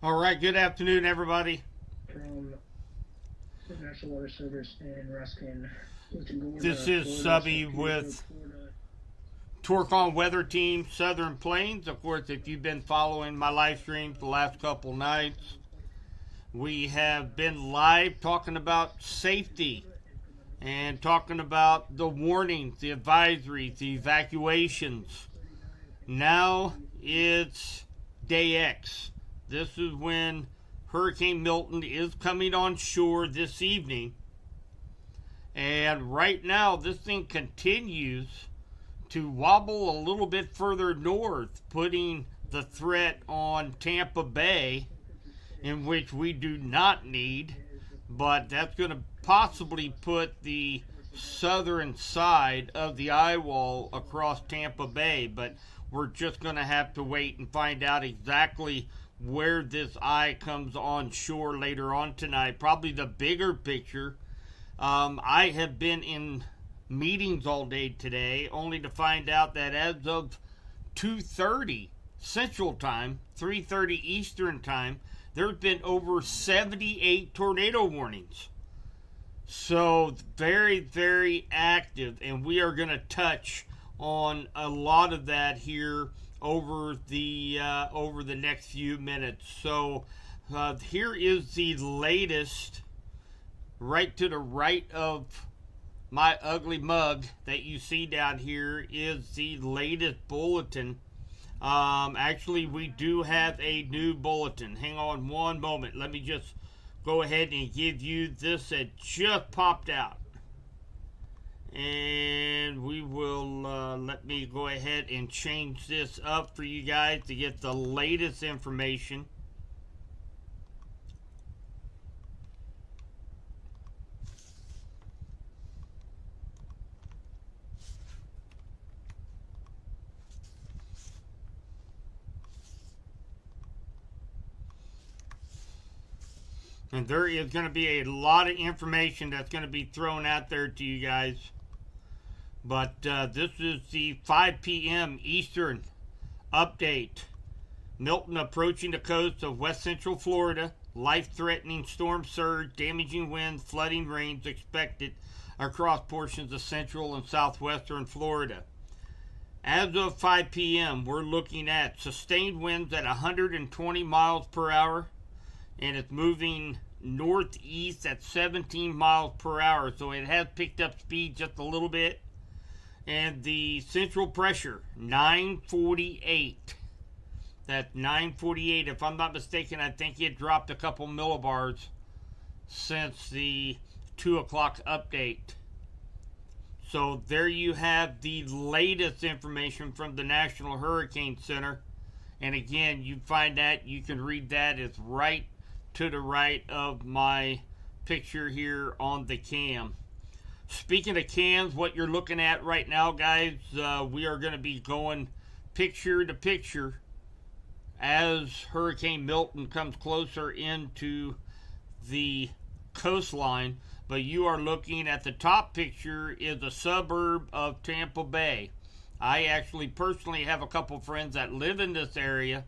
All right, good afternoon, everybody. From the National Weather Service in Ruskin. This is Subby with Torcon Weather Team Southern Plains. Of course, if you've been following my live streams the last couple nights, we have been live talking about safety and talking about the warnings, the advisories, the evacuations. Now it's day X. This is when Hurricane Milton is coming on shore this evening. And right now, this thing continues to wobble a little bit further north, putting the threat on Tampa Bay, in which we do not need, but that's going to possibly put the southern side of the eye wall across Tampa Bay. But we're just going to have to wait and find out exactly where this eye comes on shore later on tonight. Probably the bigger picture. I have been in meetings all day today, only to find out that as of 2:30 Central Time, 3:30 Eastern Time, there's been over 78 tornado warnings. So very, very active, and we are going to touch on a lot of that here over the next few minutes. So here is the latest. Right to the right of my ugly mug that you see down here is the latest bulletin. Actually, we do have a new bulletin. Hang on one moment. Let me just go ahead and give you this that just popped out. And we will, let me go ahead and change this up for you guys to get the latest information. And there is going to be a lot of information that's going to be thrown out there to you guys. But this is the 5 p.m. Eastern update. Milton approaching the coast of west central Florida. Life-threatening storm surge, damaging winds, flooding rains expected across portions of central and southwestern Florida. As of 5 p.m., we're looking at sustained winds at 120 miles per hour. And it's moving northeast at 17 miles per hour. So it has picked up speed just a little bit. And the central pressure, 948. That's 948. If I'm not mistaken, I think it dropped a couple millibars since the 2 o'clock update. So there you have the latest information from the National Hurricane Center. And again, you find that, you can read that. It's right to the right of my picture here on the cam. Speaking of cams, what you're looking at right now, guys, we are going to be going picture to picture as Hurricane Milton comes closer into the coastline. But you are looking at the top picture is a suburb of Tampa Bay. I actually personally have a couple friends that live in this area.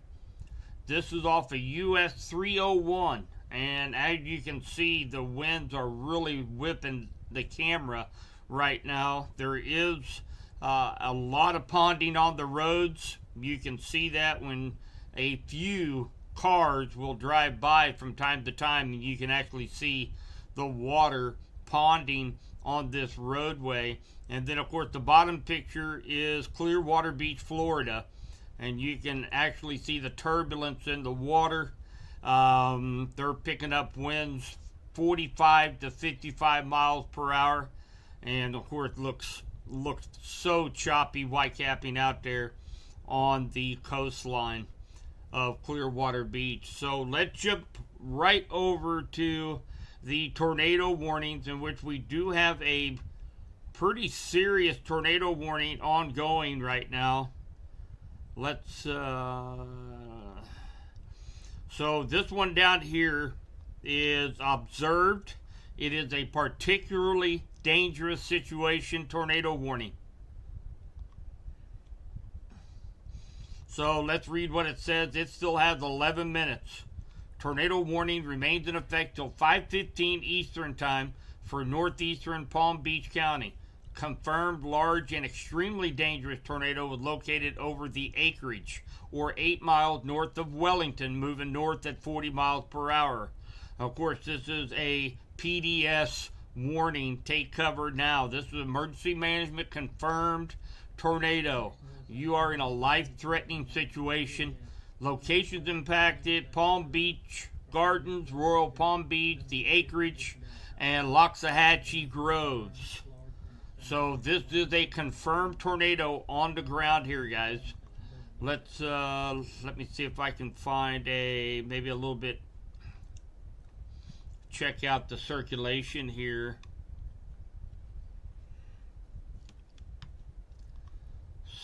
This is off of US 301, and as you can see, the winds are really whipping the camera right now. There is a lot of ponding on the roads. You can see that when a few cars will drive by from time to time, and you can actually see the water ponding on this roadway. And then, of course, the bottom picture is Clearwater Beach, Florida. And you can actually see the turbulence in the water. They're picking up winds 45 to 55 miles per hour. And of course, looks so choppy, whitecapping out there on the coastline of Clearwater Beach. So let's jump right over to the tornado warnings, in which we do have a pretty serious tornado warning ongoing right now. Let's, so this one down here is observed. It is a particularly dangerous situation tornado warning. So let's read what it says. It still has 11 minutes Tornado warning remains in effect till 5:15 Eastern Time for northeastern Palm Beach County. Confirmed large and extremely dangerous tornado was located over the acreage, or 8 miles north of Wellington, moving north at 40 miles per hour. Of course, this is a PDS warning. Take cover now. This is emergency management confirmed tornado. You are in a life-threatening situation. Locations impacted: Palm Beach Gardens, Royal Palm Beach, the acreage, and Loxahatchee Groves. So this is a confirmed tornado on the ground here, guys. Let me see if I can find maybe a little bit. Check out the circulation here.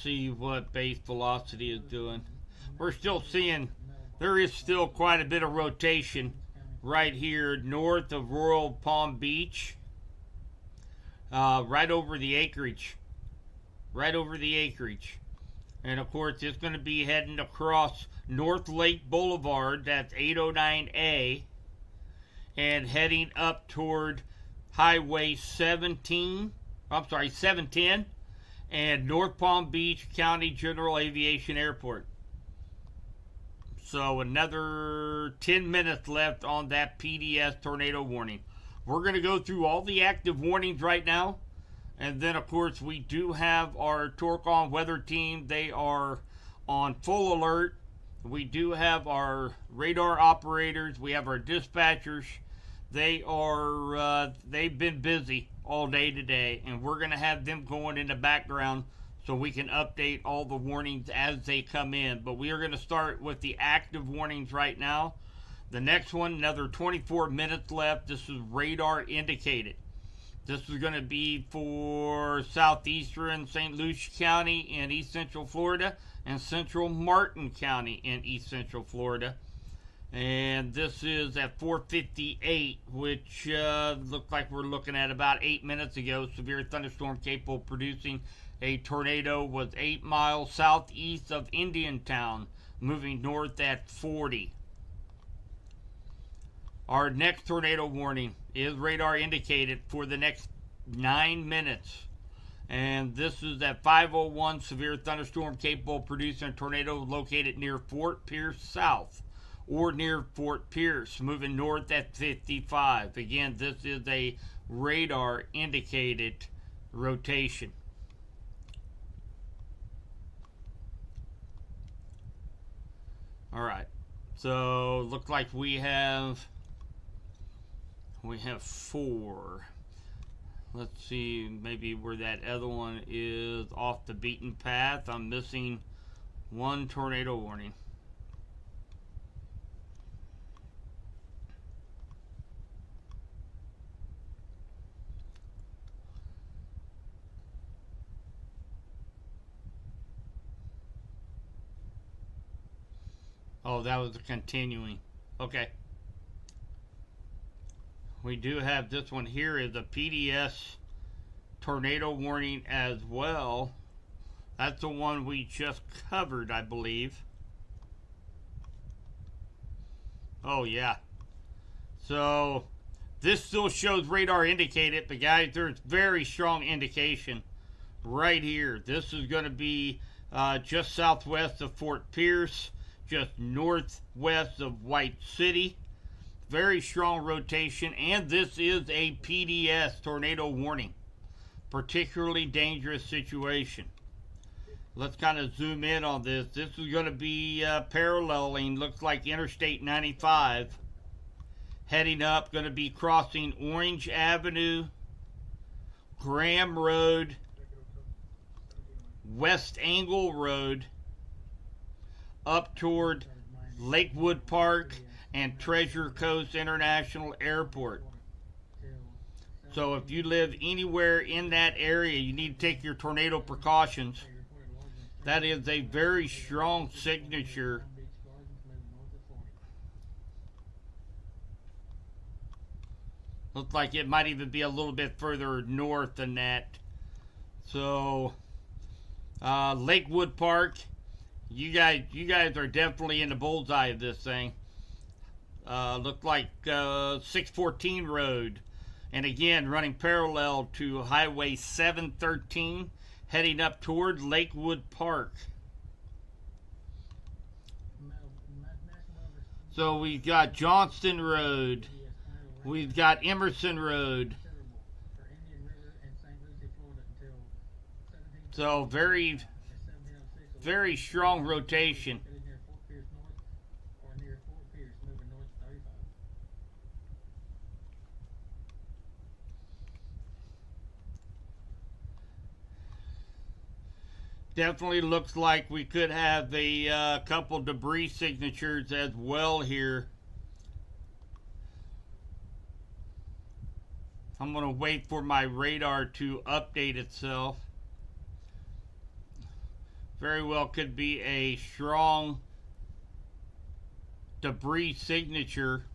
See what base velocity is doing. We're still seeing there is still quite a bit of rotation right here north of Royal Palm Beach. Right over the acreage. Right over the acreage. And of course, it's going to be heading across North Lake Boulevard, that's 809A, and heading up toward Highway 710, and North Palm Beach County General Aviation Airport. So another 10 minutes left on that PDS tornado warning. We're going to go through all the active warnings right now. And then, of course, we do have our Torcon weather team. They are on full alert. We do have our radar operators. We have our dispatchers. They've been busy all day today. And we're going to have them going in the background so we can update all the warnings as they come in. But we are going to start with the active warnings right now. The next one, another 24 minutes left. This is radar indicated. This is going to be for southeastern St. Lucie County in East Central Florida and Central Martin County in East Central Florida. And this is at 4:58, which looked like we're looking at about 8 minutes ago. Severe thunderstorm capable of producing a tornado was 8 miles southeast of Indiantown, moving north at 40. Our next tornado warning is radar indicated for the next 9 minutes. And this is at 5:01, severe thunderstorm capable of producing a tornado located near Fort Pierce South or near Fort Pierce, moving north at 55. Again, this is a radar indicated rotation. All right. So, looks like we have 4. Let's see maybe where that other one is off the beaten path. I'm missing one tornado warning. Oh, that was continuing. Okay. We do have this one here is a PDS tornado warning as well. That's the one we just covered, I believe. Oh, yeah. So, this still shows radar indicated, but guys, there's very strong indication right here. This is going to be just southwest of Fort Pierce, just northwest of White City. Very strong rotation, and this is a PDS tornado warning. Particularly dangerous situation. Let's kind of zoom in on this. This is going to be paralleling, looks like Interstate 95. Heading up, going to be crossing Orange Avenue, Graham Road, West Angle Road, up toward Lakewood Park and Treasure Coast International Airport. So if you live anywhere in that area, you need to take your tornado precautions. That is a very strong signature. Looks like it might even be a little bit further north than that. So Lakewood Park, you guys are definitely in the bullseye of this thing. Looked like 614 road. And again, running parallel to Highway 713, heading up toward Lakewood Park. So we've got Johnston Road. We've got Emerson Road. So very, very strong rotation. Definitely looks like we could have a couple debris signatures as well here. I'm going to wait for my radar to update itself. Very well could be a strong debris signature,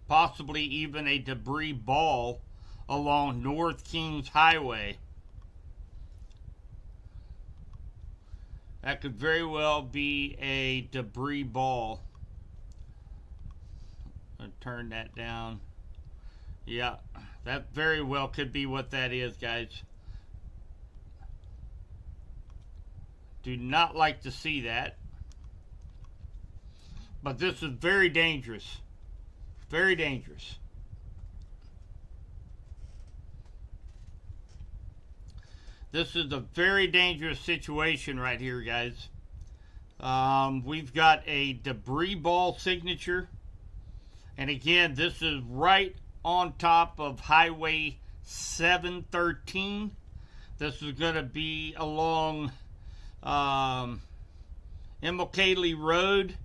possibly even a debris ball along North Kings Highway. That could very well be a debris ball. I'll turn that down. Yeah, that very well could be what that is, guys. Do not like to see that. But this is very dangerous. Very dangerous. This is a very dangerous situation right here, guys. We've got a debris ball signature. And again, this is right on top of Highway 713. This is going to be along Immokalee Road,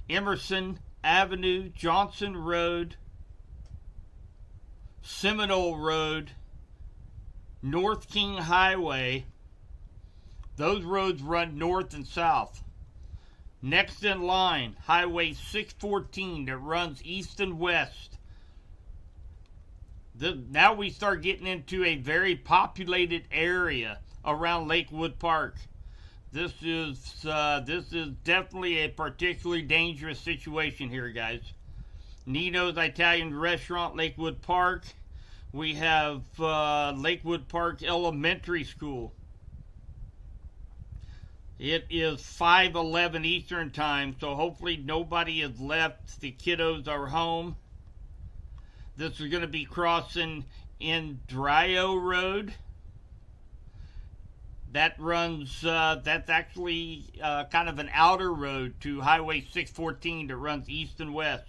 Emerson Avenue, Johnson Road, Seminole Road, North King Highway. Those roads run north and south. Next in line, Highway 614 that runs east and west. Now we start getting into a very populated area around Lakewood Park. This is definitely a particularly dangerous situation here, guys. Nino's Italian Restaurant, Lakewood Park. We have Lakewood Park Elementary School. It is 5:11 Eastern Time, so hopefully nobody has left. The kiddos are home. This is going to be crossing in Dryo Road. That runs, that's actually kind of an outer road to Highway 614 that runs east and west.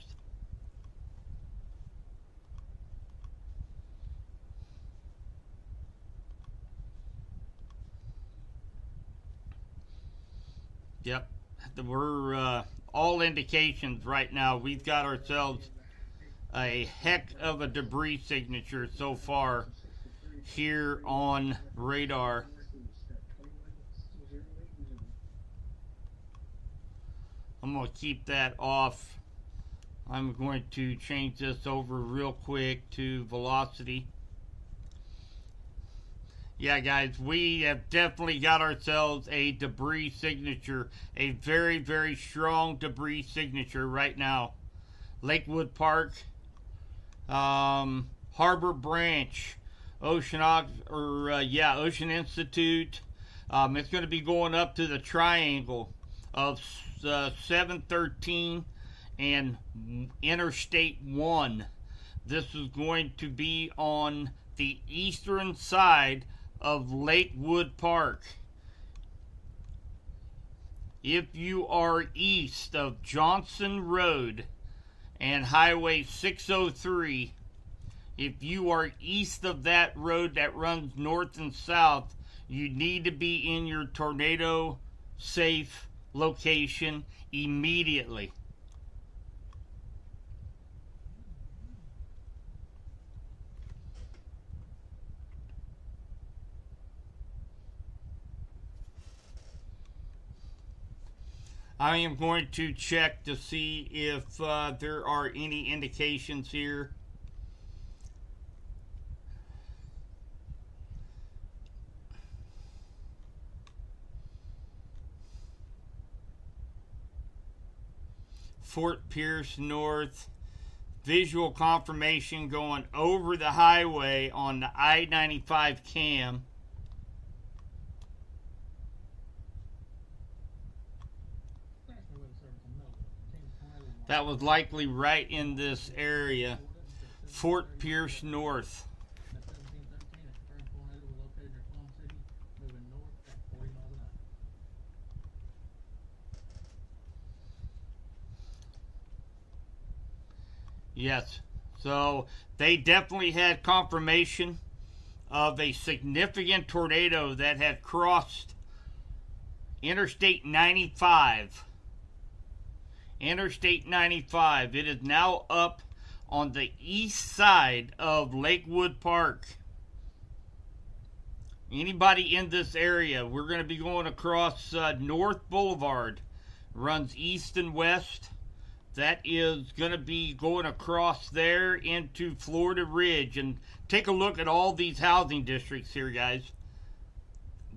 Yep, we're all indications right now. We've got ourselves a heck of a debris signature so far here on radar. I'm going to keep that off. I'm going to change this over real quick to velocity. Yeah, guys, we have definitely got ourselves a debris signature. A very, very strong debris signature right now. Lakewood Park, Harbor Branch, Ocean Institute. It's going to be going up to the triangle of 713 and Interstate 1. This is going to be on the eastern side of Lakewood Park. If you are east of Johnson Road and Highway 603, if you are east of that road that runs north and south, you need to be in your tornado safe location immediately. I am going to check to see if there are any indications here. Fort Pierce North, visual confirmation going over the highway on the I-95 cam. That was likely right in this area, Fort Pierce North. Yes, so they definitely had confirmation of a significant tornado that had crossed Interstate 95. Interstate 95. It is now up on the east side of Lakewood Park. Anybody in this area, we're going to be going across North Boulevard. Runs east and west. That is going to be going across there into Florida Ridge. And take a look at all these housing districts here, guys.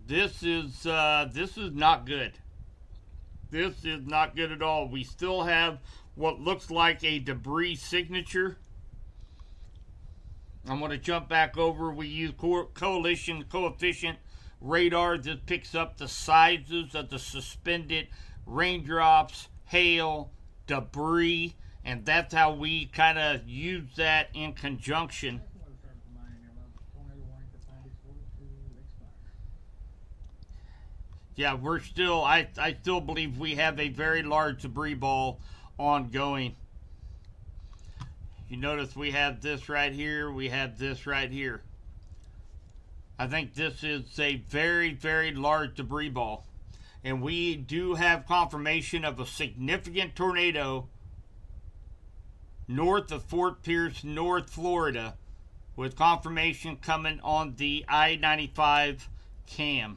This is not good. This is not good at all. We still have what looks like a debris signature. I'm going to jump back over. We use coalition coefficient radar. This picks up the sizes of the suspended raindrops, hail, debris, and that's how we kind of use that in conjunction. Yeah, we're still, I still believe we have a very large debris ball ongoing. You notice we have this right here, we have this right here. I think this is a very, very large debris ball. And we do have confirmation of a significant tornado north of Fort Pierce, North Florida, with confirmation coming on the I-95 cam.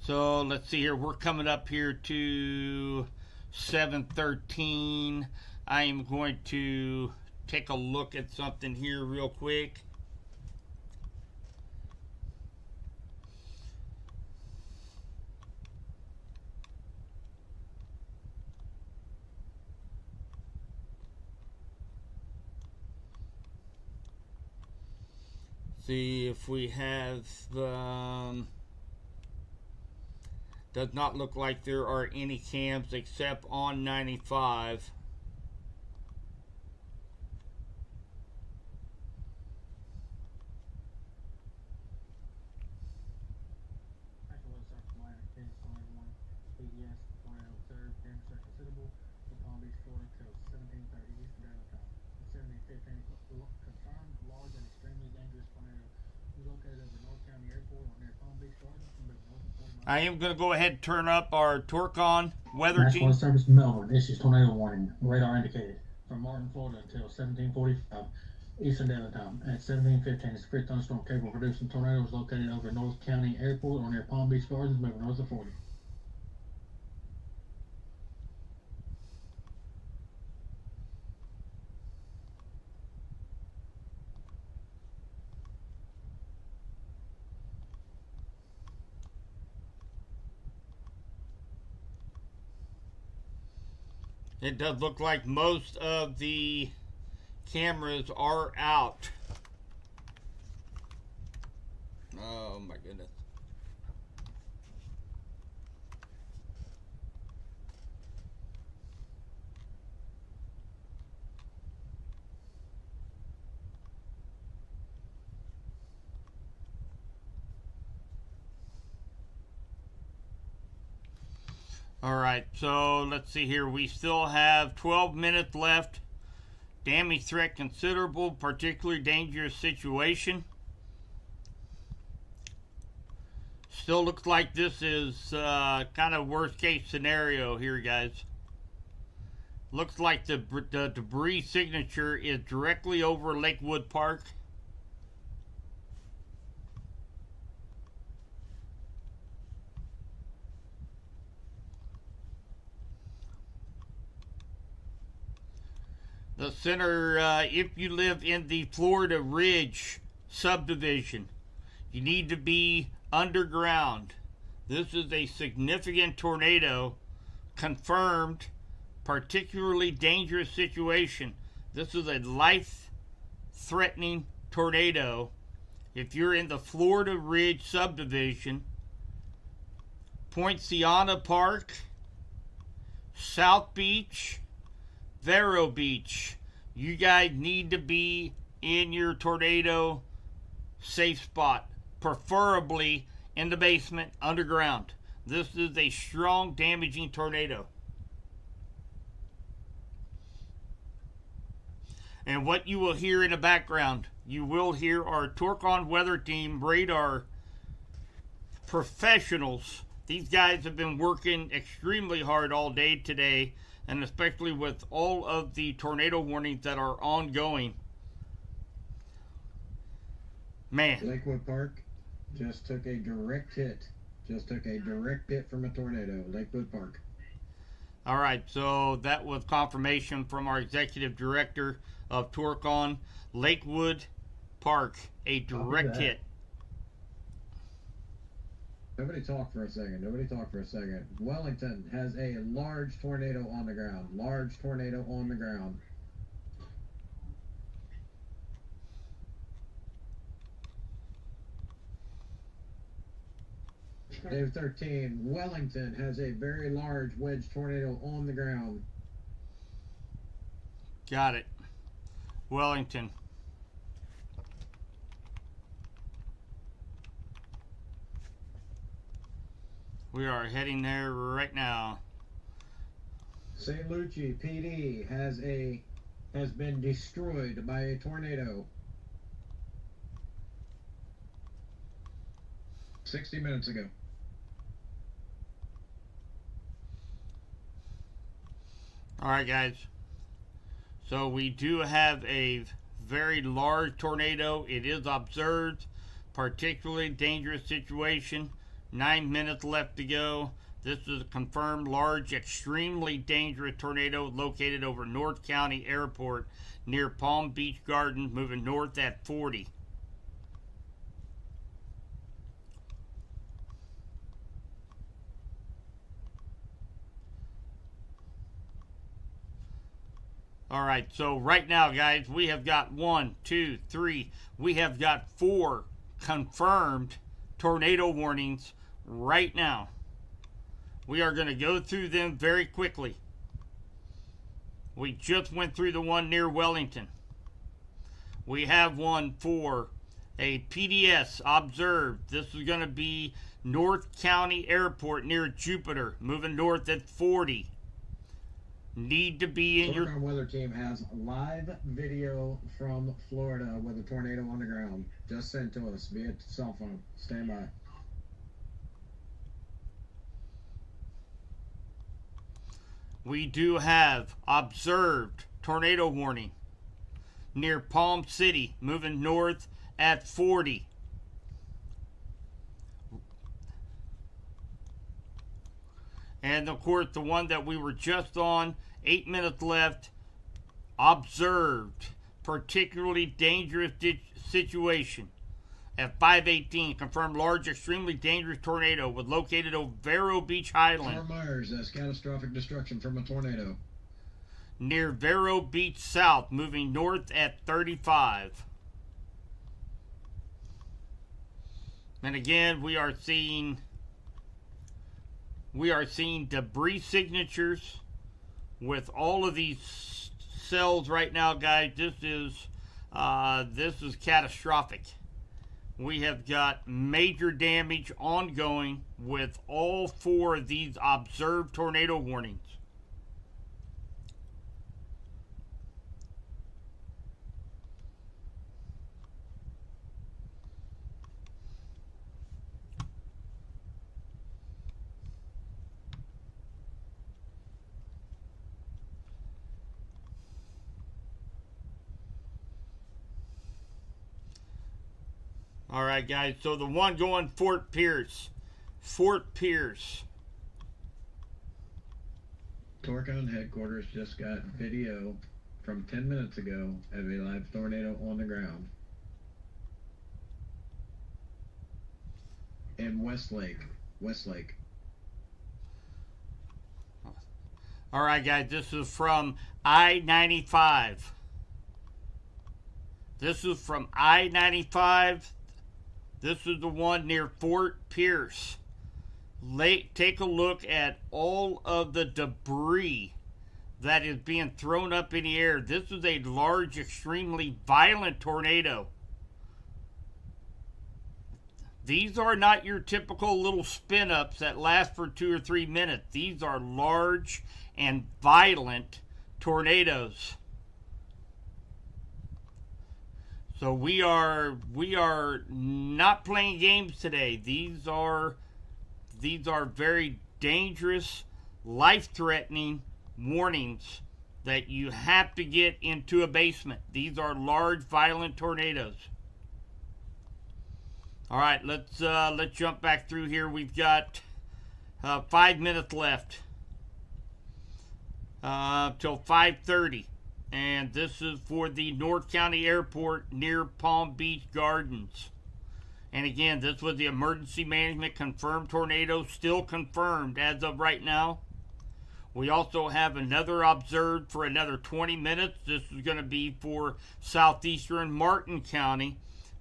So let's see here. We're coming up here to 7:13. I am going to take a look at something here real quick. See if we have, does not look like there are any cams except on 95. I am going to go ahead and turn up our Torcon weather team. National Service Milton issues tornado warning. Radar indicated from Martin, Florida until 1745 Eastern Daylight Time. At 17:15, a severe thunderstorm capable of producing tornadoes located over North County Airport or near Palm Beach Gardens, moving north of 40. It does look like most of the cameras are out. Oh my goodness. All right, so let's see here. We still have 12 minutes left. Damage threat considerable, particularly dangerous situation. Still looks like this is kind of worst case scenario here, guys. Looks like the debris signature is directly over Lakewood Park. The center, if you live in the Florida Ridge subdivision, you need to be underground. This is a significant tornado confirmed particularly dangerous situation. This is a life-threatening tornado. If you're in the Florida Ridge subdivision, Poinciana Park, South Beach, Vero Beach, you guys need to be in your tornado safe spot, preferably in the basement underground. This is a strong, damaging tornado. And what you will hear in the background, you will hear our Torcon weather team radar professionals. These guys have been working extremely hard all day today, and especially with all of the tornado warnings that are ongoing. Man. Lakewood Park just took a direct hit. Just took a direct hit from a tornado. Lakewood Park. All right, so that was confirmation from our executive director of Torcon. Lakewood Park, a direct hit. Nobody talk for a second. Wellington has a large tornado on the ground. Large tornado on the ground. Dave 13, Wellington has a very large wedge tornado on the ground. Got it. Wellington. We are heading there right now. St. Lucie PD has been destroyed by a tornado. 60 minutes ago. All right, guys. So we do have a very large tornado. It is observed. Particularly dangerous situation. 9 minutes left to go. This is a confirmed large, extremely dangerous tornado located over North County Airport near Palm Beach Gardens, moving north at 40. All right, so right now, guys, we have got 1, 2, 3. We have got 4 confirmed tornado warnings right now. We are going to go through them very quickly. We just went through the one near Wellington. We have one for a PDS observed. This is going to be North County Airport near Jupiter, moving north at 40. Need to be in your... Our weather team has live video from Florida with a tornado on the ground. Just sent to us via cell phone. Stand by. We do have observed tornado warning near Palm City, moving north at 40. And of course, the one that we were just on, 8 minutes left, observed, particularly dangerous situation. At 5:18, confirmed large, extremely dangerous tornado was located over Vero Beach Highland. Fort Myers has catastrophic destruction from a tornado. Near Vero Beach South, moving north at 35. And again, we are seeing debris signatures with all of these cells right now, guys. This is catastrophic. We have got major damage ongoing with all 4 of these observed tornado warnings. All right, guys, so the one going Fort Pierce. Torcon headquarters just got video from 10 minutes ago of a live tornado on the ground. In Westlake. All right, guys, this is from I-95. This is from I-95. This is the one near Fort Pierce. Take a look at all of the debris that is being thrown up in the air. This is a large, extremely violent tornado. These are not your typical little spin-ups that last for 2 or 3 minutes. These are large and violent tornadoes. So we are not playing games today. These are very dangerous, life-threatening warnings that you have to get into a basement. These are large, violent tornadoes. All right, let's jump back through here. We've got 5 minutes left till 5:30, and this is for the North County Airport near Palm Beach Gardens. And again, this was the emergency management confirmed tornado, still confirmed as of right now. We also have another observed for another 20 minutes. This is going to be for southeastern Martin County.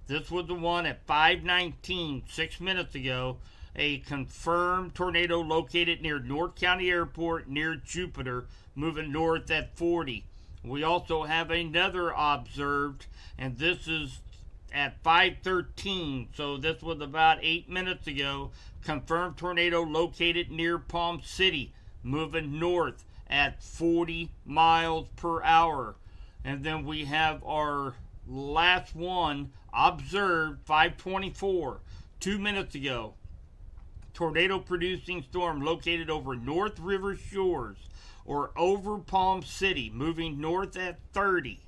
This was the one at 5:19, 6 minutes ago. A confirmed tornado located near North County Airport near Jupiter, moving north at 40. We also have another observed, and this is at 5:13, so this was about 8 minutes ago. Confirmed tornado located near Palm City, moving north at 40 miles per hour. And then we have our last one observed 5:24, 2 minutes ago. Tornado producing storm located over North River Shores or over Palm City, moving north at 30.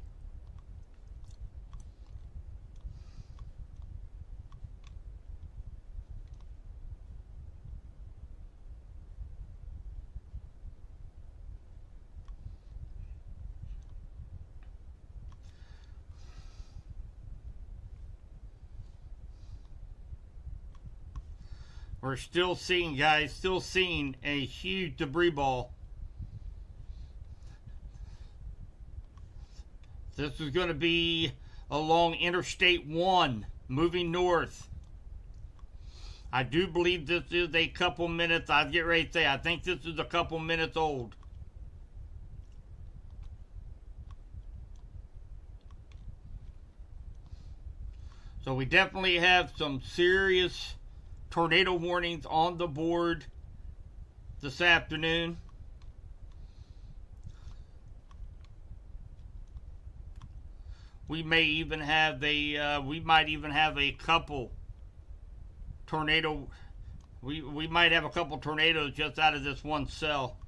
We're still seeing, guys, a huge debris ball. This is going to be along Interstate 1, moving north. I do believe this is a couple minutes, I'll get ready to say, I think this is a couple minutes old. So we definitely have some serious tornado warnings on the board this afternoon. We might even have a couple tornado. We might have a couple tornadoes just out of this one cell.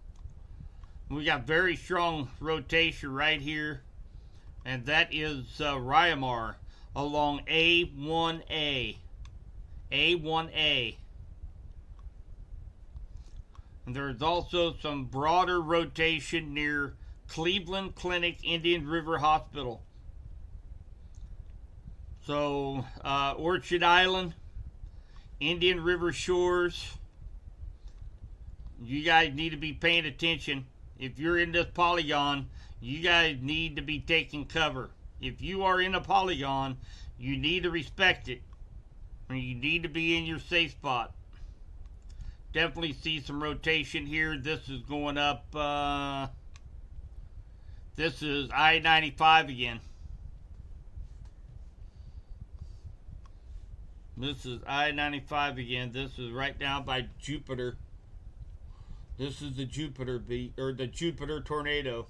We got very strong rotation right here, and that is Ryamar along A1A. A1A. And there's also some broader rotation near Cleveland Clinic, Indian River Hospital. So, Orchard Island, Indian River Shores, you guys need to be paying attention. If you're in this polygon, you guys need to be taking cover. If you are in a polygon, you need to respect it. You need to be in your safe spot. Definitely see some rotation here. This is going up. This is I-95 again. This is I-95 again. This is right down by Jupiter. This is the Jupiter beat, or the Jupiter tornado.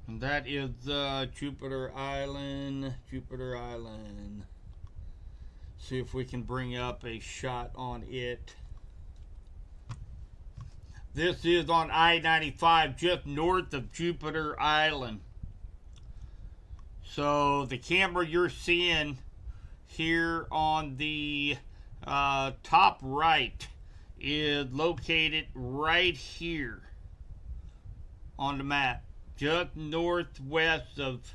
And that is Jupiter Island. Jupiter Island. See if we can bring up a shot on it. This is on I-95, just north of Jupiter Island. So the camera you're seeing here on the top right is located right here on the map, just northwest of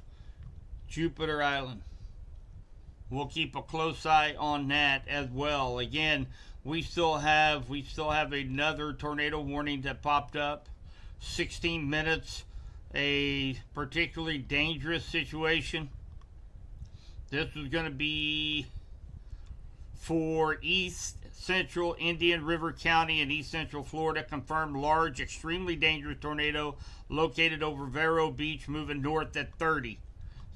Jupiter Island. We'll keep a close eye on that as well. Again, we still have another tornado warning that popped up. 16 minutes, a particularly dangerous situation. This is going to be for East Central Indian River County in East Central Florida. Confirmed large, extremely dangerous tornado located over Vero Beach, moving north at 30.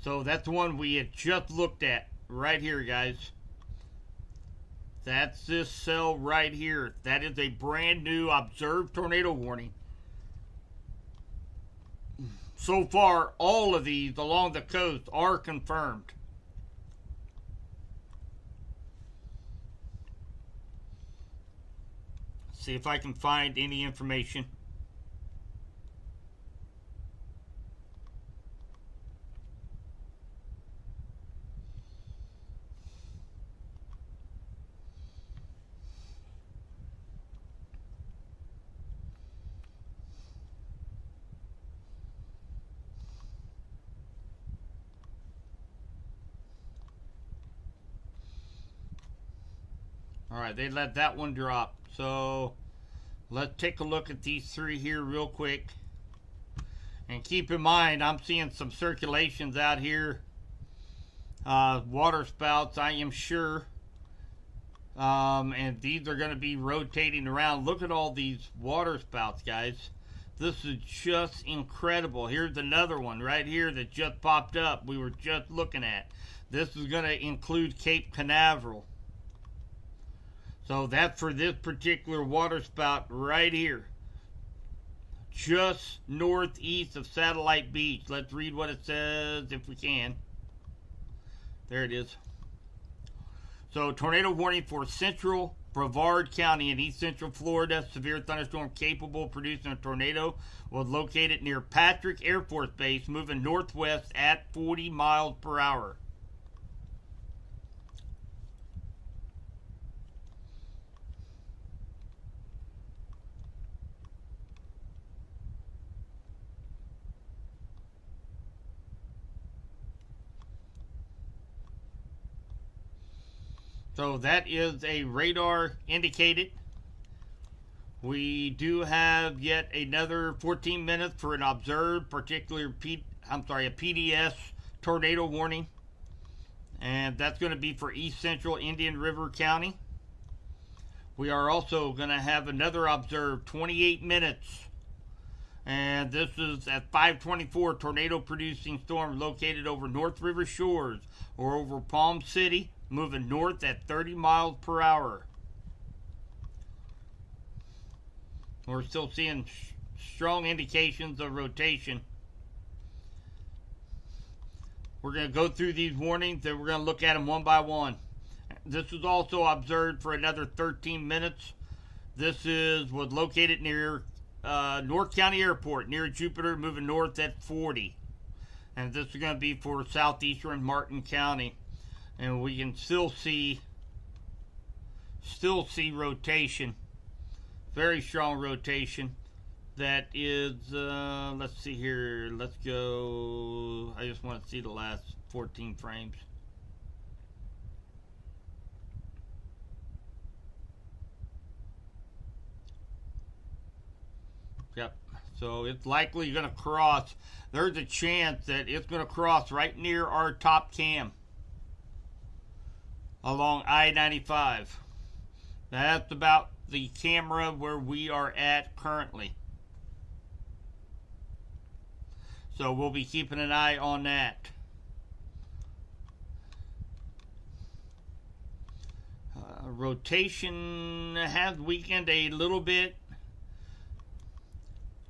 So that's the one we had just looked at right here, guys. That's this cell right here. That is a brand new observed tornado warning. So far, all of these along the coast are confirmed. See if I can find any information. All right, they let that one drop. So let's take a look at these three here real quick. And keep in mind, I'm seeing some circulations out here. Water spouts, I am sure. And these are going to be rotating around. Look at all these water spouts, guys. This is just incredible. Here's another one right here that just popped up. We were just looking at. This is going to include Cape Canaveral. So that's for this particular water spout right here. Just northeast of Satellite Beach. Let's read what it says if we can. There it is. So tornado warning for Central Brevard County in East Central Florida. Severe thunderstorm capable of producing a tornado was located near Patrick Air Force Base, moving northwest at 40 miles per hour. So that is a radar indicated. We do have yet another 14 minutes for an observed a PDS tornado warning. And that's going to be for East Central Indian River County. We are also going to have another observed 28 minutes. And this is at 524, tornado producing storm located over North River Shores or over Palm City, moving north at 30 miles per hour. We're still seeing strong indications of rotation. We're going to go through these warnings and we're going to look at them one by one. This was also observed for another 13 minutes. This was located near North County Airport, near Jupiter, moving north at 40. And this is going to be for southeastern Martin County. And we can still see rotation, very strong rotation. That is, let's see here, let's go, I just want to see the last 14 frames. Yep, so it's likely going to cross. There's a chance that it's going to cross right near our top cam along I-95. That's about the camera where we are at currently. So we'll be keeping an eye on that. Rotation has weakened a little bit.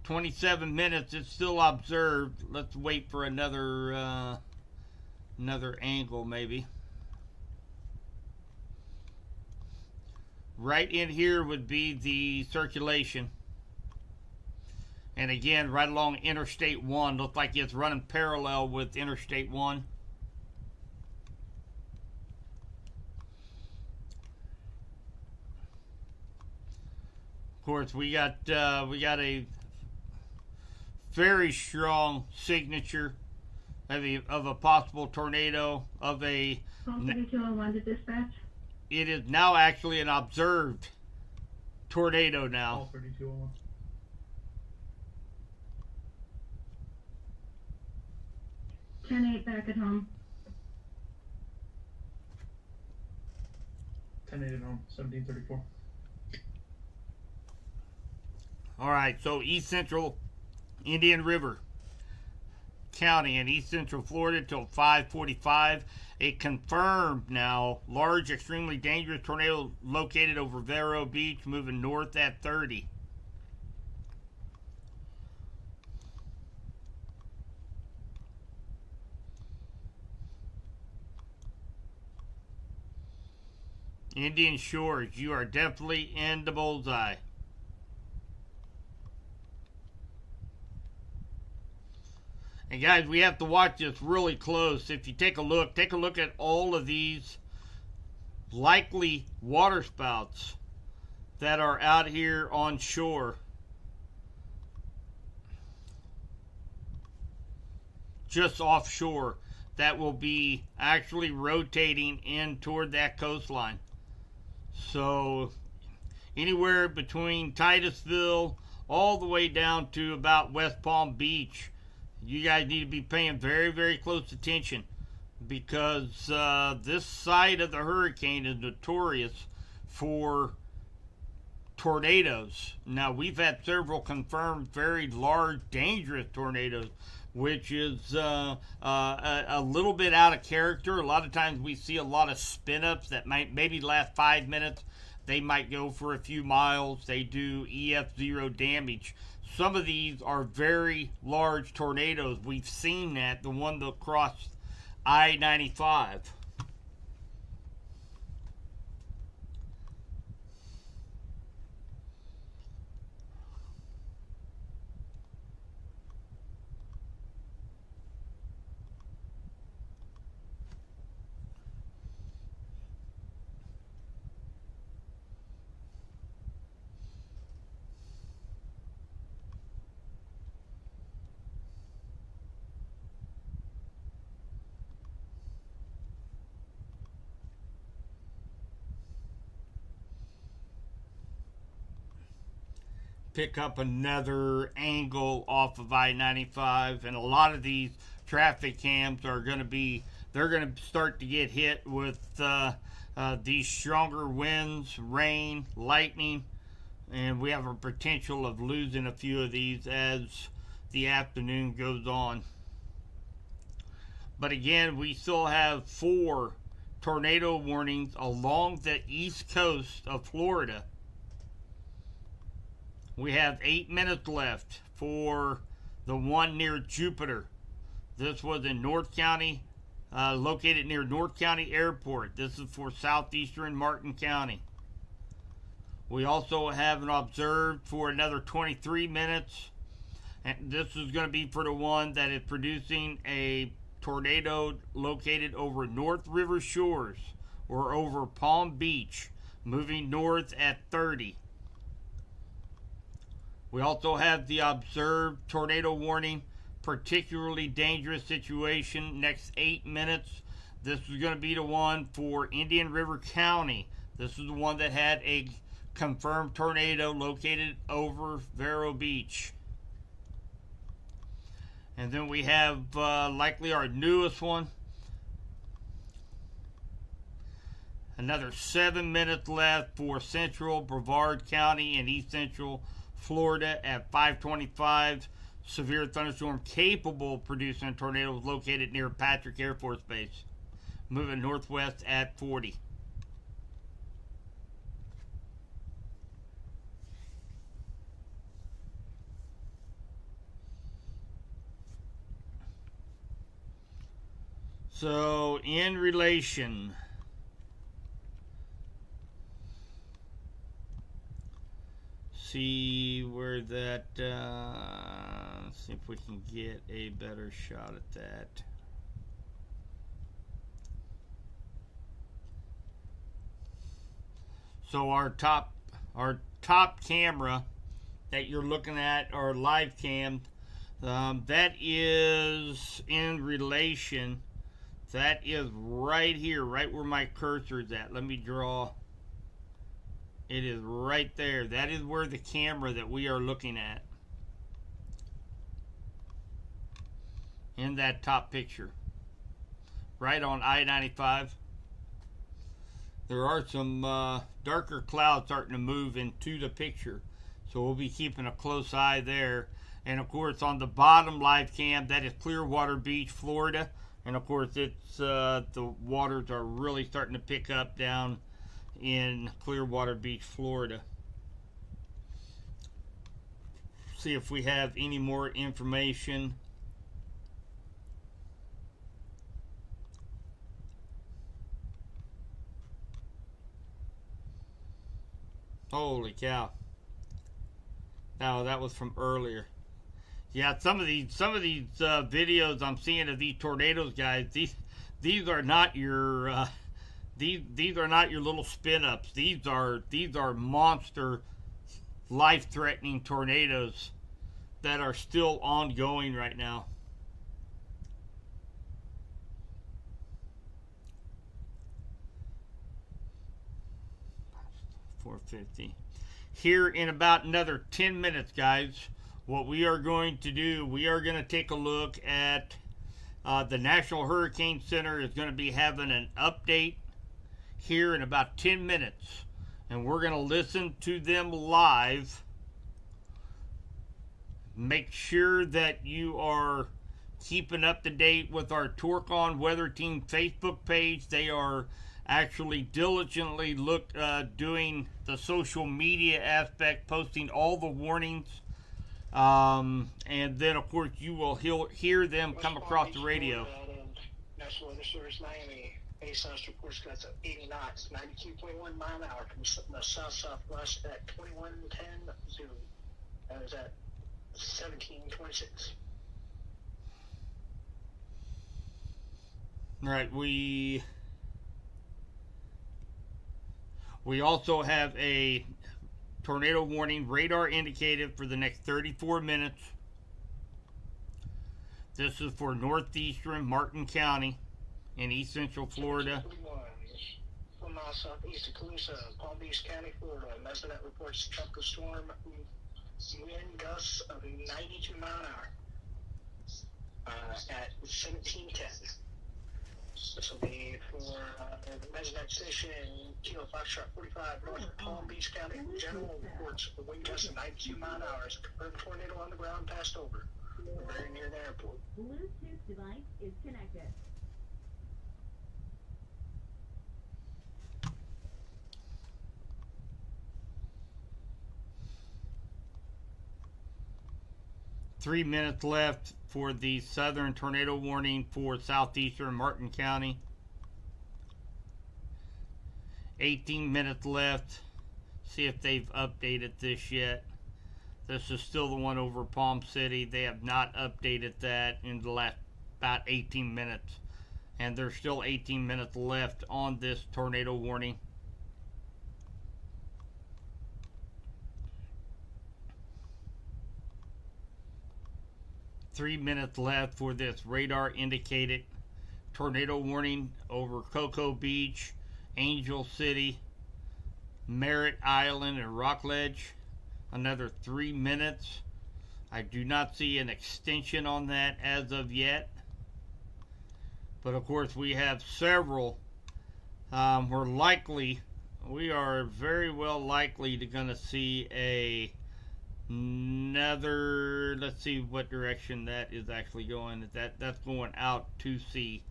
27 minutes, it's still observed. Let's wait for another angle maybe. Right in here would be the circulation. And again, right along Interstate 1. Looks like it's running parallel with Interstate 1. course, we got a very strong signature of a possible tornado of a. Call 3201 to dispatch. It is now actually an observed tornado now. Call 3201. 10-8 back at home. 10-8 at home. 1734. All right, so East Central Indian River County in East Central Florida till 5:45. A confirmed now large, extremely dangerous tornado located over Vero Beach, moving north at 30. Indian Shores, you are definitely in the bullseye. And guys, we have to watch this really close. If you take a look at all of these likely waterspouts that are out here on shore. Just offshore, that will be actually rotating in toward that coastline. So anywhere between Titusville all the way down to about West Palm Beach, you guys need to be paying very, very close attention, because this side of the hurricane is notorious for tornadoes. Now, we've had several confirmed very large, dangerous tornadoes, which is a little bit out of character. A lot of times we see a lot of spin-ups that might maybe last 5 minutes. They might go for a few miles. They do EF0 damage. Some of these are very large tornadoes. We've seen that, the one that crossed I-95. Pick up another angle off of I-95, and a lot of these traffic cams are going to be, they're going to start to get hit with these stronger winds, rain, lightning, and we have a potential of losing a few of these as the afternoon goes on. But again, we still have 4 tornado warnings along the east coast of Florida. We have 8 minutes left for the one near Jupiter. This was in North County, located near North County Airport. This is for southeastern Martin County. We also have an observed for another 23 minutes. And this is going to be for the one that is producing a tornado located over North River Shores or over Palm Beach, moving north at 30. We also have the observed tornado warning, particularly dangerous situation, next 8 minutes. This is going to be the one for Indian River County. This is the one that had a confirmed tornado located over Vero Beach. And then we have likely our newest one. Another 7 minutes left for Central Brevard County and East Central Florida at 5:25. Severe thunderstorm capable of producing a tornado located near Patrick Air Force Base, moving northwest at 40. So in relation, see where that, see if we can get a better shot at that. So our top top camera that you're looking at, or live cam, that is in relation. That is right here, right where my cursor is at. Let me draw. It is right there. That is where the camera that we are looking at. In that top picture. Right on I-95. There are some darker clouds starting to move into the picture. So we'll be keeping a close eye there. And of course on the bottom live cam, that is Clearwater Beach, Florida. And of course it's the waters are really starting to pick up down in Clearwater Beach, Florida. See if we have any more information. Holy cow. No, that was from earlier. Yeah, some of these videos I'm seeing of these tornadoes, guys, these are not your these are not your little spin ups. These are monster, life-threatening tornadoes that are still ongoing right now. .450. Here in about another 10 minutes, guys, what we are going to do, we are going to take a look at the National Hurricane Center is going to be having an update here in about 10 minutes. And we're going to listen to them live. Make sure that you are keeping up to date with our Torcon Weather Team Facebook page. They are actually diligently doing the social media aspect, posting all the warnings, and then of course you will hear them come across the radio. National Weather Service Miami, ASOS reports gusts of 80 knots, 92.1 mile an hour from the south-southwest at 2110 Zoom. That is at 1726. All right, we also have a tornado warning radar indicated for the next 34 minutes. This is for northeastern Martin County in east central Florida. 1 mile southeast of Calusa, Palm Beach County, Florida. Mesonet reports tropical storm wind gusts of 92 mile an hour at 1710. This will be for the Mesonet station, Kilo Foxtrot 45, north of Palm Beach County. General reports a wind gust of 92 mile an hour as a confirmed tornado on the ground passed over. We're very near the airport. Bluetooth device is connected. Three minutes left for the southern tornado warning for southeastern Martin County. 18 minutes left. See if they've updated this yet. This is still the one over Palm City. They have not updated that in the last about 18 minutes. And there's still 18 minutes left on this tornado warning. Three minutes left for this radar indicated tornado warning over Cocoa Beach, Angel City, Merritt Island, and Rockledge. Another 3 minutes. I do not see an extension on that as of yet. But of course we have several. We are very well likely to gonna see another, let's see what direction that is actually going. That's going out to sea.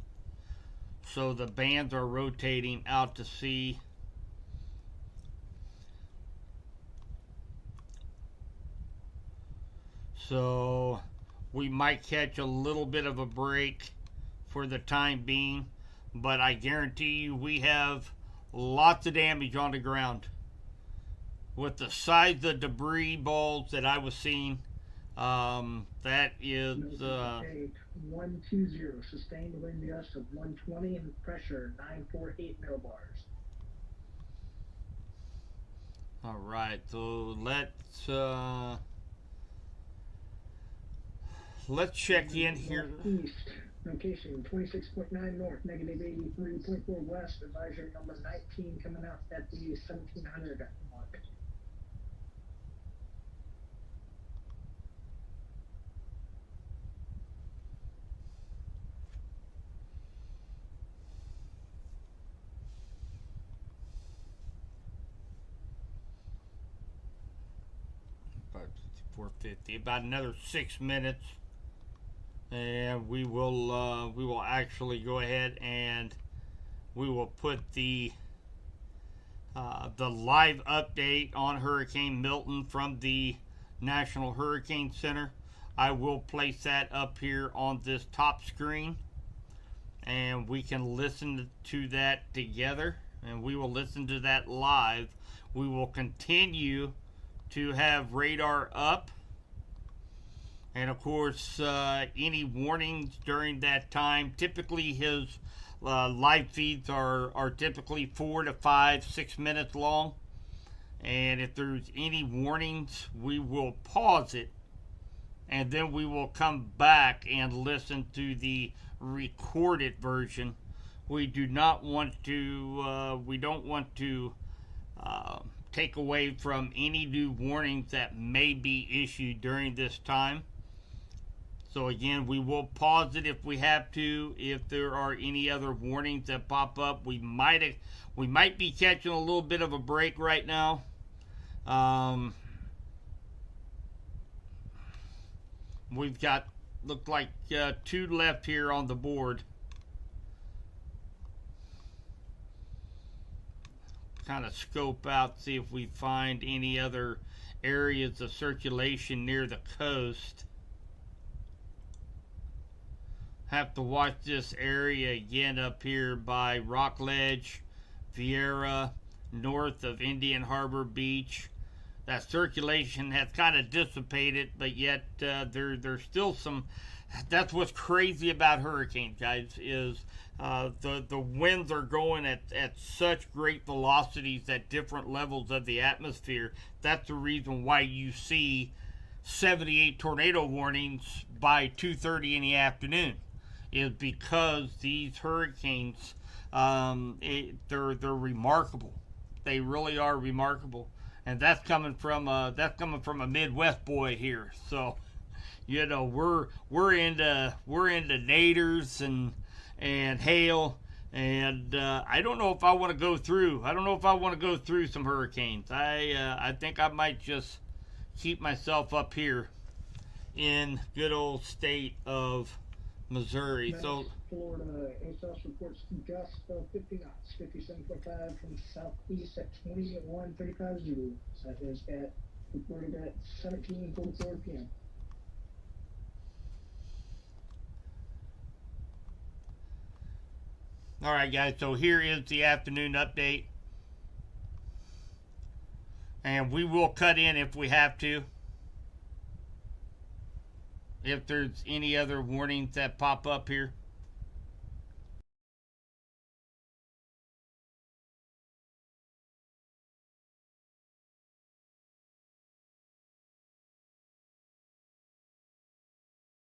So the bands are rotating out to sea. So we might catch a little bit of a break for the time being, but I guarantee you we have lots of damage on the ground. With the size of debris balls that I was seeing, that is 120, sustained wind gust of 120 and pressure 948 millibars. All right, so let's check in here. East, location 26.9 north, negative 83.4 west, advisory number 19 coming out at the 1700 mark. About 450, about another 6 minutes, and we will actually go ahead and we will put the live update on Hurricane Milton from the National Hurricane Center. I will place that up here on this top screen, and we can listen to that together, and we will listen to that live. We will continue to have radar up, and of course any warnings during that time. Typically his live feeds are typically 4 to 5, 6 minutes long, and if there's any warnings, we will pause it, and then we will come back and listen to the recorded version. We do not want to take away from any new warnings that may be issued during this time. So again, we will pause it if we have to. If there are any other warnings that pop up, we might be catching a little bit of a break right now. We've got, look like 2 left here on the board. Kind of scope out, see if we find any other areas of circulation near the coast. Have to watch this area again up here by Rockledge, Vieira, north of Indian Harbor Beach. That circulation has kind of dissipated, but yet there's still some. That's what's crazy about hurricanes, guys, is the winds are going at such great velocities at different levels of the atmosphere. That's the reason why you see 78 tornado warnings by 2:30 in the afternoon, is because these hurricanes, they're remarkable. They really are remarkable, and that's coming from a Midwest boy here. So, you know, we're into naders and hail, and I don't know if I want to go through. I don't know if I want to go through some hurricanes. I think I might just keep myself up here in good old state of Missouri. That's So Florida, ASOS reports gusts of 50 knots, 57.5 from southeast at 21:35 Zulu. That is reported at 17:44 p.m. all right, guys, so here is the afternoon update, and we will cut in if we have to, if there's any other warnings that pop up here.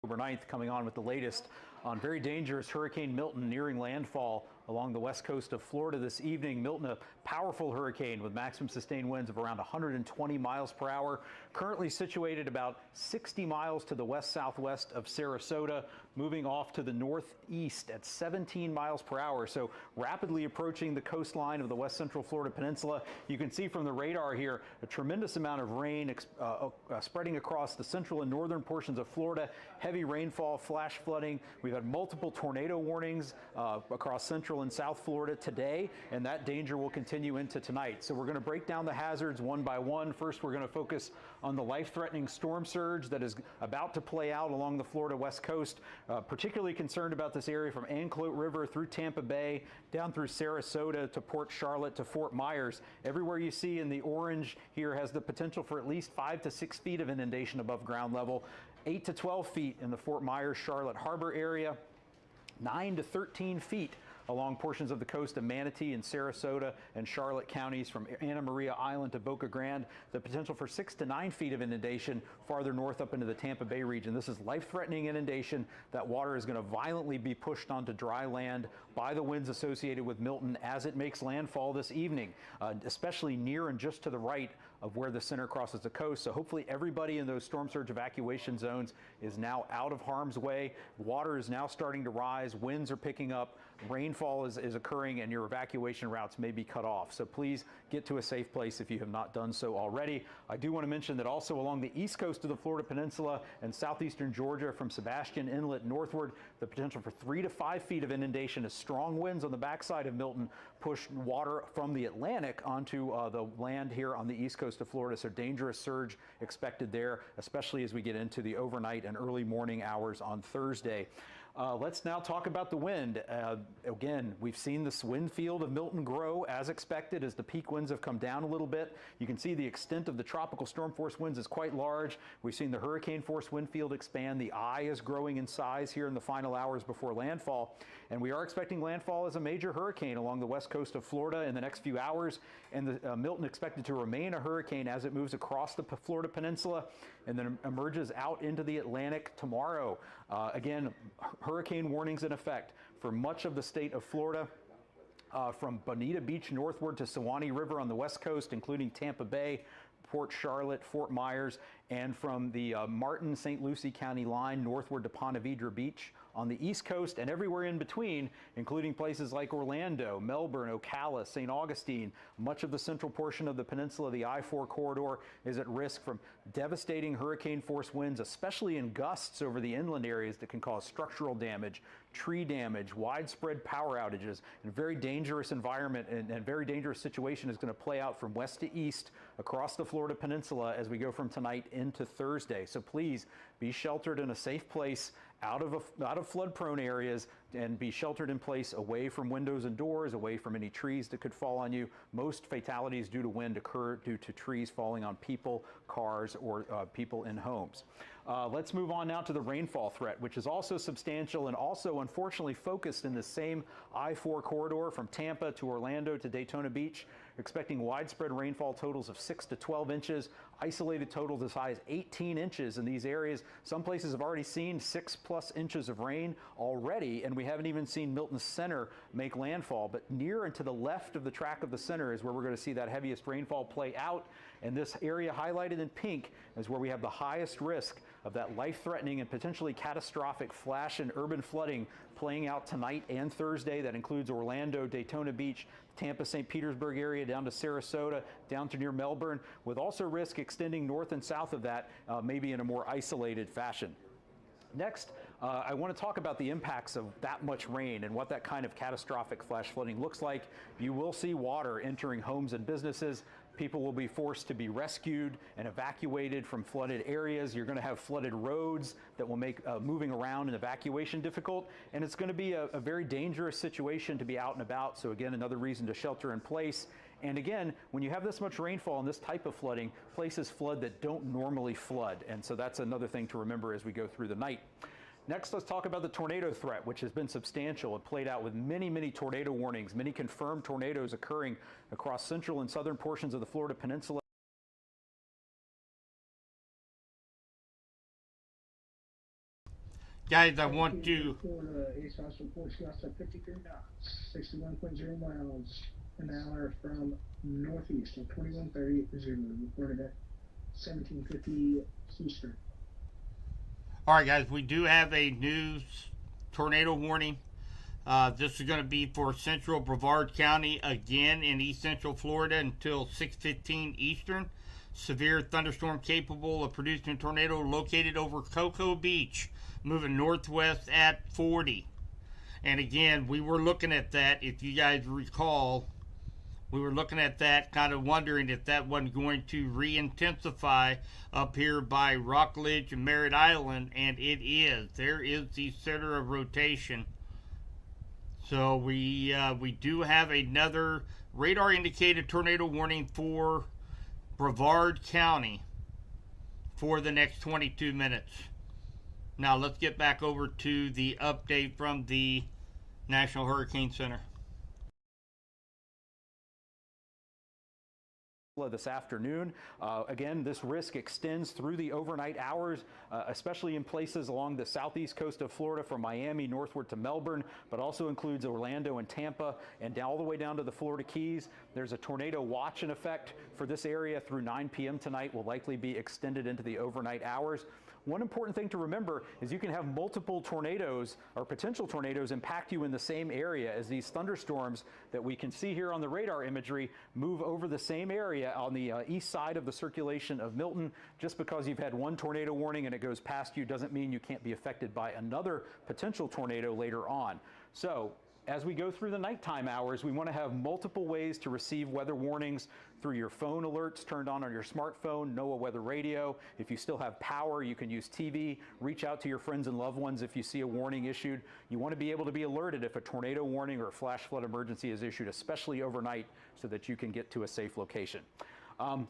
October 9th, coming on with the latest on very dangerous Hurricane Milton nearing landfall along the west coast of Florida this evening. Milton, a powerful hurricane with maximum sustained winds of around 120 miles per hour, currently situated about 60 miles to the west-southwest of Sarasota, moving off to the northeast at 17 miles per hour, so rapidly approaching the coastline of the west central Florida peninsula. You can see from the radar here a tremendous amount of rain spreading across the central and northern portions of Florida, heavy rainfall, flash flooding. We've had multiple tornado warnings across central and south Florida today, and that danger will continue into tonight. So we're going to break down the hazards one by one. First, we're going to focus on the life-threatening storm surge that is about to play out along the Florida west coast. Particularly concerned about this area from Anclote River through Tampa Bay, down through Sarasota to Port Charlotte to Fort Myers. Everywhere you see in the orange here has the potential for at least 5 to 6 feet of inundation above ground level, 8 to 12 feet in the Fort Myers Charlotte Harbor area, 9 to 13 feet along portions of the coast of Manatee and Sarasota and Charlotte counties from Anna Maria Island to Boca Grande. The potential for 6 to 9 feet of inundation farther north up into the Tampa Bay region. This is life-threatening inundation. That water is going to violently be pushed onto dry land by the winds associated with Milton as it makes landfall this evening, especially near and just to the right of where the center crosses the coast. So hopefully everybody in those storm surge evacuation zones is now out of harm's way. Water is now starting to rise. Winds are picking up. Rainfall is occurring, and your evacuation routes may be cut off. So please get to a safe place if you have not done so already. I do want to mention that also along the east coast of the Florida Peninsula and southeastern Georgia from Sebastian Inlet northward, the potential for 3 to 5 feet of inundation as strong winds on the backside of Milton push water from the Atlantic onto the land here on the east coast of Florida. So dangerous surge expected there, especially as we get into the overnight and early morning hours on Thursday. Let's now talk about the wind. Again, we've seen this wind field of Milton grow as expected as the peak winds have come down a little bit. You can see the extent of the tropical storm force winds is quite large. We've seen the hurricane force wind field expand. The eye is growing in size here in the final hours before landfall. And we are expecting landfall as a major hurricane along the west coast of Florida in the next few hours. And the Milton expected to remain a hurricane as it moves across the Florida Peninsula and then emerges out into the Atlantic tomorrow. Again, hurricane warnings in effect for much of the state of Florida. From Bonita Beach northward to Suwannee River on the west coast, including Tampa Bay, Port Charlotte, Fort Myers, and from the Martin-St. Lucie County line northward to Ponte Vedra Beach on the east coast and everywhere in between, including places like Orlando, Melbourne, Ocala, St. Augustine. Much of the central portion of the peninsula, the I-4 corridor, is at risk from devastating hurricane force winds, especially in gusts over the inland areas that can cause structural damage, tree damage, widespread power outages, and a very dangerous environment and very dangerous situation is going to play out from west to east across the Florida Peninsula as we go from tonight into Thursday. So please be sheltered in a safe place out of flood-prone areas, and be sheltered in place away from windows and doors, away from any trees that could fall on you. Most fatalities due to wind occur due to trees falling on people, cars, or people in homes. Let's move on now to the rainfall threat, which is also substantial and also unfortunately focused in the same I-4 corridor from Tampa to Orlando to Daytona Beach. Expecting widespread rainfall totals of 6 to 12 inches, isolated totals as high as 18 inches in these areas. Some places have already seen 6+ inches of rain already, and we haven't even seen Milton's center make landfall. But near and to the left of the track of the center is where we're going to see that heaviest rainfall play out. And this area highlighted in pink is where we have the highest risk of that life-threatening and potentially catastrophic flash and urban flooding playing out tonight and Thursday. That includes Orlando, Daytona Beach, Tampa, St. Petersburg area, down to Sarasota, down to near Melbourne, with also risk extending north and south of that, maybe in a more isolated fashion. Next, I want to talk about the impacts of that much rain and what that kind of catastrophic flash flooding looks like. You will see water entering homes and businesses. People will be forced to be rescued and evacuated from flooded areas. You're going to have flooded roads that will make moving around and evacuation difficult. And it's going to be a very dangerous situation to be out and about. So again, another reason to shelter in place. And again, when you have this much rainfall and this type of flooding, places flood that don't normally flood. And so that's another thing to remember as we go through the night. Next, let's talk about the tornado threat, which has been substantial. It played out with many, many tornado warnings, many confirmed tornadoes occurring across central and southern portions of the Florida Peninsula. Guys, I want to... Florida, ASOS reports gusts of 53 knots, 61.0 miles an hour from northeast of 2130 reported at 1750 Eastern. All right, guys, we do have a new tornado warning. This is going to be for central Brevard County, again in east central Florida until 6:15 Eastern. Severe thunderstorm capable of producing a tornado located over Cocoa Beach, moving northwest at 40. And again, we were looking at that, if you guys recall, we were looking at that, kind of wondering if that wasn't going to re-intensify up here by Rockledge and Merritt Island, and it is. There is the center of rotation. So we do have another radar-indicated tornado warning for Brevard County for the next 22 minutes. Now let's get back over to the update from the National Hurricane Center. This afternoon. Again, this risk extends through the overnight hours, especially in places along the southeast coast of Florida from Miami northward to Melbourne, but also includes Orlando and Tampa and all the way down to the Florida Keys. There's a tornado watch in effect for this area through 9 p.m. tonight, will likely be extended into the overnight hours. One important thing to remember is you can have multiple tornadoes or potential tornadoes impact you in the same area as these thunderstorms that we can see here on the radar imagery move over the same area on the east side of the circulation of Milton. Just because you've had one tornado warning and it goes past you doesn't mean you can't be affected by another potential tornado later on. So as we go through the nighttime hours, we want to have multiple ways to receive weather warnings through your phone alerts turned on your smartphone, NOAA weather radio. If you still have power, you can use TV. Reach out to your friends and loved ones if you see a warning issued. You want to be able to be alerted if a tornado warning or a flash flood emergency is issued, especially overnight, so that you can get to a safe location.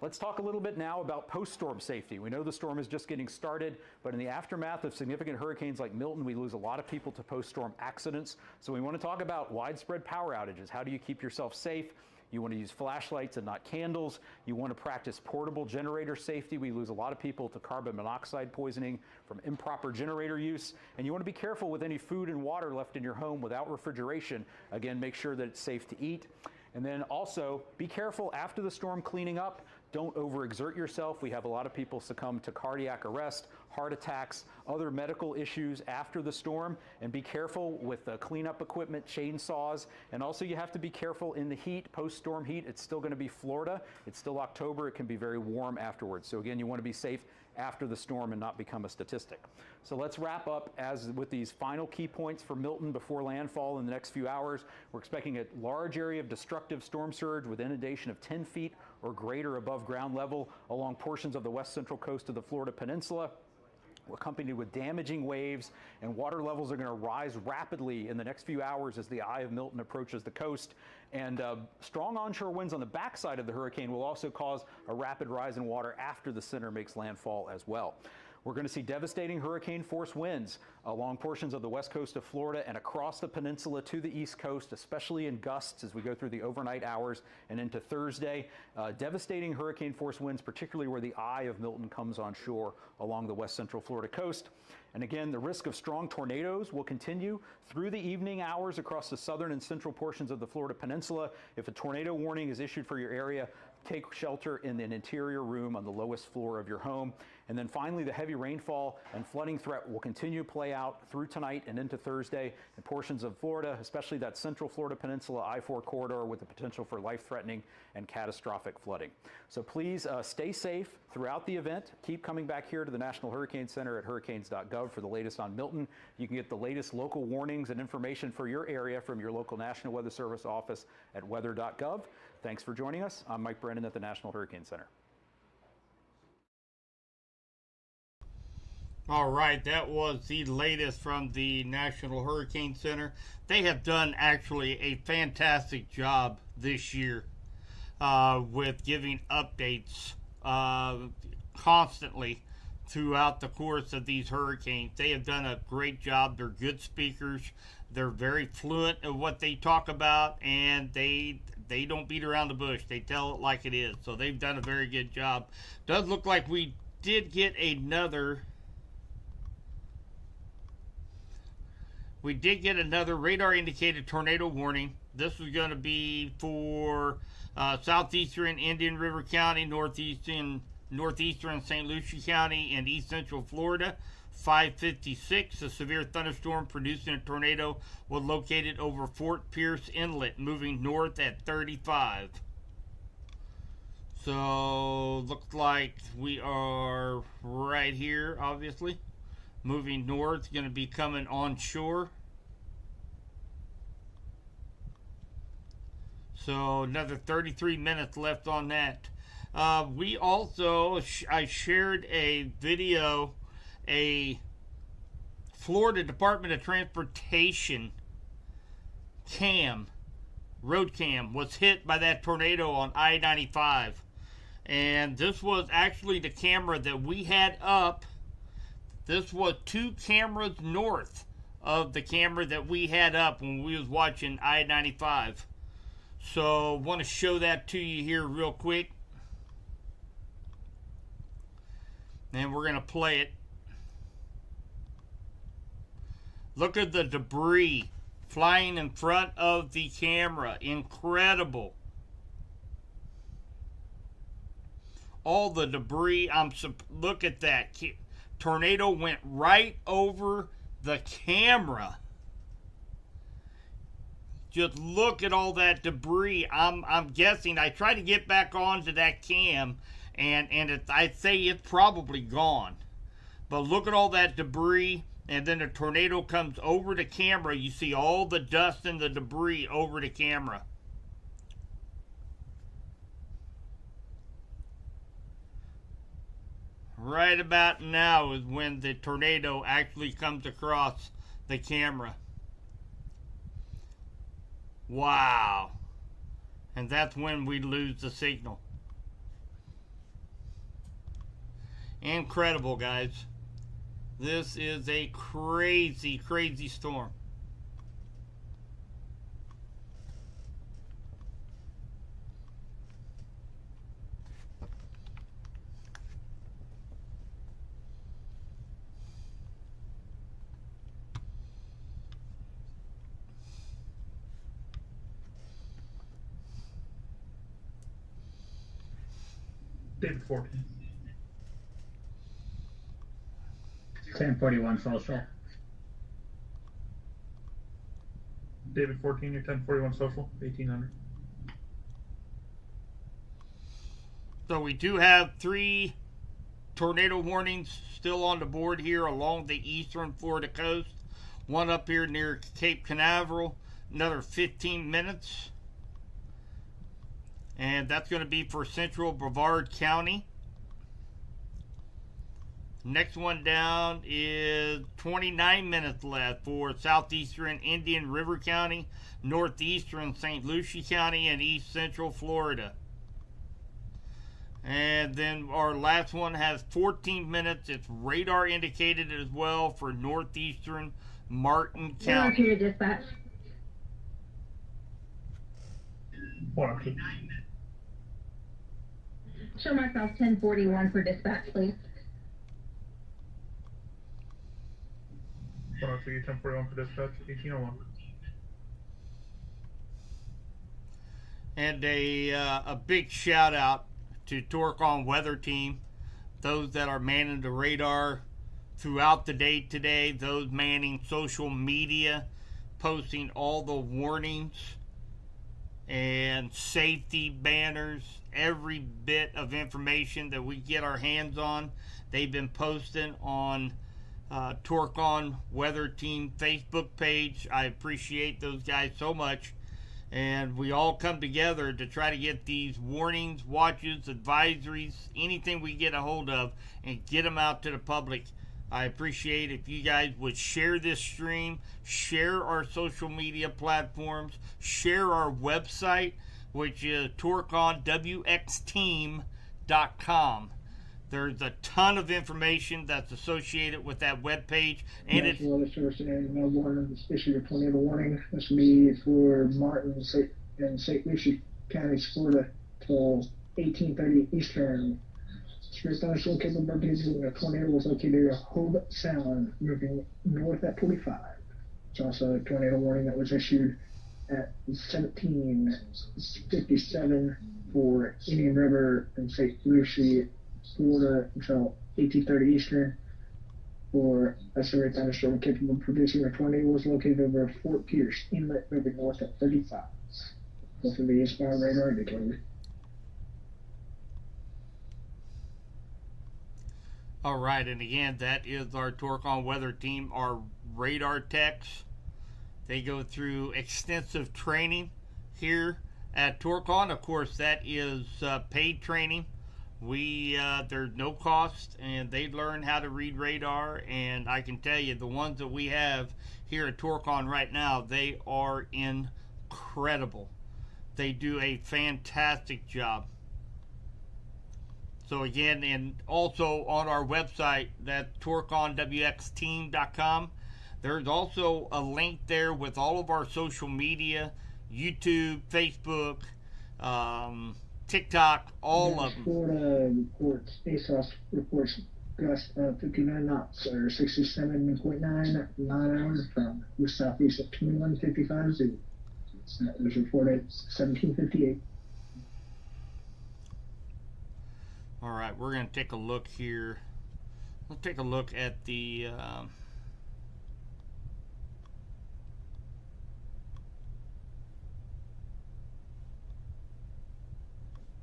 Let's talk a little bit now about post-storm safety. We know the storm is just getting started, but in the aftermath of significant hurricanes like Milton, we lose a lot of people to post-storm accidents. So we want to talk about widespread power outages. How do you keep yourself safe? You want to use flashlights and not candles. You want to practice portable generator safety. We lose a lot of people to carbon monoxide poisoning from improper generator use. And you want to be careful with any food and water left in your home without refrigeration. Again, make sure that it's safe to eat. And then also be careful after the storm cleaning up. Don't overexert yourself. We have a lot of people succumb to cardiac arrest, heart attacks, other medical issues after the storm. And be careful with the cleanup equipment, chainsaws. And also you have to be careful in the heat, post-storm heat. It's still going to be Florida. It's still October. It can be very warm afterwards. So again, you want to be safe after the storm and not become a statistic. So let's wrap up as with these final key points for Milton before landfall in the next few hours. We're expecting a large area of destructive storm surge with inundation of 10 feet or greater above ground level along portions of the west central coast of the Florida Peninsula, accompanied with damaging waves, and water levels are going to rise rapidly in the next few hours as the eye of Milton approaches the coast. And strong onshore winds on the backside of the hurricane will also cause a rapid rise in water after the center makes landfall as well. We're going to see devastating hurricane force winds along portions of the west coast of Florida and across the peninsula to the east coast, especially in gusts as we go through the overnight hours and into Thursday. Devastating hurricane force winds, particularly where the eye of Milton comes on shore along the west central Florida coast. And again, the risk of strong tornadoes will continue through the evening hours across the southern and central portions of the Florida Peninsula. If a tornado warning is issued for your area, take shelter in an interior room on the lowest floor of your home. And then finally, the heavy rainfall and flooding threat will continue to play out through tonight and into Thursday in portions of Florida, especially that central Florida Peninsula I-4 corridor with the potential for life-threatening and catastrophic flooding. So please stay safe throughout the event. Keep coming back here to the National Hurricane Center at hurricanes.gov for the latest on Milton. You can get the latest local warnings and information for your area from your local National Weather Service office at weather.gov. Thanks for joining us. I'm Mike Brennan at the National Hurricane Center. All right, that was the latest from the National Hurricane Center. They have done actually a fantastic job this year with giving updates constantly throughout the course of these hurricanes. They have done a great job. They're good speakers. They're very fluent in what they talk about, and they don't beat around the bush. They tell it like it is. So they've done a very good job. Does look like we did get another... We did get another radar-indicated tornado warning. This is going to be for southeastern Indian River County, northeastern St. Lucie County, and east central Florida. 5:56, a severe thunderstorm producing a tornado was located over Fort Pierce Inlet, moving north at 35. So, looks like we are right here, obviously. Moving north, going to be coming onshore. So another 33 minutes left on that. We also, I shared a video, a Florida Department of Transportation road cam was hit by that tornado on I-95. And this was actually the camera that we had up. This was 2 cameras north of the camera that we had up when we was watching I-95. So want to show that to you here real quick. And we're going to play it. Look at the debris flying in front of the camera. Incredible. All the debris. Look at that. Tornado went right over the camera. Just look at all that debris. I'm guessing. I tried to get back onto that cam, and I'd say it's probably gone. But look at all that debris, and then the tornado comes over the camera. You see all the dust and the debris over the camera. Right about now is when the tornado actually comes across the camera. Wow. And that's when we lose the signal. Incredible, guys. This is a crazy, crazy storm. David 14. 1041 social. David 14, your 1041 social, 1800. So we do have 3 tornado warnings still on the board here along the eastern Florida coast. One up here near Cape Canaveral, another 15 minutes. And that's going to be for central Brevard County. Next one down is 29 minutes left for southeastern Indian River County, northeastern St. Lucie County, and east central Florida. And then our last one has 14 minutes. It's radar indicated as well for northeastern Martin County. Radar to dispatch. 102. Show myself 1041 for dispatch, please. 102, your 1041 for dispatch, 1801. And a big shout out to Torcon Weather Team, those that are manning the radar throughout the day today, those manning social media, posting all the warnings and safety banners, every bit of information that we get our hands on. They've been posting on Torcon Weather Team Facebook page. I appreciate those guys so much. And we all come together to try to get these warnings, watches, advisories, anything we get a hold of, and get them out to the public. I appreciate if you guys would share this stream, share our social media platforms, share our website, which is torconwxteam.com. There's a ton of information that's associated with that webpage. And it's National Weather Service in Melbourne has issued a tornado warning. This will be for Martin and St. Lucie counties, Florida, till 1830 Eastern. Spirit thunderstorm capability a tornado was located at Hobe Sound, moving north at 45. It's also a tornado warning that was issued at 1757 for Indian River and St. Lucie, Florida, until 1830 Eastern. For a severe thunderstorm capable of producing a tornado was located over Fort Pierce Inlet, moving north at 35. Both of the eastbound radar indicated. all right, and again, that is our Torcon Weather Team, our radar techs. They go through extensive training here at Torcon. Of course, that is paid training. There's no cost, and they learn how to read radar. And I can tell you, the ones that we have here at Torcon right now, they are incredible. They do a fantastic job. So again, and also on our website, that's torconwxteam.com, There's also a link there with all of our social media, YouTube, Facebook, TikTok, all of them. Florida reports, ASOS reports gust of 59 knots or 67.9 mile-hours from the southeast at 2155 Zoo. That was reported 1758. All right, we're going to take a look here. Let's take a look at the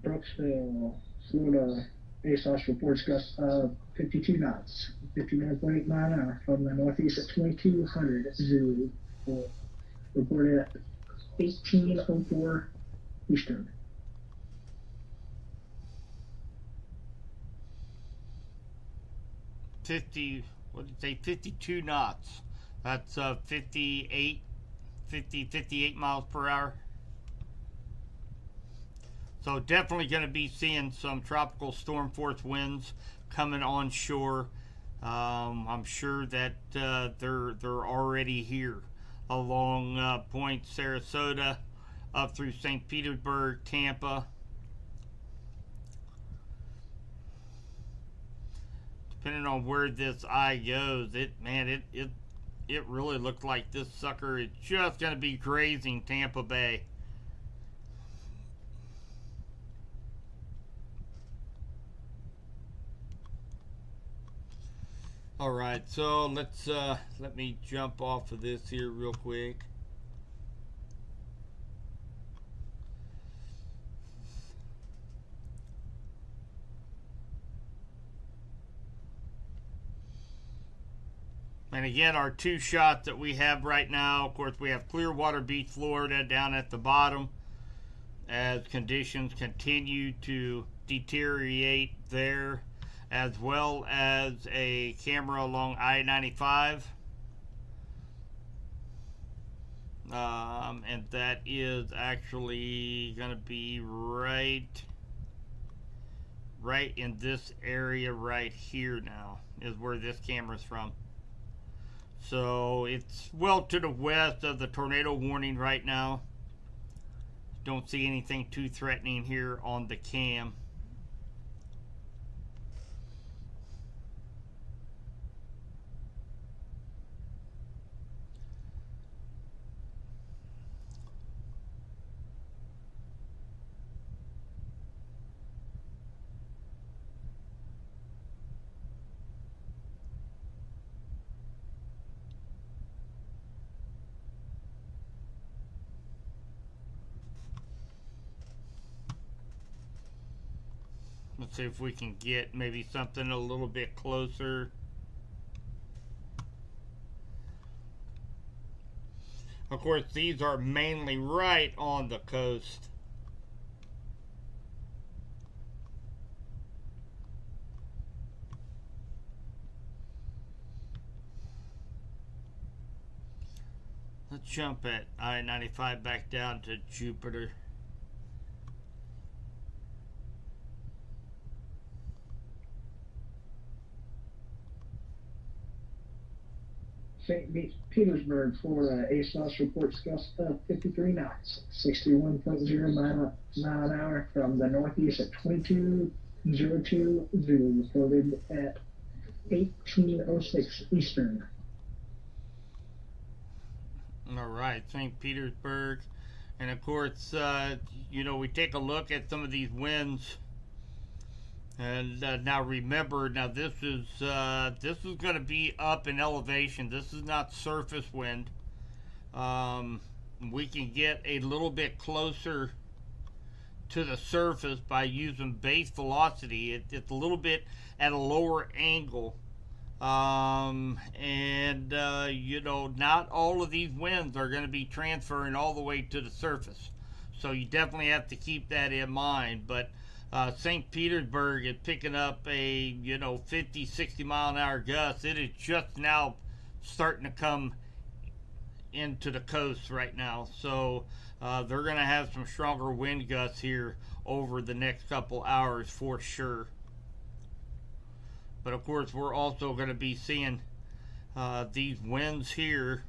Brooksville, Florida, ASOS reports gusts of 52 knots, 59.8 mile-an-hour from the northeast at 2200 Zoo. Reported at 1804 Eastern. What did it say? 52 knots. That's 58 miles per hour. So definitely going to be seeing some tropical storm force winds coming on shore. I'm sure that they're already here along Point Sarasota up through St. Petersburg, Tampa. Depending on where this eye goes, it really looked like this sucker is just going to be grazing Tampa Bay. All right, so let's let me jump off of this here real quick. And again, our two shots that we have right now, of course, we have Clearwater Beach, Florida down at the bottom as conditions continue to deteriorate there, as well as a camera along I-95. And that is actually going to be right in this area right here now is where this camera's from. So it's well to the west of the tornado warning right now. Don't see anything too threatening here on the cam. Let's see if we can get maybe something a little bit closer. Of course, these are mainly right on the coast. Let's jump at I-95 back down to Jupiter. St. Petersburg, Florida, ASOS reports gusts of 53 knots, 61.0 mile-an-hour from the northeast at 2202 Zoo, reported at 1806 Eastern. All right, St. Petersburg. And of course, you know, we take a look at some of these winds. And now remember, now this is going to be up in elevation. This is not surface wind. We can get a little bit closer to the surface by using base velocity. It's a little bit at a lower angle. You know, not all of these winds are going to be transferring all the way to the surface. So you definitely have to keep that in mind. But St. Petersburg is picking up a, you know, 50, 60 mile an hour gust. It is just now starting to come into the coast right now. So they're going to have some stronger wind gusts here over the next couple hours for sure. But of course, we're also going to be seeing these winds here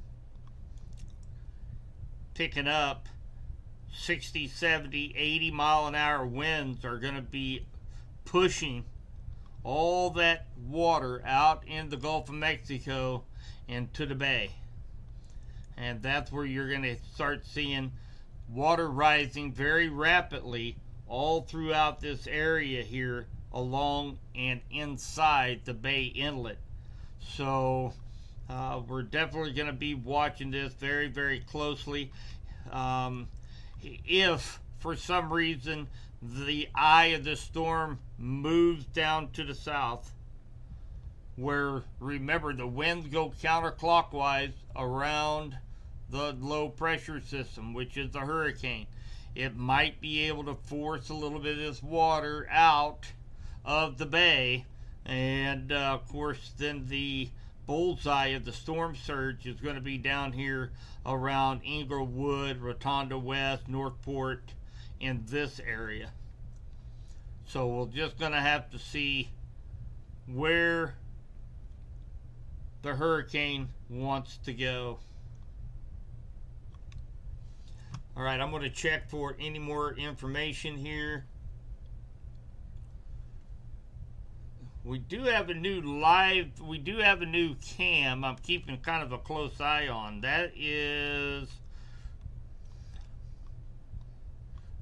picking up 60, 70, 80 mile an hour winds are going to be pushing all that water out in the Gulf of Mexico into the bay. And that's where you're going to start seeing water rising very rapidly all throughout this area here along and inside the bay inlet. So we're definitely going to be watching this very, very closely. If for some reason the eye of the storm moves down to the south, where, remember, the winds go counterclockwise around the low pressure system, which is the hurricane, it might be able to force a little bit of this water out of the bay. And of course, then the bullseye of the storm surge is going to be down here around Inglewood, Rotonda West, Northport, in this area. So we're just going to have to see where the hurricane wants to go. All right, I'm going to check for any more information here. We do have a new cam I'm keeping kind of a close eye on. That is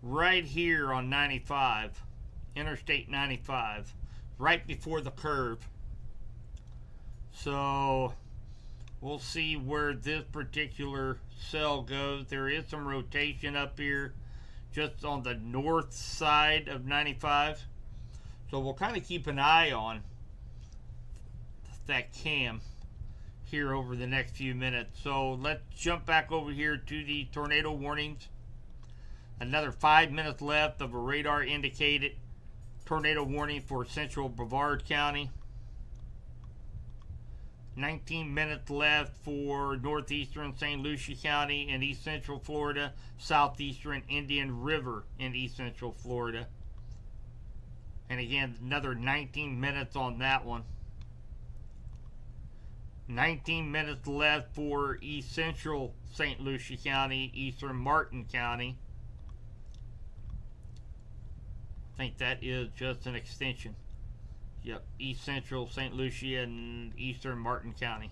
right here on 95, Interstate 95, right before the curve. So we'll see where this particular cell goes. There is some rotation up here just on the north side of 95. So we'll kind of keep an eye on that cam here over the next few minutes. So let's jump back over here to the tornado warnings. Another 5 minutes left of a radar indicated tornado warning for central Brevard County. 19 minutes left for northeastern St. Lucie County in east central Florida, southeastern Indian River in east central Florida. And again, another 19 minutes on that one. 19 minutes left for east central St. Lucie County, eastern Martin County. I think that is just an extension. Yep, east central St. Lucie and eastern Martin County.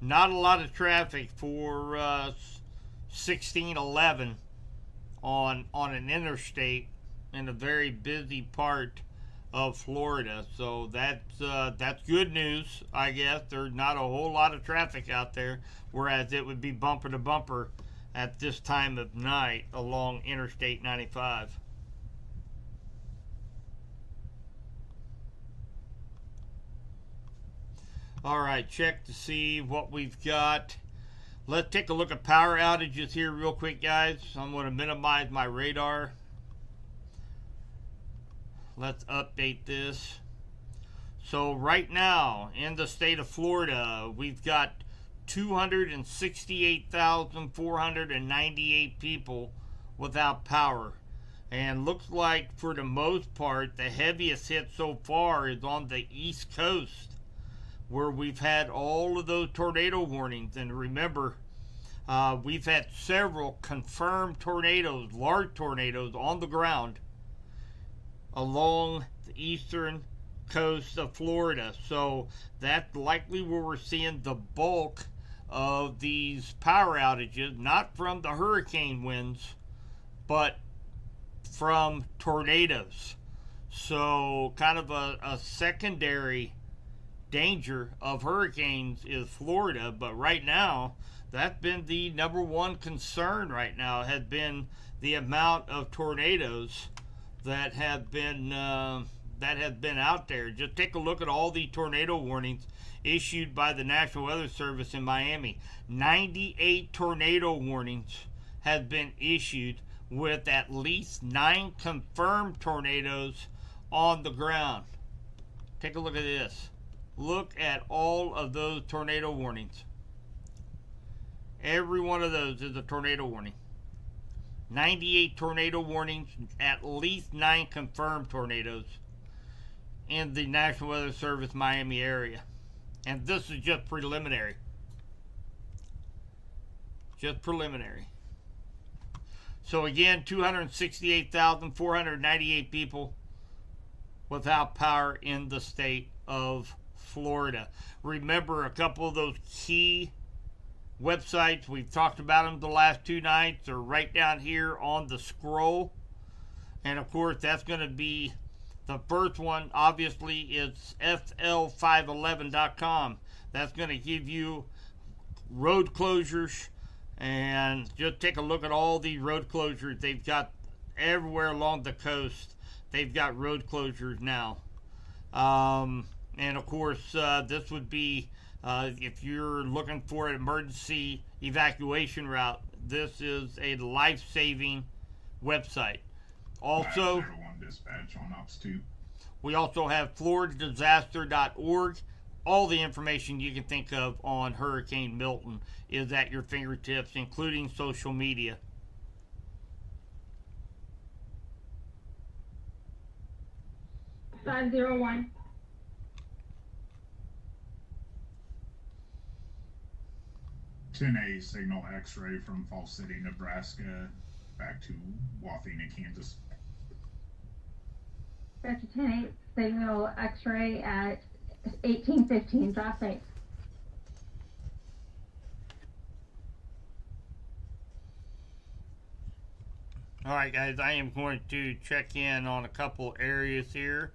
Not a lot of traffic for 1611 on an interstate in a very busy part of Florida. So that's good news, I guess. There's not a whole lot of traffic out there, whereas it would be bumper to bumper at this time of night along Interstate 95. All right, check to see what we've got. Let's take a look at power outages here real quick, guys. I'm going to minimize my radar. Let's update this. So right now in the state of Florida, we've got 268,498 people without power. And looks like for the most part, the heaviest hit so far is on the East Coast, where we've had all of those tornado warnings. And remember, we've had several confirmed tornadoes, large tornadoes on the ground along the eastern coast of Florida. So that's likely where we're seeing the bulk of these power outages, not from the hurricane winds, but from tornadoes. So kind of a secondary danger of hurricanes is Florida, but right now that's been the number one concern right now, has been the amount of tornadoes that have been out there. Just take a look at all the tornado warnings issued by the National Weather Service in Miami. 98 tornado warnings have been issued, with at least 9 confirmed tornadoes on the ground. Take a look at this. Look at all of those tornado warnings. Every one of those is a tornado warning. 98 tornado warnings, at least 9 confirmed tornadoes in the National Weather Service Miami area. And this is just preliminary. Just preliminary. So again, 268,498 people without power in the state of Florida. Remember, a couple of those key websites, we've talked about them the last 2 nights, are right down here on the scroll. And of course, that's going to be the first one. Obviously, it's fl511.com. That's going to give you road closures, and just take a look at all the road closures they've got everywhere along the coast. They've got road closures now. And of course, this would be, if you're looking for an emergency evacuation route, this is a life-saving website. Also, 501 dispatch on Ops 2. We also have floridadisaster.org. All the information you can think of on Hurricane Milton is at your fingertips, including social media. $501. A signal X-ray from Falls City, Nebraska, back to Wathena, Kansas. Back to 10-8, signal X-ray at 1815. Drive safe. Alright guys, I am going to check in on a couple areas here.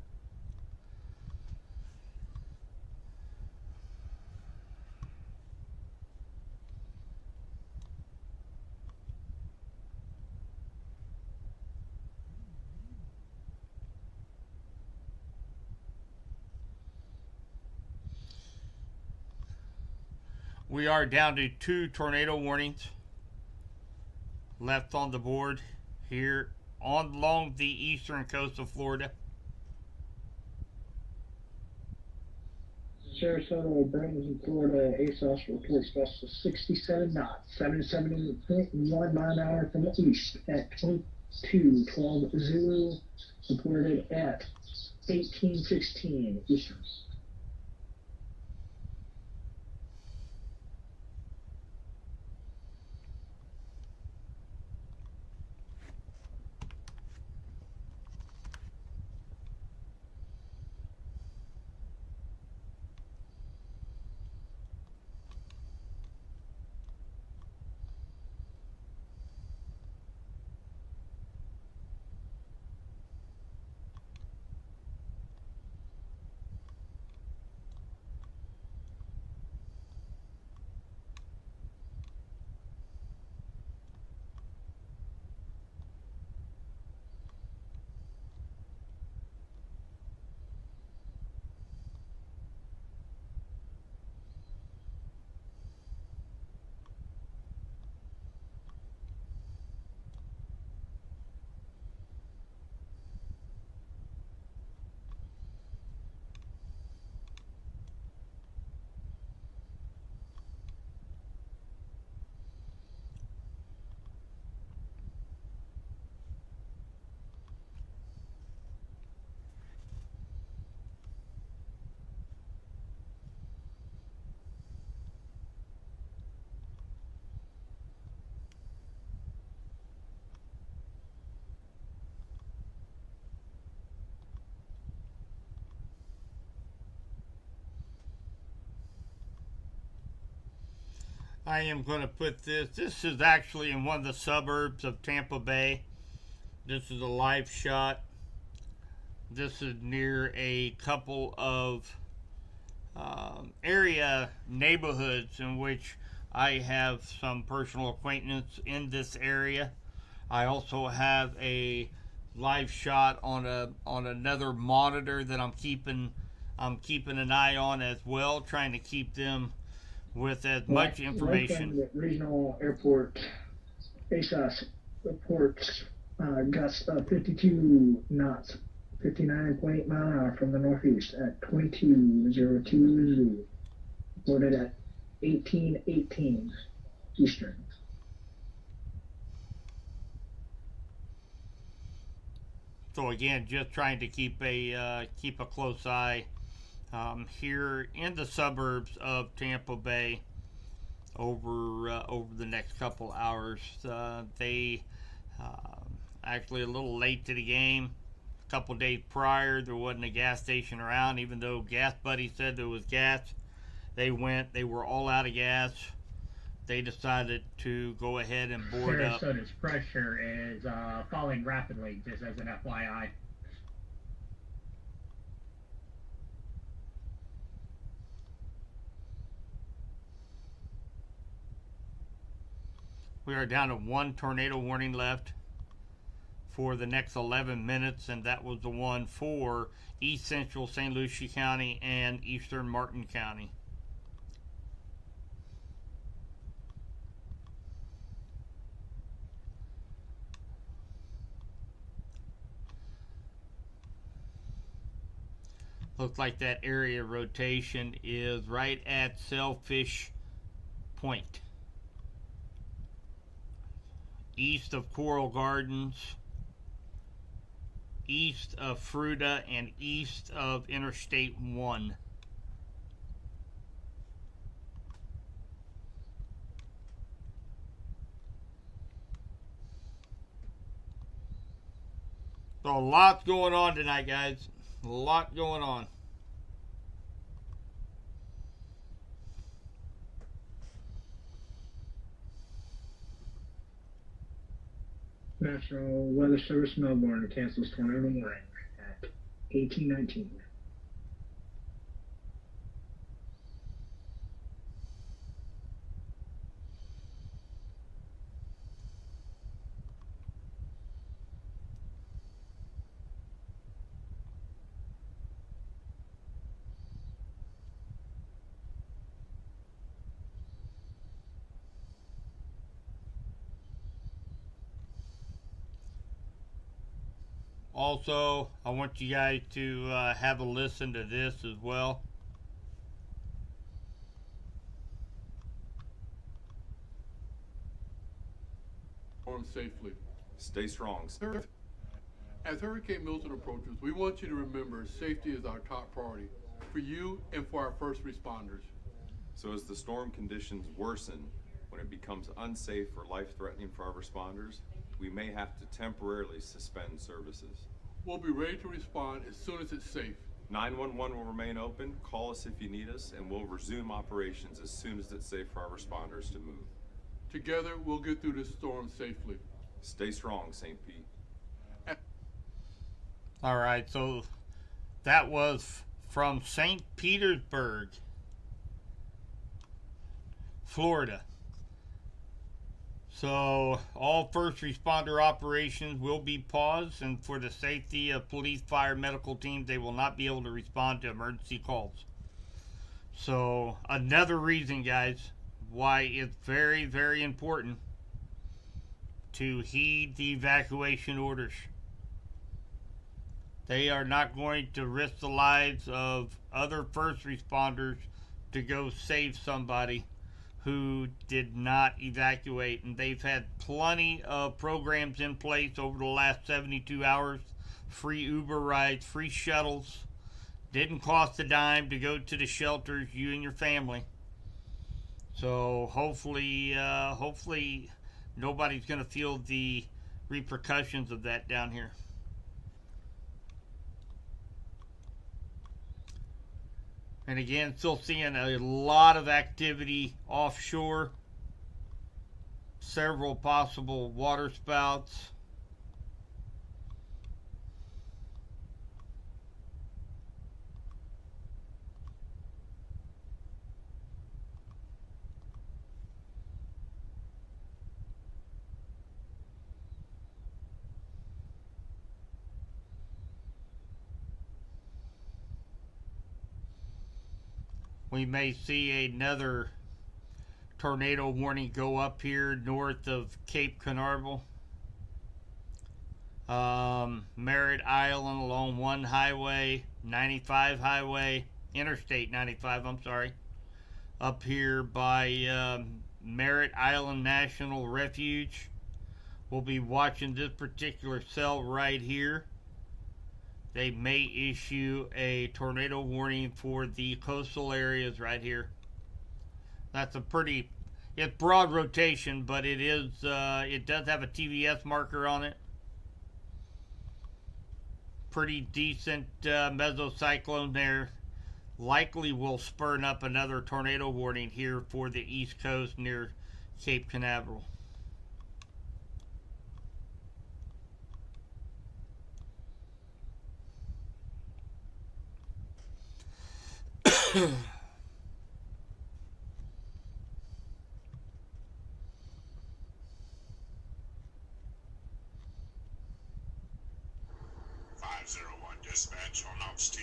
We are down to 2 tornado warnings left on the board here along the eastern coast of Florida. Sarasota, Burlington, Florida, ASOS reports gusts of 67 knots, 770.1 mile an hour from the east at 22:12 Zulu, reported at 18:16 Eastern. I am going to put this is actually in one of the suburbs of Tampa Bay. This is a live shot. This is near a couple of area neighborhoods in which I have some personal acquaintance in this area. I also have a live shot on another monitor that I'm keeping an eye on as well, trying to keep them with as much information. Regional Airport, ASOS reports gusts of 52 knots, 59.8 mile an hour from the northeast at 22:02 Zulu, reported at 18:18 Eastern. So again, just trying to keep a close eye here in the suburbs of Tampa Bay over the next couple hours. They actually a little late to the game. A couple days prior, there wasn't a gas station around, even though Gas Buddy said there was gas. They were all out of gas. They decided to go ahead and board up. Sarasota's pressure is falling rapidly, just as an FYI. We are down to one tornado warning left for the next 11 minutes, and that was the one for East Central St. Lucie County and Eastern Martin County. Looks like that area of rotation is right at Sailfish Point, east of Coral Gardens, east of Fruta, and east of Interstate 1. So a lot going on tonight, guys. A lot going on. National Weather Service Melbourne cancels tornado warning at 18:19. Also, I want you guys to have a listen to this as well. Perform safely. Stay strong. As Hurricane Milton approaches, we want you to remember safety is our top priority for you and for our first responders. So as the storm conditions worsen, when it becomes unsafe or life-threatening for our responders, we may have to temporarily suspend services. We'll be ready to respond as soon as it's safe. 911 will remain open. Call us if you need us, and we'll resume operations as soon as it's safe for our responders to move. Together, we'll get through this storm safely. Stay strong, St. Pete. All right, so that was from St. Petersburg, Florida. So all first responder operations will be paused, and for the safety of police, fire, medical teams, they will not be able to respond to emergency calls. So another reason, guys, why it's very, very important to heed the evacuation orders. They are not going to risk the lives of other first responders to go save somebody who did not evacuate. And they've had plenty of programs in place over the last 72 hours. Free Uber rides, free shuttles. Didn't cost a dime to go to the shelters, you and your family. So hopefully nobody's going to feel the repercussions of that down here. And again, still seeing a lot of activity offshore. Several possible water spouts. We may see another tornado warning go up here north of Cape Canaveral. Merritt Island along 1 highway, 95 highway, Interstate 95, I'm sorry. Up here by Merritt Island National Refuge. We'll be watching this particular cell right here. They may issue a tornado warning for the coastal areas right here. That's a pretty, it's broad rotation, but it is, it does have a TVS marker on it. Pretty decent mesocyclone there. Likely will spurn up another tornado warning here for the East Coast near Cape Canaveral. Dispatch on Ops 2.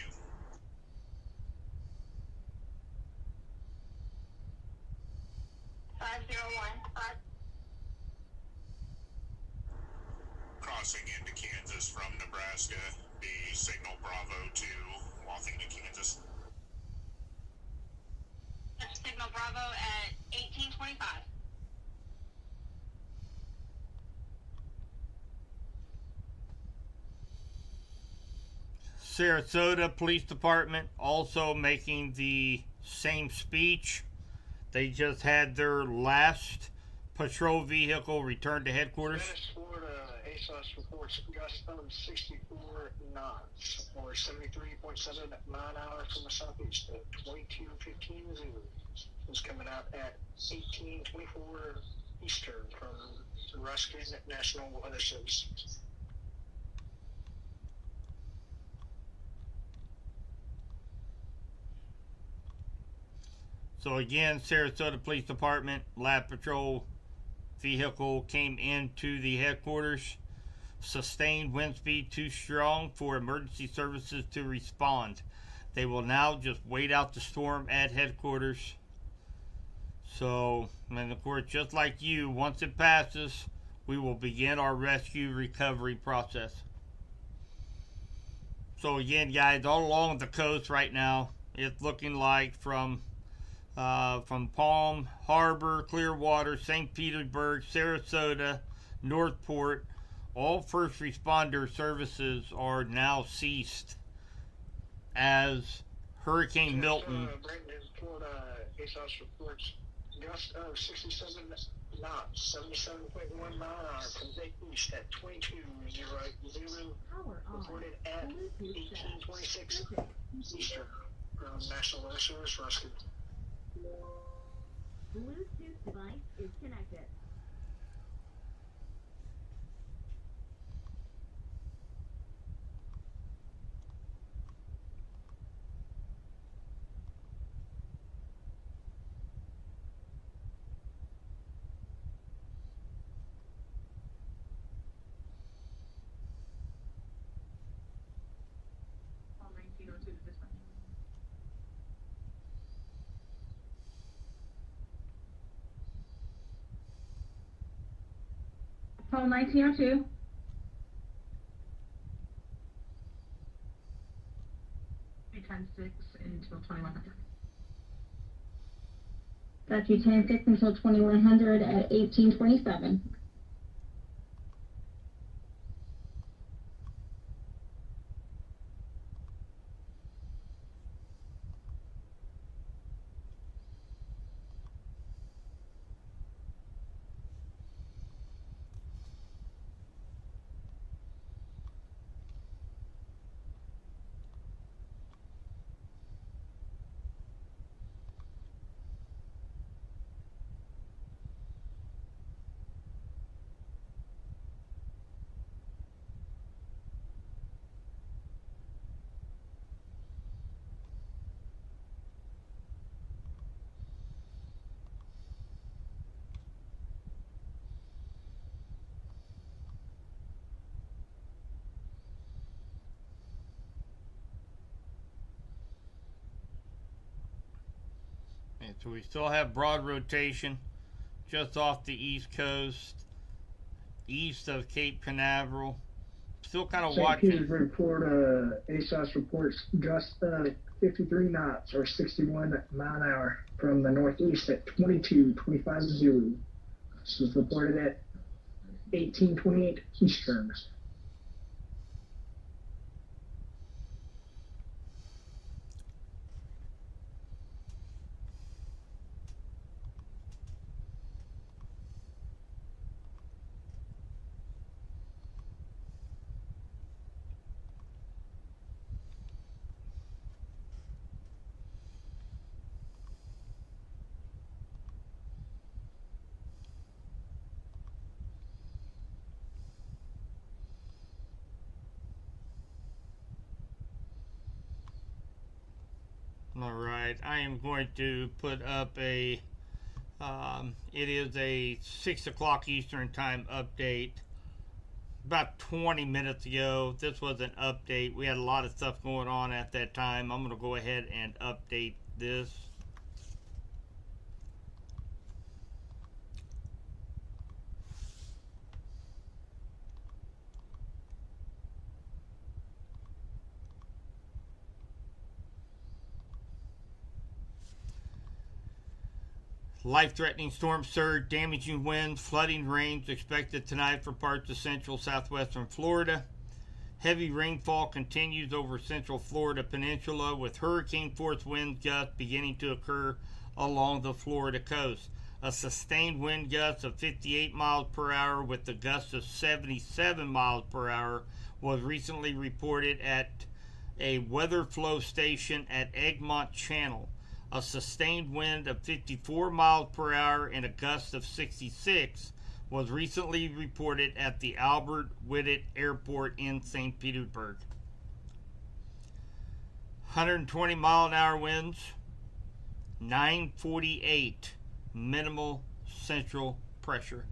Crossing into Kansas from Nebraska, be signal Bravo to Wathena, Kansas. Signal Bravo at 1825. Sarasota Police Department also making the same speech. They just had their last patrol vehicle return to headquarters. Florida, ASOS reports gusts of 64 knots, or 73.7 mile-an-hour from the southeast at 22:15 Zulu. Is coming out at 18:24 Eastern from the Ruskin National Weather Service. So again, Sarasota Police Department lab patrol vehicle came into the headquarters. Sustained wind speed too strong for emergency services to respond. They will now just wait out the storm at headquarters. So, and of course, just like you, once it passes, we will begin our rescue recovery process. So again, guys, all along the coast right now, it's looking like from Palm Harbor, Clearwater, St. Petersburg, Sarasota, Northport, all first responder services are now ceased as Hurricane Milton. Brandon, Florida, ASOS reports gust of 67 knots, 77.1 mile-an-hour from the east at 22:00. Reported at 18:26 Eastern from National Weather Service, Ruskin. Bluetooth device is connected. Call 1902. Times 6 until 2100. Got you 10-6 until 2100 at 1827. And so we still have broad rotation just off the East Coast, east of Cape Canaveral. Still kind of St. watching. Petersburg, Florida, ASOS reports gust of 53 knots or 61 mile an hour from the northeast at 22:25 Zulu. This was reported at 18:28 Eastern. All right, I am going to put up a, it is a 6 o'clock Eastern time update. About 20 minutes ago, this was an update. We had a lot of stuff going on at that time. I'm going to go ahead and update this. Life-threatening storm surge, damaging winds, flooding rains expected tonight for parts of central southwestern Florida. Heavy rainfall continues over central Florida peninsula with hurricane-force wind gusts beginning to occur along the Florida coast. A sustained wind gust of 58 miles per hour with a gust of 77 miles per hour was recently reported at a weather flow station at Egmont Channel. A sustained wind of 54 miles per hour and a gust of 66 was recently reported at the Albert Whitted Airport in St. Petersburg. 120 mile an hour winds, 948 minimal central pressure.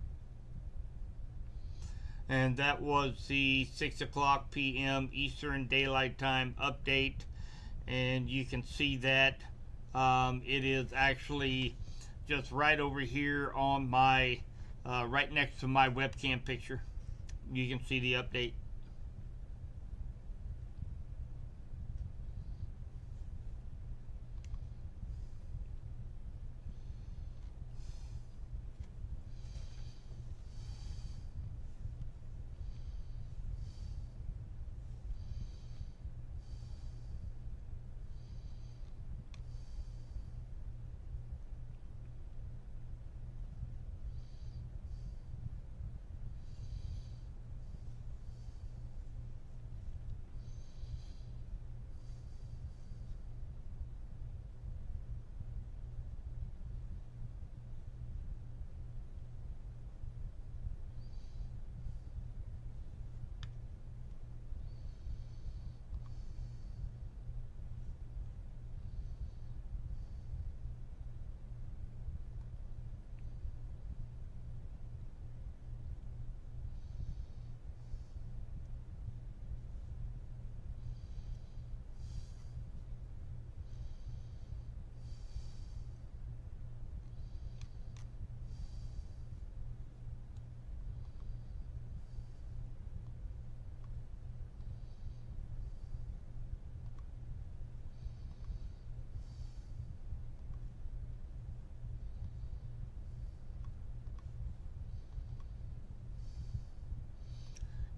And that was the 6 o'clock p.m. Eastern Daylight Time update. And you can see that it is actually just right over here on my, right next to my webcam picture. You can see the update.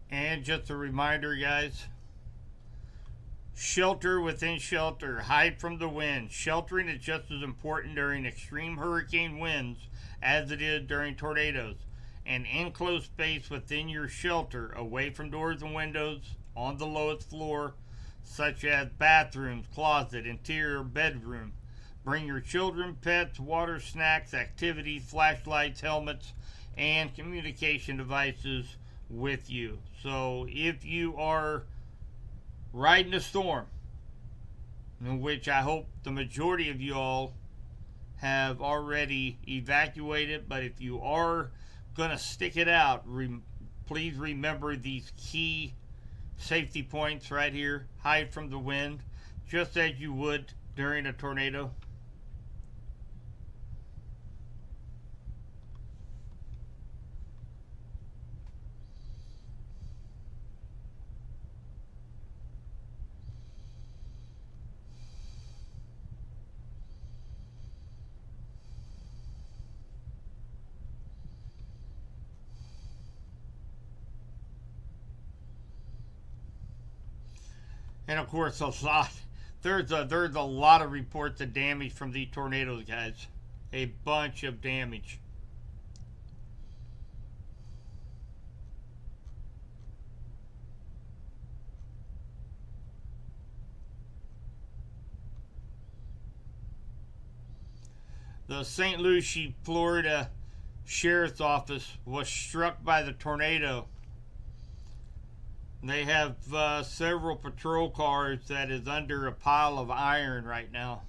And just a reminder, guys, shelter within shelter, hide from the wind. Sheltering is just as important during extreme hurricane winds as it is during tornadoes. An enclosed space within your shelter, away from doors and windows, on the lowest floor, such as bathrooms, closet, interior bedroom. Bring your children, pets, water, snacks, activities, flashlights, helmets, and communication devices with you. So if you are riding a storm, in which I hope the majority of you all have already evacuated, but if you are going to stick it out, please remember these key safety points right here. Hide from the wind, just as you would during a tornado. And of course, there's a lot of reports of damage from these tornadoes, guys. A bunch of damage. The St. Lucie, Florida Sheriff's Office was struck by the tornado. They have several patrol cars that is under a pile of iron right now.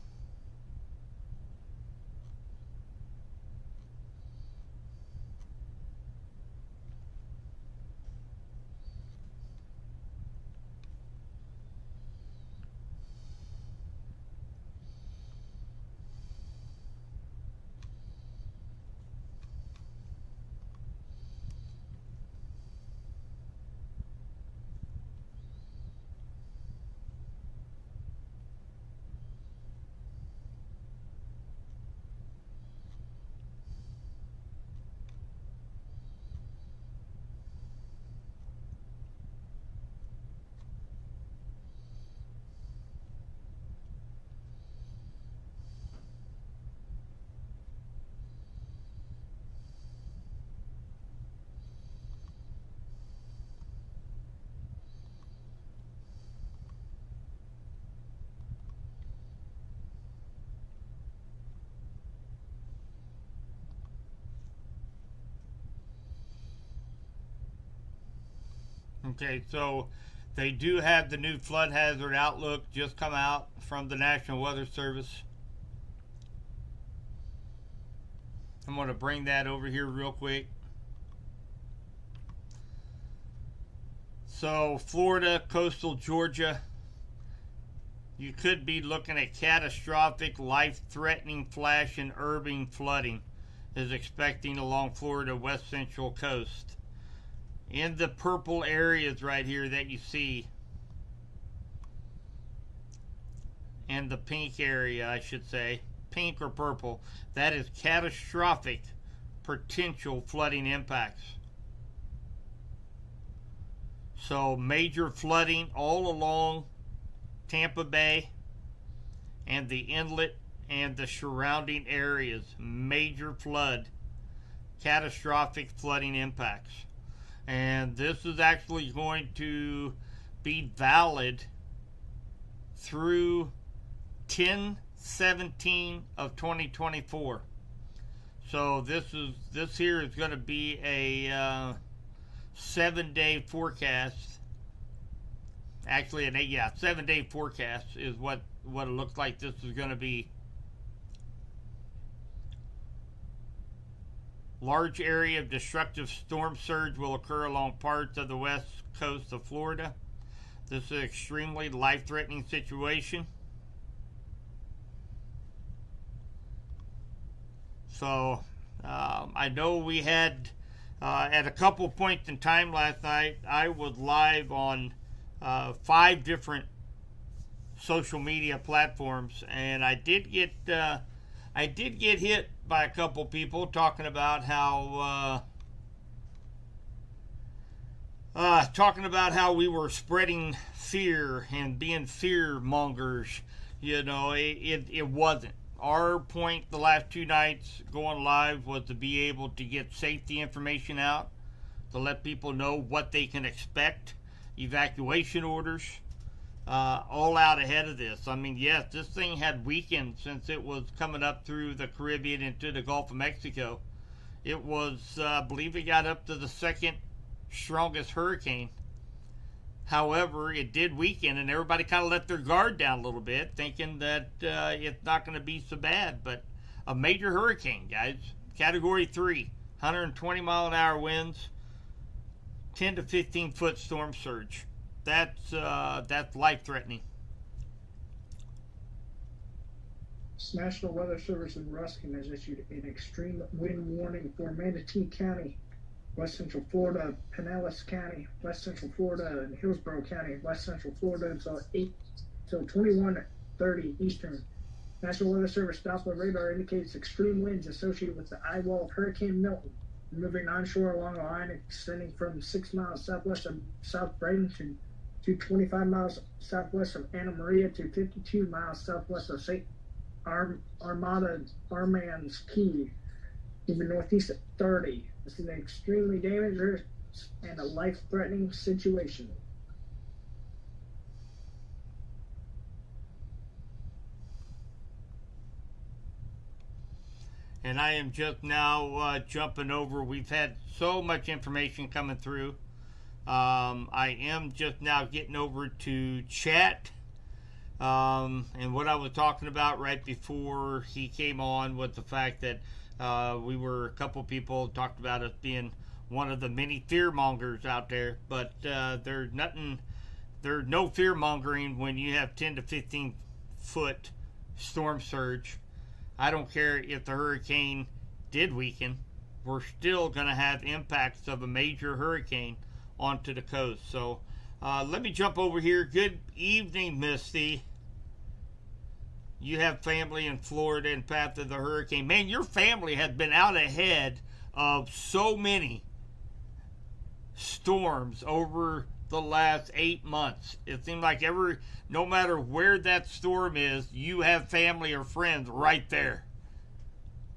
Okay, so they do have the new flood hazard outlook just come out from the National Weather Service. I'm going to bring that over here real quick. So, Florida, coastal Georgia, you could be looking at catastrophic, life-threatening flash and urban flooding is expecting along Florida west central coast. In the purple areas right here that you see, and the pink area, I should say, pink or purple, that is catastrophic potential flooding impacts. So major flooding all along Tampa Bay and the inlet and the surrounding areas. Major flood, catastrophic flooding impacts. And this is actually going to be valid through 10/17 of 2024. So this here is going to be a 7-day forecast. Actually, 7-day forecast is what it looks like this is going to be. Large area of destructive storm surge will occur along parts of the west coast of Florida. This is an extremely life-threatening situation. So, I know we had, at a couple points in time last night, I was live on 5 different social media platforms, and I did get hit by a couple people talking about how we were spreading fear and being fear mongers. You know, it wasn't. Our point the last 2 nights going live was to be able to get safety information out, to let people know what they can expect, evacuation orders, all out ahead of this. I mean, yes, this thing had weakened since it was coming up through the Caribbean into the Gulf of Mexico. It was, I believe it got up to the 2nd strongest hurricane. However, it did weaken, and everybody kind of let their guard down a little bit, thinking that it's not going to be so bad. But a major hurricane, guys, Category 3, 120 mile an hour winds, 10 to 15 foot storm surge. That's life-threatening. National Weather Service in Ruskin has issued an extreme wind warning for Manatee County, West Central Florida, Pinellas County, West Central Florida, and Hillsborough County, West Central Florida until 21:30 Eastern. National Weather Service Doppler radar indicates extreme winds associated with the eye wall of Hurricane Milton, moving onshore along a line extending from 6 miles southwest of South Bradenton to 25 miles southwest of Anna Maria to 52 miles southwest of St. Armand's Key, moving northeast at 30. This is an extremely dangerous and a life-threatening situation. And I am just now jumping over. We've had so much information coming through. I am just now getting over to chat. And what I was talking about right before he came on was the fact that we were, a couple people talked about us being one of the many fear mongers out there. But there's no fear mongering when you have 10 to 15 foot storm surge. I don't care if the hurricane did weaken, we're still going to have impacts of a major hurricane onto the coast. So let me jump over here. Good evening, Misty. You have family in Florida in path of the hurricane. Man, your family has been out ahead of so many storms over the last 8 months. It seems like no matter where that storm is, you have family or friends right there.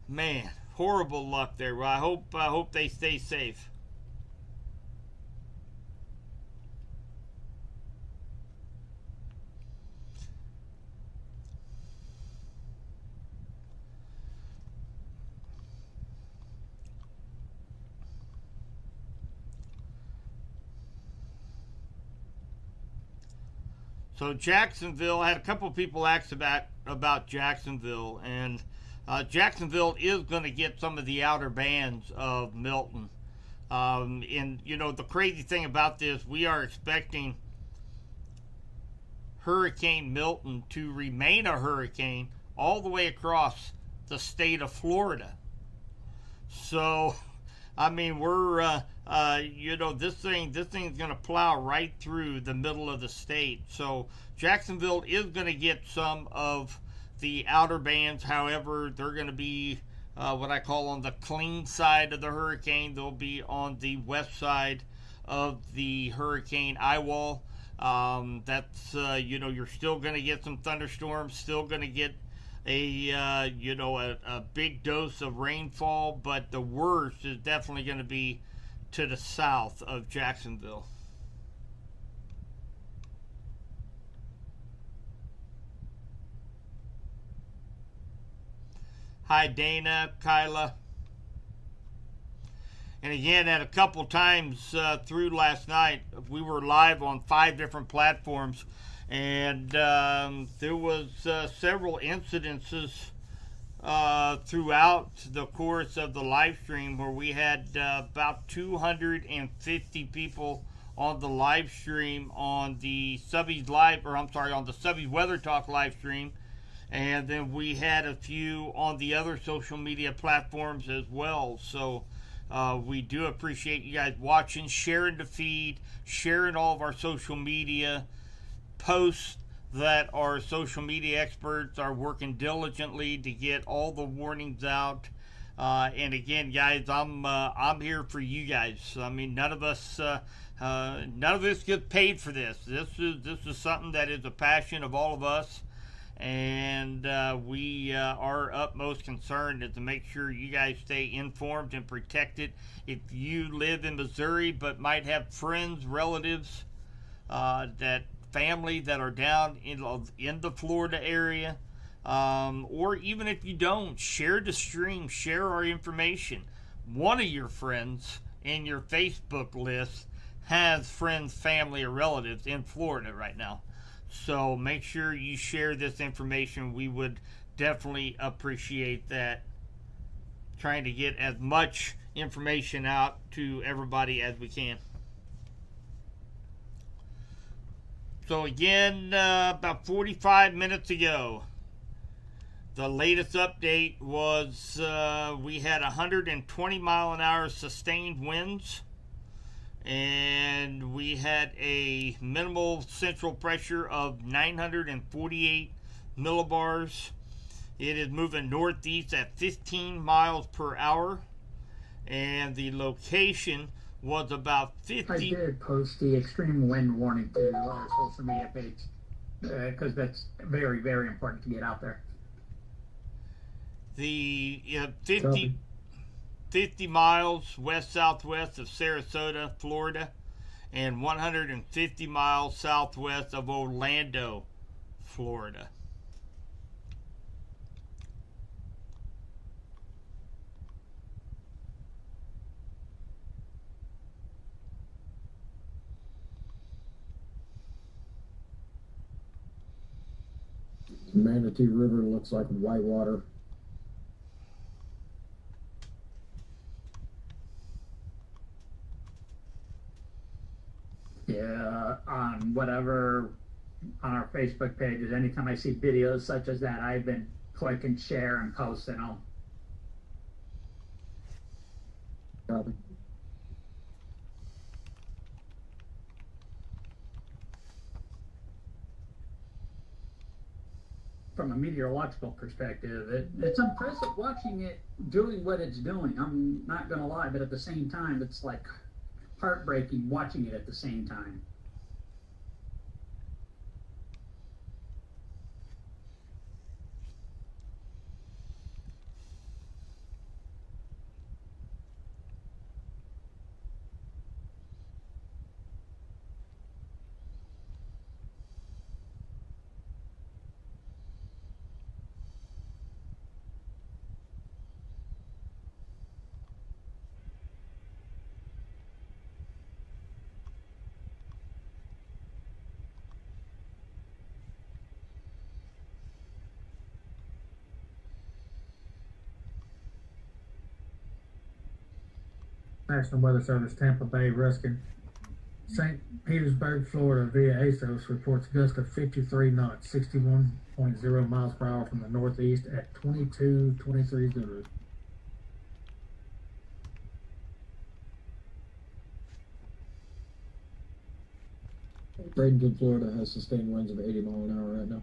Man, horrible luck there. Well, I hope they stay safe. So Jacksonville, I had a couple of people ask about Jacksonville, and Jacksonville is going to get some of the outer bands of Milton. And, you know, the crazy thing about this, we are expecting Hurricane Milton to remain a hurricane all the way across the state of Florida. So, I mean, we're, you know, this thing's going to plow right through the middle of the state. So Jacksonville is going to get some of the outer bands. However, they're going to be what I call on the clean side of the hurricane. They'll be on the west side of the hurricane eye wall. That's, you know, you're still going to get some thunderstorms, still going to get you know, a big dose of rainfall, but the worst is definitely going to be to the south of Jacksonville. Hi, Dana, Kyla. And again, at a couple times through last night, we were live on 5 different platforms, and there was several incidences throughout the course of the live stream where we had about 250 people on the live stream on the Subby's live, or I'm sorry, on the Subby's Weather Talk live stream. And then we had a few on the other social media platforms as well. So we do appreciate you guys watching, sharing the feed, sharing all of our social media posts that our social media experts are working diligently to get all the warnings out. And again, guys, I'm here for you guys. I mean, none of us get paid for this. This is something that is a passion of all of us. And our utmost concern is to make sure you guys stay informed and protected. If you live in Missouri but might have friends, relatives, that family that are down in the Florida area, or even if you don't, share the stream, share our information. One of your friends in your Facebook list has friends, family, or relatives in Florida right now. So make sure you share this information. We would definitely appreciate that. Trying to get as much information out to everybody as we can. So again, about 45 minutes ago, the latest update was we had 120 mile an hour sustained winds. And we had a minimal central pressure of 948 millibars. It is moving northeast at 15 miles per hour. And the location was about I 50. did post the extreme wind warning to our social media page because that's very, very important to get out there. The 50 miles west-southwest of Sarasota, Florida, and 150 miles southwest of Orlando, Florida. Manatee River looks like whitewater. Yeah, on our Facebook pages, anytime I see videos such as that, I've been clicking share and posting them. Copy. From a meteorological perspective, it's impressive watching it doing what it's doing. I'm not going to lie, but at the same time, it's like heartbreaking watching it at the same time. National Weather Service, Tampa Bay, Ruskin. St. Petersburg, Florida, via ASOS reports gusts of 53 knots, 61.0 miles per hour from the northeast at 22:23 Zulu. Bradenton, Florida has sustained winds of 80 miles an hour right now.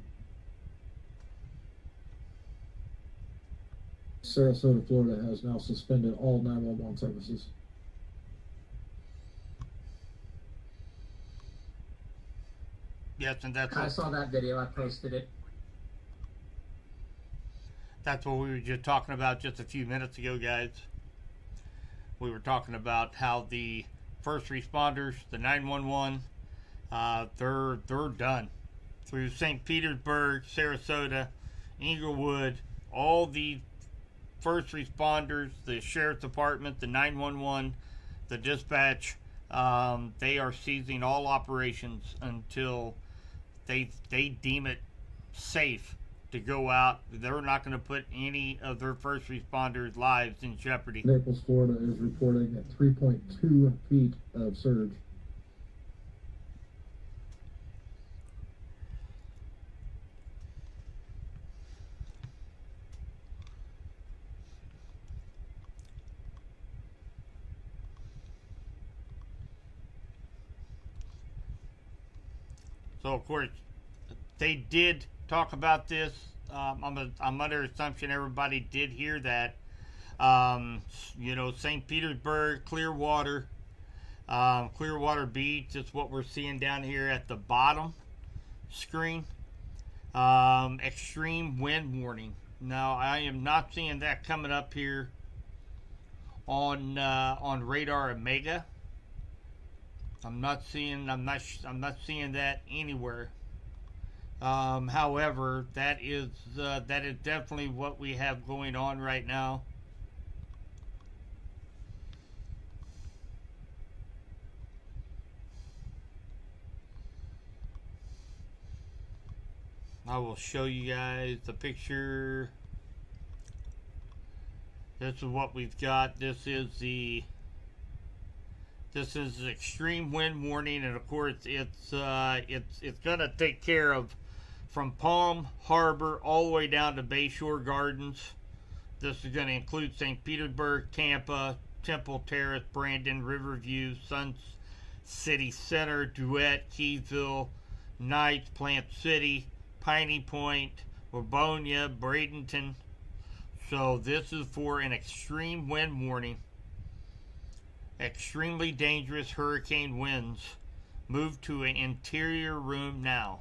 Sarasota, Florida has now suspended all 911 services. Yes, and I saw that video. I posted it. That's what we were just talking about just a few minutes ago, guys. We were talking about how the first responders, the 911, they're done. Through St. Petersburg, Sarasota, Inglewood, all the first responders, the sheriff's department, the 911, the dispatch, they are ceasing all operations until they deem it safe to go out. They're not going to put any of their first responders' lives in jeopardy. Naples, Florida is reporting at 3.2 feet of surge. So, of course, they did talk about this. I'm under assumption everybody did hear that. St. Petersburg, Clearwater Beach is what we're seeing down here at the bottom screen. Extreme wind warning. Now, I am not seeing that coming up here on Radar Omega. I'm not seeing that anywhere. However, that is definitely what we have going on right now. I will show you guys the picture. This is what we've got. This is the extreme wind warning, and of course it's gonna take care of from Palm Harbor all the way down to Bayshore Gardens. This is going to include St. Petersburg, Tampa, Temple Terrace, Brandon, Riverview, Sun City Center, Duet, Keysville, Knights, Plant City, Piney Point, Wabonia, Bradenton. So this is for an extreme wind warning. Extremely dangerous hurricane winds. Move to an interior room now.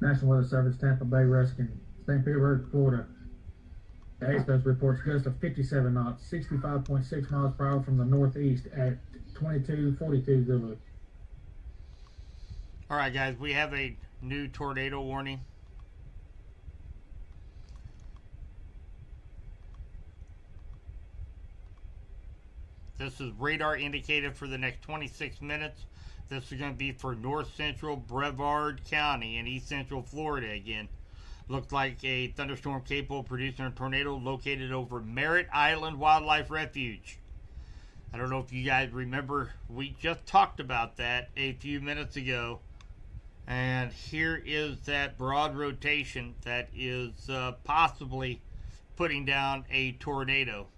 National Weather Service, Tampa Bay Rescue, St. Petersburg, Florida. The ASPES reports gusts of 57 knots, 65.6 miles per hour from the northeast at 22:42 Zulu. All right, guys, we have a new tornado warning. This is radar indicated for the next 26 minutes. This is going to be for north central Brevard County in east central Florida again. Looks like a thunderstorm capable of producing a tornado located over Merritt Island Wildlife Refuge. I don't know if you guys remember, we just talked about that a few minutes ago. And here is that broad rotation that is possibly putting down a tornado.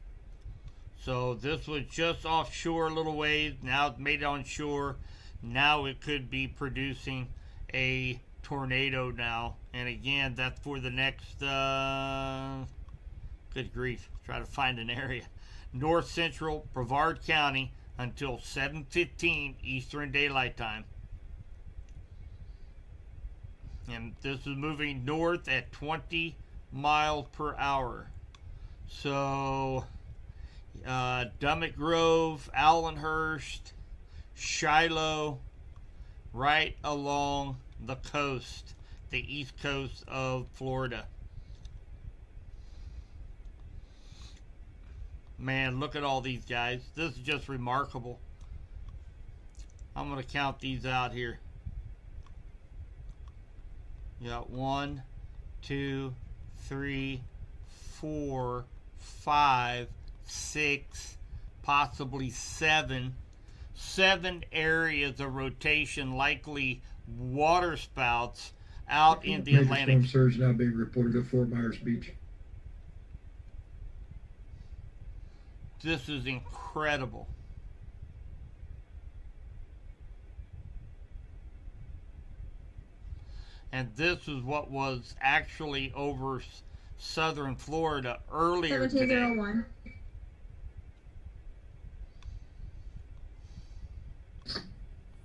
So this was just offshore a little ways. Now it's made it on shore. Now it could be producing a tornado now. And again, that's for the next, good grief, try to find an area. North Central Brevard County until 7:15 Eastern Daylight Time. And this is moving north at 20 miles per hour. So, Dummit Grove, Allenhurst, Shiloh, right along the coast, the east coast of Florida. Man, look at all these guys. This is just remarkable. I'm going to count these out here. You got 1, 2, 3, 4, 5, 6, possibly 7. 7 areas of rotation, likely water spouts out in the Atlantic. Storm surge now being reported at Fort Myers Beach. This is incredible. And this is what was actually over southern Florida earlier today. 1701.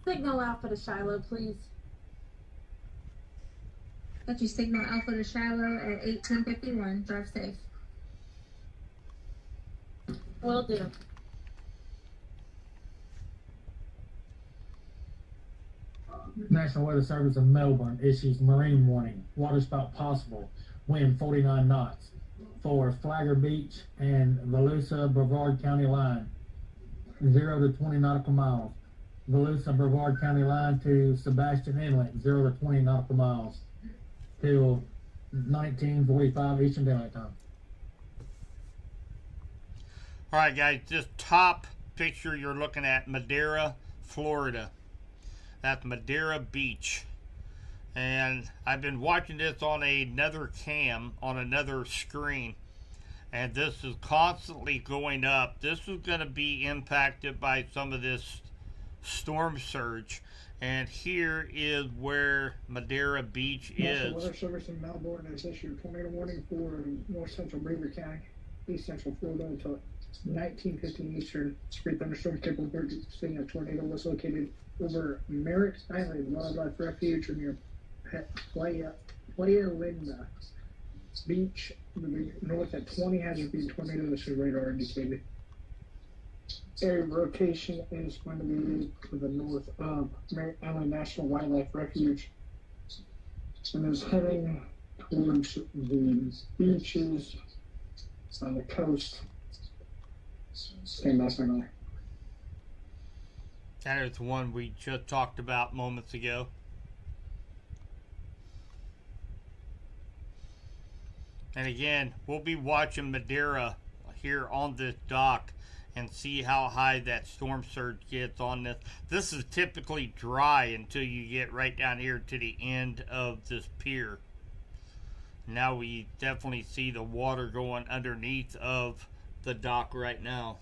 Signal Alpha to Shiloh, please. Got you signal Alpha to Shiloh at 1851. Drive safe. Will do. National Weather Service of Melbourne issues marine warning. Water spout possible. Wind 49 knots for Flagler Beach and Volusia Brevard County line. 0 to 20 nautical miles. Volusia Brevard County line to Sebastian Inlet. 0 to 20 nautical miles. Till 19:45 Eastern Daylight Time. All right, guys, this top picture you're looking at, Madeira, Florida. That's Madeira Beach. And I've been watching this on another cam, on another screen. And this is constantly going up. This is going to be impacted by some of this storm surge. And here is where Madeira Beach National is. Weather Service in Melbourne has issued a tornado warning for north central Brevard County, east central Florida until 19:15 Eastern. Spree thunderstorm capable of producing a tornado was located over Merritt Island Wildlife Refuge near Playa Linda Beach. Moving north at 20 hazard being tornado. This is radar indicated. Area of rotation is going to be to the north of Merritt Island National Wildlife Refuge and is heading towards the beaches on the coast. Stand by, stand by. That is the one we just talked about moments ago. And again, we'll be watching Madeira here on this dock. and see how high that storm surge gets on this. This is typically dry until you get right down here to the end of this pier. Now we definitely see the water going underneath of the dock right now.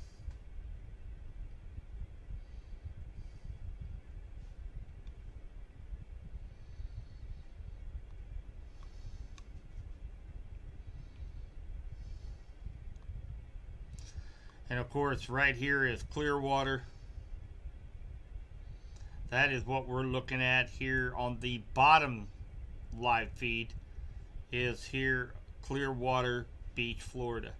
And of course, right here is clear water. That is what we're looking at here on the bottom live feed, is here Clearwater Beach, Florida.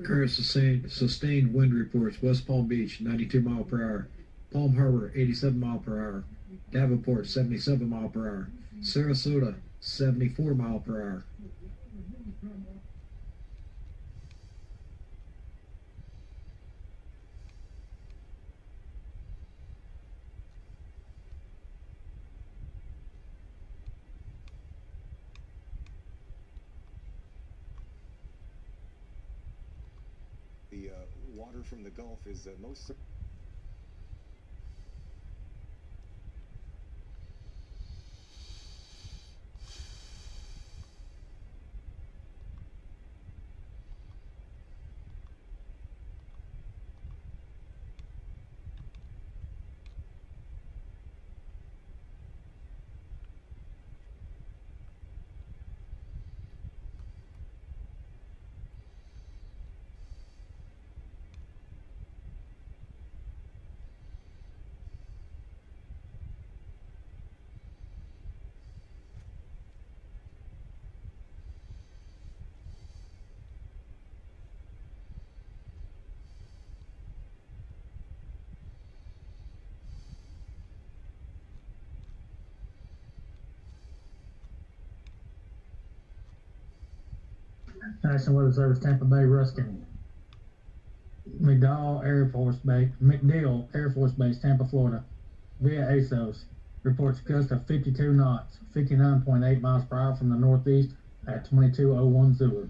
Current sustained wind reports: West Palm Beach, 92 mile per hour. Palm Harbor, 87 mile per hour. Davenport, 77 mile per hour. Sarasota, 74 mile per hour. The water from the Gulf is most. National Weather Service, Tampa Bay, Ruskin. McDill Air Force Base, Tampa, Florida, via ASOS, reports gusts of 52 knots, 59.8 miles per hour from the northeast at 2201 Zulu.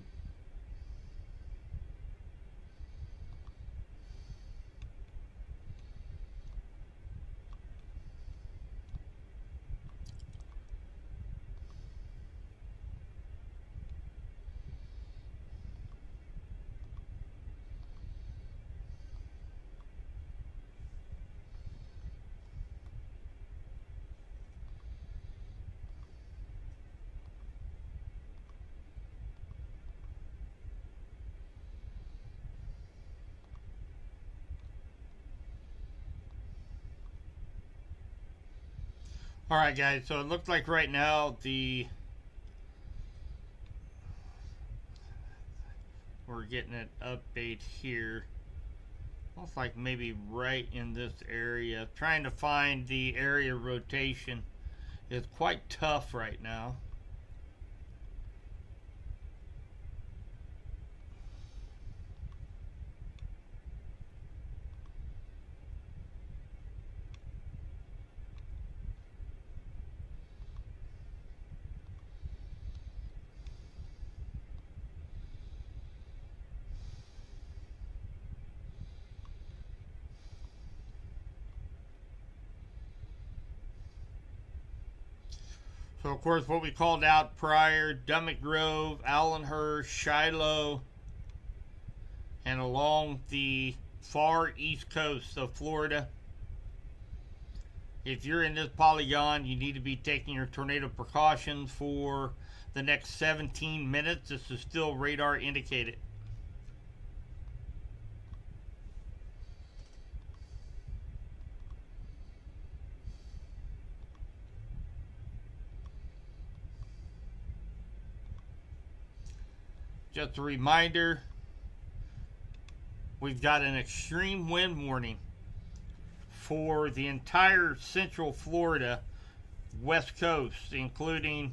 Alright guys, so it looks like right now we're getting an update here. Looks like maybe right in this area. Trying to find the area rotation is quite tough right now. So, of course, what we called out prior, Dummit Grove, Allenhurst, Shiloh, and along the far east coast of Florida. If you're in this polygon, you need to be taking your tornado precautions for the next 17 minutes. This is still radar indicated. just a reminder, we've got an extreme wind warning for the entire central Florida west coast, including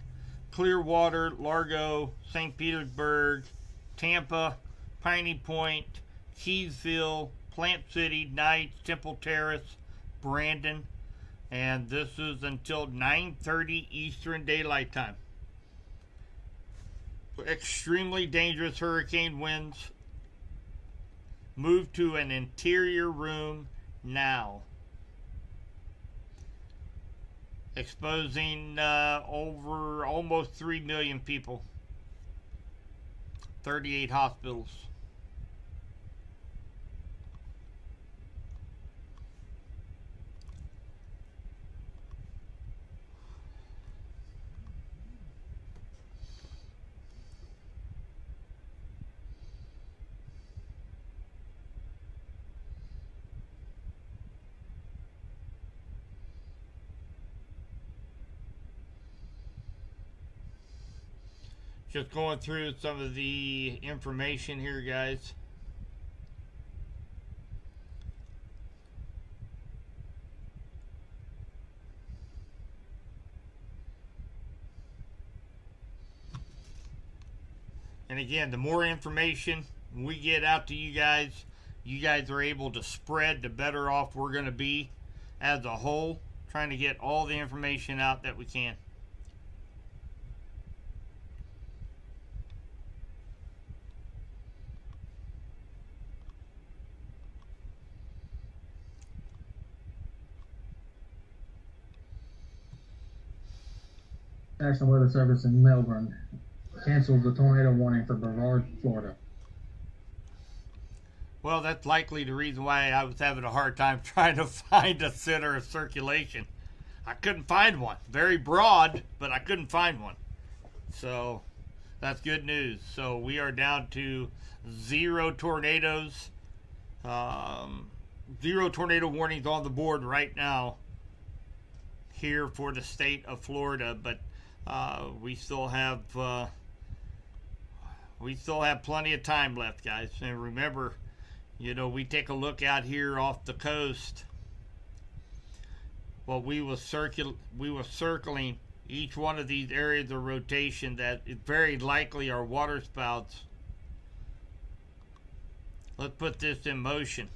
Clearwater, Largo, St. Petersburg, Tampa, Piney Point, Keysville, Plant City, Knights, Temple Terrace, Brandon, and this is until 9:30 Eastern Daylight Time. Extremely dangerous hurricane winds. Move to an interior room now. Exposing over almost 3 million people. 38 hospitals. Just going through some of the information here, guys. And again, the more information we get out to you guys are able to spread, the better off we're going to be as a whole, trying to get all the information out that we can. National Weather Service in Melbourne cancels the tornado warning for Brevard, Florida. Well, that's likely the reason why I was having a hard time trying to find a center of circulation. I couldn't find one. Very broad, but I couldn't find one. So that's good news. So we are down to 0 tornadoes. 0 tornado warnings on the board right now here for the state of Florida, but we still have plenty of time left, guys. And remember, you know, we take a look out here off the coast. Well, we were circling each one of these areas of rotation that very likely are water spouts. Let's put this in motion.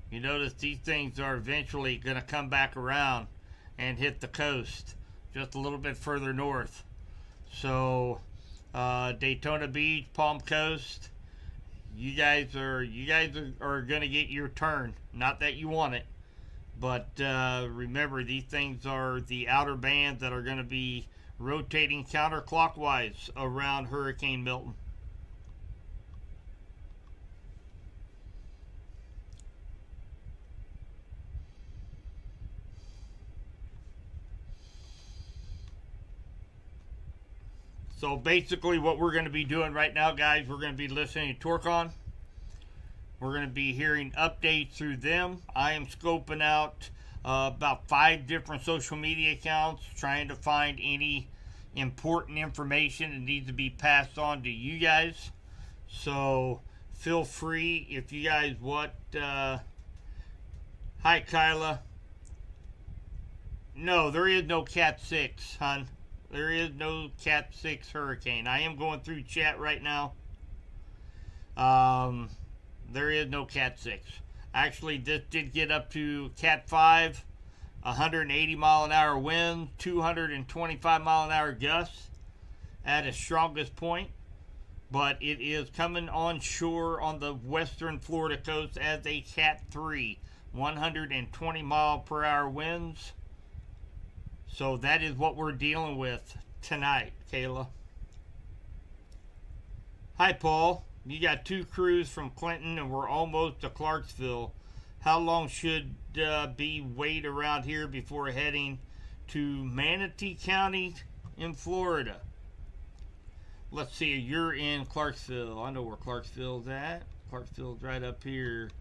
You notice these things are eventually going to come back around and hit the coast just a little bit further north. So Daytona Beach, Palm Coast, you guys are going to get your turn. Not that you want it, but remember, these things are the outer bands that are going to be rotating counterclockwise around Hurricane Milton. So basically what we're going to be doing right now, guys, we're going to be listening to Torcon. We're going to be hearing updates through them. I am scoping out about 5 different social media accounts, trying to find any important information that needs to be passed on to you guys. So feel free if you guys want. Hi, Kyla. No, there is no Cat 6, hon. There is no Cat 6 hurricane. I am going through chat right now. There is no Cat 6. Actually, this did get up to Cat 5, 180 mile an hour wind, 225 mile an hour gusts at its strongest point. But it is coming on shore on the western Florida coast as a Cat 3, 120 mile per hour winds. So that is what we're dealing with tonight, Kayla. Hi, Paul. You got 2 crews from Clinton, and we're almost to Clarksville. How long should be wait around here before heading to Manatee County in Florida? Let's see. You're in Clarksville. I know where Clarksville's at. Clarksville's right up here.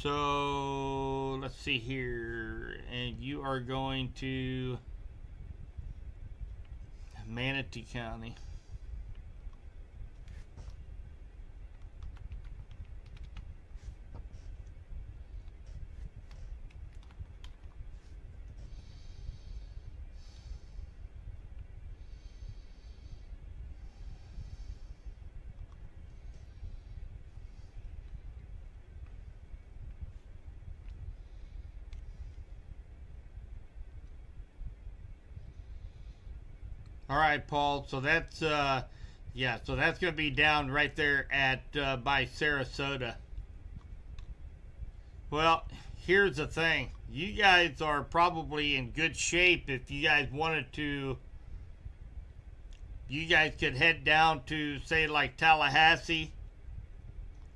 So let's see here, and you are going to Manatee County. All right, Paul. So that's yeah. So that's going to be down right there at by Sarasota. Well, here's the thing. You guys are probably in good shape if you guys wanted to. You guys could head down to say like Tallahassee.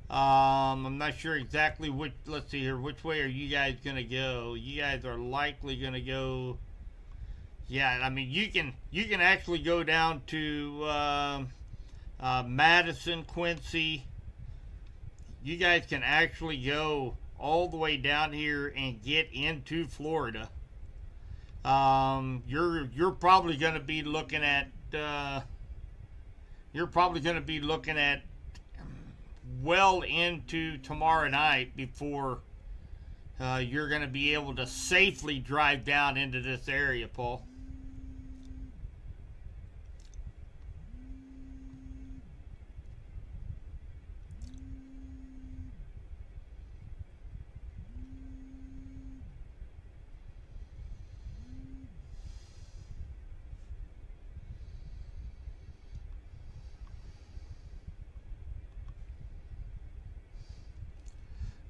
I'm not sure exactly which. Let's see here. Which way are you guys going to go? You guys are likely going to go. Yeah, I mean, you can actually go down to Madison, Quincy. You guys can actually go all the way down here and get into Florida. You're probably going to be looking at well into tomorrow night before you're going to be able to safely drive down into this area, Paul.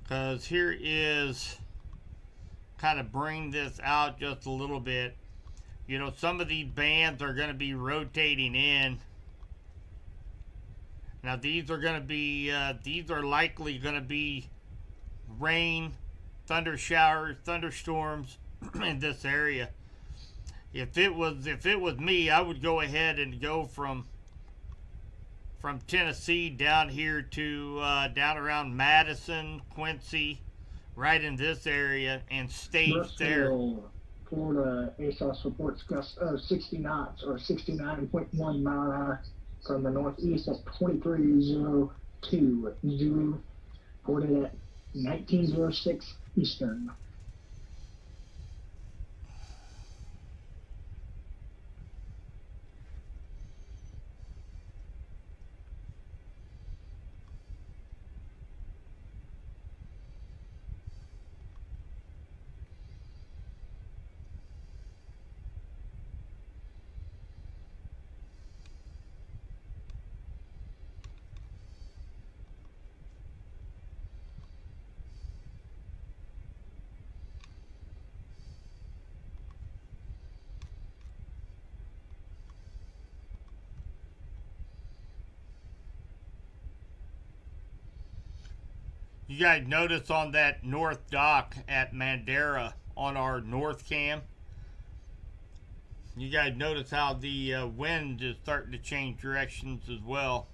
Because here is kind of bring this out just a little bit. You know, some of these bands are going to be rotating in. Now these are going to be these are likely going to be rain, thunder showers, thunderstorms in this area. If it was me, I would go ahead and go from Tennessee down here to down around Madison, Quincy, right in this area, and stage there. Florida ASOS reports gusts of 60 knots or 69.1 mile an hour from the northeast at 23:02 Zulu, reported at 19:06 Eastern. You guys notice on that north dock at Mandera on our north cam, you guys notice how the wind is starting to change directions as well.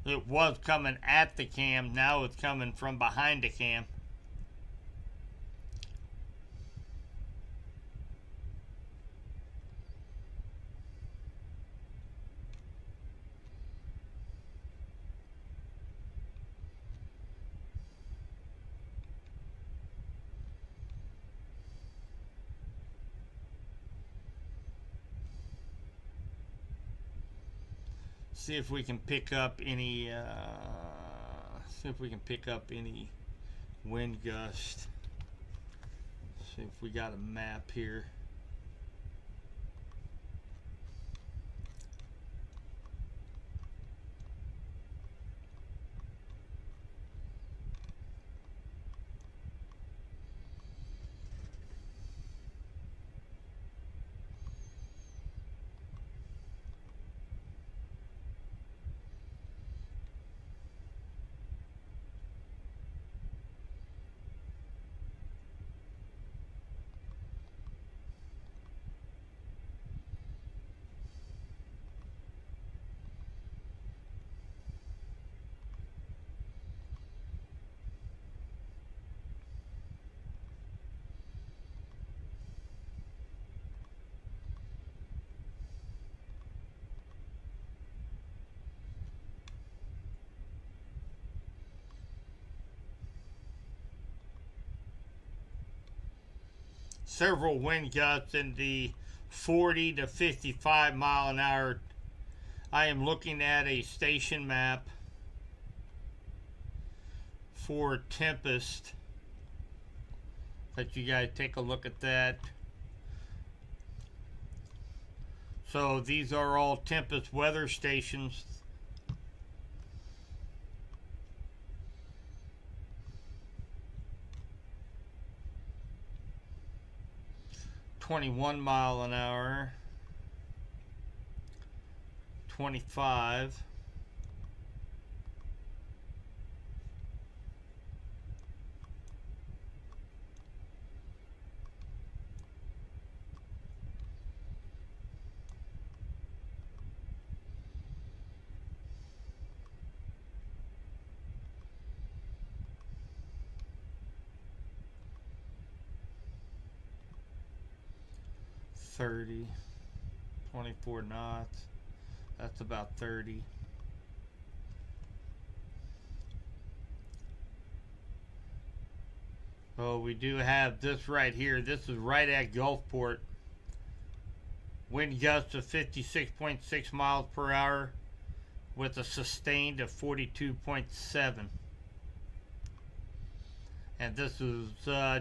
It was coming at the cam, now it's coming from behind the cam. See if we can pick up any wind gust. See if we got a map here. several wind gusts in the 40 to 55 mile an hour. I am looking at a station map for Tempest. Let you guys take a look at that. So these are all Tempest weather stations. .21 mile an hour, 25, .30, 24 knots. That's about 30. Oh, we do have this right here. This is right at Gulfport. Wind gusts of 56.6 miles per hour with a sustained of 42.7. And this is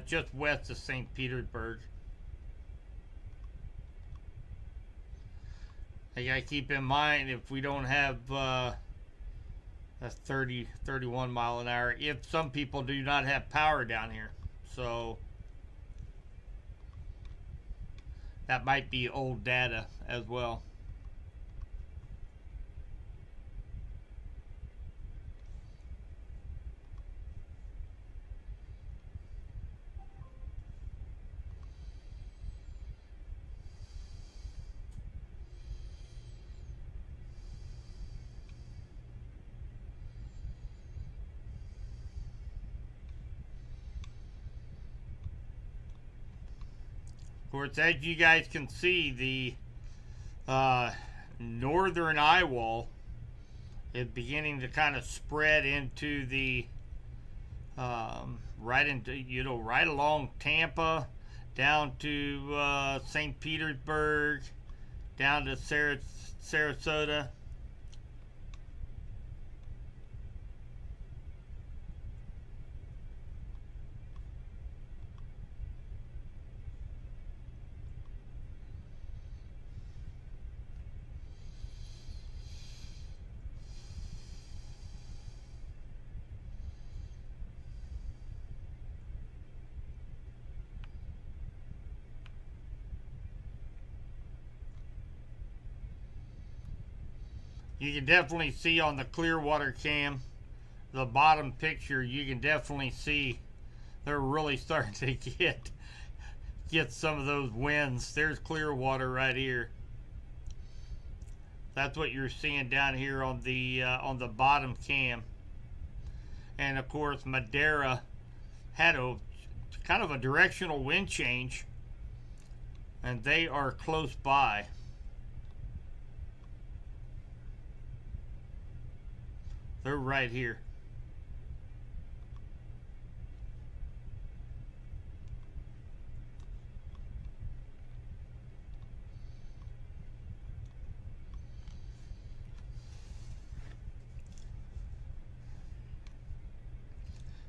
just west of St. Petersburg. You gotta keep in mind, if we don't have that's 31 mile an hour, if some people do not have power down here. So that might be old data as well. Of course, as you guys can see, the northern eye wall is beginning to kind of spread into the right along Tampa, down to St. Petersburg, down to Sarasota. You can definitely see on the Clearwater cam, the bottom picture, you can definitely see they're really starting to get some of those winds. There's Clearwater right here. That's what you're seeing down here on the bottom cam. And of course, Madeira had a kind of a directional wind change, and they are close by. They're right here.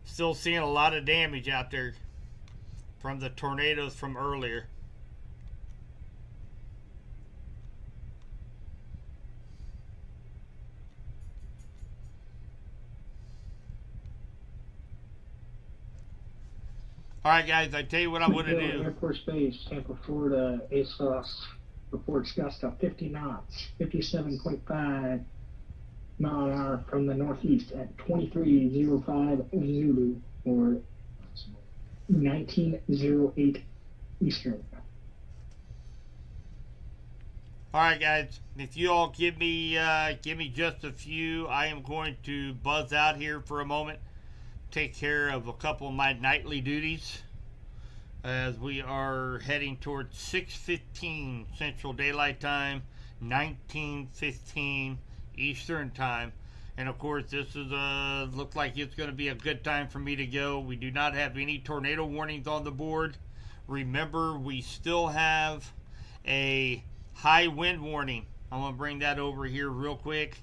Still seeing a lot of damage out there from the tornadoes from earlier. Alright guys, I tell you what I'm going to do. Air Force Base, Tampa, Florida, ASOS reports gusts of 50 knots, 57.5 mile an hour from the northeast at 23:05 Zulu, or 19:08 Eastern. Alright guys, if you all give me just a few, I am going to buzz out here for a moment. Take care of a couple of my nightly duties as we are heading towards 6:15 Central Daylight Time, 19:15 Eastern Time. And of course, this is looks like it's going to be a good time for me to go. We do not have any tornado warnings on the board Remember, we still have a high wind warning. I'm going to bring that over here real quick.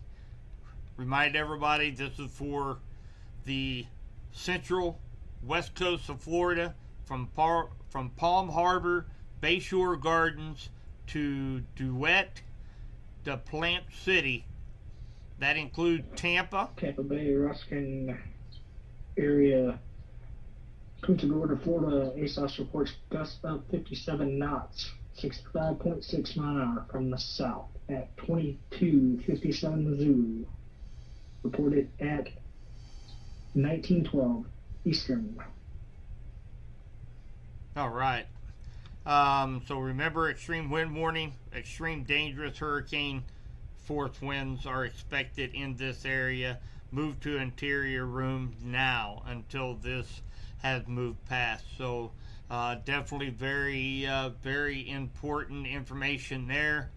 Remind everybody, this is for the central west coast of Florida, from Palm Harbor, Bayshore Gardens to Duet to Plant City. That includes Tampa, Bay, Ruskin area. Punta Gorda, Florida. ASOS reports gusts of 57 knots, 65.6 mile an hour from the south at 22:57 Zulu. Reported at 1912 Eastern. All right. So remember, extreme wind warning, extreme dangerous hurricane force winds are expected in this area. Move to interior room now until this has moved past. So definitely very important information there.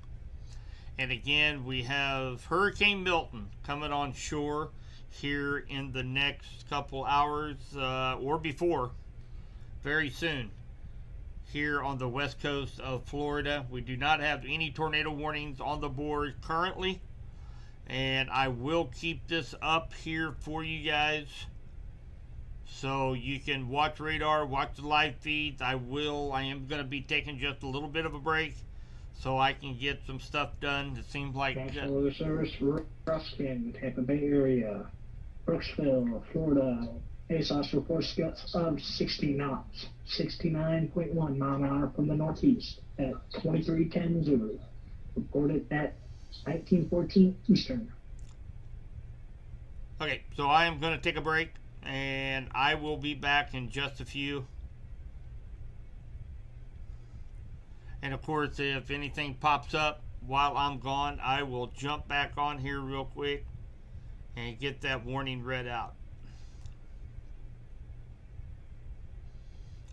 And again, we have Hurricane Milton coming on shore here in the next couple hours or before, very soon, here on the west coast of Florida. We do not have any tornado warnings on the board currently, and I will keep this up here for you guys so you can watch radar, watch the live feeds. I am going to be taking just a little bit of a break so I can get some stuff done. It seems like National Weather Service, Ruskin, Tampa Bay area, Brooksville, Florida. ASOS reports gusts of 60 knots, 69.1 mile an hour from the northeast at 23:10 Zulu. Reported at 19:14 Eastern. Okay, so I am going to take a break, and I will be back in just a few. And of course, if anything pops up while I'm gone, I will jump back on here real quick and get that warning read out.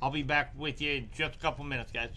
I'll be back with you in just a couple minutes, guys.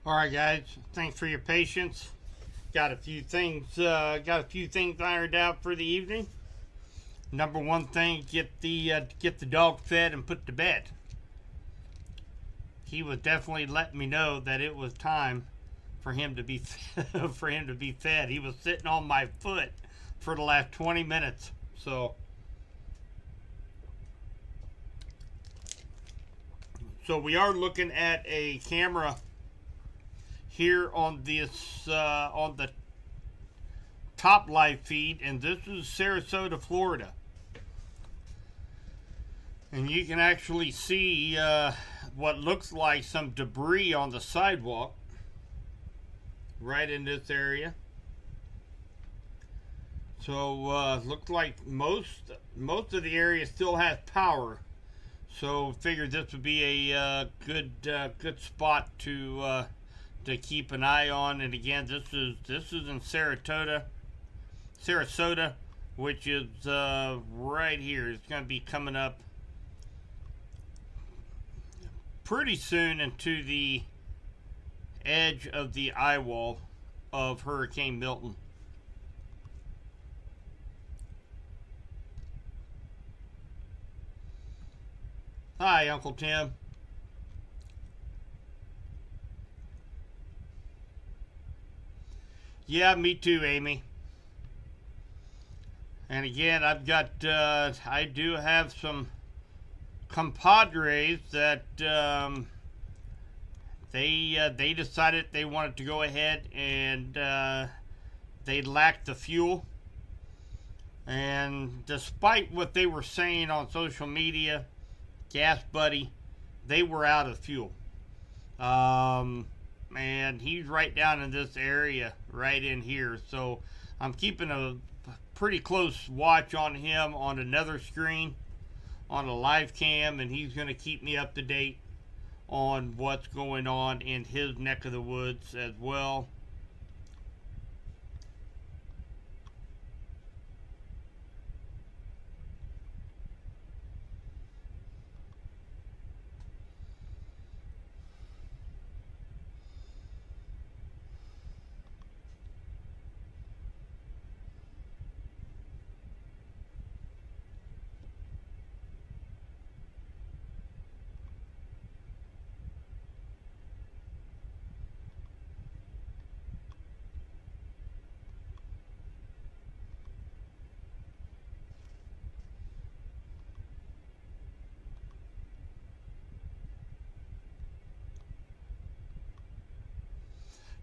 All right, guys. Thanks for your patience. Got a few things ironed out for the evening. Number one thing, get the dog fed and put to bed. He was definitely letting me know that it was time for him to be fed. He was sitting on my foot for the last 20 minutes. So we are looking at a camera here on this on the top live feed, and this is Sarasota, Florida. And you can actually see what looks like some debris on the sidewalk right in this area. So looks like most of the area still has power. So figured this would be a good spot to keep an eye on. And again, this is in Sarasota, which is right here. It's going to be coming up pretty soon into the edge of the eye wall of Hurricane Milton. Hi, Uncle Tim. Yeah, me too, Amy. And again, I've got, I do have some compadres that they decided they wanted to go ahead and they lacked the fuel. And despite what they were saying on social media, Gas Buddy, they were out of fuel. And he's right down in this area, right in here. So I'm keeping a pretty close watch on him on another screen, on a live cam, and he's going to keep me up to date on what's going on in his neck of the woods as well.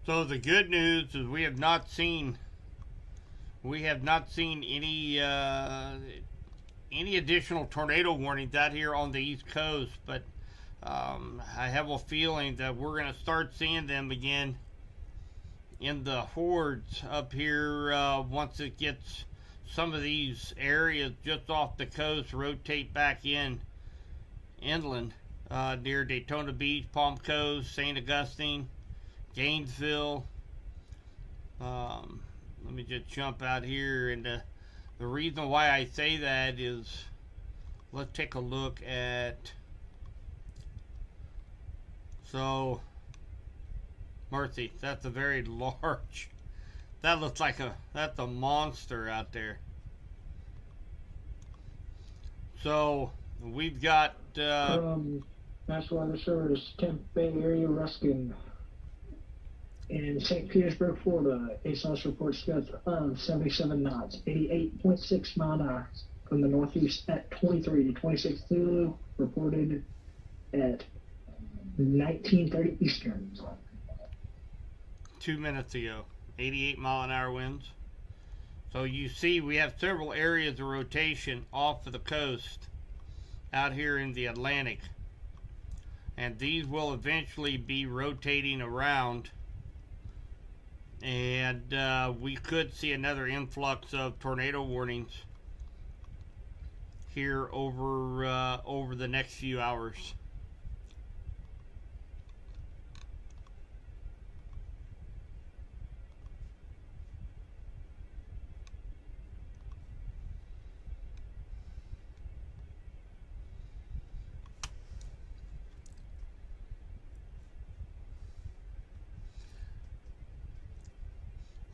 So the good news is we have not seen any additional tornado warnings out here on the East Coast, but I have a feeling that we're going to start seeing them again in the hordes up here once it gets some of these areas just off the coast rotate back inland near Daytona Beach, Palm Coast, St. Augustine, Gainesville. Let me just jump out here, and the reason why I say that is, let's take a look at, so Mercy, that's a very large, that looks like that's a monster out there. So we've got National Weather Service, Tampa Bay area, Ruskin. In St. Petersburg, Florida, ASOS reports gusts of 77 knots, 88.6 mile an hour from the northeast at 23 to 26 Zulu, reported at 19:30 Eastern. 2 minutes ago, 88 mile an hour winds. So you see we have several areas of rotation off of the coast out here in the Atlantic. And these will eventually be rotating around. And we could see another influx of tornado warnings here over the next few hours.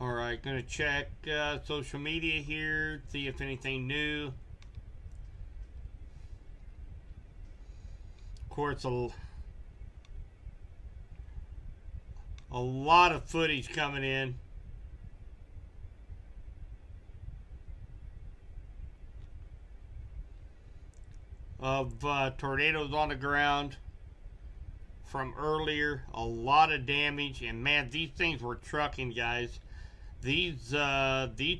All right, gonna check social media here, see if anything new. Of course, a lot of footage coming in. Of tornadoes on the ground from earlier. A lot of damage, and man, these things were trucking, guys. These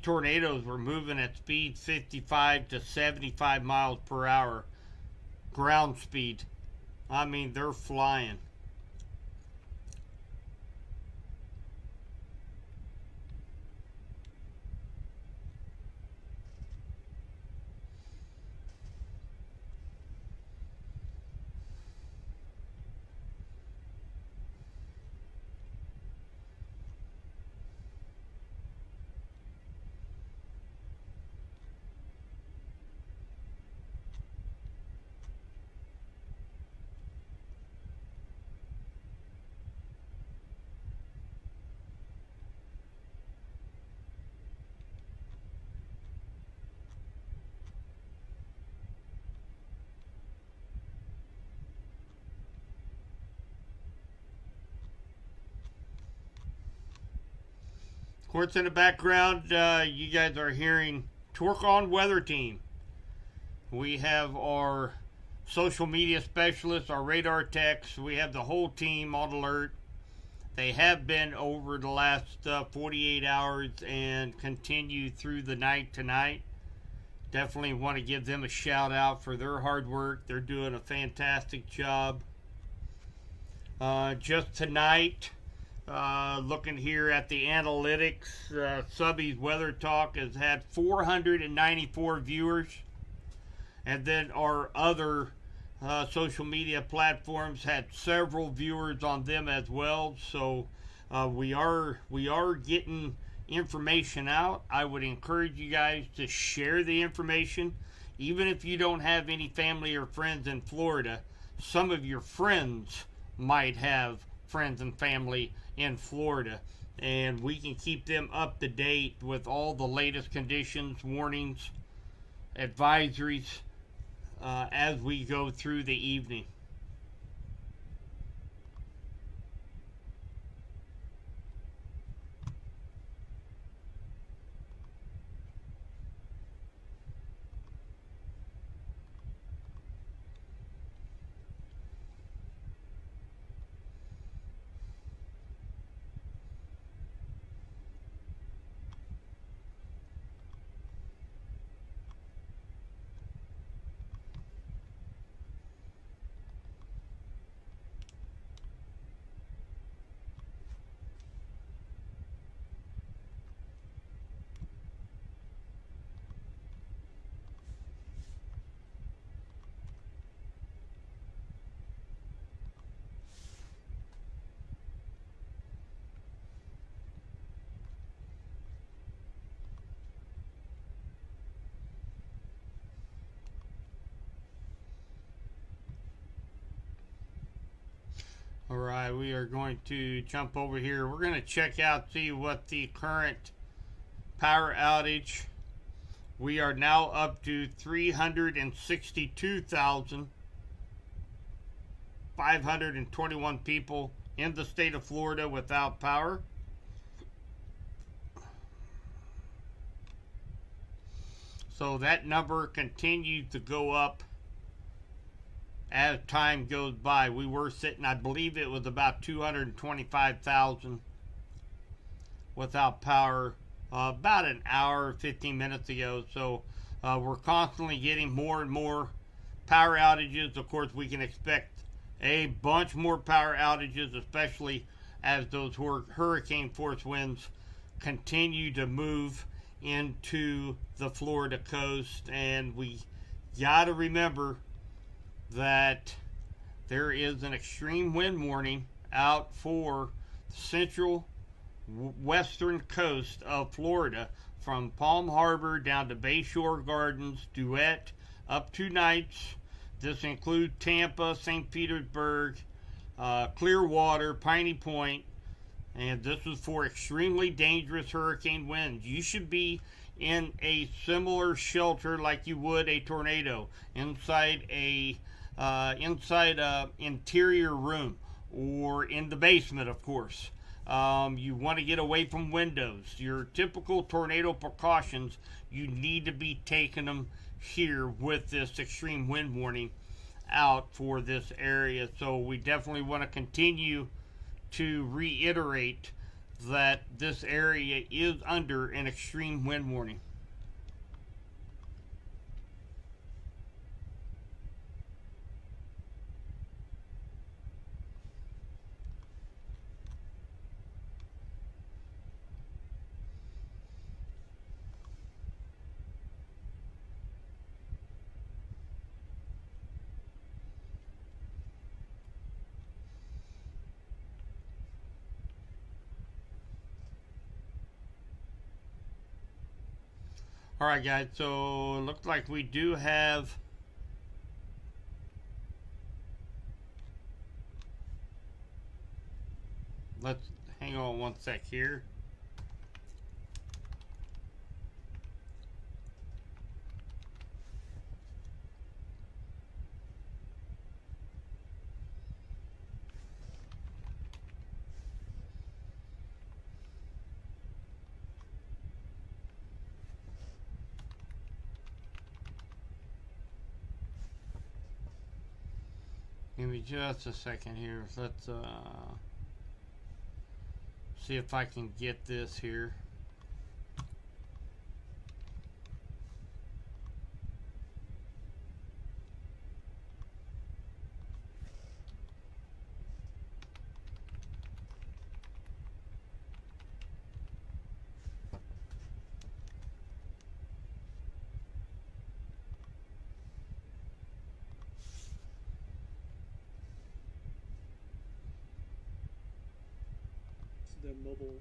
tornadoes were moving at speed 55 to 75 miles per hour ground speed. I mean, they're flying. Of course, in the background, you guys are hearing Torque On Weather Team. We have our social media specialists, our radar techs. We have the whole team on alert. They have been over the last 48 hours and continue through the night tonight. Definitely want to give them a shout out for their hard work. They're doing a fantastic job. Just tonight, looking here at the analytics, Subby's Weather Talk has had 494 viewers. And then our other social media platforms had several viewers on them as well. So we are getting information out. I would encourage you guys to share the information. Even if you don't have any family or friends in Florida, some of your friends might have friends and family in Florida, and we can keep them up to date with all the latest conditions, warnings, advisories as we go through the evening. All right, we are going to jump over here. We're going to check out, see what the current power outage. We are now up to 362,521 people in the state of Florida without power. So that number continues to go up as time goes by. We were sitting, I believe it was about 225,000 without power about an hour, 15 minutes ago. So we're constantly getting more and more power outages. Of course, we can expect a bunch more power outages, especially as those hurricane force winds continue to move into the Florida coast. And we got to remember that there is an extreme wind warning out for the central western coast of Florida, from Palm Harbor down to Bayshore Gardens, Duet, up to Nights. This includes Tampa, St. Petersburg, Clearwater, Piney Point, And this is for extremely dangerous hurricane winds. You should be in a similar shelter like you would a tornado, inside a interior room, or in the basement, of course. You want to get away from windows. Your typical tornado precautions, you need to be taking them here with this extreme wind warning out for this area. So we definitely want to continue to reiterate that this area is under an extreme wind warning. Alright guys, so it looks like we do have let's hang on one sec here. Give me just a second here. Let's see if I can get this here. The mobile.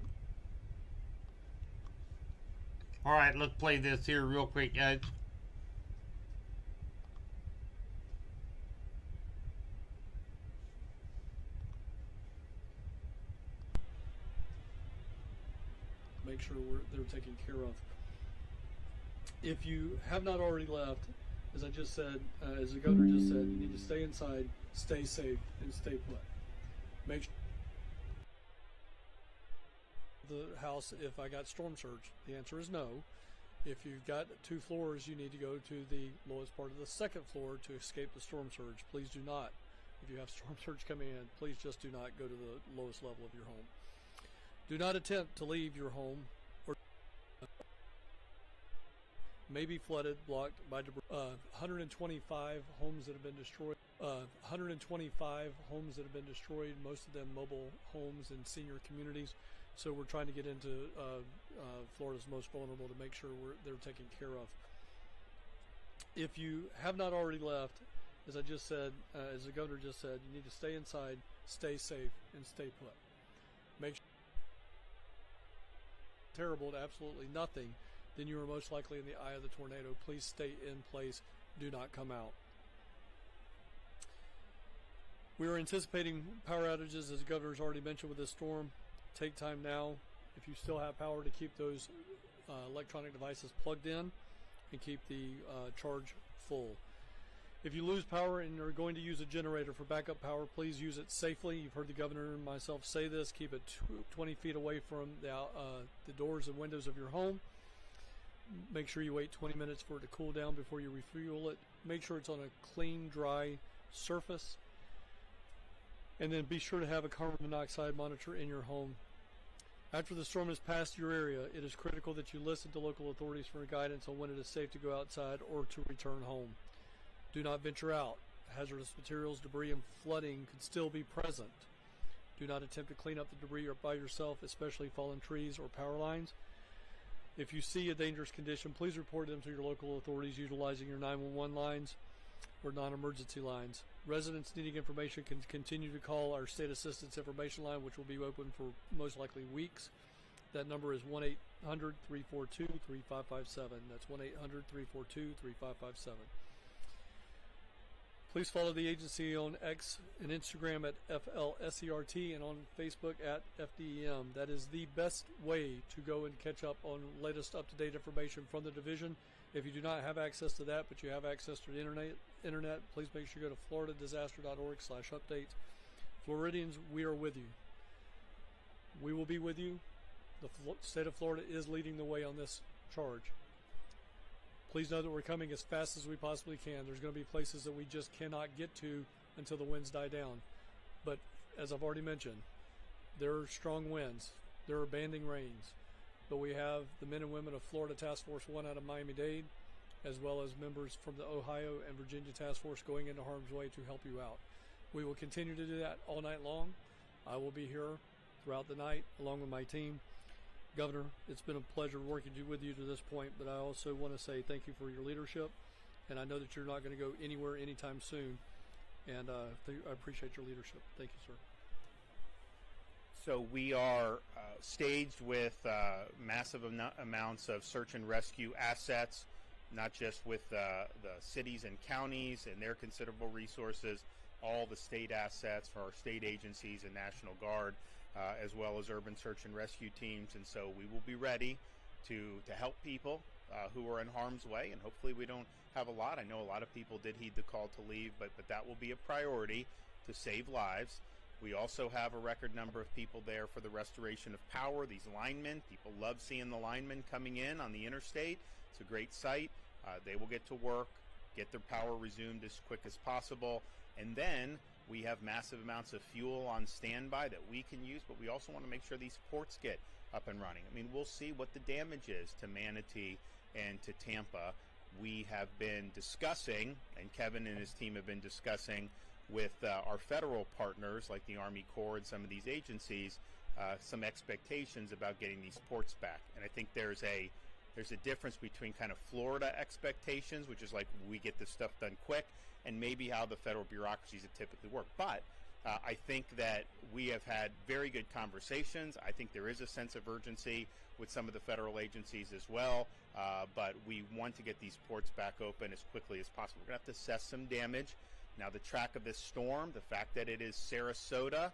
All right, let's play this here real quick, guys. Make sure they're taken care of. If you have not already left, as I just said, as the governor just said, you need to stay inside, stay safe, and stay put. Make sure the house if I got storm surge. The answer is no. If you've got 2 floors, you need to go to the lowest part of the 2nd floor to escape the storm surge. Please do not. If you have storm surge coming in, please just do not go to the lowest level of your home. Do not attempt to leave your home or may be flooded, blocked by debris. 125 homes that have been destroyed. 125 homes that have been destroyed, most of them mobile homes and senior communities. So we're trying to get into Florida's most vulnerable to make sure they're taken care of. If you have not already left, as I just said, as the governor just said, you need to stay inside, stay safe, and stay put. Make sure terrible to absolutely nothing, then you are most likely in the eye of the tornado. Please stay in place. Do not come out. We are anticipating power outages, as the governor's already mentioned, with this storm. Take time now, if you still have power, to keep those electronic devices plugged in and keep the charge full. If you lose power and are going to use a generator for backup power, please use it safely. You've heard the governor and myself say this. Keep it 20 feet away from the doors and windows of your home. Make sure you wait 20 minutes for it to cool down before you refuel it. Make sure it's on a clean, dry surface. And then be sure to have a carbon monoxide monitor in your home. After the storm has passed your area, it is critical that you listen to local authorities for guidance on when it is safe to go outside or to return home. Do not venture out. Hazardous materials, debris, and flooding could still be present. Do not attempt to clean up the debris by yourself, especially fallen trees or power lines. If you see a dangerous condition, please report them to your local authorities utilizing your 911 lines or non-emergency lines. Residents needing information can continue to call our State Assistance Information Line, which will be open for most likely weeks. That number is 1-800-342-3557. That's 1-800-342-3557. Please follow the agency on X and Instagram at FLSERT and on Facebook at FDEM. That is the best way to go and catch up on latest up-to-date information from the division. If you do not have access to that, but you have access to the internet, please make sure you go to floridadisaster.org/update. Floridians, we are with you. We will be with you. The state of Florida is leading the way on this charge. Please know that we're coming as fast as we possibly can. There's going to be places that we just cannot get to until the winds die down. But as I've already mentioned, there are strong winds. There are banding rains. But we have the men and women of Florida Task Force 1 out of Miami-Dade, as well as members from the Ohio and Virginia Task Force going into harm's way to help you out. We will continue to do that all night long. I will be here throughout the night along with my team. Governor, it's been a pleasure working with you to this point, but I also want to say thank you for your leadership, and I know that you're not going to go anywhere anytime soon, and I appreciate your leadership. Thank you, sir. So we are staged with massive amounts of search and rescue assets, not just with the cities and counties and their considerable resources, all the state assets for our state agencies and National Guard, as well as urban search and rescue teams. And so we will be ready to help people who are in harm's way, and hopefully we don't have a lot. I know a lot of people did heed the call to leave, but that will be a priority to save lives. We also have a record number of people there for the restoration of power, these linemen. People love seeing the linemen coming in on the interstate. It's a great sight. They will get to work, get their power resumed as quick as possible, and then we have massive amounts of fuel on standby that we can use, but we also want to make sure these ports get up and running. I mean, we'll see what the damage is to Manatee and to Tampa. We have been discussing, and Kevin and his team have been discussing with our federal partners like the Army Corps and some of these agencies, some expectations about getting these ports back. And I think there's a difference between kind of Florida expectations, which is like we get this stuff done quick, and maybe how the federal bureaucracies have typically worked. But I think that we have had very good conversations. I think there is a sense of urgency with some of the federal agencies as well, but we want to get these ports back open as quickly as possible. We're going to have to assess some damage. Now, the track of this storm, the fact that it is Sarasota,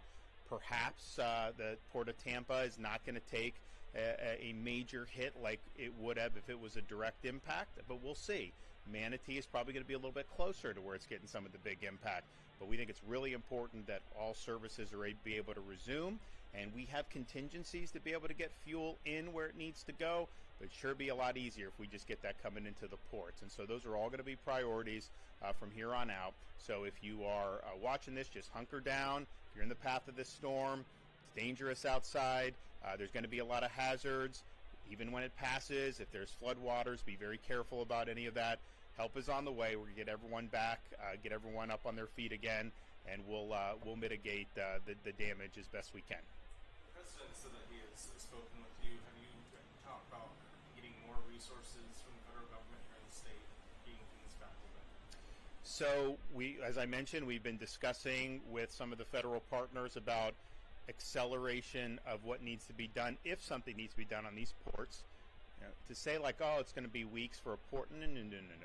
perhaps the Port of Tampa is not going to take a major hit like it would have if it was a direct impact, but we'll see. Manatee is probably going to be a little bit closer to where it's getting some of the big impact, but we think it's really important that all services are be able to resume, and we have contingencies to be able to get fuel in where it needs to go, but it sure be a lot easier if we just get that coming into the ports. And so those are all going to be priorities from here on out. So if you are watching this, just hunker down. If you're in the path of this storm, it's dangerous outside. There's going to be a lot of hazards. Even when it passes, if there's floodwaters, be very careful about any of that. Help is on the way. We're going to get everyone back, get everyone up on their feet again, and we'll mitigate the damage as best we can. The president said that he has spoken with you. Have you talked about getting more resources from the federal government here in the state, getting things back open? So as I mentioned, we've been discussing with some of the federal partners about acceleration of what needs to be done if something needs to be done on these ports. You know, to say like, oh, it's going to be weeks for a port, no,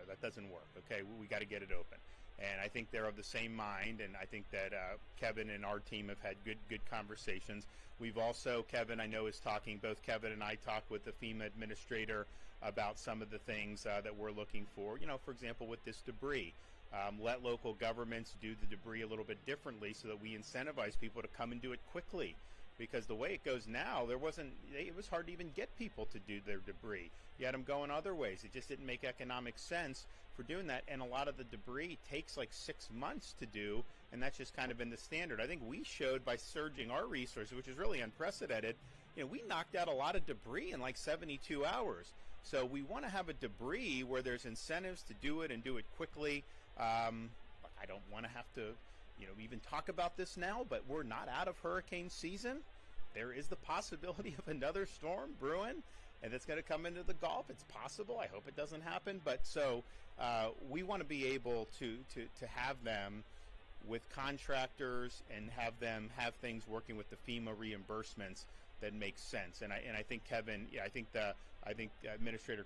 that doesn't work. Okay, we got to get it open. And I think they're of the same mind, and I think that Kevin and our team have had good conversations. We've also, Kevin, I know, is talking, both Kevin and I talk with the FEMA administrator about some of the things that we're looking for. You know, for example, with this debris. Let local governments do the debris a little bit differently so that we incentivize people to come and do it quickly. Because the way it goes now, it was hard to even get people to do their debris. You had them going other ways. It just didn't make economic sense for doing that. And a lot of the debris takes like 6 months to do, and that's just kind of been the standard. I think we showed by surging our resources, which is really unprecedented, you know, we knocked out a lot of debris in like 72 hours. So we want to have a debris where there's incentives to do it and do it quickly. I don't want to have to, you know, even talk about this now, but we're not out of hurricane season. There is the possibility of another storm brewing, and that's going to come into the Gulf. It's possible. I hope it doesn't happen. But so we want to be able to have them with contractors and have them have things working with the FEMA reimbursements that makes sense. And I think Kevin, I think Administrator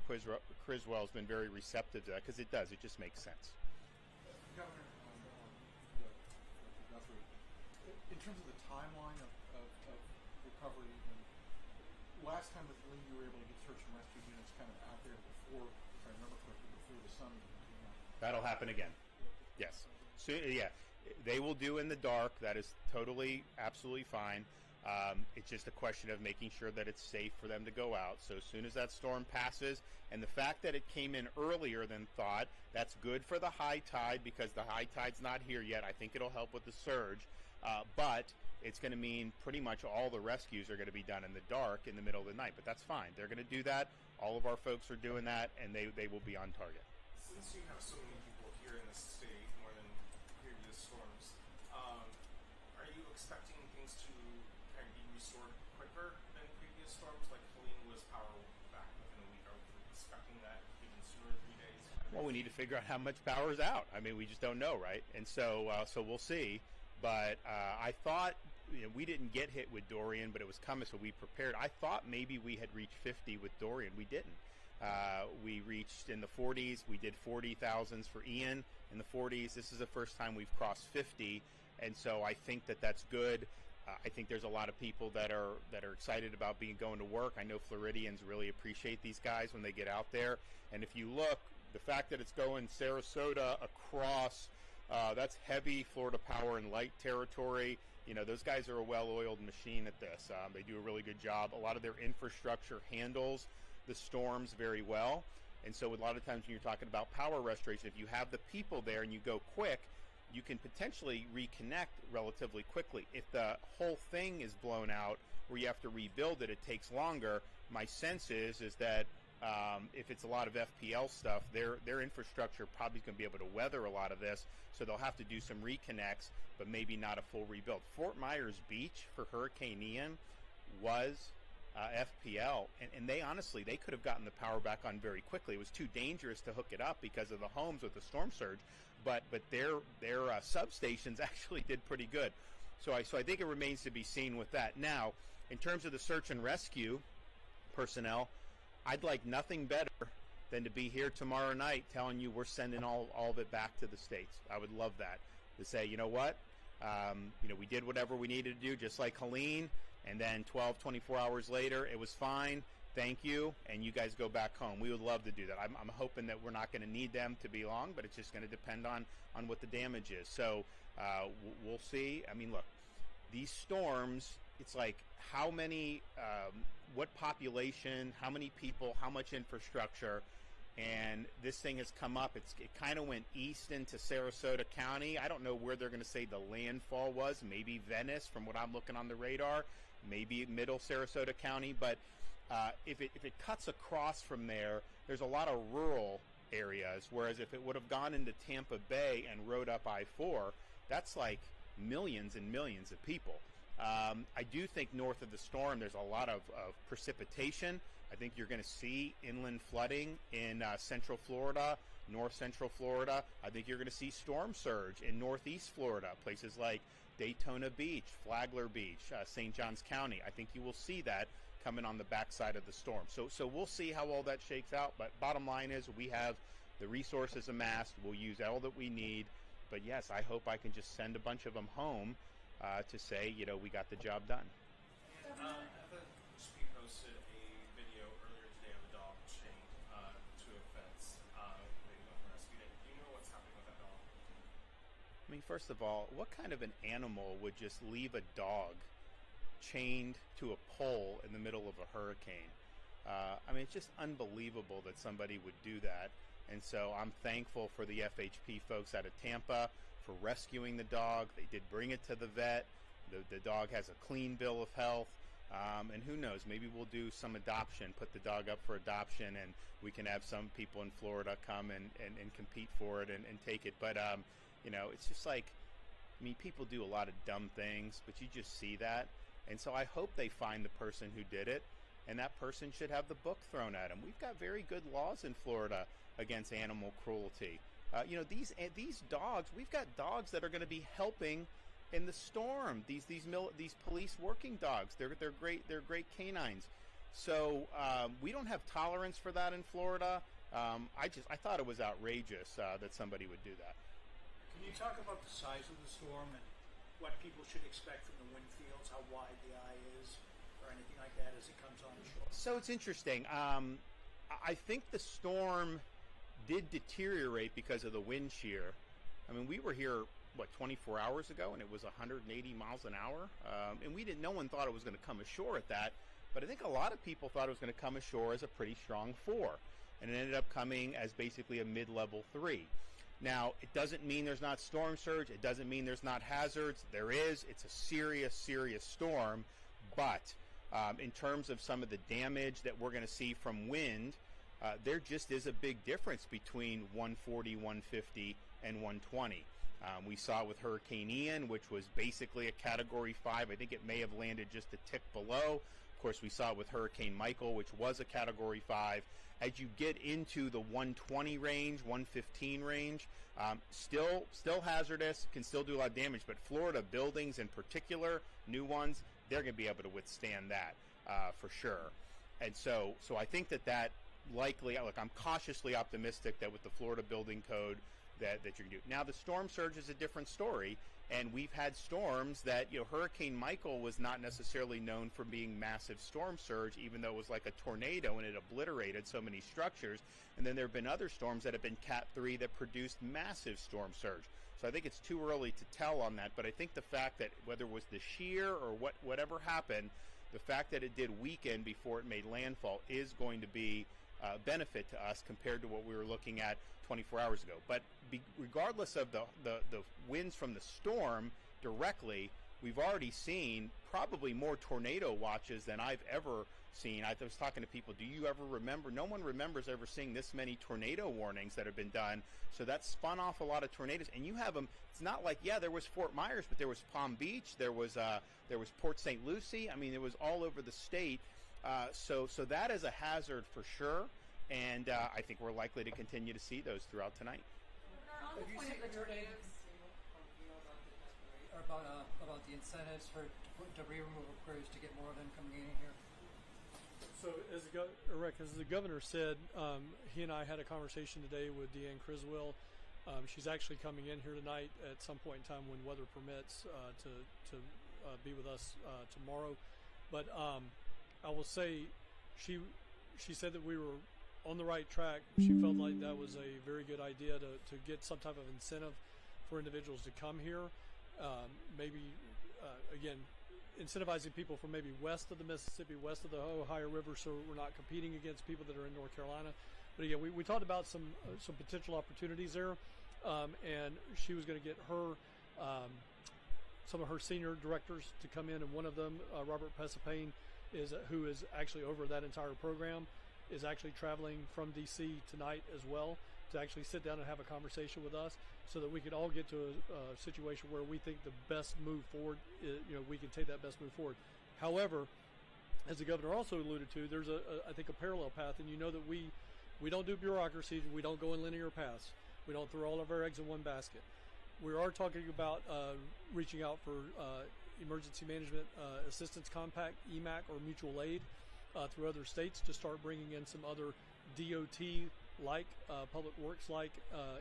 Criswell has been very receptive to that, because it does. It just makes sense. Governor, terms of the timeline of recovery, and last time with Lee, you were able to get search and rescue units kind of out there before, if I remember correctly, before the sun came out. That'll happen again. Yes. So, yeah, they will do in the dark. That is totally, absolutely fine. It's just a question of making sure that it's safe for them to go out. So as soon as that storm passes, and the fact that it came in earlier than thought, that's good for the high tide because the high tide's not here yet. I think it'll help with the surge. But it's going to mean pretty much all the rescues are going to be done in the dark in the middle of the night. But that's fine. They're going to do that. All of our folks are doing that, and they will be on target. Since you have so many people here in the state, more than previous storms, are you expecting things to kind of be restored quicker than previous storms? Like Helene was power back within a week. Are we expecting that even sooner, 3 days? Well, we need to figure out how much power is out. I mean, we just don't know, right? And so we'll see. But I thought, we didn't get hit with Dorian, but it was coming, so we prepared. I thought maybe we had reached 50 with Dorian. We didn't. We reached in the 40s. We did 40,000s for Ian in the 40s. This is the first time we've crossed 50, and so I think that that's good. I think there's a lot of people that are excited about going to work. I know Floridians really appreciate these guys when they get out there. And if you look, the fact that it's going Sarasota across, that's heavy Florida Power and Light territory. Those guys are a well-oiled machine at this. They do a really good job. A lot of their infrastructure handles the storms very well. And so a lot of times when you're talking about power restoration, if you have the people there and you go quick, you can potentially reconnect relatively quickly. If the whole thing is blown out where you have to rebuild it, it takes longer. My sense is that if it's a lot of FPL stuff, their infrastructure probably is going to be able to weather a lot of this, so they'll have to do some reconnects, but maybe not a full rebuild. Fort Myers Beach for Hurricane Ian was FPL, and they honestly, they could have gotten the power back on very quickly. It was too dangerous to hook it up because of the homes with the storm surge, but their substations actually did pretty good. So I think it remains to be seen with that. Now, in terms of the search and rescue personnel, I'd like nothing better than to be here tomorrow night telling you we're sending all of it back to the States. I would love that, to say, you know what, we did whatever we needed to do, just like Helene, and then 12, 24 hours later, it was fine, thank you, and you guys go back home. We would love to do that. I'm hoping that we're not going to need them to be long, but it's just going to depend on what the damage is. So we'll see. I mean, look, these storms, it's like how many, what population, how many people, how much infrastructure, and this thing has come up. It kind of went east into Sarasota County. I don't know where they're going to say the landfall was. Maybe Venice, from what I'm looking on the radar. Maybe middle Sarasota County. But if it cuts across from there, there's a lot of rural areas. Whereas if it would have gone into Tampa Bay and rode up I-4, that's like millions and millions of people. I do think north of the storm there's a lot of precipitation. I think you're going to see inland flooding in central Florida, north central Florida. I think you're going to see storm surge in northeast Florida, places like Daytona Beach, Flagler Beach, St. Johns County. I think you will see that coming on the backside of the storm. So we'll see how all that shakes out. But bottom line is we have the resources amassed. We'll use all that we need. But yes, I hope I can just send a bunch of them home to say, we got the job done. And HB posted a video earlier today of a dog chained to a fence, waiting on rescue day. Do you know what's happening with that dog? I mean, first of all, what kind of an animal would just leave a dog chained to a pole in the middle of a hurricane? I mean, it's just unbelievable that somebody would do that. And so I'm thankful for the FHP folks out of Tampa for rescuing the dog. They did bring it to the vet. The dog has a clean bill of health. And who knows, maybe we'll do some adoption, put the dog up for adoption, and we can have some people in Florida come and compete for it and take it. But, it's just like, I mean, people do a lot of dumb things, but you just see that. And so I hope they find the person who did it, and that person should have the book thrown at them. We've got very good laws in Florida against animal cruelty. These dogs, we've got dogs that are going to be helping in the storm. These police working dogs, they're great canines. So we don't have tolerance for that in Florida. I thought it was outrageous that somebody would do that. Can you talk about the size of the storm and what people should expect from the wind fields, how wide the eye is, or anything like that as it comes on shore? So it's interesting. I think the storm did deteriorate because of the wind shear. I mean, we were here, 24 hours ago, and it was 180 miles an hour. And no one thought it was going to come ashore at that. But I think a lot of people thought it was going to come ashore as a pretty strong 4. And it ended up coming as basically a mid-level 3. Now, it doesn't mean there's not storm surge. It doesn't mean there's not hazards. There is. It's a serious, serious storm. But in terms of some of the damage that we're going to see from wind, there just is a big difference between 140, 150, and 120. We saw with Hurricane Ian, which was basically a Category 5. I think it may have landed just a tick below. Of course, we saw it with Hurricane Michael, which was a Category 5. As you get into the 120 range, 115 range, still hazardous, can still do a lot of damage. But Florida buildings in particular, new ones, they're going to be able to withstand that for sure. And so I think that likely, look, I'm cautiously optimistic that with the Florida building code that you can do. Now, the storm surge is a different story, and we've had storms that, Hurricane Michael was not necessarily known for being massive storm surge, even though it was like a tornado and it obliterated so many structures. And then there have been other storms that have been Cat 3 that produced massive storm surge. So I think it's too early to tell on that, but I think the fact that whether it was the shear or whatever happened, the fact that it did weaken before it made landfall is going to be benefit to us compared to what we were looking at 24 hours ago. But regardless of the winds from the storm directly, we've already seen probably more tornado watches than I've ever seen. I was talking to people, do you ever remember? No one remembers ever seeing this many tornado warnings that have been done. So that spun off a lot of tornadoes. And you have them, it's not like, there was Fort Myers, but there was Palm Beach, there was Port St. Lucie. I mean, it was all over the state. So that is a hazard for sure, and I think we're likely to continue to see those throughout tonight. On the point of the tornadoes, about the incentives for debris removal crews to get more of them coming in here. So as the governor said, he and I had a conversation today with Deanne Criswell. She's actually coming in here tonight at some point in time when weather permits to be with us tomorrow. But I will say, she said that we were on the right track. She felt like that was a very good idea to get some type of incentive for individuals to come here. Maybe, again, incentivizing people from maybe west of the Mississippi, west of the Ohio River, so we're not competing against people that are in North Carolina. But again, we talked about some potential opportunities there, and she was going to get her some of her senior directors to come in, and one of them, Robert Pesapane, who is actually over that entire program, is actually traveling from D.C. tonight as well to actually sit down and have a conversation with us so that we could all get to a situation where we think the best move forward is, we can take that best move forward. However, as the governor also alluded to, there's I think a parallel path, and that we don't do bureaucracy, we don't go in linear paths, we don't throw all of our eggs in one basket. We are talking about reaching out for Emergency Management Assistance Compact, EMAC, or mutual aid through other states to start bringing in some other DOT-like, public works-like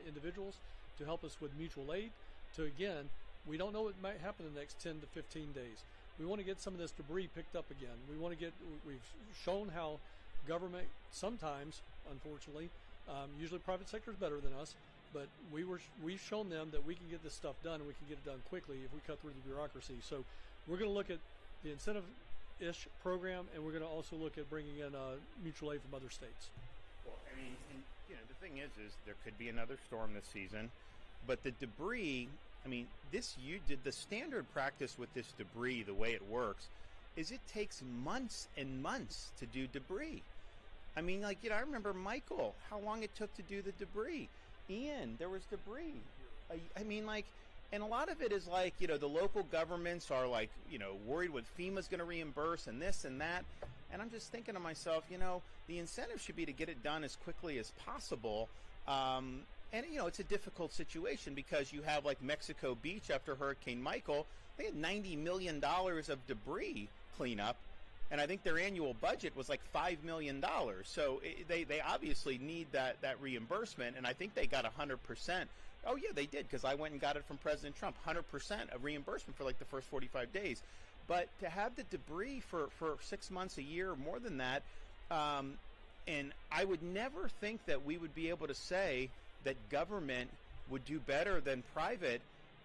individuals to help us with mutual aid. Again, we don't know what might happen in the next 10 to 15 days. We want to get some of this debris picked up again. We've shown how government sometimes, unfortunately, usually private sector is better than us, but we've shown them that we can get this stuff done, and we can get it done quickly if we cut through the bureaucracy. So we're going to look at the incentive-ish program, and we're going to also look at bringing in mutual aid from other states. Well, I mean, the thing is there could be another storm this season, but the debris, I mean, the standard practice with this debris, the way it works, is it takes months and months to do debris. I mean, I remember Michael, how long it took to do the debris. Ian, there was debris. I mean, and a lot of it is the local governments are worried what FEMA's going to reimburse and this and that. And I'm just thinking to myself, the incentive should be to get it done as quickly as possible. And, it's a difficult situation because you have Mexico Beach after Hurricane Michael. They had $90 million of debris cleanup. And I think their annual budget was $5 million. So they obviously need that reimbursement. And I think they got 100% Oh yeah, they did, because I went and got it from President Trump, 100% of reimbursement for like the first 45 days. But to have the debris for 6 months, a year, or more than that, and I would never think that we would be able to say that government would do better than private.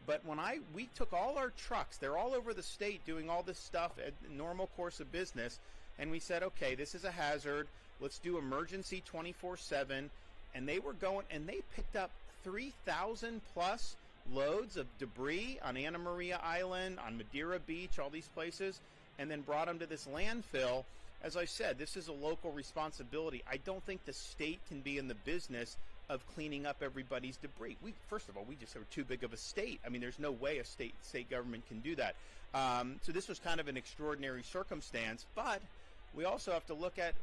But when we took all our trucks, they're all over the state doing all this stuff at the normal course of business, and we said, okay, this is a hazard. Let's do emergency 24/7. And they were going, and they picked up 3,000 plus loads of debris on Anna Maria Island, on Madeira Beach, all these places, and then brought them to this landfill. As I said, this is a local responsibility. I don't think the state can be in the business of cleaning up everybody's debris. First of all, we just are too big of a state. I mean, there's no way a state government can do that. So this was kind of an extraordinary circumstance, but we also have to look at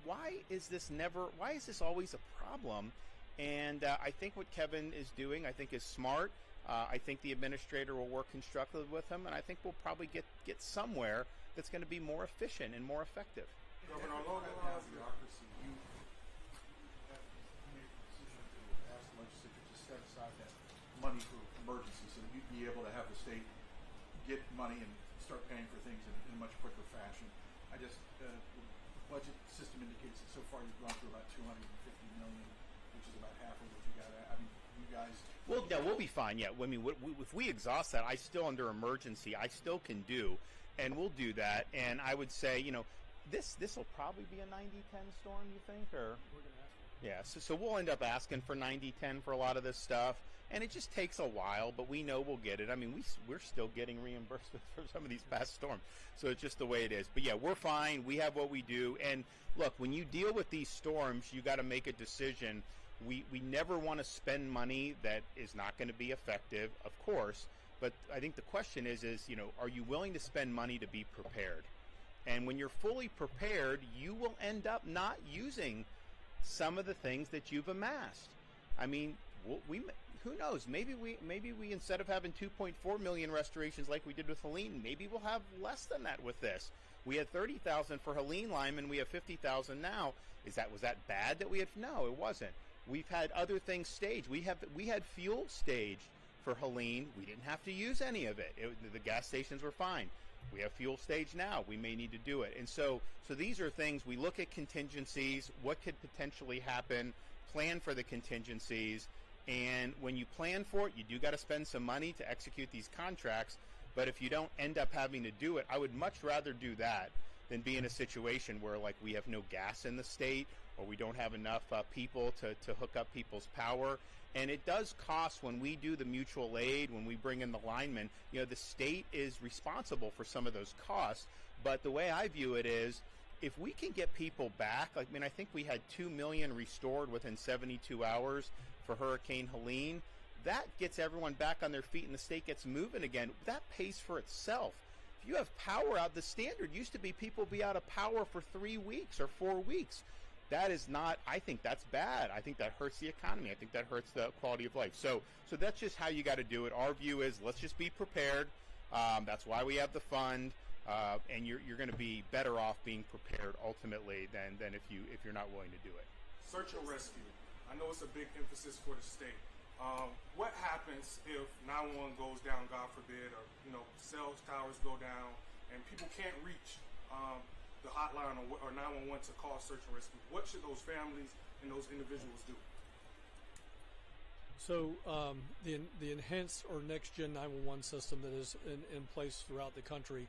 why is this always a problem? And I think what Kevin is doing, I think, is smart. I think the administrator will work constructively with him, and I think we'll probably get somewhere that's going to be more efficient and more effective. Governor, along the lines of bureaucracy, you have made a decision to ask the legislature to set aside that money for emergencies so that you'd be able to have the state get money and start paying for things in a much quicker fashion. The budget system indicates that so far you've gone through about $250 million, which is about half of what you got. I mean, you guys. Well, yeah, we'll be fine. Yeah, I mean, if we exhaust that, I still under emergency, I still can do, and we'll do that. And I would say, this will probably be a 90-10 storm, you think, or? We're gonna ask for it. Yeah, so we'll end up asking for 90-10 for a lot of this stuff, and it just takes a while, but we know we'll get it. I mean, we're still getting reimbursement for some of these past storms, so it's just the way it is. But yeah, we're fine. We have what we do, and look, when you deal with these storms, you got to make a decision. We never want to spend money that is not going to be effective, of course. But I think the question is, are you willing to spend money to be prepared? And when you're fully prepared, you will end up not using some of the things that you've amassed. I mean, who knows? Maybe we instead of having 2.4 million restorations like we did with Helene, maybe we'll have less than that with this. We had 30,000 for Helene Lyman, we have 50,000 now. Was that bad that we had? No, it wasn't. We've had other things staged. We had fuel staged for Helene. We didn't have to use any of it. The gas stations were fine. We have fuel stage now. We may need to do it. And so these are things, we look at contingencies, what could potentially happen, plan for the contingencies, and when you plan for it, you do got to spend some money to execute these contracts. But if you don't end up having to do it, I would much rather do that than be in a situation where like we have no gas in the state or we don't have enough people to hook up people's power. And it does cost when we do the mutual aid, when we bring in the linemen, the state is responsible for some of those costs. But the way I view it is, if we can get people back, I think we had 2 million restored within 72 hours for Hurricane Helene. That gets everyone back on their feet and the state gets moving again. That pays for itself. If you have power out, the standard used to be people be out of power for 3 weeks or 4 weeks. That is not, I think that's bad. I think that hurts the economy. I think that hurts the quality of life. So that's just how you got to do it. Our view is let's just be prepared. That's why we have the fund. And you're going to be better off being prepared ultimately than if you're not willing to do it. Search and rescue. I know it's a big emphasis for the state. What happens if 911 goes down, God forbid, or cell towers go down, and people can't reach the hotline or 911 to call search and rescue? What should those families and those individuals do? So the enhanced or next gen 911 system that is in place throughout the country,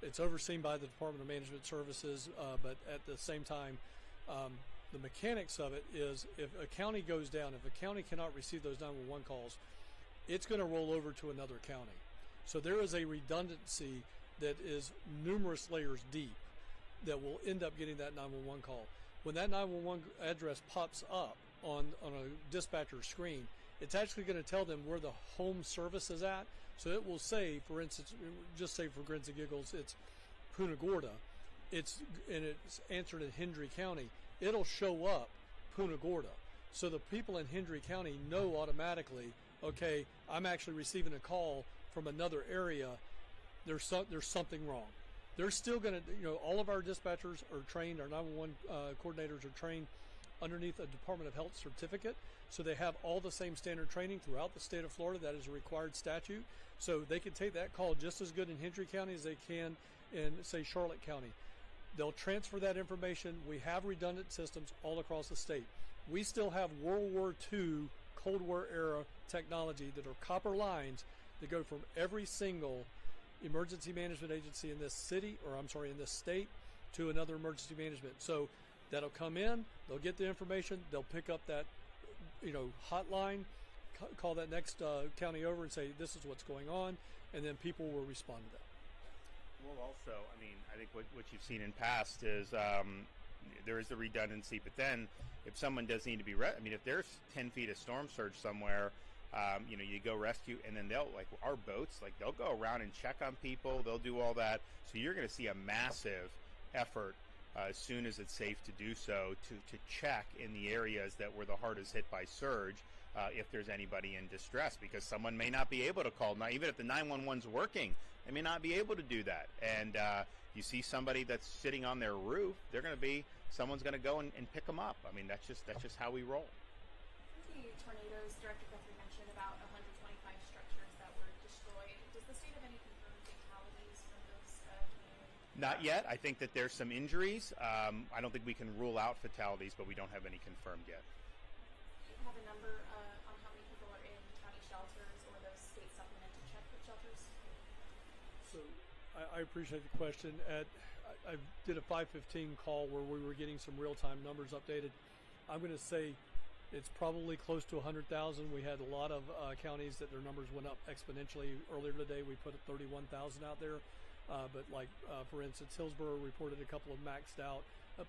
it's overseen by the Department of Management Services, but at the same time, the mechanics of it is if a county goes down, if a county cannot receive those 911 calls, it's going to roll over to another county. So there is a redundancy that is numerous layers deep that will end up getting that 911 call. When that 911 address pops up on a dispatcher screen, it's actually going to tell them where the home service is at. So it will say, for instance, just say for grins and giggles, it's Punta Gorda. It's answered in Hendry County. It'll show up Punta Gorda. So the people in Hendry County know automatically, okay, I'm actually receiving a call from another area. There's something wrong. They're still going to, all of our dispatchers are trained, our 911 coordinators are trained underneath a Department of Health certificate. So they have all the same standard training throughout the state of Florida. That is a required statute. So they can take that call just as good in Hendry County as they can in, say, Charlotte County. They'll transfer that information. We have redundant systems all across the state. We still have World War II, Cold War era technology that are copper lines that go from every single emergency management agency in this city, or I'm sorry, in this state, to another emergency management. So that'll come in, they'll get the information, they'll pick up that, hotline, call that next county over and say, this is what's going on, and then people will respond to that. Well, also, I mean, I think what you've seen in past is there is the redundancy, but then if someone does need to be, if there's 10 feet of storm surge somewhere, you go rescue, and then they'll, like our boats, like they'll go around and check on people, they'll do all that. So you're going to see a massive effort as soon as it's safe to do so to check in the areas that were the hardest hit by surge if there's anybody in distress, because someone may not be able to call. Now, even if the 911's working, they may not be able to do that. And you see somebody that's sitting on their roof, someone's going to go and pick them up. I mean, that's just how we roll. The tornadoes, Director Guthrie mentioned about 125 structures that were destroyed. Does the state have any confirmed fatalities from those tornadoes? Not yet. I think that there's some injuries. I don't think we can rule out fatalities, but we don't have any confirmed yet. Do you have a number on how many people are in county shelters or those state supplemental checkpoint shelters? So I appreciate the question. I did a 5:15 call where we were getting some real-time numbers updated. I'm going to say it's probably close to 100,000. We had a lot of counties that their numbers went up exponentially. Earlier today, we put 31,000 out there. But for instance, Hillsborough reported a couple of maxed out.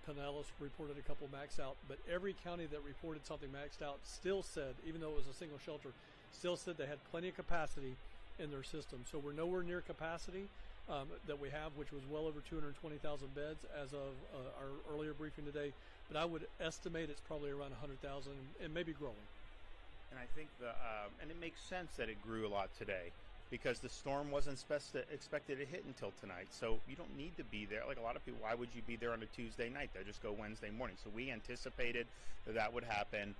Pinellas reported a couple maxed out. But every county that reported something maxed out still said, even though it was a single shelter, still said they had plenty of capacity in their system. So we're nowhere near capacity that we have, which was well over 220,000 beds as of our earlier briefing today. But I would estimate it's probably around 100,000 and maybe growing. And I think and it makes sense that it grew a lot today, because the storm wasn't expected to hit until tonight. So you don't need to be there. Like a lot of people, why would you be there on a Tuesday night? They'll just go Wednesday morning. So we anticipated that would happen.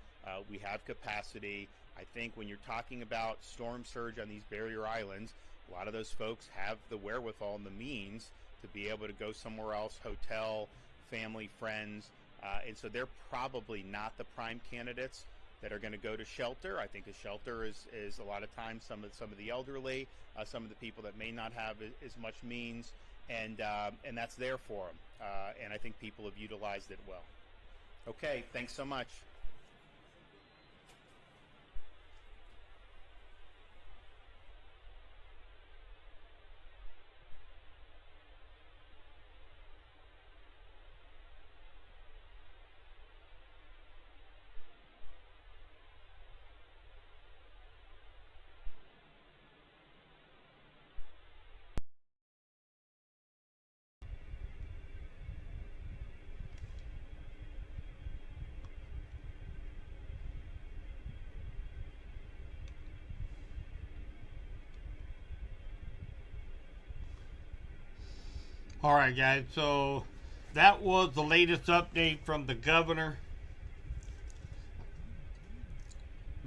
We have capacity. I think when you're talking about storm surge on these barrier islands, a lot of those folks have the wherewithal and the means to be able to go somewhere else, hotel, family, friends. And so they're probably not the prime candidates that are going to go to shelter. I think a shelter is a lot of times some of the elderly, some of the people that may not have as much means, and that's there for them. And I think people have utilized it well. Okay, thanks so much. All right, guys, so that was the latest update from the governor.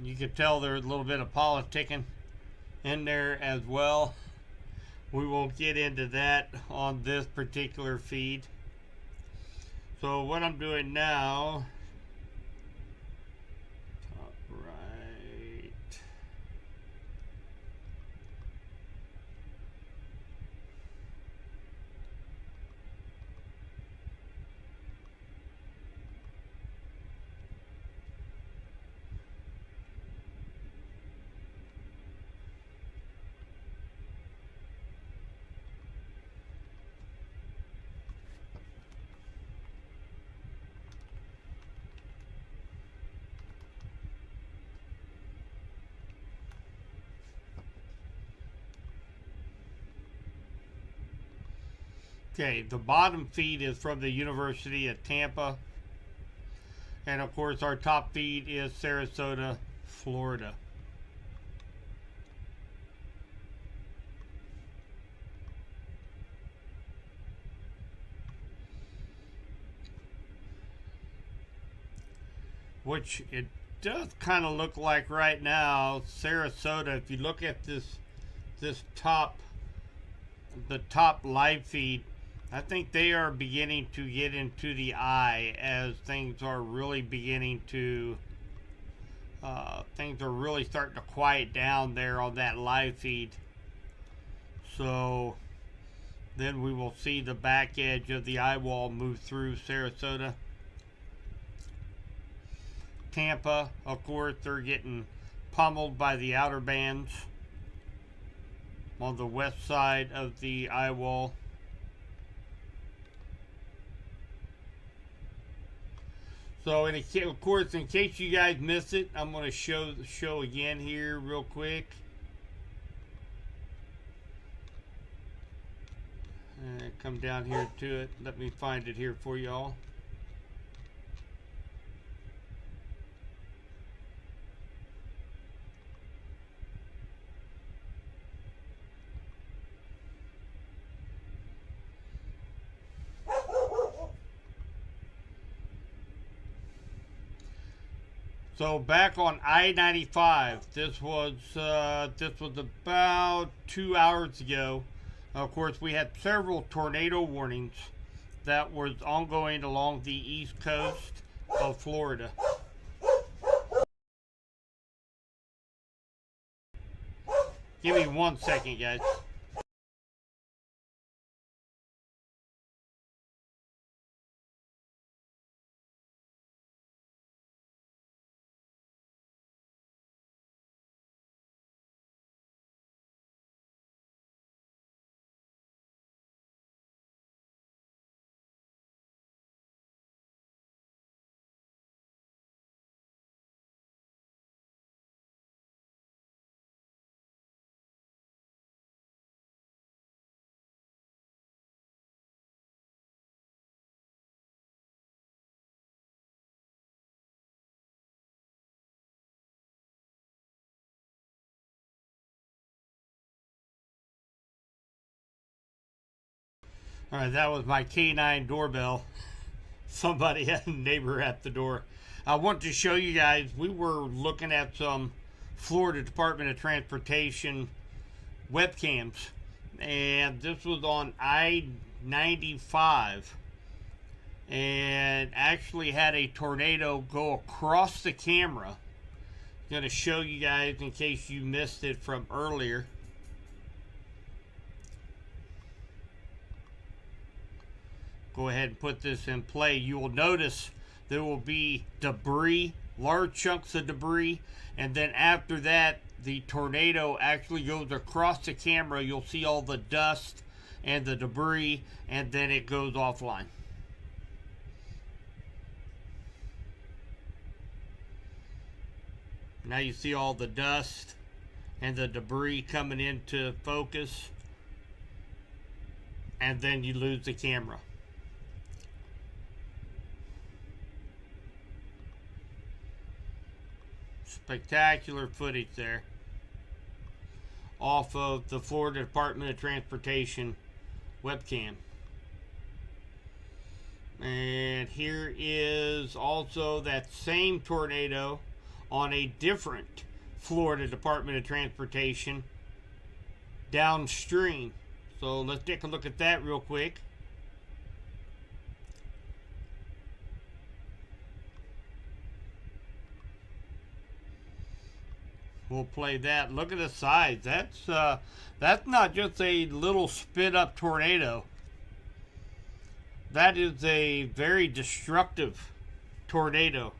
You can tell there's a little bit of politicking in there as well. We won't get into that on this particular feed. So what I'm doing now, top right. Okay, the bottom feed is from the University of Tampa. And of course our top feed is Sarasota, Florida. which it does kind of look like right now. Sarasota, if you look at the top live feed, I think they are beginning to get into the eye as things are really beginning to things are really starting to quiet down there on that live feed. So then we will see the back edge of the eye wall move through Sarasota. Tampa, of course, they're getting pummeled by the outer bands on the west side of the eye wall. So, of course, in case you guys missed it, I'm going to show again here real quick. And come down here to it. Let me find it here for y'all. So back on I-95, this was about 2 hours ago. Of course, we had several tornado warnings that was ongoing along the east coast of Florida. Give me 1 second, guys. Alright, that was my K9 doorbell. Somebody had a neighbor at the door. I want to show you guys, we were looking at some Florida Department of Transportation webcams. And this was on I-95. And actually had a tornado go across the camera. I'm going to show you guys in case you missed it from earlier. Go ahead and put this in play. You will notice there will be debris, large chunks of debris, and then after that, the tornado actually goes across the camera. You'll see all the dust and the debris, and then it goes offline. Now you see all the dust and the debris coming into focus, and then you lose the camera. Spectacular footage there off of the Florida Department of Transportation webcam. And here is also that same tornado on a different Florida Department of Transportation downstream. So let's take a look at that real quick. We'll play that. Look at the size. That's not just a little spit up tornado. That is a very destructive tornado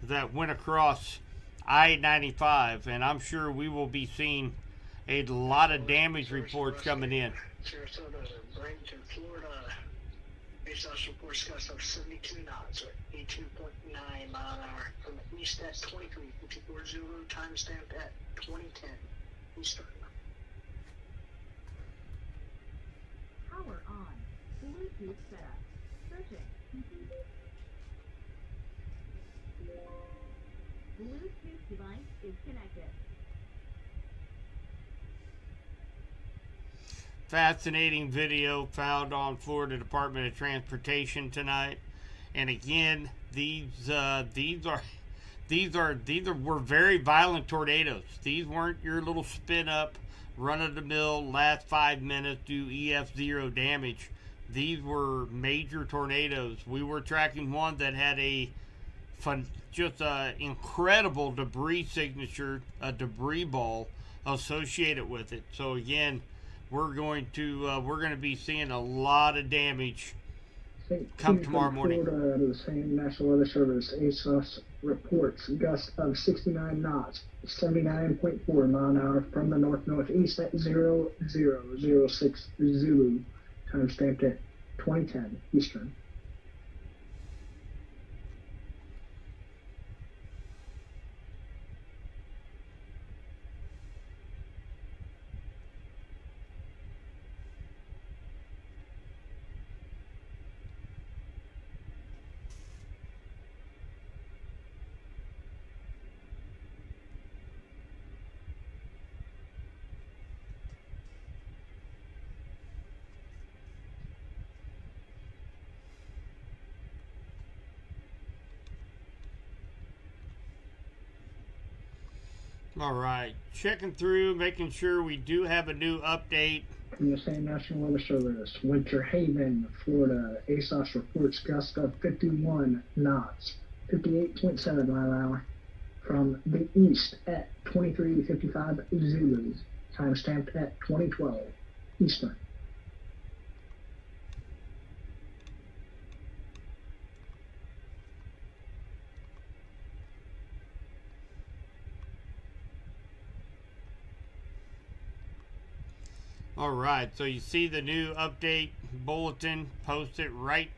that went across I-95, and I'm sure we will be seeing a lot of damage reports coming in. Sarasota, Bradenton, Florida. Basehouse reports gusts of 72 knots or 82.9 mile an hour from the east at 23:54 timestamp at 2010 Eastern. Power on. Bluetooth setup. Searching. Bluetooth device is connected. Fascinating video found on Florida Department of Transportation tonight. And again, these are were very violent tornadoes. These weren't your little spin up, run of the mill, last 5 minutes, do EF0 damage. These were major tornadoes. We were tracking one that had just an incredible debris signature, a debris ball associated with it. So again, we're going to be seeing a lot of damage come tomorrow morning. Florida, the same National Weather Service, ASOS reports gusts of 69 knots, 79.4 mile an hour from the north-northeast at 0006 Zulu, time stamped at 2010 Eastern. All right, checking through, making sure we do have a new update. From the same National Weather Service, Winter Haven, Florida, ASOS reports gusts of 51 knots, 58.7 mile an hour from the east at 23:55 Zulu, time stamped at 2012 Eastern. All right, so you see the new update bulletin posted right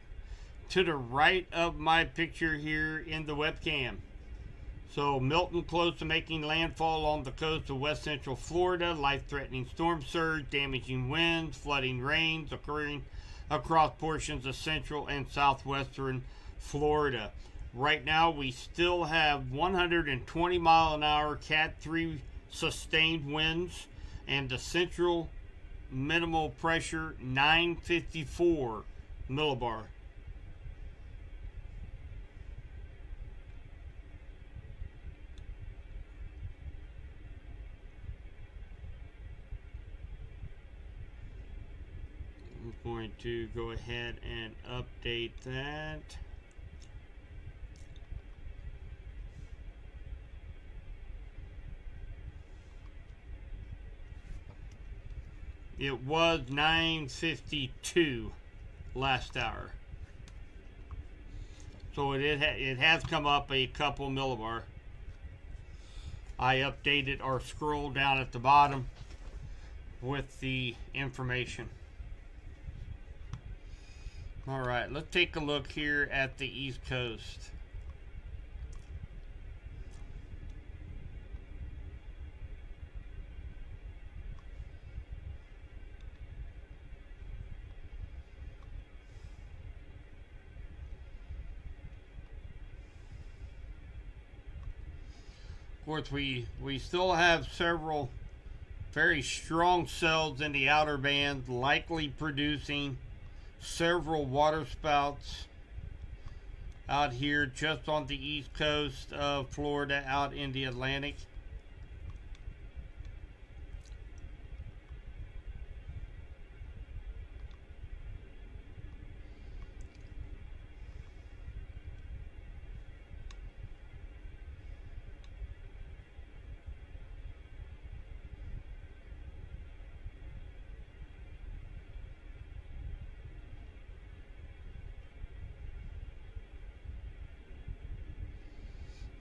to the right of my picture here in the webcam. So Milton close to making landfall on the coast of west central Florida. Life-threatening storm surge, damaging winds, flooding rains occurring across portions of central and southwestern Florida. Right now we still have 120 mile an hour Cat 3 sustained winds, and the central minimal pressure 954 millibar. I'm going to go ahead and update that. It was 952 last hour. So it has come up a couple millibar. I updated our scroll down at the bottom with the information. All right, let's take a look here at the East Coast. Of course, we still have several very strong cells in the outer band, likely producing several water spouts out here just on the east coast of Florida, out in the Atlantic.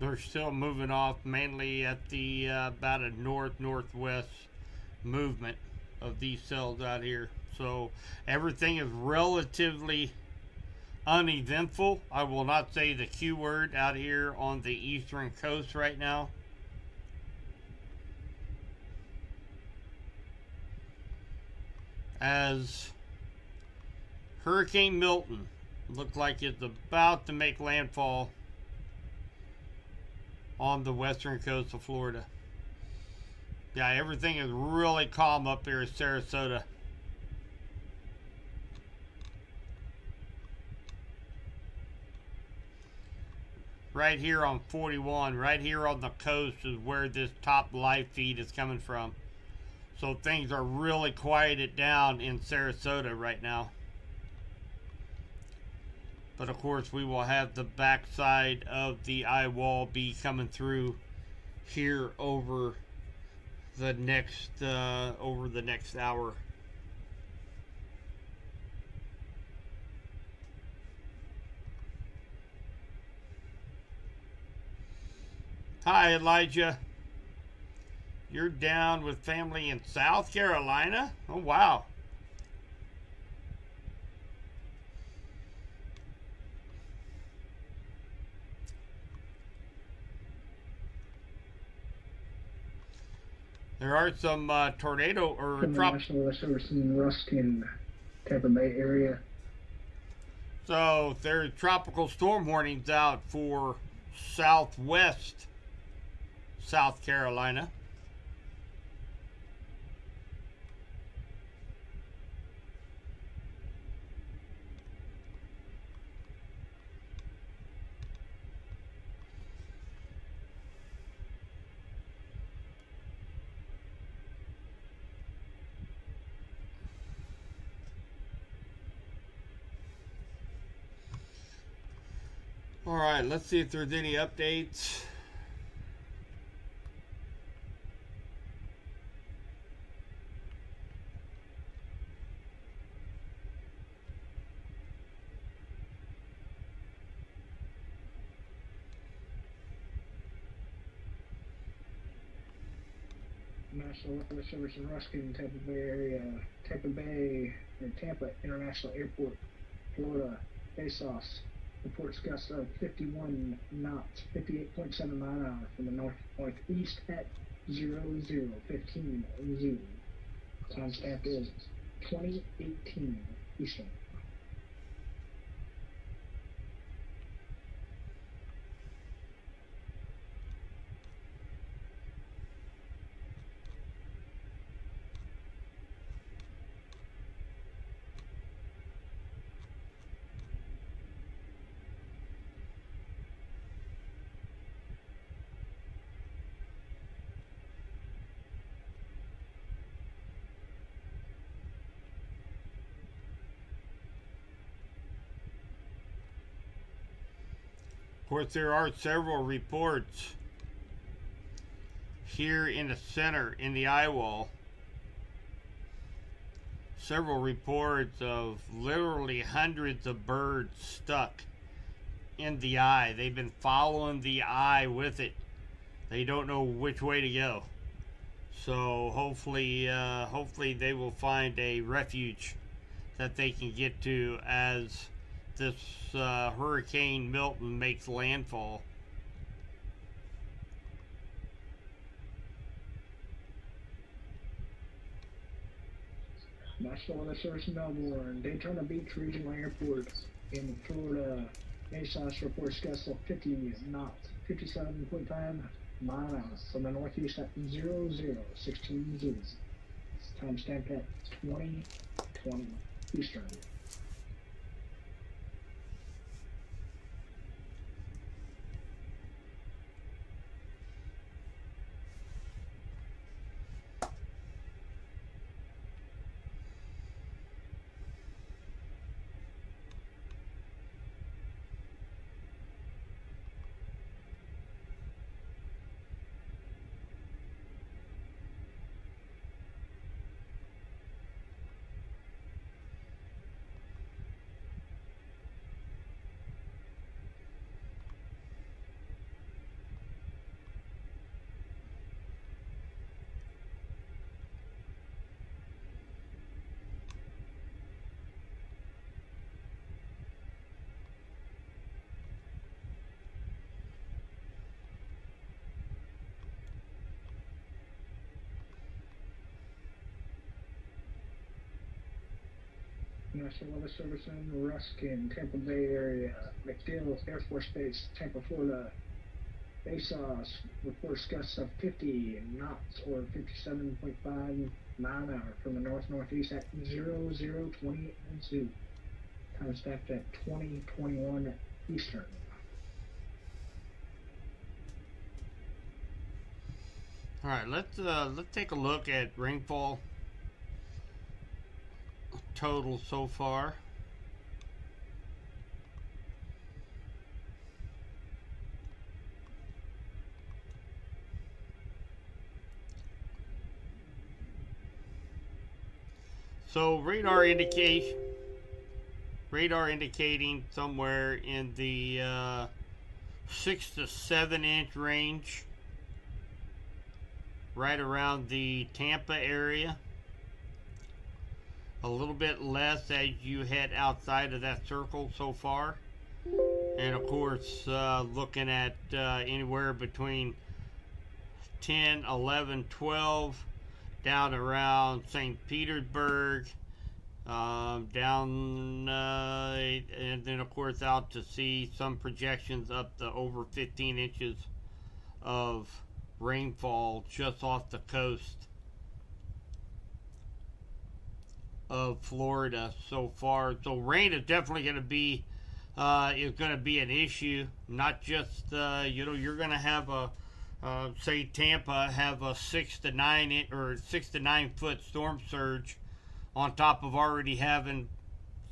They're still moving off mainly at the about a north-northwest movement of these cells out here. So everything is relatively uneventful. I will not say the Q word out here on the eastern coast right now. As Hurricane Milton looks like it's about to make landfall on the western coast of Florida. Yeah, everything is really calm up here in Sarasota. right here on 41, right here on the coast is where this top live feed is coming from. So things are really quieted down in Sarasota right now. But of course we will have the backside of the eye wall be coming through here over the next hour. Hi Elijah. You're down with family in South Carolina? Oh wow. There are some tornado or National Weather Service in Ruskin, Tampa Bay area. So there's tropical storm warnings out for southwest South Carolina. All right, let's see if there's any updates. National Weather Service in Ruskin, Tampa Bay area. Tampa Bay, or Tampa International Airport, Florida. ASOS reports gusts of 51 knots, 58.7 mile an hour from the northeast at 0015 Zoom. Timestamp is 2018 Eastern. Of course, there are several reports here in the center, in the eye wall. Several reports of literally hundreds of birds stuck in the eye. They've been following the eye with it. They don't know which way to go. So hopefully they will find a refuge that they can get to as this Hurricane Milton makes landfall. National Weather Service in Melbourne, Daytona Beach Regional Airport in Florida. ASOS reports gusts of 50 knots, 57.5 mile an hour from the northeast at 0016 Zoom. Timestamp at 2020 Eastern. National Weather Service in Ruskin, Tampa Bay area. McDill Air Force Base, Tampa, Florida. ASOS reports gusts of 50 knots or 57.5 mile an hour from the northeast at 0020 Zoo. Time stamped at 2021 Eastern. All right, let's take a look at rainfall total so far. So radar indicating somewhere in the 6 to 7 inch range, right around the Tampa area. A little bit less as you head outside of that circle so far, and of course looking at anywhere between 10, 11, 12 down around St. Petersburg, down and then of course out to see some projections up to over 15 inches of rainfall just off the coast of Florida so far. So rain is definitely going to be an issue. Not just you're going to have a say Tampa have a 6 to 9 foot storm surge on top of already having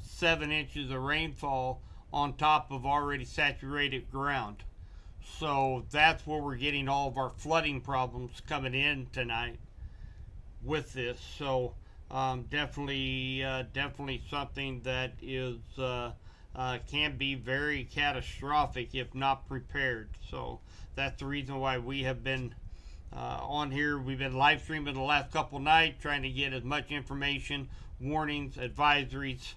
7 inches of rainfall on top of already saturated ground. So that's where we're getting all of our flooding problems coming in tonight with this. So definitely something that is can be very catastrophic if not prepared. So that's the reason why we have been on here. We've been live streaming the last couple nights, trying to get as much information, warnings, advisories,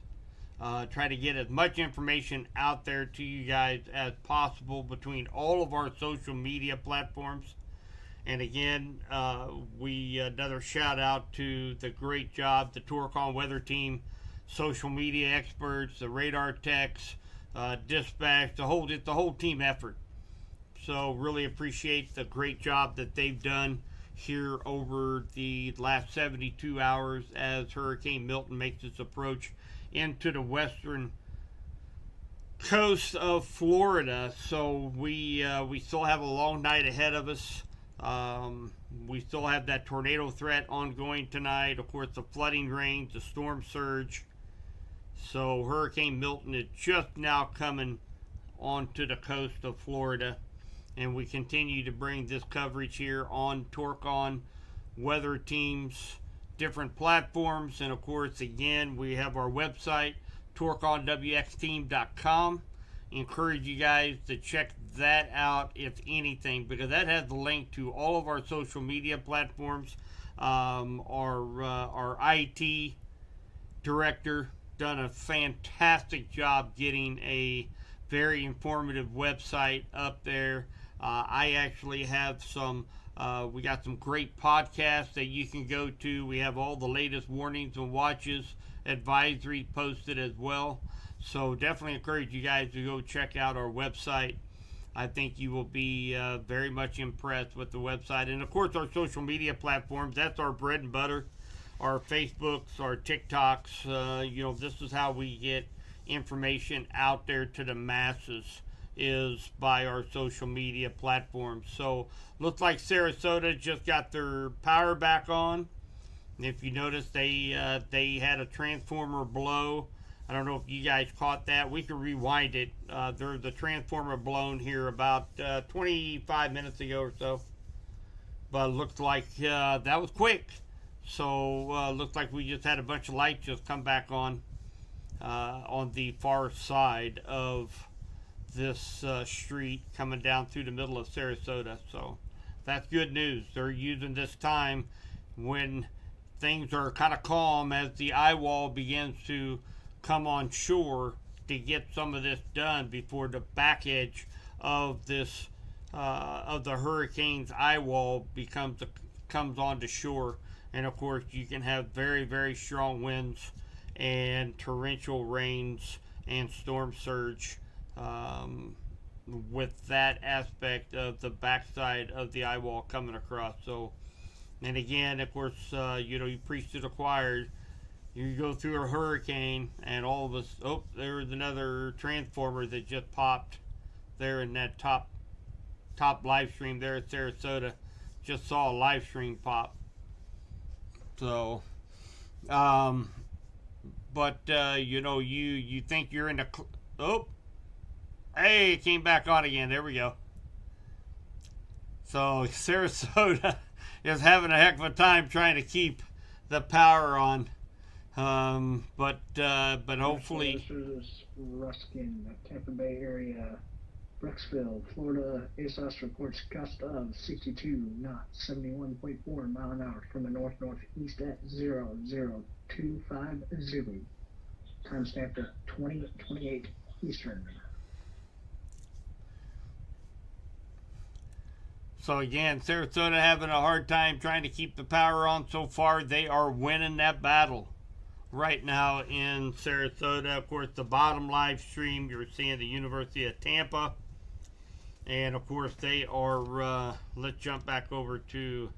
try to get as much information out there to you guys as possible between all of our social media platforms. And again, another shout out to the great job the Torcon weather team, social media experts, the radar techs, dispatch, the whole team effort. So really appreciate the great job that they've done here over the last 72 hours as Hurricane Milton makes its approach into the western coast of Florida. So we still have a long night ahead of us. We still have that tornado threat ongoing tonight. Of course, the flooding rains, the storm surge. So Hurricane Milton is just now coming onto the coast of Florida. And we continue to bring this coverage here on Torcon weather teams, different platforms. And of course, again, we have our website, torconwxteam.com. Encourage you guys to check that out, if anything, because that has the link to all of our social media platforms. Our IT director done a fantastic job getting a very informative website up there. I actually have we got some great podcasts that you can go to. We have all the latest warnings and watches, advisories posted as well. So definitely encourage you guys to go check out our website. I think you will be very much impressed with the website. And of course, our social media platforms, that's our bread and butter. Our Facebooks, our TikToks, this is how we get information out there to the masses, is by our social media platforms. So looks like Sarasota just got their power back on. If you notice, they had a transformer blow. I don't know if you guys caught that. We can rewind it. There's a transformer blown here about 25 minutes ago or so. But it looks like that was quick. So looks like we just had a bunch of lights just come back on the far side of this street coming down through the middle of Sarasota. So that's good news. They're using this time when things are kind of calm as the eye wall begins to come on shore to get some of this done before the back edge of this of the hurricane's eye wall comes onto shore. And of course, you can have very, very strong winds and torrential rains and storm surge with that aspect of the backside of the eye wall coming across. So, and again, of course, you preach to the choir. You go through a hurricane, and all of us. Oh, there's another transformer that just popped there in that top live stream there at Sarasota. just saw a live stream pop. So, but you know, you think you're in the oh, hey, it came back on again. There we go. So Sarasota is having a heck of a time trying to keep the power on. But hopefully. This is Ruskin, Tampa Bay area, Brooksville, Florida. ASOS reports gust of 62 knots, 71.4 mile an hour from the north-northeast at 00250. Timestamp at 20:28 Eastern. So again, Sarasota having a hard time trying to keep the power on. So far, they are winning that battle right now in Sarasota. Of course, the bottom live stream, you're seeing the University of Tampa. And of course, they are, let's jump back over to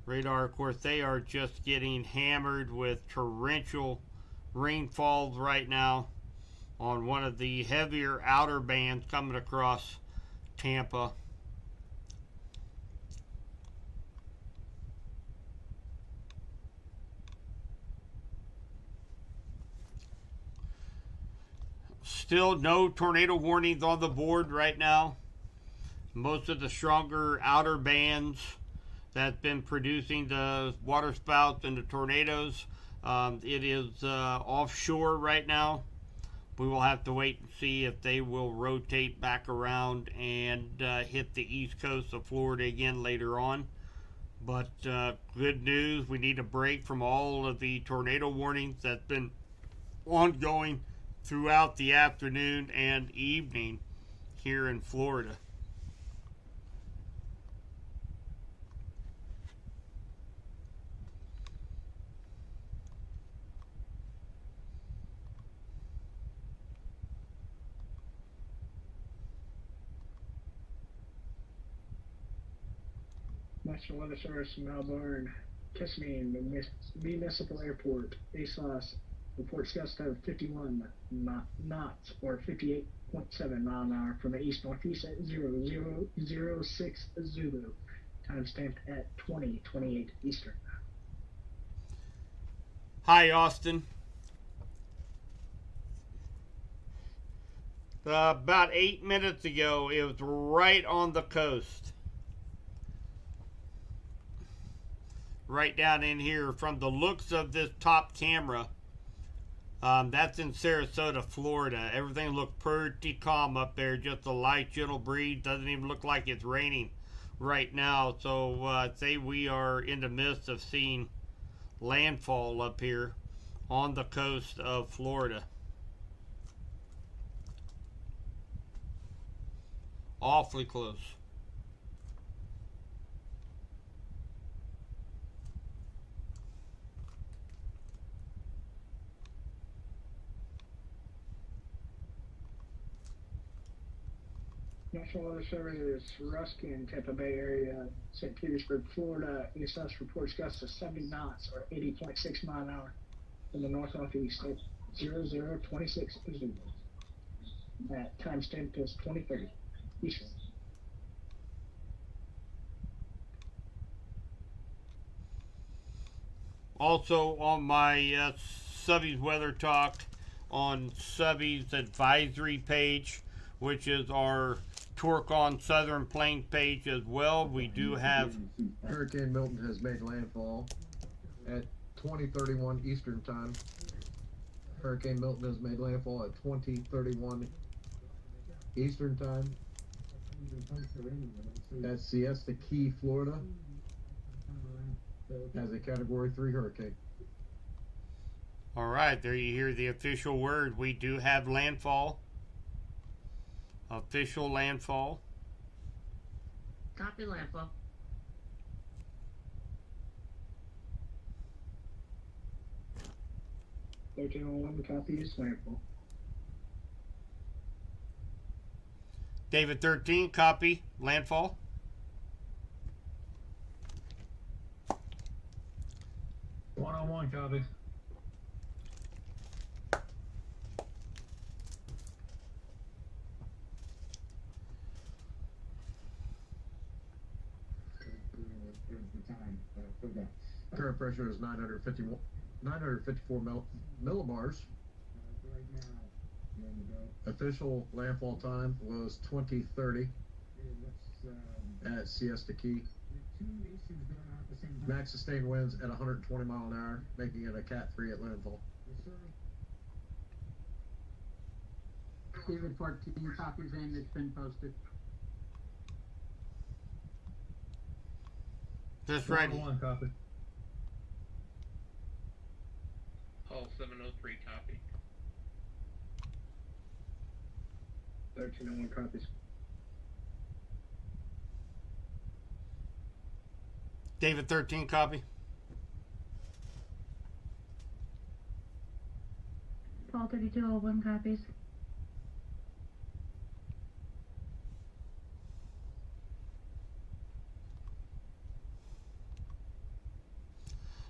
radar. Of course, they are just getting hammered with torrential rainfalls right now on one of the heavier outer bands coming across Tampa. Still no tornado warnings on the board right now. Most of the stronger outer bands that's been producing the water spouts and the tornadoes, it is offshore right now. We will have to wait and see if they will rotate back around and hit the east coast of Florida again later on. But good news, we need a break from all of the tornado warnings that's been ongoing throughout the afternoon and evening here in Florida. National Weather Service, Melbourne, Kissimmee Municipal Airport, ASOS reports gusts of 51 knots or 58.7 mile an hour from the east-northeast at 0006 Zulu. Timestamped at 20:28 Eastern. Hi, Austin. About 8 minutes ago, it was right on the coast. Right down in here. From the looks of this top camera, that's in Sarasota, Florida. Everything looked pretty calm up there. Just a light, gentle breeze. Doesn't even look like it's raining right now. So I'd say we are in the midst of seeing landfall up here on the coast of Florida. Awfully close. National Weather Service, Ruskin, Tampa Bay area, St. Petersburg, Florida. ASOS reports gusts of 70 knots or 80.6 mile an hour from the north-northeast at 0026 Zulu. At timestamp is 20:30 Eastern. Also on my Subby's Weather Talk on Subby's advisory page, which is our Torque on Southern Plains page as well. We do have Hurricane Milton has made landfall at 20:31 Eastern Time. Hurricane Milton has made landfall at 20:31 Eastern Time at Siesta Key, Florida, as a Category 3 hurricane. All right, there you hear the official word. We do have landfall. Official landfall. Copy landfall. One copy is landfall. David 13, copy landfall. One copy. Current pressure is 954 millibars. Official landfall time was 20:30 at Siesta Key. Max sustained winds at 120 mile an hour, making it a Cat 3 at landfall. David 14 copies in, it's been posted. That's right. One copy. Paul 703 copy. 1301 copies. David 13 copy. Paul 3201 copies.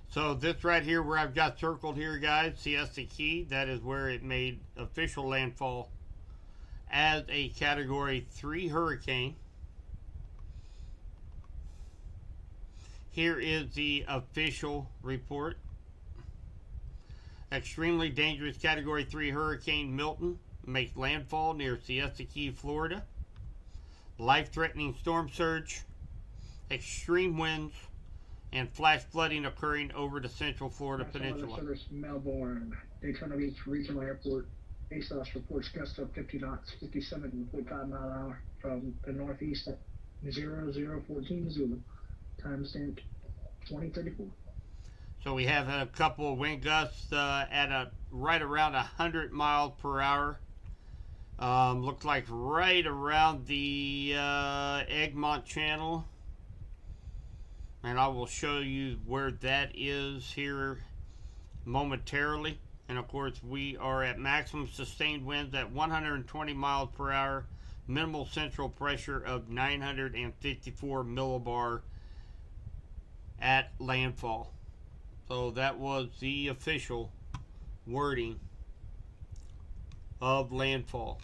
So this right here where I've got circled here, guys, Siesta Key, that is where it made official landfall as a Category 3 hurricane. Here is the official report. Extremely dangerous Category 3 Hurricane Milton makes landfall near Siesta Key, Florida. Life-threatening storm surge, extreme winds, and flash flooding occurring over the central Florida peninsula. Service Melbourne, Daytona Beach Regional Airport. ASOS reports gusts up 50 knots, 57.5 mile an hour from the northeast at 0014 Zulu. Timestamp 2034. So we have a couple of wind gusts at right around 100 miles per hour. Looks like right around the Egmont Channel. And I will show you where that is here momentarily. And of course we are at maximum sustained winds at 120 miles per hour. Minimal central pressure of 954 millibar at landfall. So that was the official wording of landfall.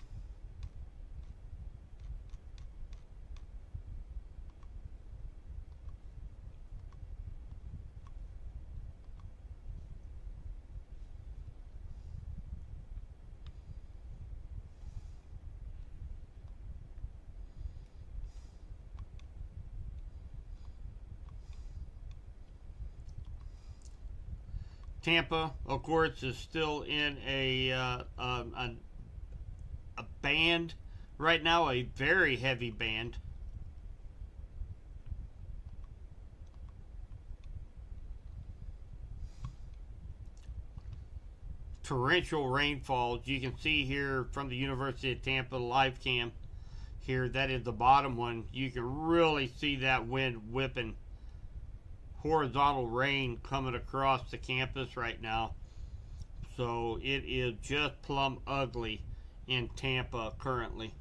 Tampa, of course, is still in a band right now, a very heavy band. Torrential rainfalls. You can see here from the University of Tampa live cam here, that is the bottom one. You can really see that wind whipping. Horizontal rain coming across the campus right now. So it is just plumb ugly in Tampa currently.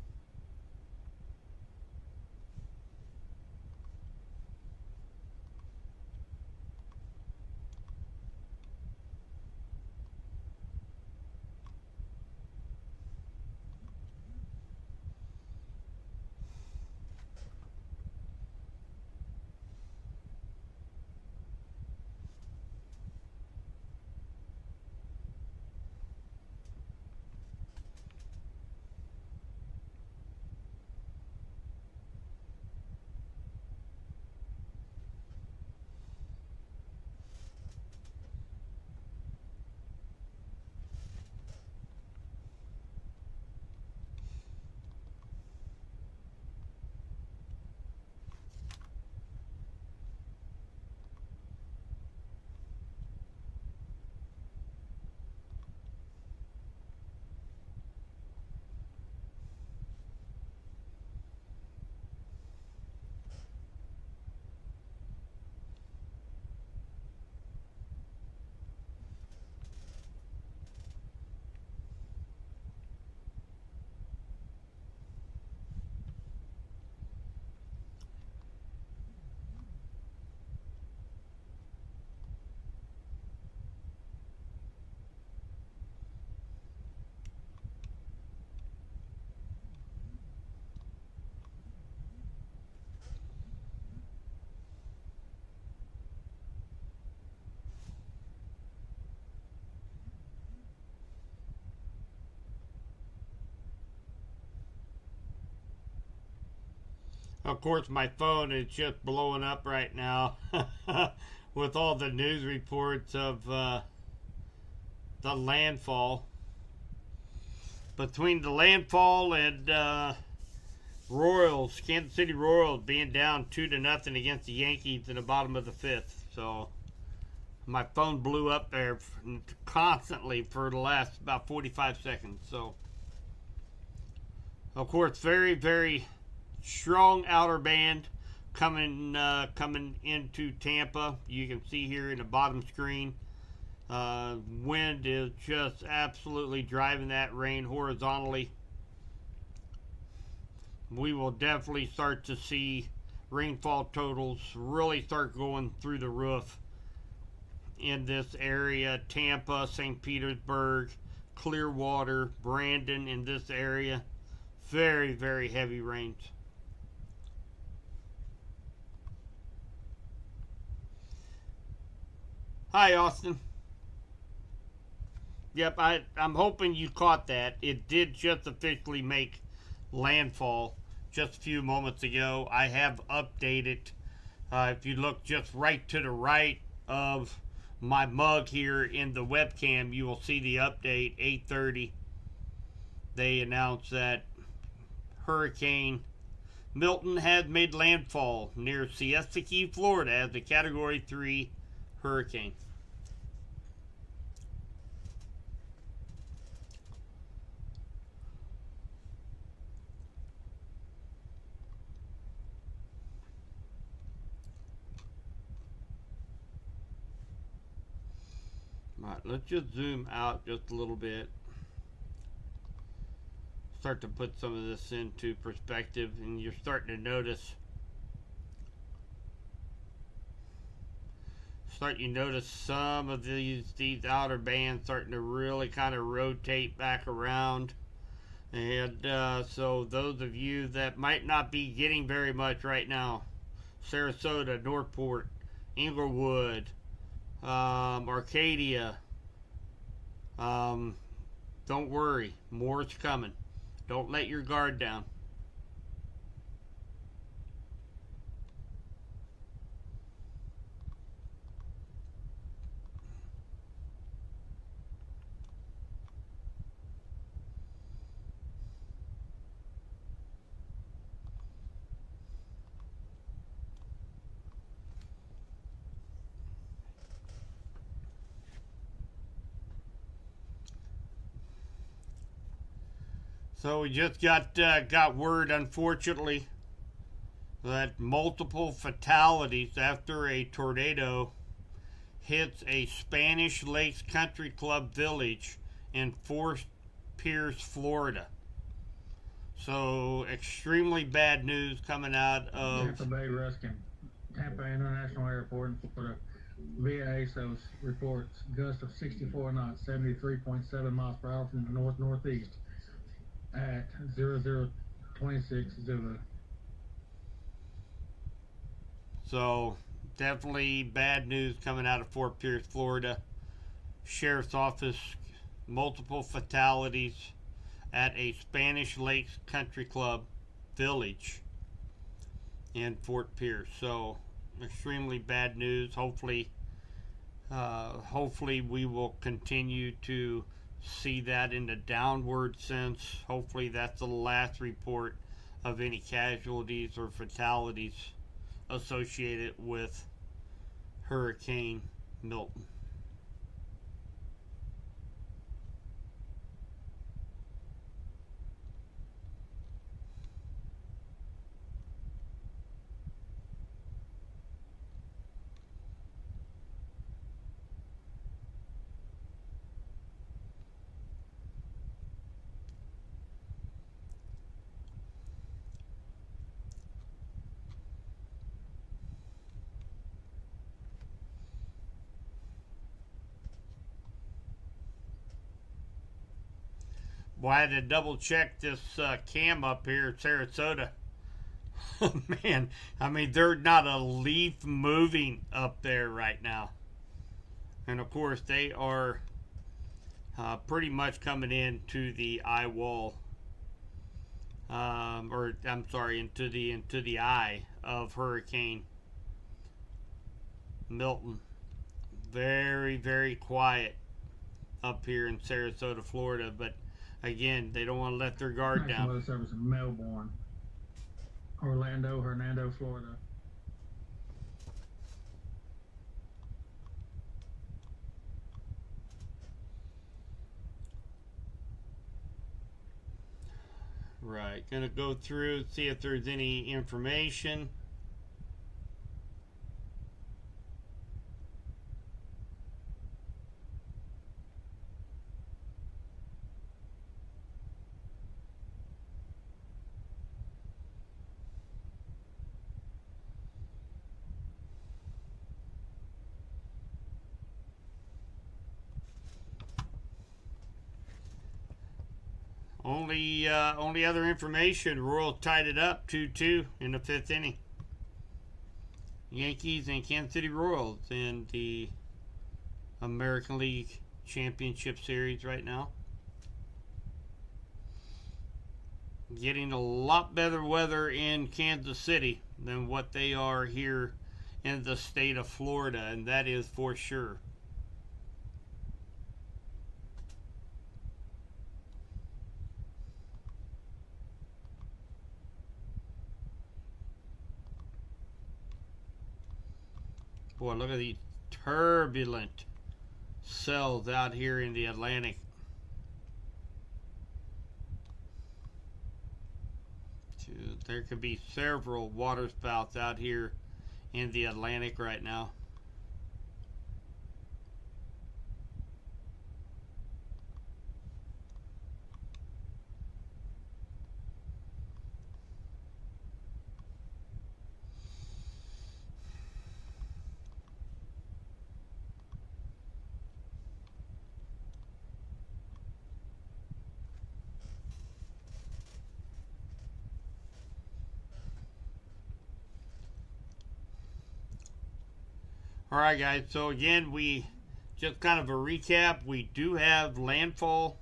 Of course, my phone is just blowing up right now with all the news reports of the landfall. Between the landfall and Royals, Kansas City Royals being down 2-0 against the Yankees in the bottom of the fifth. So my phone blew up there constantly for the last about 45 seconds. So, of course, very, very strong outer band coming into Tampa. You can see here in the bottom screen. Wind is just absolutely driving that rain horizontally. We will definitely start to see rainfall totals really start going through the roof in this area. Tampa, St. Petersburg, Clearwater, Brandon, in this area. Very, very heavy rains. Hi, Austin. Yep, I'm hoping you caught that. It did just officially make landfall just a few moments ago. I have updated. If you look just right to the right of my mug here in the webcam, you will see the update, 8:30. They announced that Hurricane Milton has made landfall near Siesta Key, Florida as a Category 3 hurricane. Alright, let's just zoom out just a little bit. Start to put some of this into perspective, and you're starting to notice some of these outer bands starting to really kind of rotate back around. And so those of you that might not be getting very much right now, Sarasota, Northport, Inglewood, Arcadia, don't worry, more is coming. Don't let your guard down. So we just got word, unfortunately, that multiple fatalities after a tornado hits a Spanish Lakes Country Club village in Fort Pierce, Florida. So extremely bad news coming out of Tampa Bay Ruskin, Tampa International Airport in Florida. VA ASOS reports gusts of 64 knots, 73.7 miles per hour from the north-northeast at 0026 Zulu. So definitely bad news coming out of Fort Pierce, Florida. Sheriff's Office, multiple fatalities at a Spanish Lakes Country Club village in Fort Pierce. So extremely bad news. Hopefully we will continue to see that in the downward sense. Hopefully that's the last report of any casualties or fatalities associated with Hurricane Milton. Well, I had to double check this cam up here at Sarasota. Man, I mean, there's not a leaf moving up there right now. And of course, they are pretty much coming into the eye wall, or I'm sorry, into the eye of Hurricane Milton. Very, very quiet up here in Sarasota, Florida, but again, they don't want to let their guard National down. Weather Service in Melbourne, Hernando, Florida. Right, gonna go through, see if there's any information. Only other information, Royals tied it up 2-2 in the 5th inning. Yankees and Kansas City Royals in the American League Championship Series right now. Getting a lot better weather in Kansas City than what they are here in the state of Florida, and that is for sure. Boy, look at these turbulent cells out here in the Atlantic. There could be several waterspouts out here in the Atlantic right now. Alright guys, so again, we just kind of a recap. We do have landfall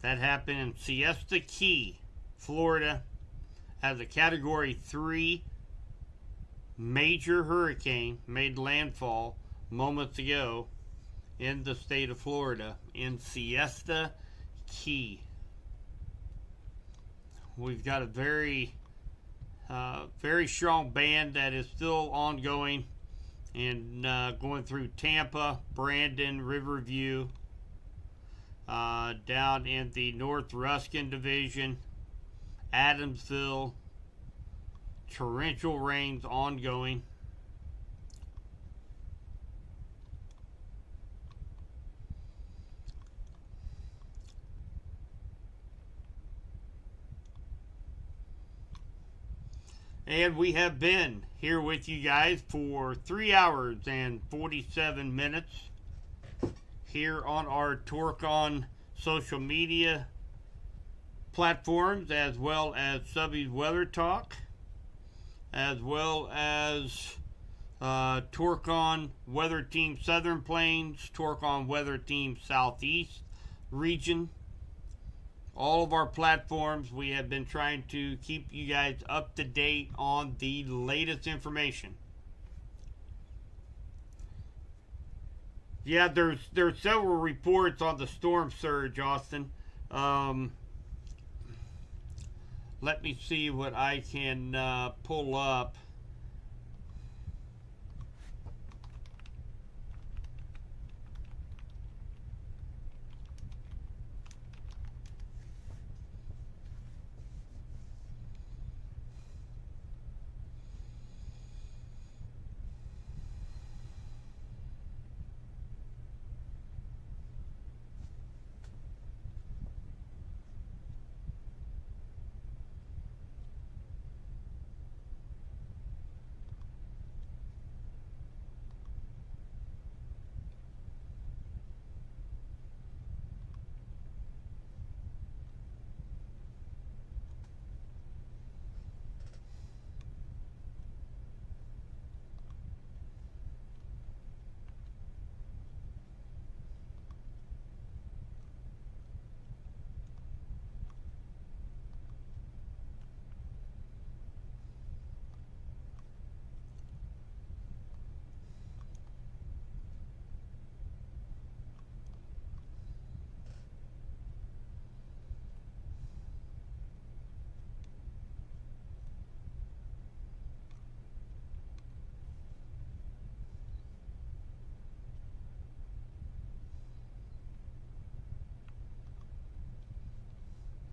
that happened in Siesta Key, Florida, as a Category 3 major hurricane made landfall moments ago in the state of Florida in Siesta Key. We've got a very strong band that is still ongoing and going through Tampa, Brandon, Riverview, down in the North Ruskin Division, Adamsville. Torrential rains ongoing. And we have been here with you guys for 3 hours and 47 minutes here on our Torque On social media platforms, as well as Subby's Weather Talk, as well as Torque On Weather Team Southern Plains, Torque On Weather Team Southeast region. All of our platforms, we have been trying to keep you guys up to date on the latest information. Yeah, there's several reports on the storm surge, Austin. Let me see what I can pull up.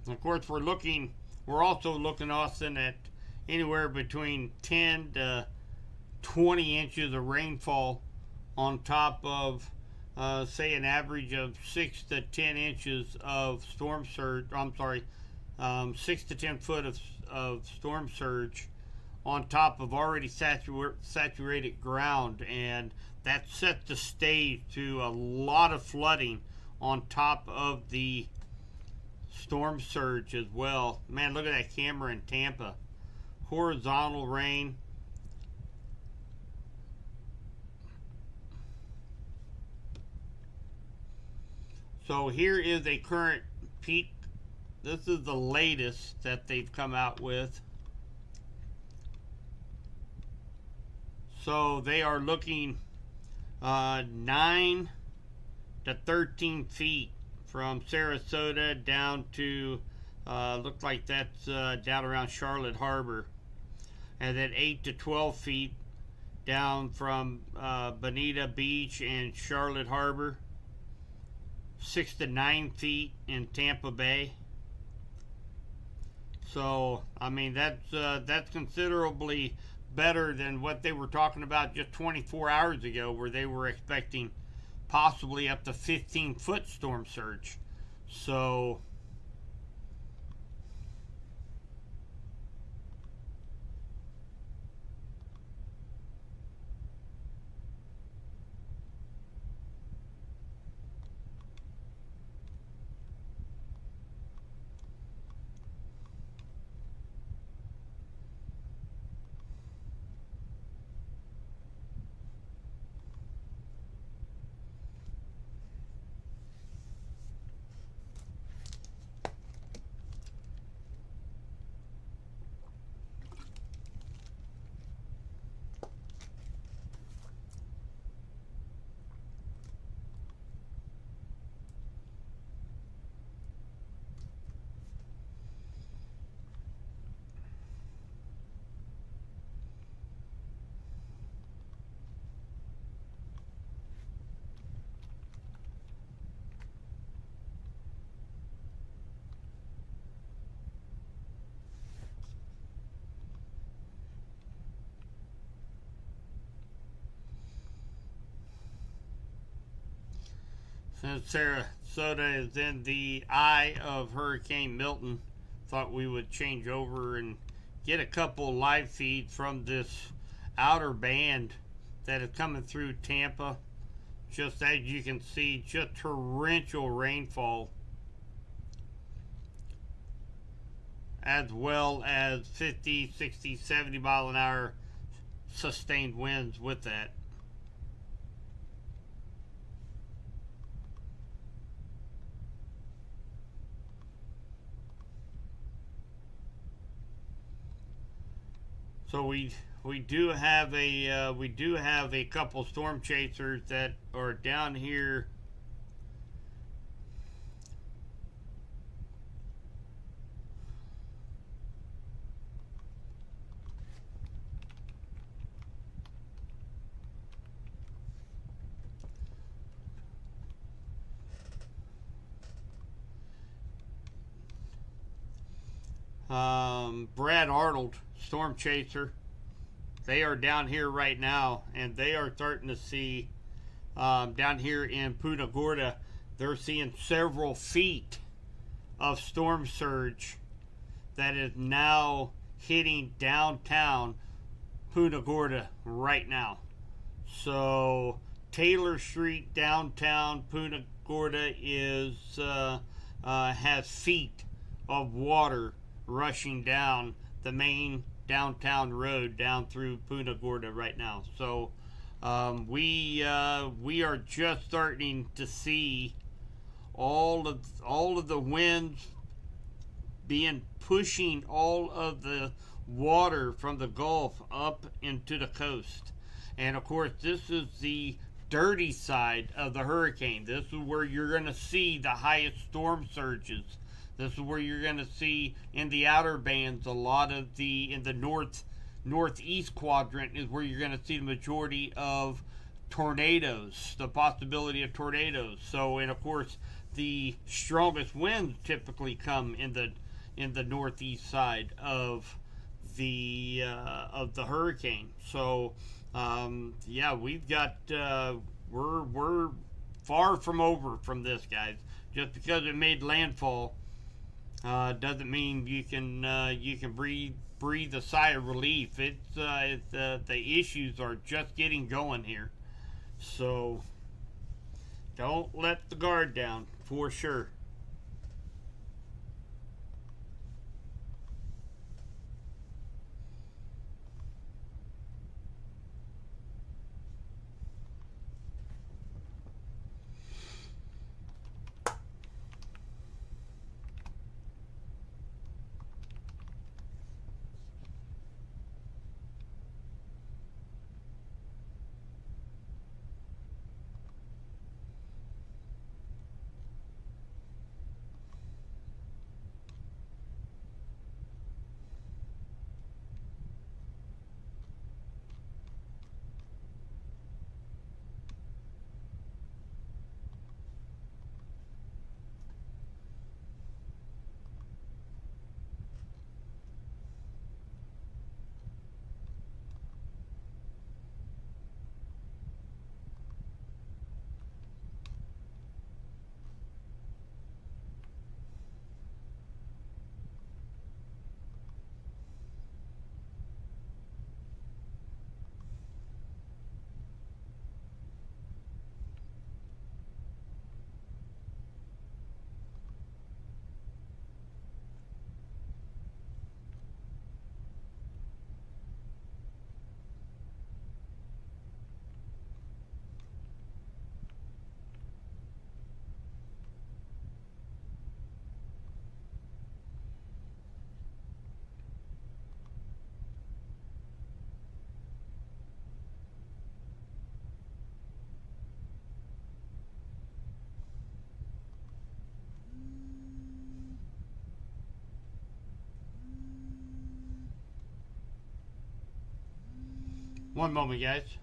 Of course, we're also looking, Austin, at anywhere between 10 to 20 inches of rainfall on top of, say, an average of 6 to 10 inches of storm surge. I'm sorry, 6 to 10 foot of storm surge on top of already saturated ground, and that set the stage to a lot of flooding on top of the storm surge as well. Man, look at that camera in Tampa. Horizontal rain. So here is a current peak. This is the latest that they've come out with. So they are looking 9 to 13 feet from Sarasota down to, looks like that's down around Charlotte Harbor. And then 8 to 12 feet down from Bonita Beach and Charlotte Harbor. 6 to 9 feet in Tampa Bay. So, I mean, that's considerably better than what they were talking about just 24 hours ago, where they were expecting possibly up to 15-foot storm surge. So, since Sarasota is in the eye of Hurricane Milton, thought we would change over and get a couple live feeds from this outer band that is coming through Tampa. Just as you can see, just torrential rainfall, as well as 50, 60, 70 mile an hour sustained winds with that. So we do have a couple storm chasers that are down here. Brad Arnold, storm chaser. They are down here right now, and they are starting to see down here in Punta Gorda. They're seeing several feet of storm surge that is now hitting downtown Punta Gorda right now. So Taylor Street downtown Punta Gorda is has feet of water rushing down the main downtown road down through Punta Gorda right now. So we are just starting to see all of the winds pushing all of the water from the Gulf up into the coast. And of course, this is the dirty side of the hurricane. This is where you're going to see the highest storm surges. This is where you're going to see in the outer bands a lot of in the northeast quadrant is where you're going to see the majority of tornadoes, the possibility of tornadoes. So, and of course, the strongest winds typically come in the northeast side of the hurricane. So yeah, we've got we're far from over from this, guys. Just because it made landfall doesn't mean you can breathe a sigh of relief. The issues are just getting going here. So don't let the guard down, for sure. One moment, guys.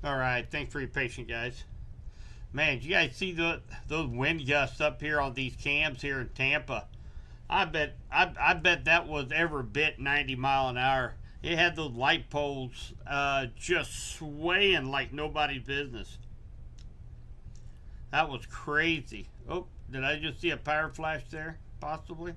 All right, thanks for your patience, guys. Man, did you guys see those wind gusts up here on these cams here in Tampa? I bet that was ever bit 90 mile an hour. It had those light poles just swaying like nobody's business. That was crazy. Oh, did I just see a power flash there? Possibly.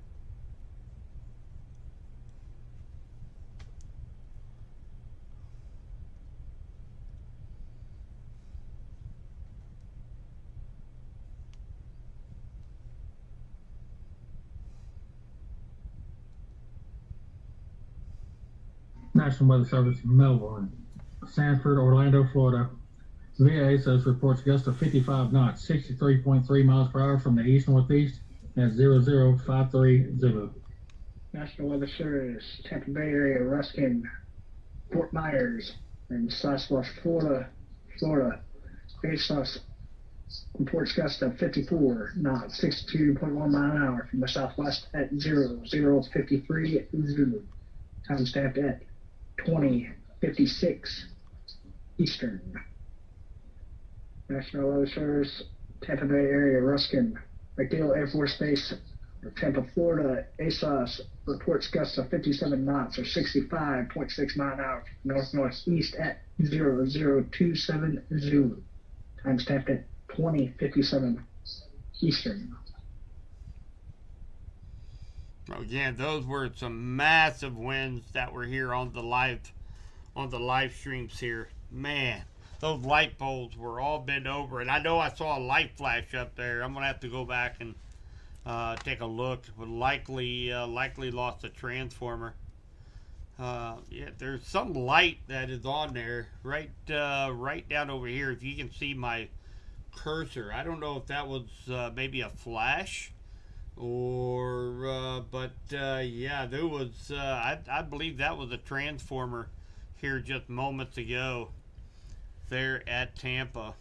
National Weather Service, Melbourne, Sanford, Orlando, Florida. VA says reports gusts of 55 knots, 63.3 miles per hour from the east-northeast at 0053 Zulu. National Weather Service, Tampa Bay area, Ruskin, Fort Myers, and Southwest Florida. ASOS reports gusts of 54 knots, 62.1 mile an hour from the southwest at 0053 Zulu. Time stamped at 20:56 Eastern. National Weather Service, Tampa Bay area, Ruskin, MacDill Air Force Base, Tampa, Florida. ASOS reports gusts of 57 knots or 65.6 mile an hour north-northeast at 0027 Zulu. Time stamped at 20:57 Eastern. Again, those were some massive winds that were here on the live streams here. Man, those light poles were all bent over, and I know I saw a light flash up there. I'm gonna have to go back and take a look. But likely lost a transformer. Yeah, there's some light that is on there right down over here. If you can see my cursor, I don't know if that was maybe a flash. Or yeah, there was I believe that was a transformer here just moments ago there at Tampa.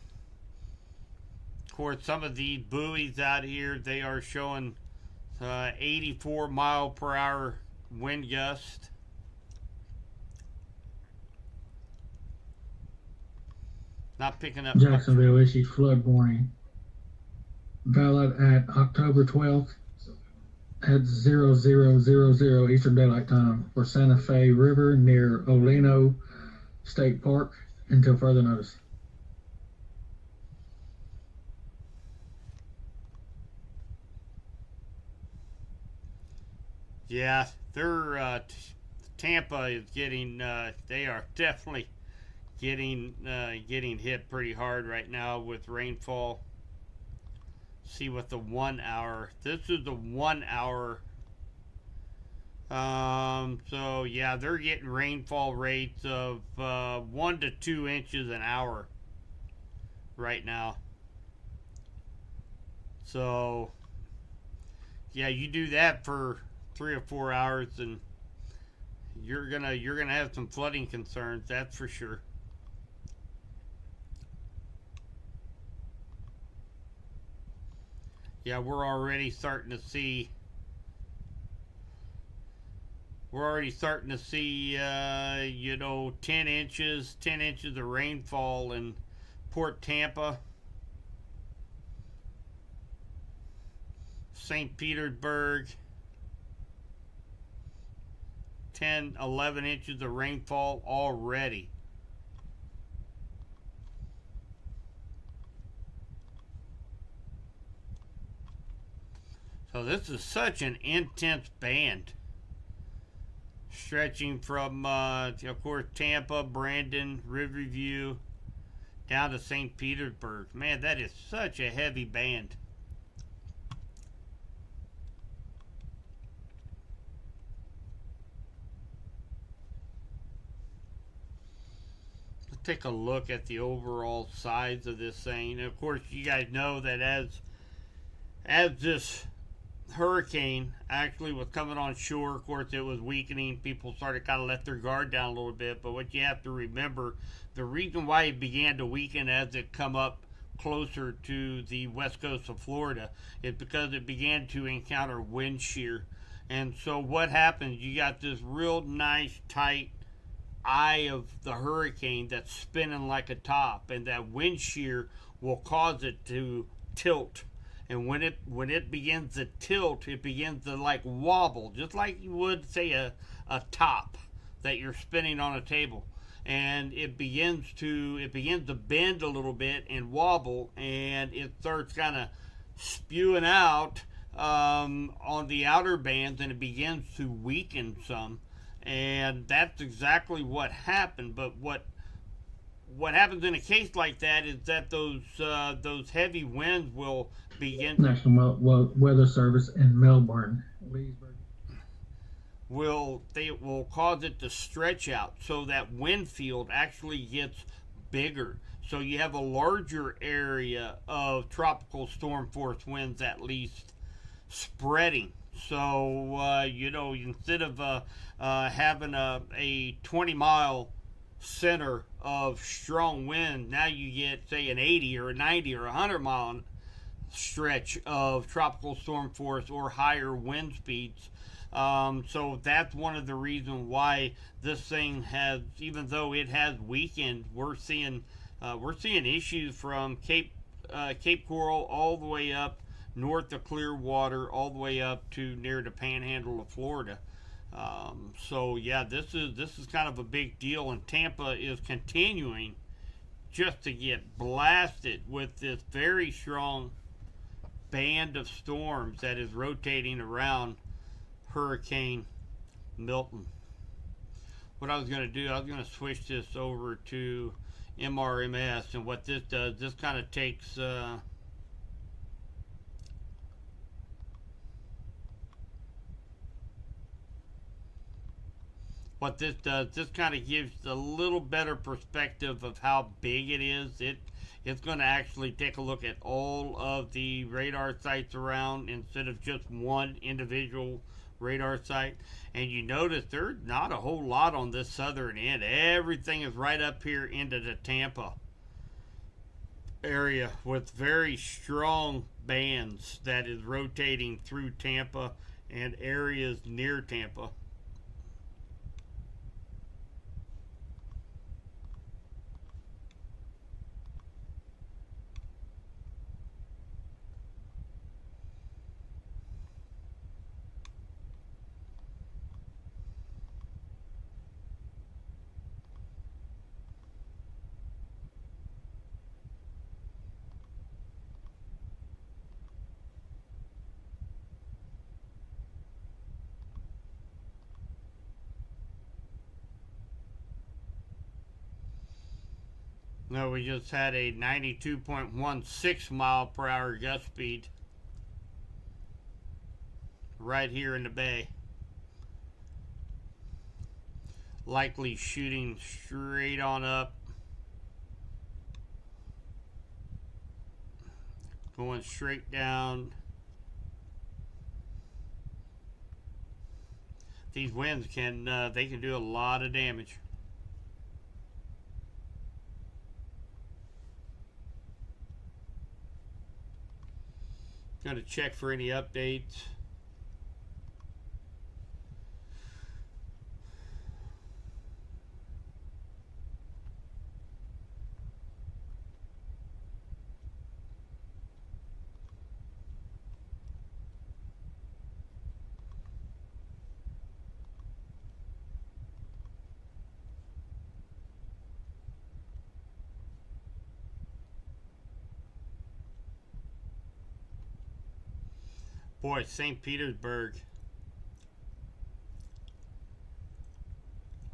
Of course, some of these buoys out here, they are showing 84 mile per hour wind gust. Not picking up. Jacksonville issued flood warning valid at October 12th at 0000 Eastern Daylight Time for Santa Fe River near Olino State Park until further notice. Yeah, they're Tampa is getting they are definitely getting hit pretty hard right now with rainfall. See what the 1 hour. This is the 1 hour. So yeah, they're getting rainfall rates of 1 to 2 inches an hour right now. So yeah, you do that for 3 or 4 hours, and you're gonna have some flooding concerns. That's for sure. Yeah, we're already starting to see. You know, 10 inches of rainfall in Port Tampa, St. Petersburg. 10, 11 inches of rainfall already. So this is such an intense band, stretching from, of course, Tampa, Brandon, Riverview, down to St. Petersburg. Man, that is such a heavy band. Let's take a look at the overall size of this thing. And of course, you guys know that as this hurricane actually was coming on shore, of course, it was weakening. People started kind of let their guard down a little bit. But what you have to remember, the reason why it began to weaken as it come up closer to the west coast of Florida is because it began to encounter wind shear. And so what happens, you got this real nice tight eye of the hurricane that's spinning like a top, and that wind shear will cause it to tilt. And when it begins to tilt, it begins to like wobble, just like you would say a top that you're spinning on a table. And it begins to bend a little bit and wobble, and it starts kind of spewing out on the outer bands, and it begins to weaken some. And that's exactly what happened. But what happens in a case like that is that those heavy winds will begin. National Weather Service in Melbourne. They will cause it to stretch out, so that wind field actually gets bigger. So you have a larger area of tropical storm force winds, at least, spreading. So instead of having a 20-mile center of strong wind, now you get, say, an 80 or a 90 or 100-mile stretch of tropical storm force or higher wind speeds. So that's one of the reasons why this thing has, even though it has weakened, we're seeing issues from Cape Coral all the way up north of Clearwater, all the way up to near the Panhandle of Florida. So yeah, this is kind of a big deal, and Tampa is continuing just to get blasted with this very strong band of storms that is rotating around Hurricane Milton. What I was going to do, I was going to switch this over to MRMS, and what this does, this kind of takes what this does, this kind of gives a little better perspective of how big it is. It's going to actually take a look at all of the radar sites around instead of just one individual radar site. And you notice there's not a whole lot on this southern end. Everything is right up here into the Tampa area with very strong bands that is rotating through Tampa and areas near Tampa. No, we just had a 92.16 mile per hour gust speed right here in the bay. Likely shooting straight on up. Going straight down. These winds can do a lot of damage. Going to check for any updates. Boy, St. Petersburg.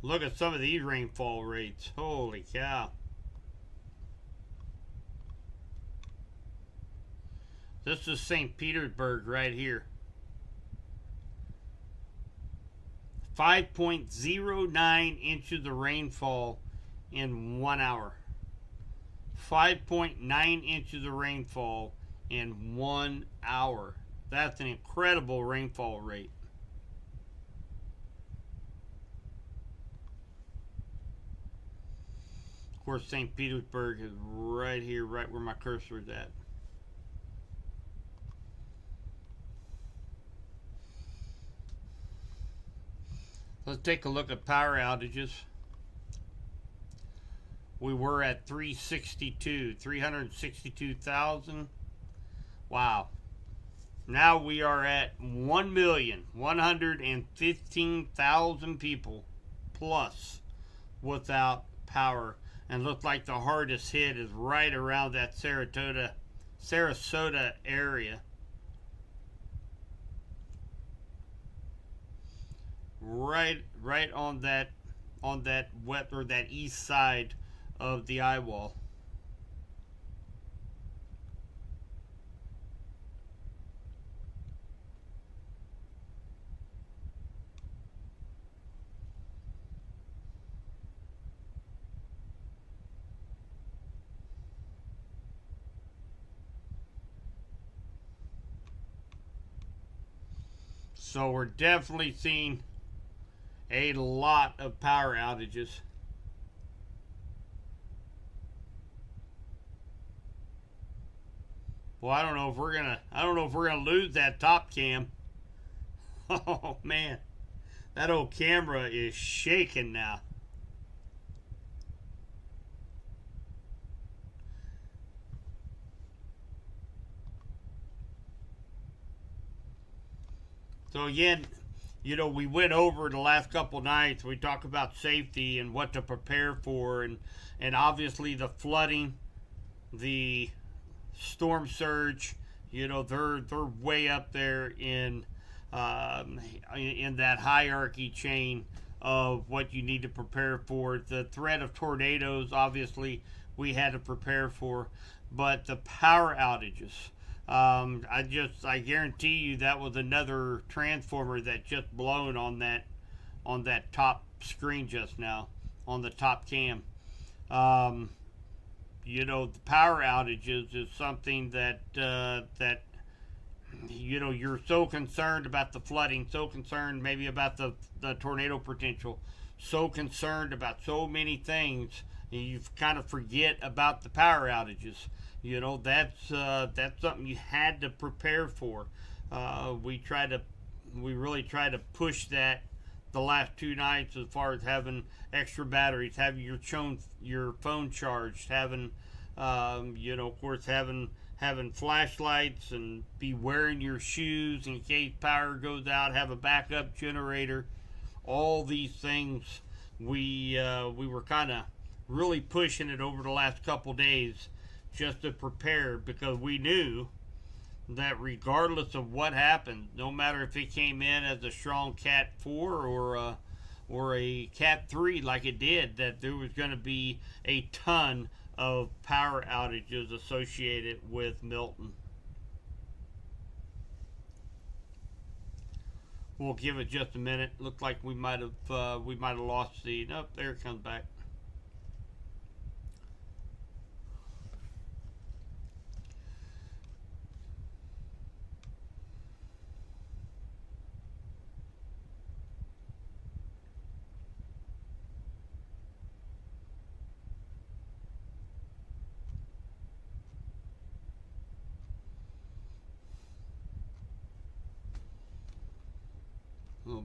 Look at some of these rainfall rates. Holy cow. This is St. Petersburg right here. 5.09 inches of rainfall in 1 hour. 5.9 inches of rainfall in 1 hour. That's an incredible rainfall rate. Of course, St. Petersburg is right here, right where my cursor is at. Let's take a look at power outages. We were at 362,000. Wow. Now we are at 1,115,000 people plus without power. And looks like the hardest hit is right around that Sarasota area. Right on that west or that east side of the eye wall. So we're definitely seeing a lot of power outages. Well, I don't know if we're gonna lose that top cam. Oh man, that old camera is shaking now. So again, you know, we went over the last couple nights. We talked about safety and what to prepare for, and obviously the flooding, the storm surge. You know, they're way up there in that hierarchy chain of what you need to prepare for. The threat of tornadoes, obviously, we had to prepare for, but the power outages. I guarantee you that was another transformer that just blown on that top screen just now, on the top cam. You know, the power outages is something that you know, you're so concerned about the flooding, so concerned maybe about the tornado potential, so concerned about so many things, and you kind of forget about the power outages. You know, that's something you had to prepare for. We really try to push that the last 2 nights as far as having extra batteries, having your phone charged, having you know, of course, having flashlights, and be wearing your shoes in case power goes out, have a backup generator. All these things we were kind of really pushing it over the last couple days just to prepare, because we knew that regardless of what happened, no matter if it came in as a strong Cat 4 or a Cat 3 like it did, that there was going to be a ton of power outages associated with Milton. We'll give it just a minute. Looks like we might have lost the. Nope, there it comes back.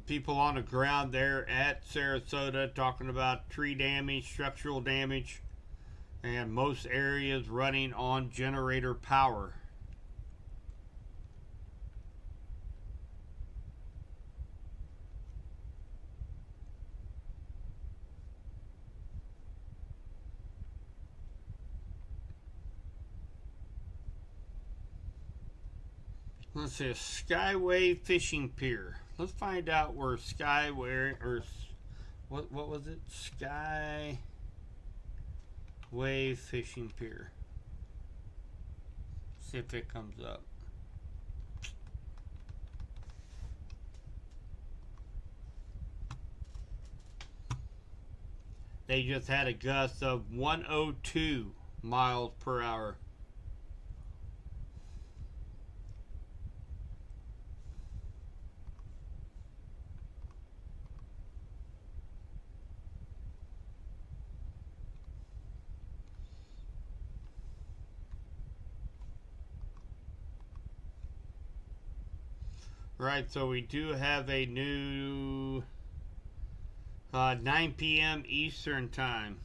People on the ground there at Sarasota talking about tree damage, structural damage, and most areas running on generator power. Let's see, a Skyway fishing pier. Let's find out where Skyway, or what was it? Skyway fishing pier. See if it comes up. They just had a gust of 102 miles per hour. Right, so we do have a new 9 p.m. Eastern time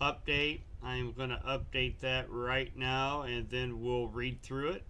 update. I'm going to update that right now, and then we'll read through it.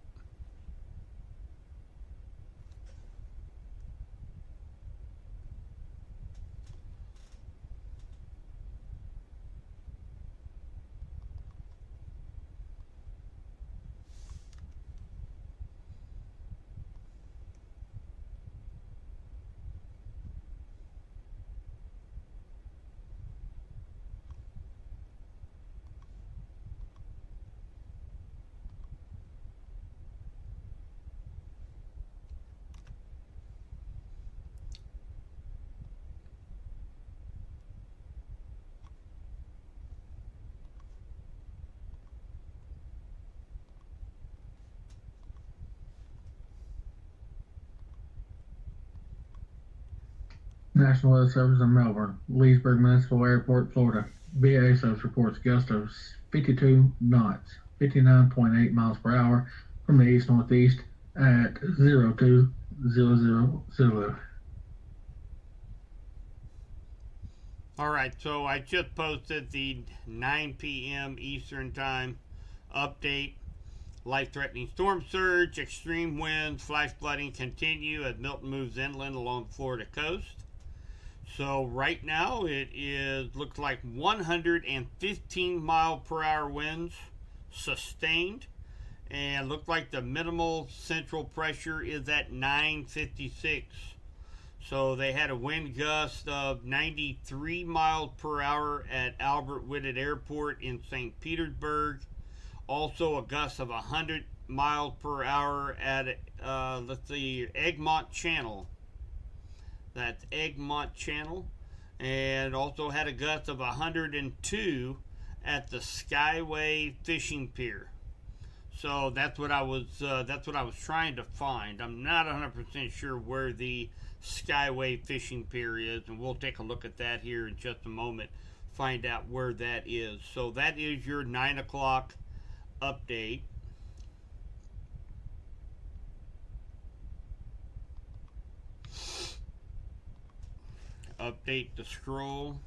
National Weather Service in Melbourne, Leesburg Municipal Airport, Florida. BA Service reports gusts of 52 knots, 59.8 miles per hour from the east-northeast at 0200. All right, so I just posted the 9 p.m. Eastern Time update. Life-threatening storm surge, extreme winds, flash flooding continue as Milton moves inland along the Florida coast. So right now it looks like 115 mile per hour winds sustained, and looks like the minimal central pressure is at 956. So they had a wind gust of 93 miles per hour at Albert Whitted Airport in St. Petersburg. Also a gust of 100 miles per hour at Egmont Channel. That's Egmont Channel. And also had a gust of 102 at the Skyway Fishing Pier. So that's what I was trying to find. I'm not 100% sure where the Skyway Fishing Pier is, and we'll take a look at that here in just a moment. Find out where that is. So that is your 9 o'clock update. Update the scroll.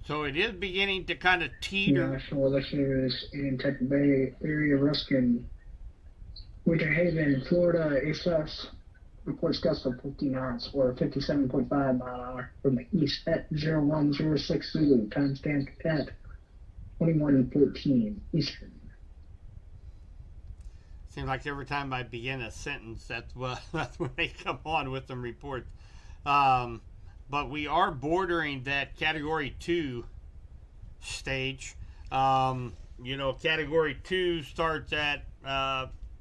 So it is beginning to kind of teeter. National listeners in Tampa Bay area, Ruskin, Winter Haven, Florida, ASUS reports gusts of 50 knots or 57.5 mile an hour from the east at 0106 Zulu, timestamp at 21:14 Eastern. Seems like every time I begin a sentence, that's when they come on with some reports. But we are bordering that Category 2 stage. Category 2 starts at,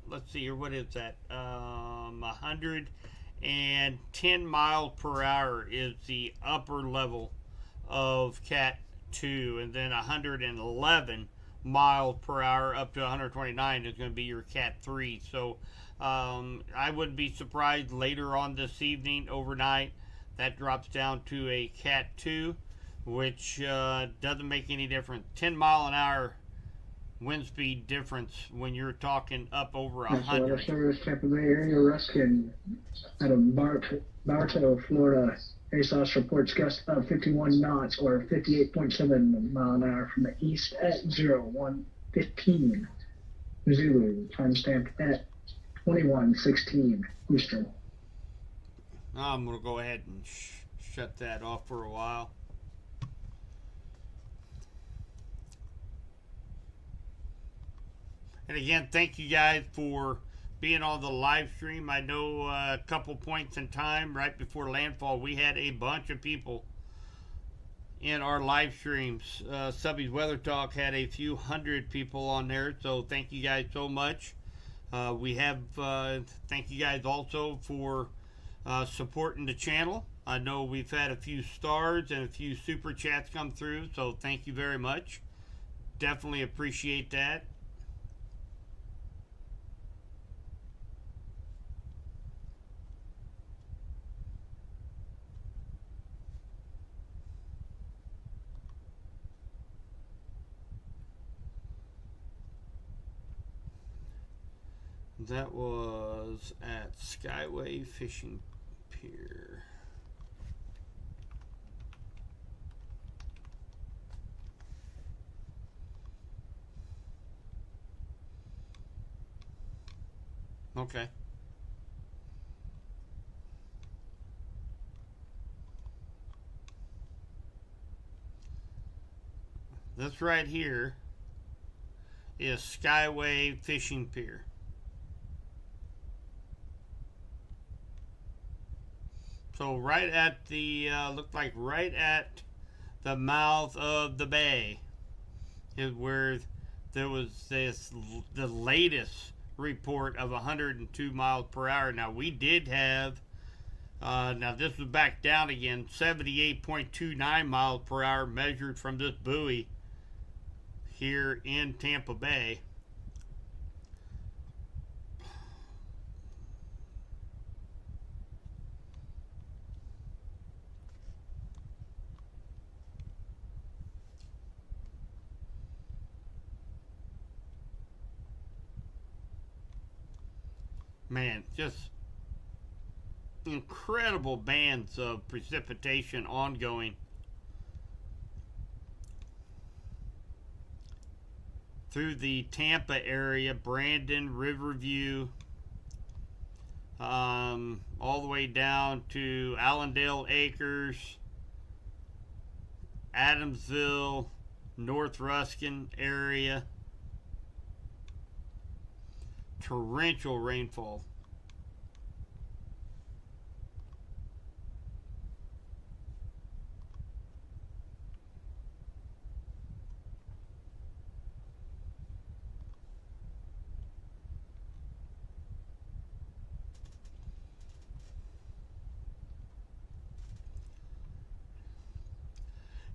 let's see here, what is that? 110 miles per hour is the upper level of Cat 2, and then 111 miles per hour up to 129 is going to be your Cat 3. So I wouldn't be surprised later on this evening, overnight, that drops down to a Cat 2, which doesn't make any difference. 10 mile an hour wind speed difference when you're talking up over 100. National Service Tampa Bay area, Ruskin out of Bartow, Florida. ASOS reports gusts of 51 knots or 58.7 mile an hour from the east at 0115 Zulu, timestamp at 21:16 Eastern. I'm going to go ahead and shut that off for a while. And again, thank you guys for being on the live stream. I know a couple points in time right before landfall, we had a bunch of people in our live streams. Subby's Weather Talk had a few hundred people on there, so thank you guys so much. Thank you guys also for supporting the channel. I know we've had a few stars and a few super chats come through, so thank you very much. Definitely appreciate that. That was at Skyway Fishing Pier. Okay. This right here is Skyway Fishing Pier. So right at the, looked like right at the mouth of the bay is where there was the latest report of 102 miles per hour. Now we did have, now this was back down again, 78.29 miles per hour measured from this buoy here in Tampa Bay. Man, just incredible bands of precipitation ongoing through the Tampa area, Brandon, Riverview, all the way down to Allendale Acres, Adamsville, North Ruskin area. Torrential rainfall.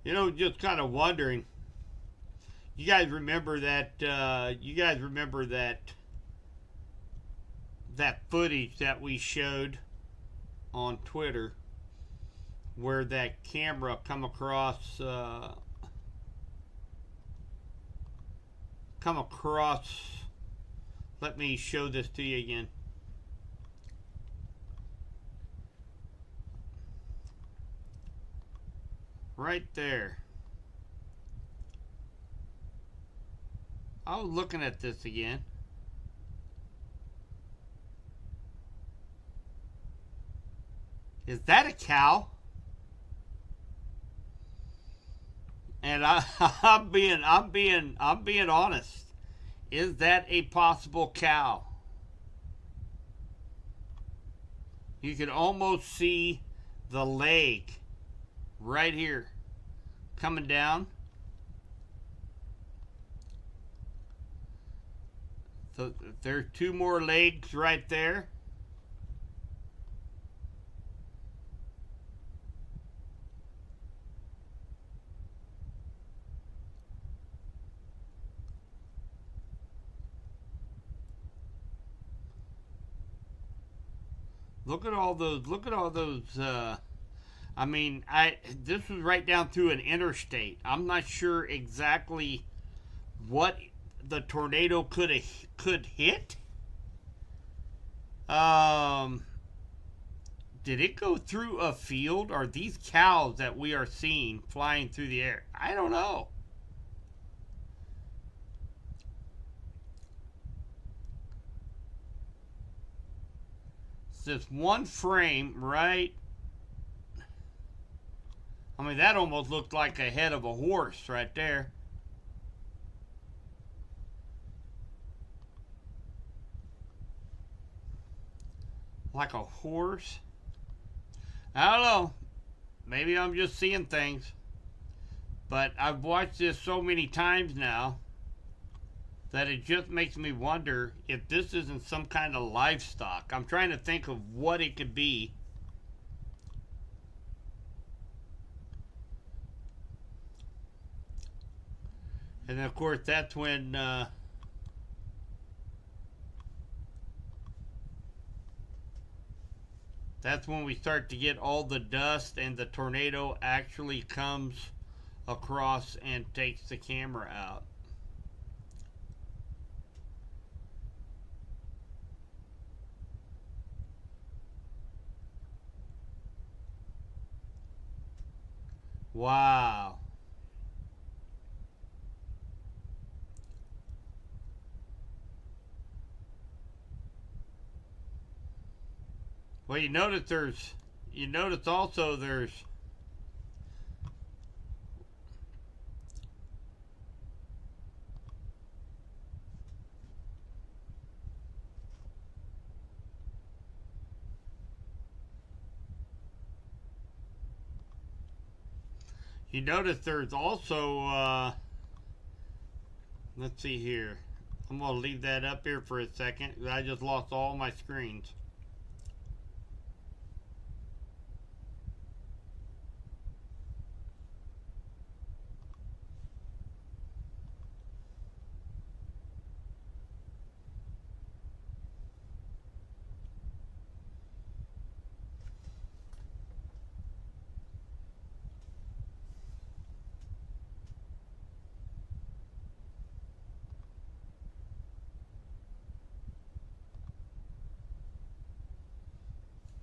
You know, just kind of wondering. You guys remember that? That footage that we showed on Twitter, where that camera come across. Let me show this to you again. Right there. I was looking at this again. Is that a cow? And I'm being honest. Is that a possible cow? You can almost see the leg right here coming down. So there's two more legs right there. Look at all those, I mean, this was right down through an interstate. I'm not sure exactly what the tornado could hit. Did it go through a field? Are these cows that we are seeing flying through the air? I don't know. This one frame, right? I mean, that almost looked like a head of a horse right there. Like a horse? I don't know. Maybe I'm just seeing things. But I've watched this so many times now that it just makes me wonder if this isn't some kind of livestock. I'm trying to think of what it could be. And then, of course, that's when we start to get all the dust, and the tornado actually comes across and takes the camera out. Wow. Well, you notice also there's also let's see here. I'm going to leave that up here for a second. I just lost all my screens.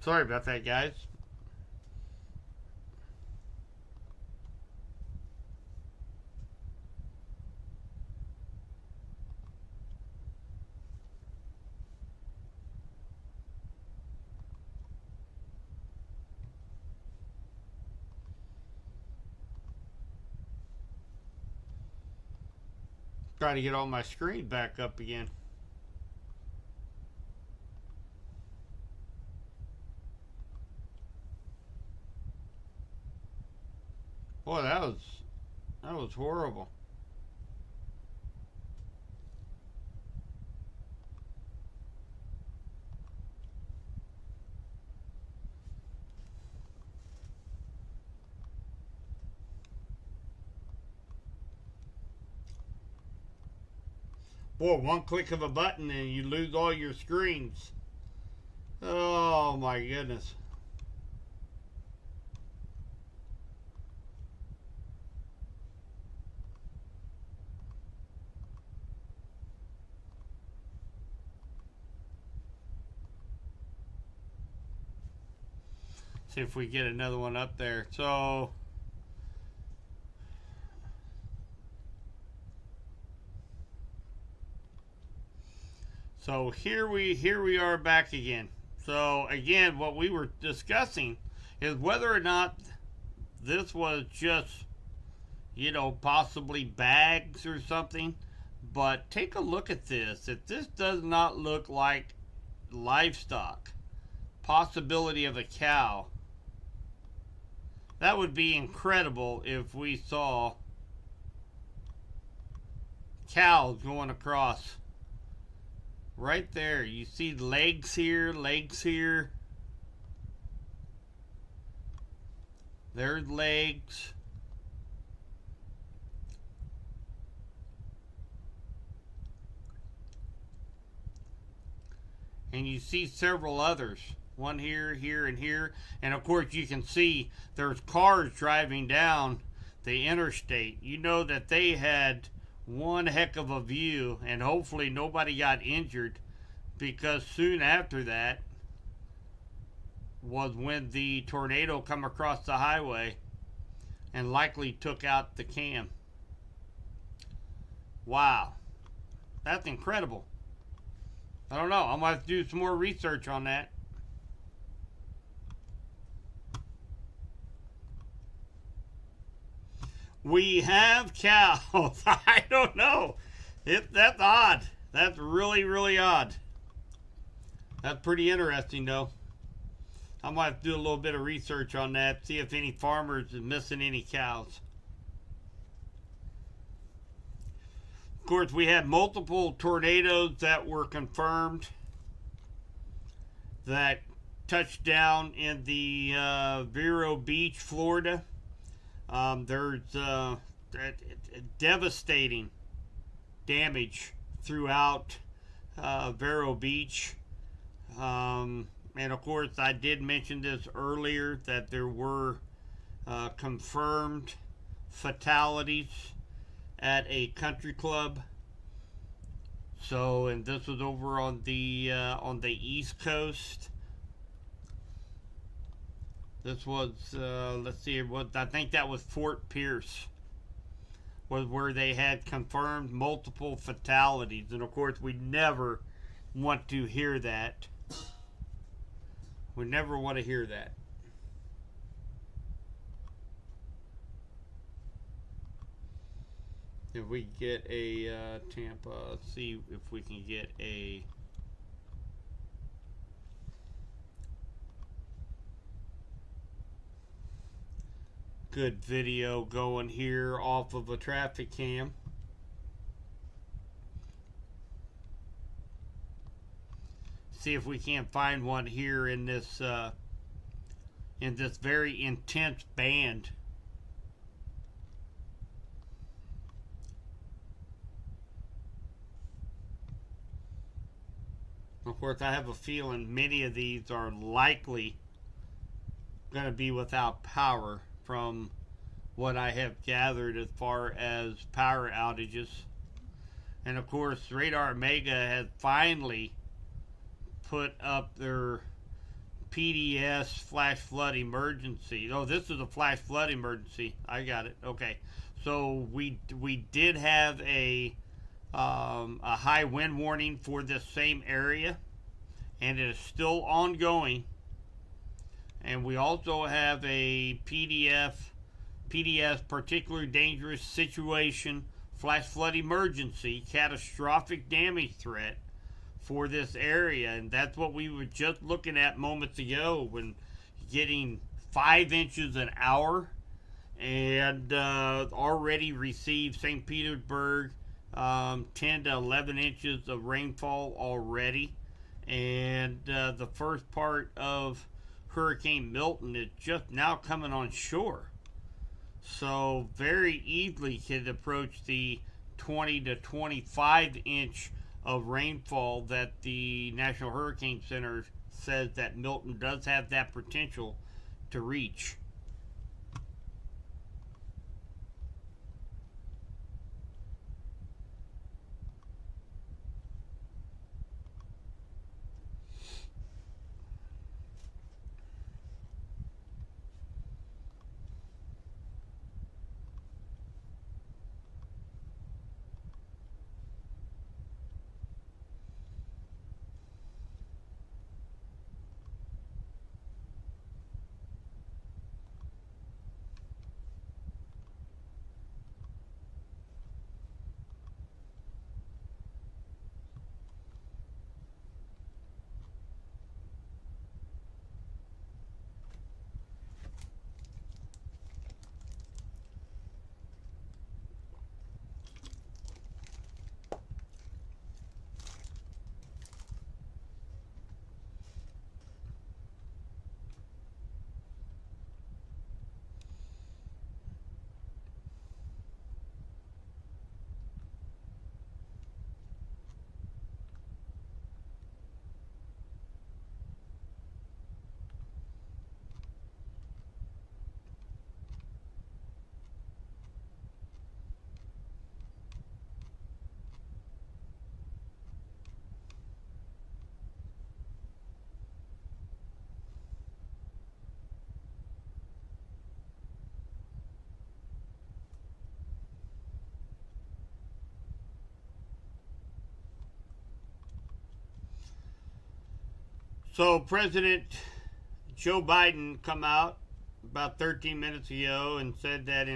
Sorry about that, guys. Trying to get all my screen back up again. Boy, that was horrible. Boy, one click of a button and you lose all your screens. Oh my goodness. See if we get another one up there. So here we are back again. So again, what we were discussing is whether or not this was just, you know, possibly bags or something. But take a look at this. If this does not look like livestock, possibility of a cow, that would be incredible if we saw cows going across. Right there, you see legs here, there's legs. And you see several others. One here, here, and here. And of course you can see there's cars driving down the interstate. You know that they had one heck of a view, and hopefully nobody got injured, because soon after that was when the tornado come across the highway and likely took out the cam. Wow, that's incredible. I don't know, I'm gonna have to do some more research on that. We have cows. I don't know. That's odd. That's really, really odd. That's pretty interesting, though. I might have to do a little bit of research on that, see if any farmers are missing any cows. Of course, we had multiple tornadoes that were confirmed that touched down in the Vero Beach, Florida. There's devastating damage throughout Vero Beach. And of course, I did mention this earlier that there were confirmed fatalities at a country club. So, and this was over on the East Coast. This was, let's see, I think that was Fort Pierce, was where they had confirmed multiple fatalities. And of course, we never want to hear that. We never want to hear that. If we get a Tampa, let's see if we can get a good video going here off of a traffic cam. See if we can't find one here in this very intense band. Of course, I have a feeling many of these are likely going to be without power from what I have gathered as far as power outages. And of course, Radar Omega has finally put up their PDS flash flood emergency. Oh, this is a flash flood emergency. I got it. Okay. So we did have a high wind warning for this same area, and it is still ongoing. And we also have a PDS particularly dangerous situation flash flood emergency catastrophic damage threat for this area, and that's what we were just looking at moments ago, when getting 5 inches an hour, and already received St. Petersburg 10 to 11 inches of rainfall already, and the first part of Hurricane Milton is just now coming on shore, so very easily could approach the 20 to 25 inch of rainfall that the National Hurricane Center says that Milton does have that potential to reach. So President Joe Biden come out about 13 minutes ago and said that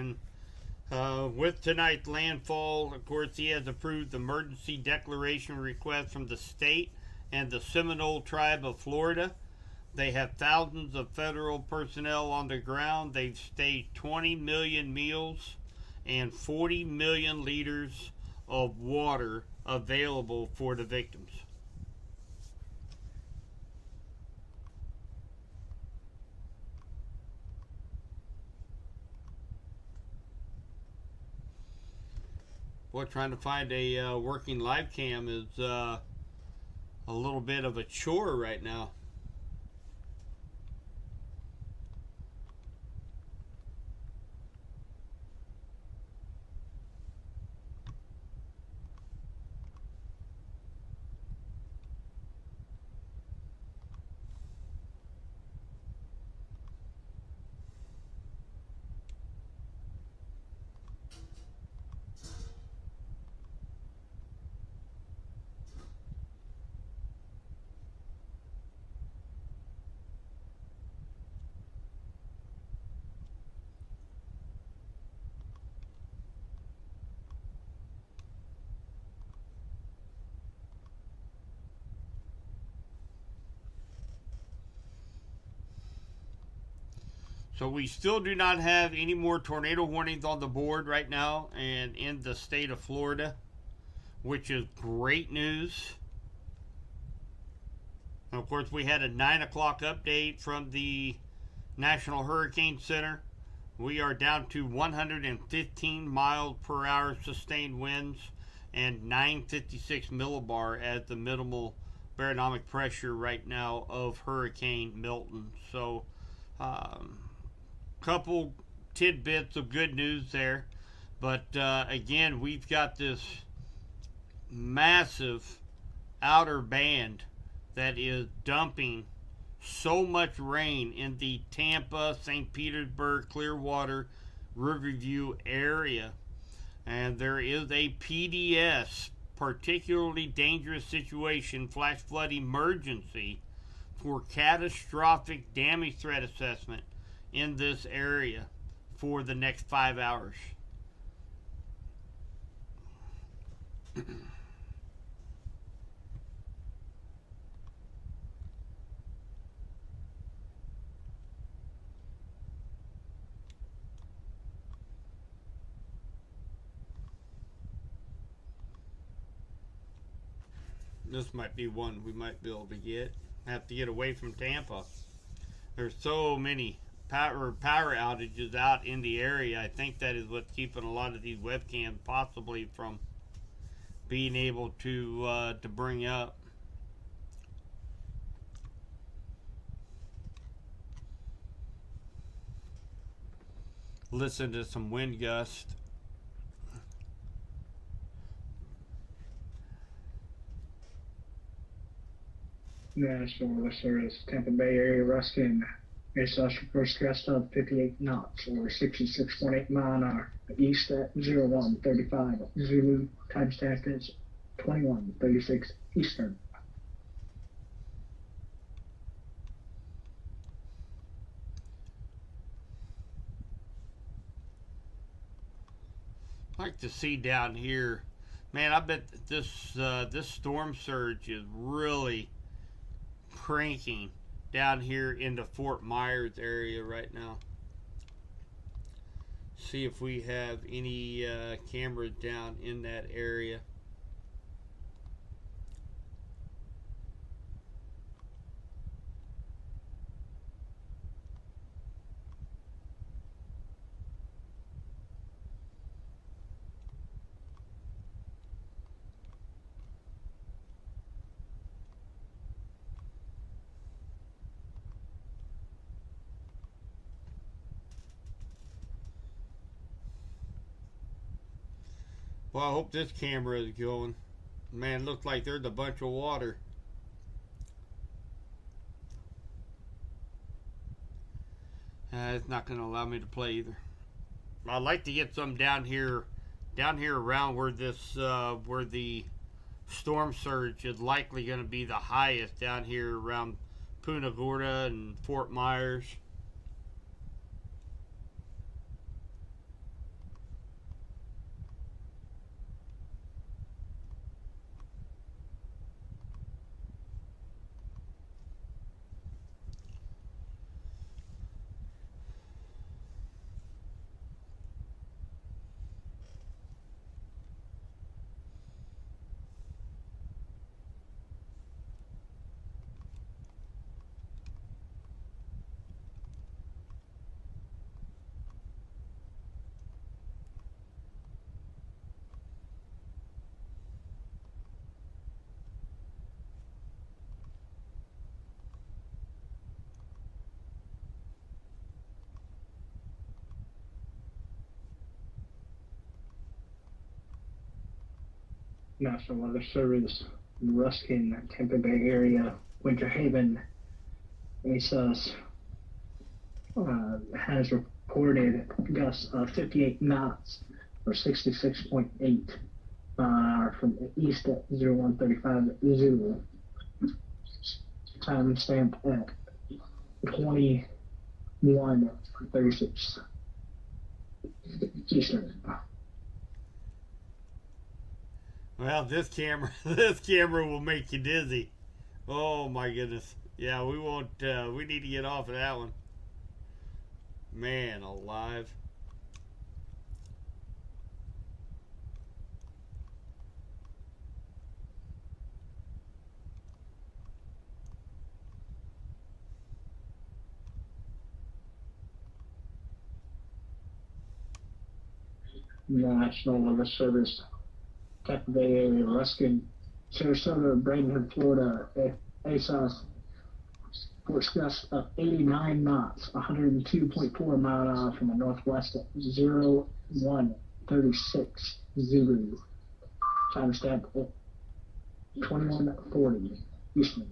with tonight's landfall, of course, he has approved the emergency declaration request from the state and the Seminole Tribe of Florida. They have thousands of federal personnel on the ground. They've staged 20 million meals and 40 million liters of water available for the victims. Boy, trying to find a working live cam is a little bit of a chore right now. So we still do not have any more tornado warnings on the board right now and in the state of Florida, which is great news. And of course, we had a 9 o'clock update from the National Hurricane Center. We are down to 115 miles per hour sustained winds and 956 millibar as the minimal barometric pressure right now of Hurricane Milton. So, couple tidbits of good news there, but again, we've got this massive outer band that is dumping so much rain in the Tampa, St. Petersburg, Clearwater, Riverview area, and there is a PDS, particularly dangerous situation, flash flood emergency for catastrophic damage threat assessment in this area for the next 5 hours. This might be one we might be able to get. Have to get away from Tampa. There's so many power outages out in the area. I think that is what's keeping a lot of these webcams possibly from being able to bring up. Listen to some wind gusts. National Service, Tampa Bay area, Ruskin. ASOS reports gust of 58 knots or 66.8 mile an hour. East at 0135 Zulu. Timestamp is 2136 Eastern. I'd like to see down here, man. I bet this this storm surge is really cranking down here into Fort Myers area right now. See if we have any cameras down in that area. Well, I hope this camera is going. Man, looks like there's a bunch of water. It's not going to allow me to play either. I'd like to get some down here around where this, where the storm surge is likely going to be the highest, down here around Punta Gorda and Fort Myers. National Weather Service, Ruskin, Tampa Bay area, Winter Haven, ASUS, has reported gusts of 58 knots or 66.8 from east at 0135 Zulu. Time stamped at 21:36 Eastern. Well, this camera, this camera will make you dizzy. Oh my goodness. Yeah, we won't. We need to get off of that one. Man, alive. National Weather Service, Tampa Bay area, Ruskin, Sarasota, Bradenton, Florida, ASOS, force gusts of 89 knots, 102.4 mile an hour from the northwest at 0136 Zulu. Timestamp at 21:40 Eastern.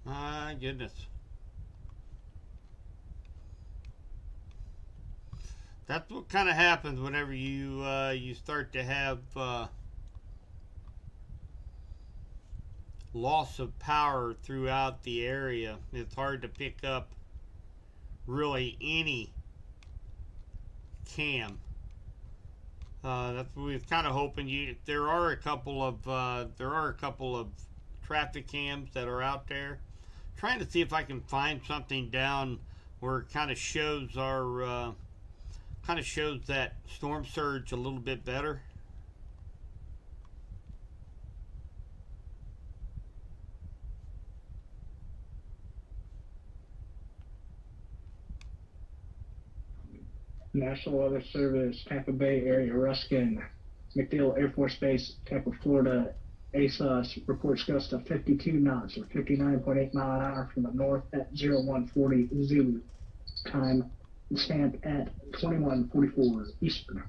My goodness. That's what kind of happens whenever you start to have loss of power throughout the area. It's hard to pick up really any cam. That's what we was kind of hoping. There are a couple of traffic cams that are out there. Trying to see if I can find something down where it kind of shows our shows that storm surge a little bit better. National Weather Service, Tampa Bay area, Ruskin, MacDill Air Force Base, Tampa, Florida. ASOS reports gusts of 52 knots or 59.8 mile an hour from the north at 0140 Zulu. Time stamped at 21:44 Eastern.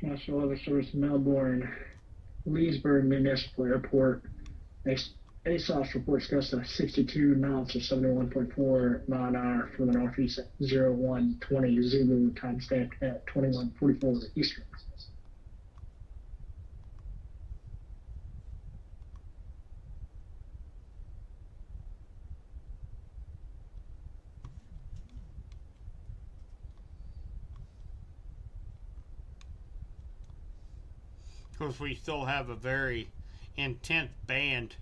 National Weather Service, Melbourne, Leesburg Municipal Airport. ASOS reports gusts of 62 knots or 71.4 mile an hour from the northeast at 0120 Zulu. Time stamped at 21:44 Eastern. Of course, we still have a very intense band.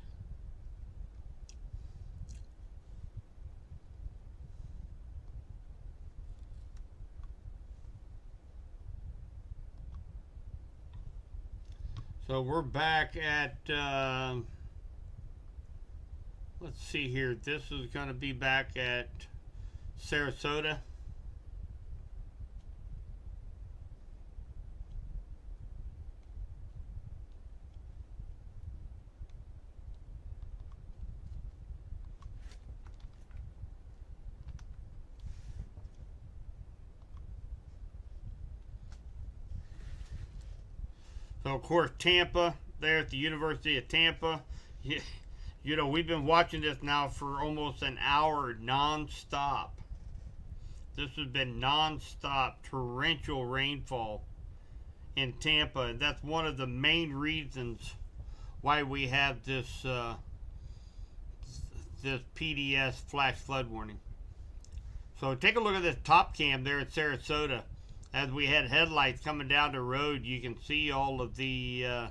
So we're back at, let's see here. This is going to be back at Sarasota. So, of course, Tampa, there at the University of Tampa. You know, we've been watching this now for almost an hour non-stop. This has been non-stop torrential rainfall in Tampa. And that's one of the main reasons why we have this this PDS flash flood warning. So take a look at this top cam there at Sarasota. As we had headlights coming down the road, you can see all of the,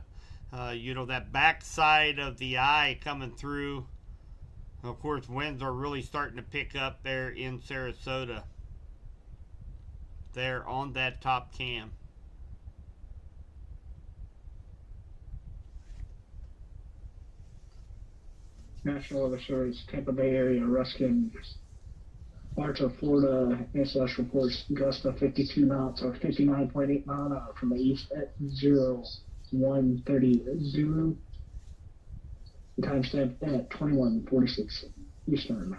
you know, that back side of the eye coming through. Of course, winds are really starting to pick up there in Sarasota. There on that top cam. National Weather Service, Tampa Bay area, Ruskin, Marshall, Florida. ASOS reports gusts of 52 knots or 59.8 mile an hour from the east at 0130 Zulu. Timestamp at 21:46 Eastern.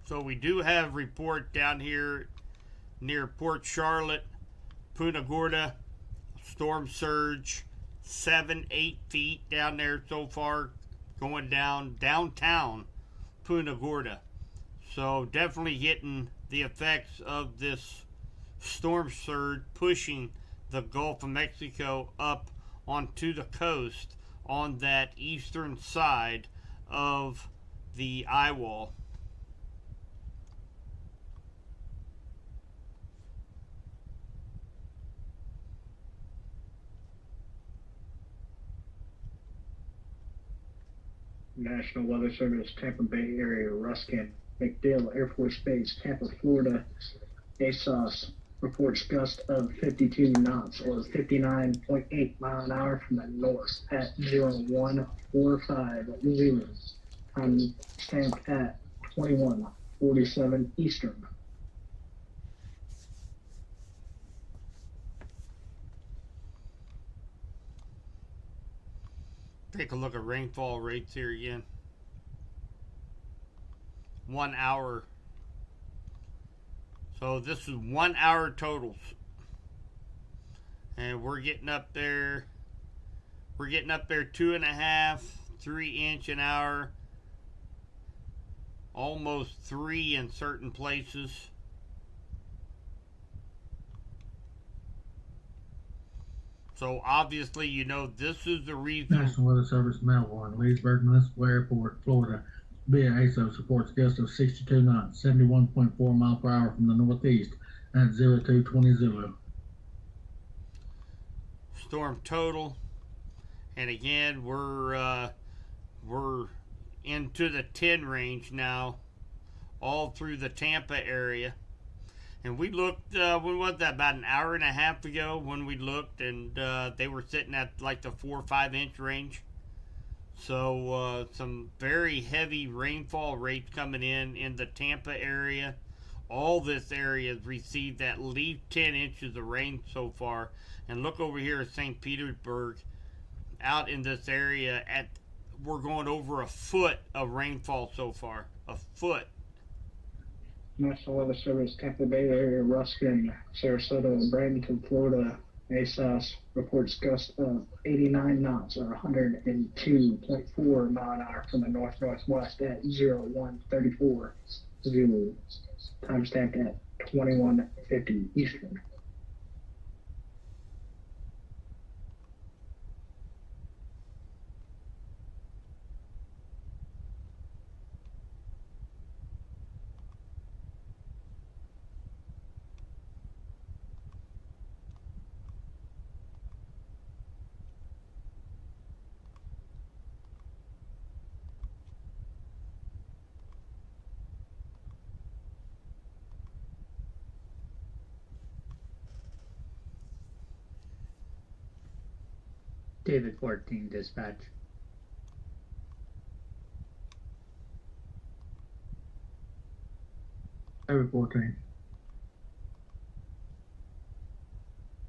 So we do have report down here near Port Charlotte, Punta Gorda, storm surge, 7-8 feet down there so far, going down downtown Punta Gorda. So definitely getting the effects of this storm surge pushing the Gulf of Mexico up onto the coast on that eastern side of the eye wall. National Weather Service, Tampa Bay area, Ruskin, MacDill Air Force Base, Tampa, Florida. ASOS reports gust of 52 knots or 59.8 mile an hour from the north at 0145 Zulu. Time stamped at 21:47 Eastern. Take a look at rainfall rates here again. 1 hour So this is 1 hour totals. And we're getting up there. We're getting up there 2.5, 3 inch an hour. Almost 3 in certain places. So obviously, you know, this is the reason. National Weather Service Melbourne, Leesburg Municipal Airport, Florida. Via ASO supports gusts of 62 knots, 71.4 mile per hour from the northeast at 0220 Zulu. Storm total. And again, we're into the 10 range now, all through the Tampa area. And we looked, when was that, about an hour and a half ago when we looked, and they were sitting at like the 4 or 5 inch range. So some very heavy rainfall rates coming in the Tampa area. All this area has received at least 10 inches of rain so far. And look over here at St. Petersburg, out in this area, we're going over a foot of rainfall so far. A foot. National Weather Service, Tampa Bay area, Ruskin, Sarasota, Bradenton, Florida. ASOS reports gusts of 89 knots or 102.4 mile an hour from the north-northwest at 0134 Zulu. Timestamped at 21:50 Eastern. David 14 dispatch. David 14.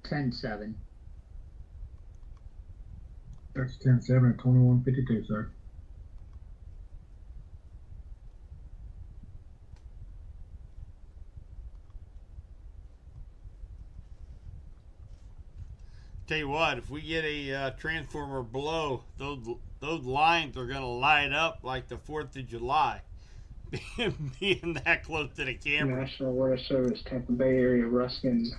10-7. That's 10-7 at 21:52, sir. Tell you what, if we get a transformer below, those lines are going to light up like the 4th of July, being that close to the camera. National Weather Service, Tampa Bay area, Ruskin,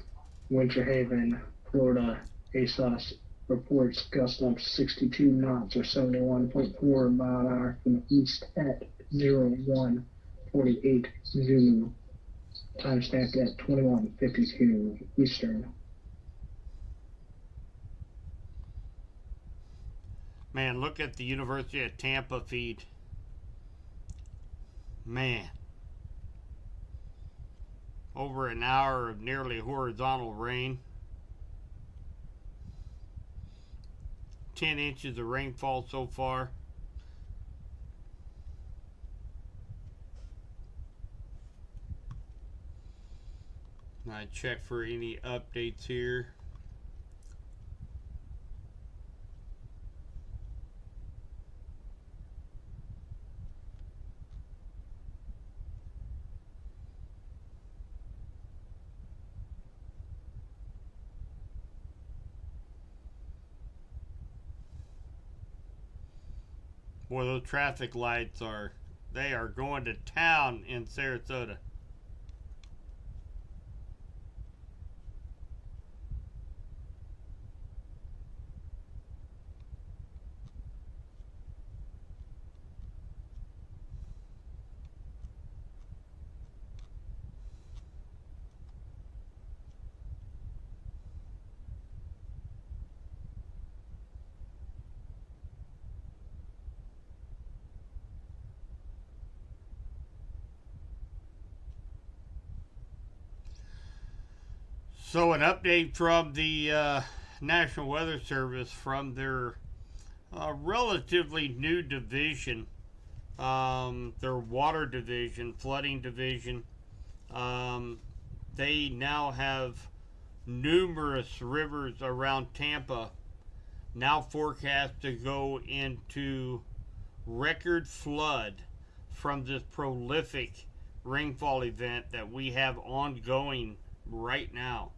Winter Haven, Florida. ASOS reports gusts of 62 knots or 71.4 mile an hour from the east at 0148 Zulu. Timestamped at 21:52 Eastern. Man, look at the University of Tampa feed. Man. Over an hour of nearly horizontal rain. 10 inches of rainfall so far. I check for any updates here. Boy, those traffic lights they are going to town in Sarasota. So an update from the National Weather Service from their relatively new division, their water division, flooding division. They now have numerous rivers around Tampa now forecast to go into record flood from this prolific rainfall event that we have ongoing right now.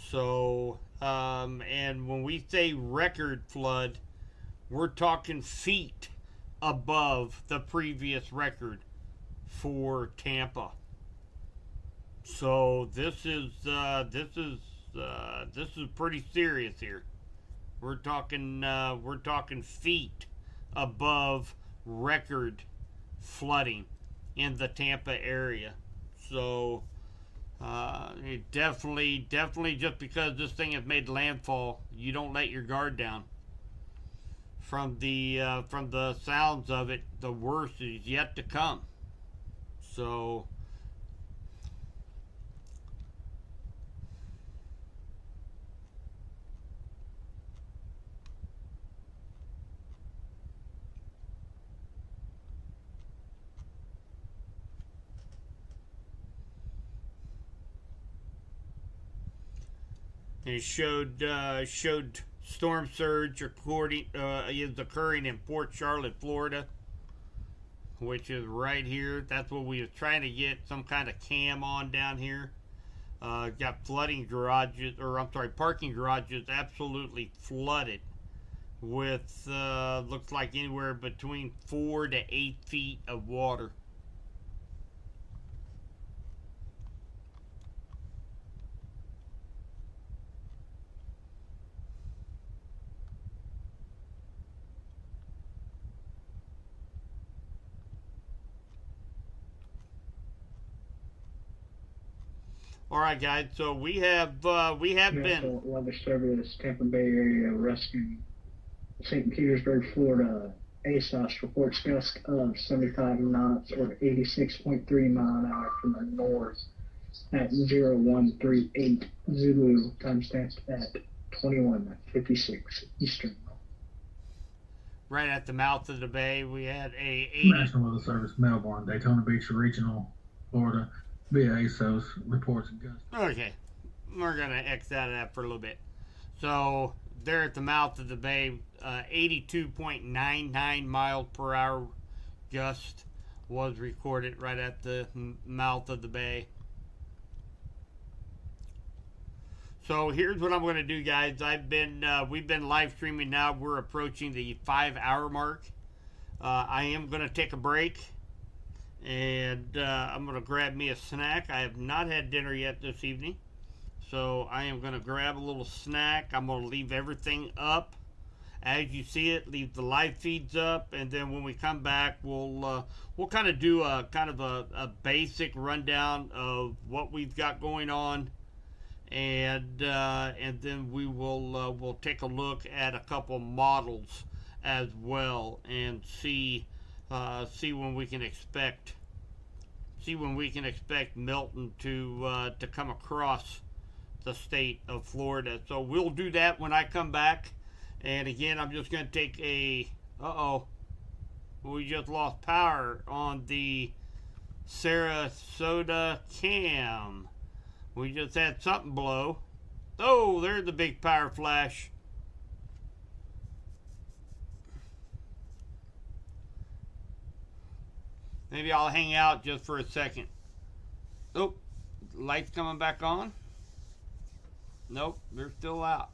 So, and when we say record flood, we're talking feet above the previous record for Tampa. So this is pretty serious here. We're talking feet above record flooding in the Tampa area. So it definitely just because this thing has made landfall, you don't let your guard down. From the sounds of it, the worst is yet to come. So it showed storm surge is occurring in Port Charlotte, Florida, which is right here. That's what we were trying to get some kind of cam on down here. Got parking garages absolutely flooded with looks like anywhere between 4 to 8 feet of water. All right, guys. So we have been Weather Service, Tampa Bay Area Rescue, St. Petersburg, Florida. ASOS reports gusts of 75 knots or 86.3 mile an hour from the north at 0138 Zulu, timestamp at 21:56 Eastern. right at the mouth of the bay. We had a National Weather Service, Melbourne, Daytona Beach Regional, Florida. Via ASOS reports gusts. Okay, we're gonna X that out for a little bit. So there at the mouth of the bay, 82.99 miles per hour gust was recorded right at the mouth of the bay. So here's what I'm going to do, guys. We've been live streaming now. We're approaching the 5-hour mark. I am going to take a break. And I'm going to grab me a snack. I have not had dinner yet this evening. So I am going to grab a little snack. I'm going to leave everything up as you see it. Leave the live feeds up. And then when we come back, we'll kind of do a basic rundown of what we've got going on. And then we'll take a look at a couple models as well and see when we can expect Milton to come across the state of Florida. So we'll do that when I come back. And again, I'm just going to take we just lost power on the Sarasota cam. We just had something blow. Oh, there's the big power flash. Maybe I'll hang out just for a second. Oh, lights coming back on? Nope, they're still out.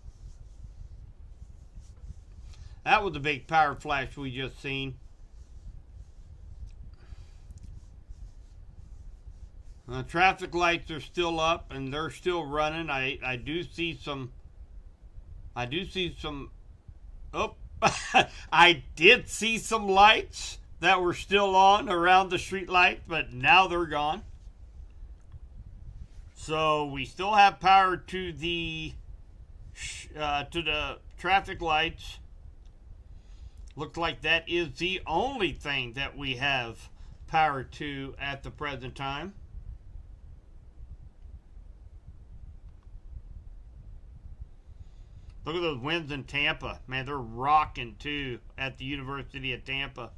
That was a big power flash we just seen. Traffic lights are still up and they're still running. I do see some. Oh, I did see some lights that were still on around the street light, but now they're gone. So we still have power to the traffic lights. Looks like that is the only thing that we have power to at the present time. Look at those winds in Tampa. Man, they're rocking too at the University of Tampa.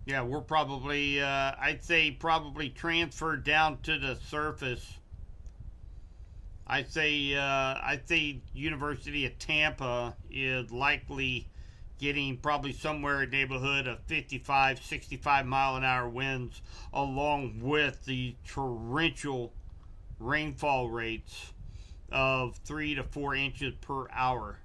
Yeah, we're probably, I'd say probably transferred down to the surface. I'd say University of Tampa is likely getting probably somewhere in the neighborhood of 55, 65 mile an hour winds, along with the torrential rainfall rates of 3 to 4 inches per hour.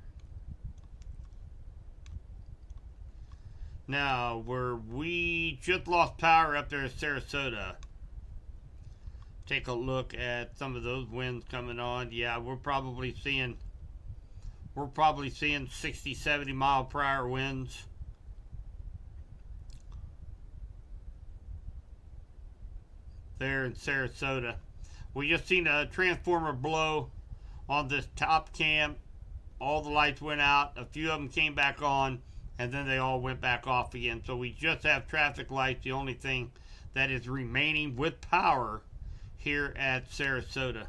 Now, where we just lost power up there in Sarasota. Take a look at some of those winds coming on. Yeah, we're probably seeing 60, 70 mile per hour winds. There in Sarasota. We just seen a transformer blow on this top cam. All the lights went out. A few of them came back on, and then they all went back off again. So we just have traffic lights, the only thing that is remaining with power here at Sarasota.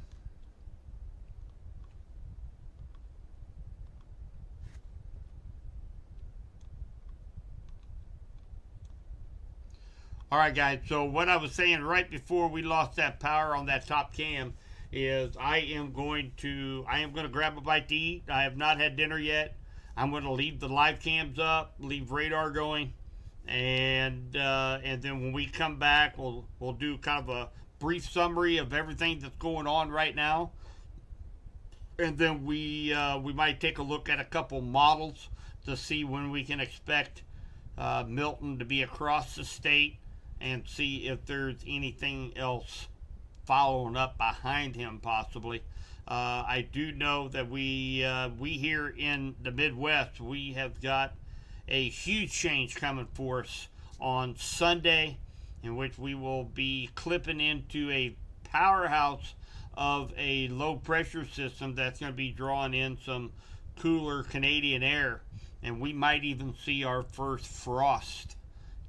All right, guys. So what I was saying right before we lost that power on that top cam is I am going to grab a bite to eat. I have not had dinner yet. I'm going to leave the live cams up, leave radar going, and then when we come back, we'll do kind of a brief summary of everything that's going on right now, and then we might take a look at a couple models to see when we can expect Milton to be across the state, and see if there's anything else following up behind him possibly. I do know that we here in the Midwest, we have got a huge change coming for us on Sunday, in which we will be clipping into a powerhouse of a low pressure system that's going to be drawing in some cooler Canadian air, and we might even see our first frost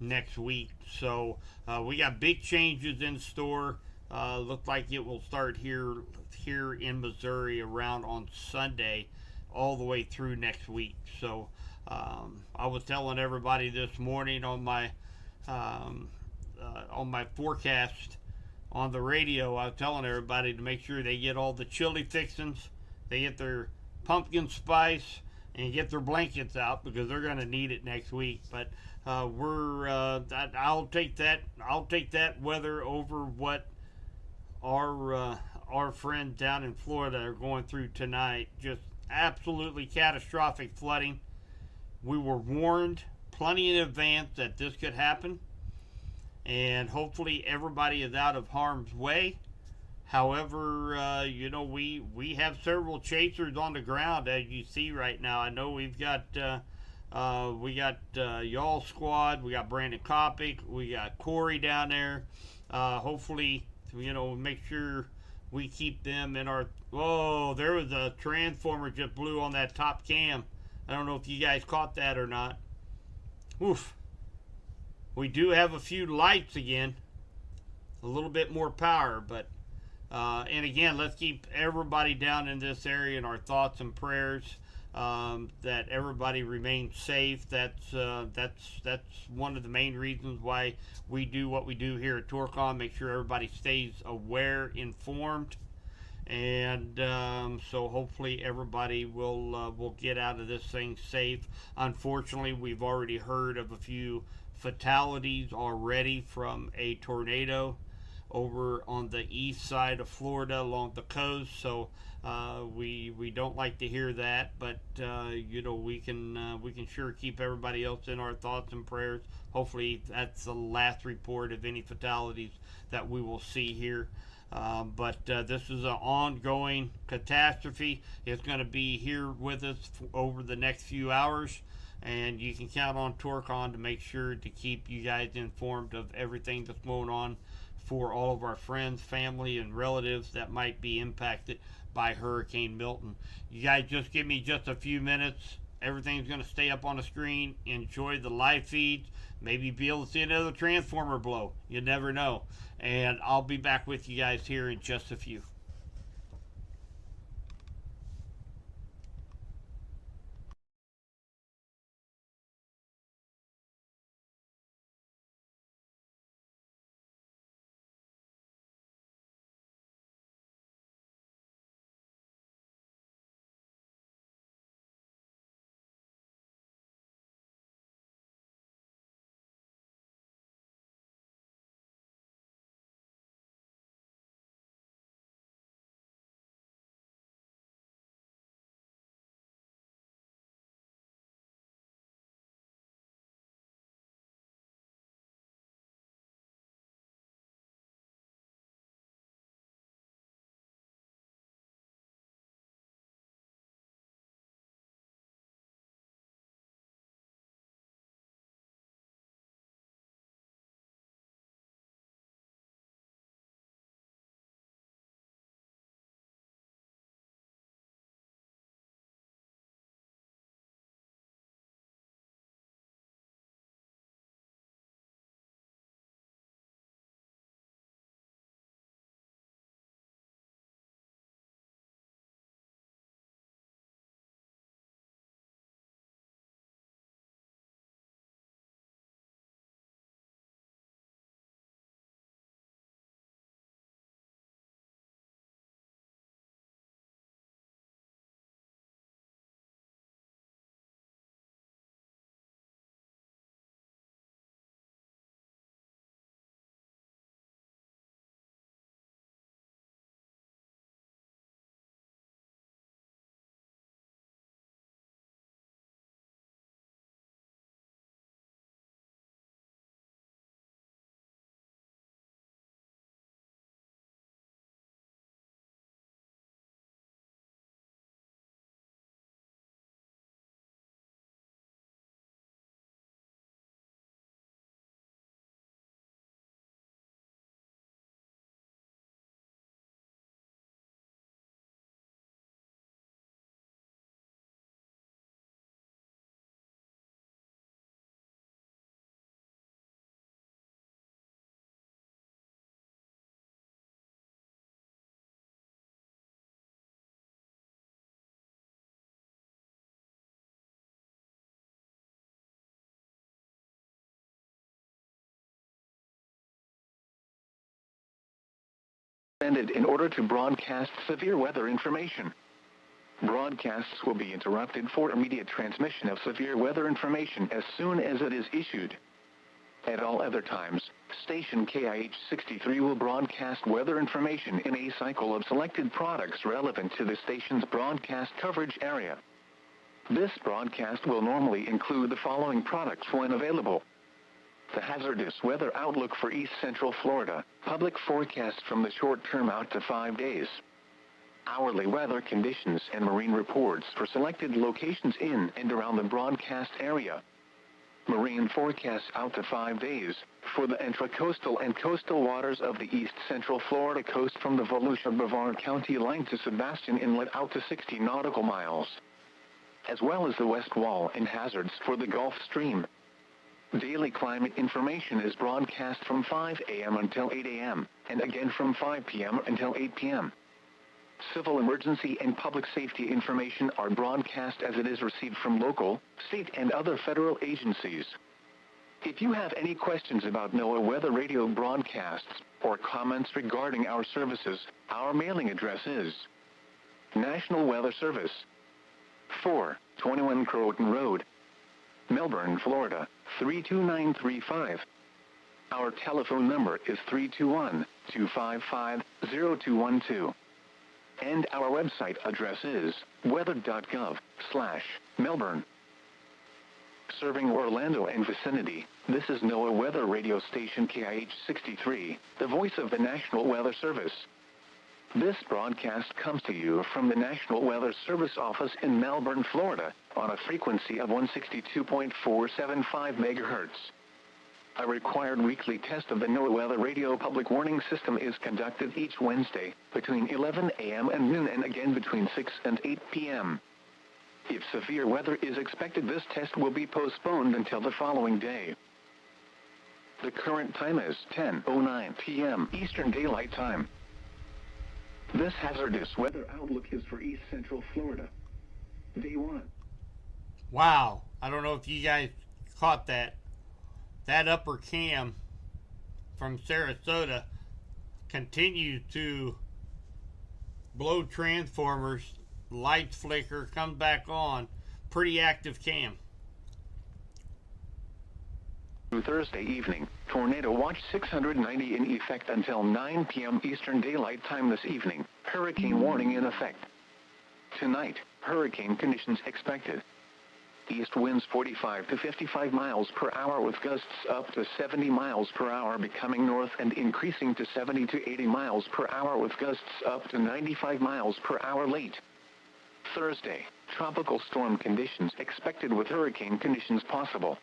next week. So we got big changes in store. Looks like it will start here in Missouri around on Sunday, all the way through next week. So I was telling everybody this morning on my forecast on the radio, I was telling everybody to make sure they get all the chili fixings, they get their pumpkin spice, and get their blankets out, because they're going to need it next week. But I'll take that weather over what our friends down in Florida are going through tonight. Just absolutely catastrophic flooding. We were warned plenty in advance that this could happen, and hopefully everybody is out of harm's way. However, we have several chasers on the ground, as you see right now. I know we got y'all squad, we got Brandon Kopic, we got Corey down there. Hopefully, make sure we keep them in our. Whoa, there was a transformer just blew on that top cam. I don't know if you guys caught that or not. Oof. We do have a few lights again, a little bit more power, but and again, let's keep everybody down in this area in our thoughts and prayers, that everybody remains safe. That's one of the main reasons why we do what we do here at Torcon. Make sure everybody stays aware, informed, and so hopefully everybody will get out of this thing safe. Unfortunately, we've already heard of a few fatalities already from a tornado over on the east side of Florida along the coast. So we don't like to hear that, but we can sure keep everybody else in our thoughts and prayers. Hopefully that's the last report of any fatalities that we will see here. But this is an ongoing catastrophe. It's going to be here with us over the next few hours, and you can count on Torcon to make sure to keep you guys informed of everything that's going on for all of our friends, family, and relatives that might be impacted by Hurricane Milton. You guys just give me just a few minutes. Everything's going to stay up on the screen. Enjoy the live feeds. Maybe be able to see another transformer blow. You never know. And I'll be back with you guys here in just a few. suspended in order to broadcast severe weather information. Broadcasts will be interrupted for immediate transmission of severe weather information as soon as it is issued. At all other times, station KIH-63 will broadcast weather information in a cycle of selected products relevant to the station's broadcast coverage area. This broadcast will normally include the following products when available: the hazardous weather outlook for East Central Florida, public forecast from the short term out to 5 days, hourly weather conditions and marine reports for selected locations in and around the broadcast area, marine forecasts out to 5 days for the intracoastal and coastal waters of the East Central Florida coast from the Volusia-Brevard County line to Sebastian Inlet out to 60 nautical miles, as well as the west wall and hazards for the Gulf Stream. Daily climate information is broadcast from 5 a.m. until 8 a.m., and again from 5 p.m. until 8 p.m. Civil emergency and public safety information are broadcast as it is received from local, state, and other federal agencies. If you have any questions about NOAA Weather Radio broadcasts or comments regarding our services, our mailing address is National Weather Service, 421 Croton Road, Melbourne, Florida, 32935. Our telephone number is 321-255-0212. And our website address is weather.gov/Melbourne. Serving Orlando and vicinity, this is NOAA Weather Radio Station KIH-63, the voice of the National Weather Service. This broadcast comes to you from the National Weather Service office in Melbourne, Florida, on a frequency of 162.475 MHz. A required weekly test of the NOAA Weather Radio Public Warning System is conducted each Wednesday between 11 a.m. and noon and again between 6 and 8 p.m. If severe weather is expected, this test will be postponed until the following day. The current time is 10:09 p.m. Eastern Daylight Time. This hazardous weather outlook is for East Central Florida. Day 1. Wow. I don't know if you guys caught that. That upper cam from Sarasota continues to blow transformers, lights flicker, comes back on. Pretty active cam. Thursday evening, Tornado Watch 690 in effect until 9 p.m. Eastern Daylight Time this evening. Hurricane warning in effect. Tonight, hurricane conditions expected. East winds 45 to 55 miles per hour with gusts up to 70 miles per hour, becoming north and increasing to 70 to 80 miles per hour with gusts up to 95 miles per hour late. Thursday, tropical storm conditions expected with hurricane conditions possible.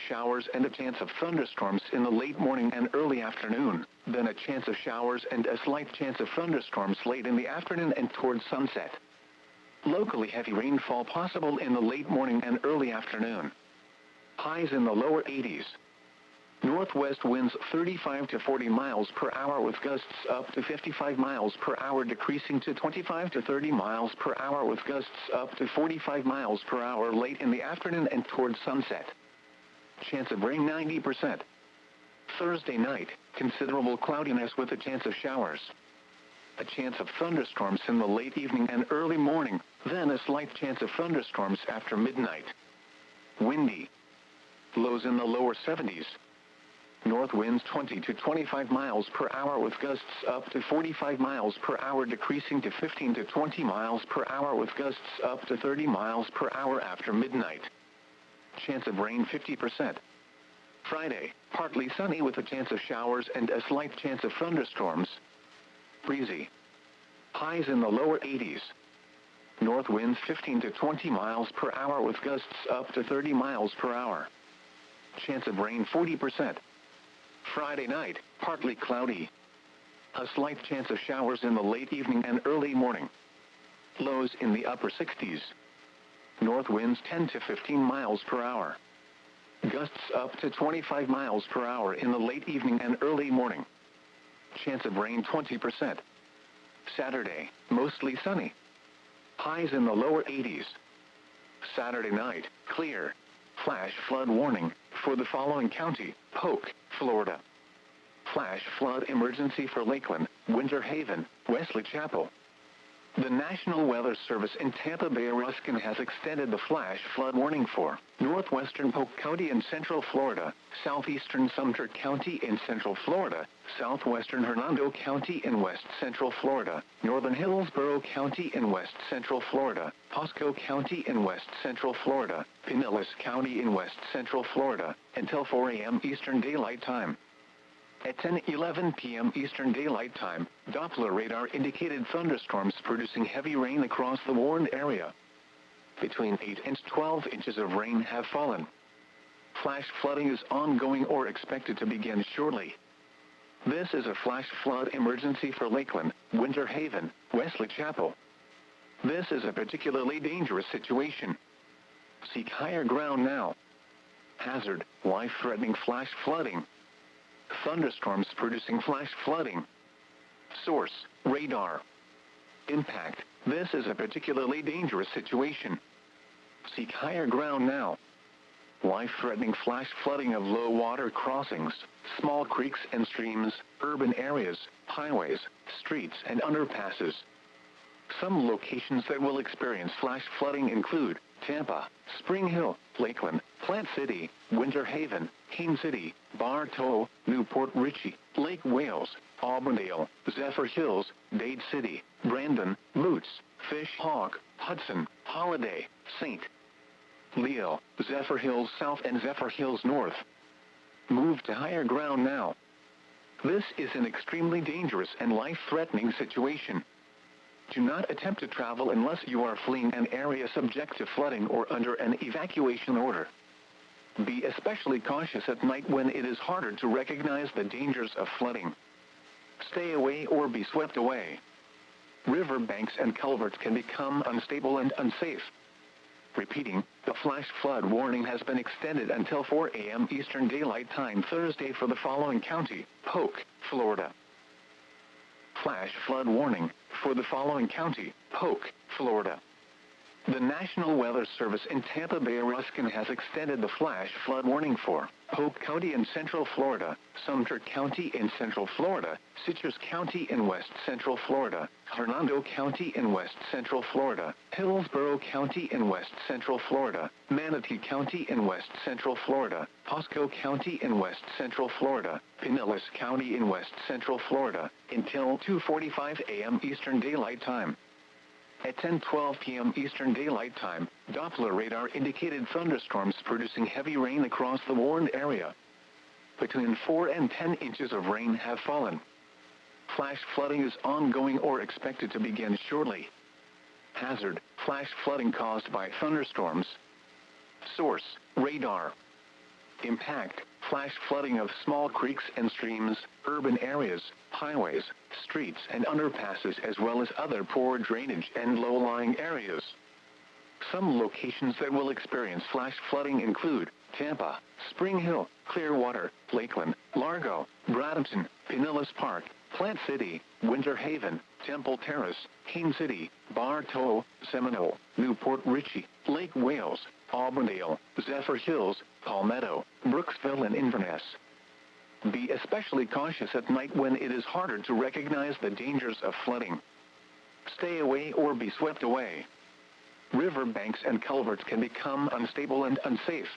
Showers and a chance of thunderstorms in the late morning and early afternoon, then a chance of showers and a slight chance of thunderstorms late in the afternoon and towards sunset. Locally heavy rainfall possible in the late morning and early afternoon. Highs in the lower 80s. Northwest winds 35 to 40 miles per hour with gusts up to 55 miles per hour, decreasing to 25 to 30 miles per hour with gusts up to 45 miles per hour late in the afternoon and towards sunset. Chance of rain 90%. Thursday night, considerable cloudiness with a chance of showers. A chance of thunderstorms in the late evening and early morning, then a slight chance of thunderstorms after midnight. Windy. Lows in the lower 70s. North winds 20 to 25 miles per hour with gusts up to 45 miles per hour, decreasing to 15 to 20 miles per hour with gusts up to 30 miles per hour after midnight. Chance of rain 50%. Friday, partly sunny with a chance of showers and a slight chance of thunderstorms. Breezy. Highs in the lower 80s. North winds 15 to 20 miles per hour with gusts up to 30 miles per hour. Chance of rain 40%. Friday night, partly cloudy. A slight chance of showers in the late evening and early morning. Lows in the upper 60s. North winds 10 to 15 miles per hour. Gusts up to 25 miles per hour in the late evening and early morning. Chance of rain 20%. Saturday, mostly sunny. Highs in the lower 80s. Saturday night, clear. Flash flood warning for the following county: Polk, Florida. Flash flood emergency for Lakeland, Winter Haven, Wesley Chapel. The National Weather Service in Tampa Bay Ruskin has extended the flash flood warning for northwestern Polk County in central Florida, southeastern Sumter County in central Florida, southwestern Hernando County in west central Florida, northern Hillsborough County in west central Florida, Pasco County in west central Florida, Pinellas County in west central Florida, until 4 a.m. Eastern Daylight Time. At 10:11 p.m. Eastern Daylight Time, Doppler radar indicated thunderstorms producing heavy rain across the warned area. Between 8 and 12 inches of rain have fallen. Flash flooding is ongoing or expected to begin shortly. This is a flash flood emergency for Lakeland, Winter Haven, Wesley Chapel. This is a particularly dangerous situation. Seek higher ground now. Hazard, life-threatening flash flooding. Thunderstorms producing flash flooding. Source, radar. Impact, this is a particularly dangerous situation. Seek higher ground now. Life-threatening flash flooding of low water crossings, small creeks and streams, urban areas, highways, streets and underpasses. Some locations that will experience flash flooding include Tampa, Spring Hill, Lakeland, Plant City, Winter Haven, Haines City, Bartow, Newport Richey, Lake Wales, Auburndale, Zephyr Hills, Dade City, Brandon, Boots, Fish Hawk, Hudson, Holiday, St. Leo, Zephyr Hills South and Zephyr Hills North. Move to higher ground now. This is an extremely dangerous and life-threatening situation. Do not attempt to travel unless you are fleeing an area subject to flooding or under an evacuation order. Be especially cautious at night when it is harder to recognize the dangers of flooding. Stay away or be swept away. River banks and culverts can become unstable and unsafe. Repeating, the flash flood warning has been extended until 4 a.m. Eastern Daylight Time Thursday for the following county: Polk, Florida. Flash flood warning for the following county: Polk, Florida. The National Weather Service in Tampa Bay Ruskin has extended the flash flood warning for Polk County in central Florida, Sumter County in central Florida, Citrus County in west central Florida, Hernando County in west central Florida, Hillsborough County in west central Florida, Manatee County in west central Florida, Pasco County in west central Florida, Pinellas County in west central Florida, until 2:45 a.m. Eastern Daylight Time. At 10:12 p.m. Eastern Daylight Time, Doppler radar indicated thunderstorms producing heavy rain across the warned area. Between 4 and 10 inches of rain have fallen. Flash flooding is ongoing or expected to begin shortly. Hazard, flash flooding caused by thunderstorms. Source, radar. Impact, flash flooding of small creeks and streams, urban areas, highways, streets and underpasses as well as other poor drainage and low-lying areas. Some locations that will experience flash flooding include Tampa, Spring Hill, Clearwater, Lakeland, Largo, Bradenton, Pinellas Park, Plant City, Winter Haven, Temple Terrace, Haines City, Bartow, Seminole, Newport Richey, Lake Wales, Auburndale, Zephyr Hills, Palmetto, Brooksville and Inverness. Be especially cautious at night when it is harder to recognize the dangers of flooding. Stay away or be swept away. River banks and culverts can become unstable and unsafe.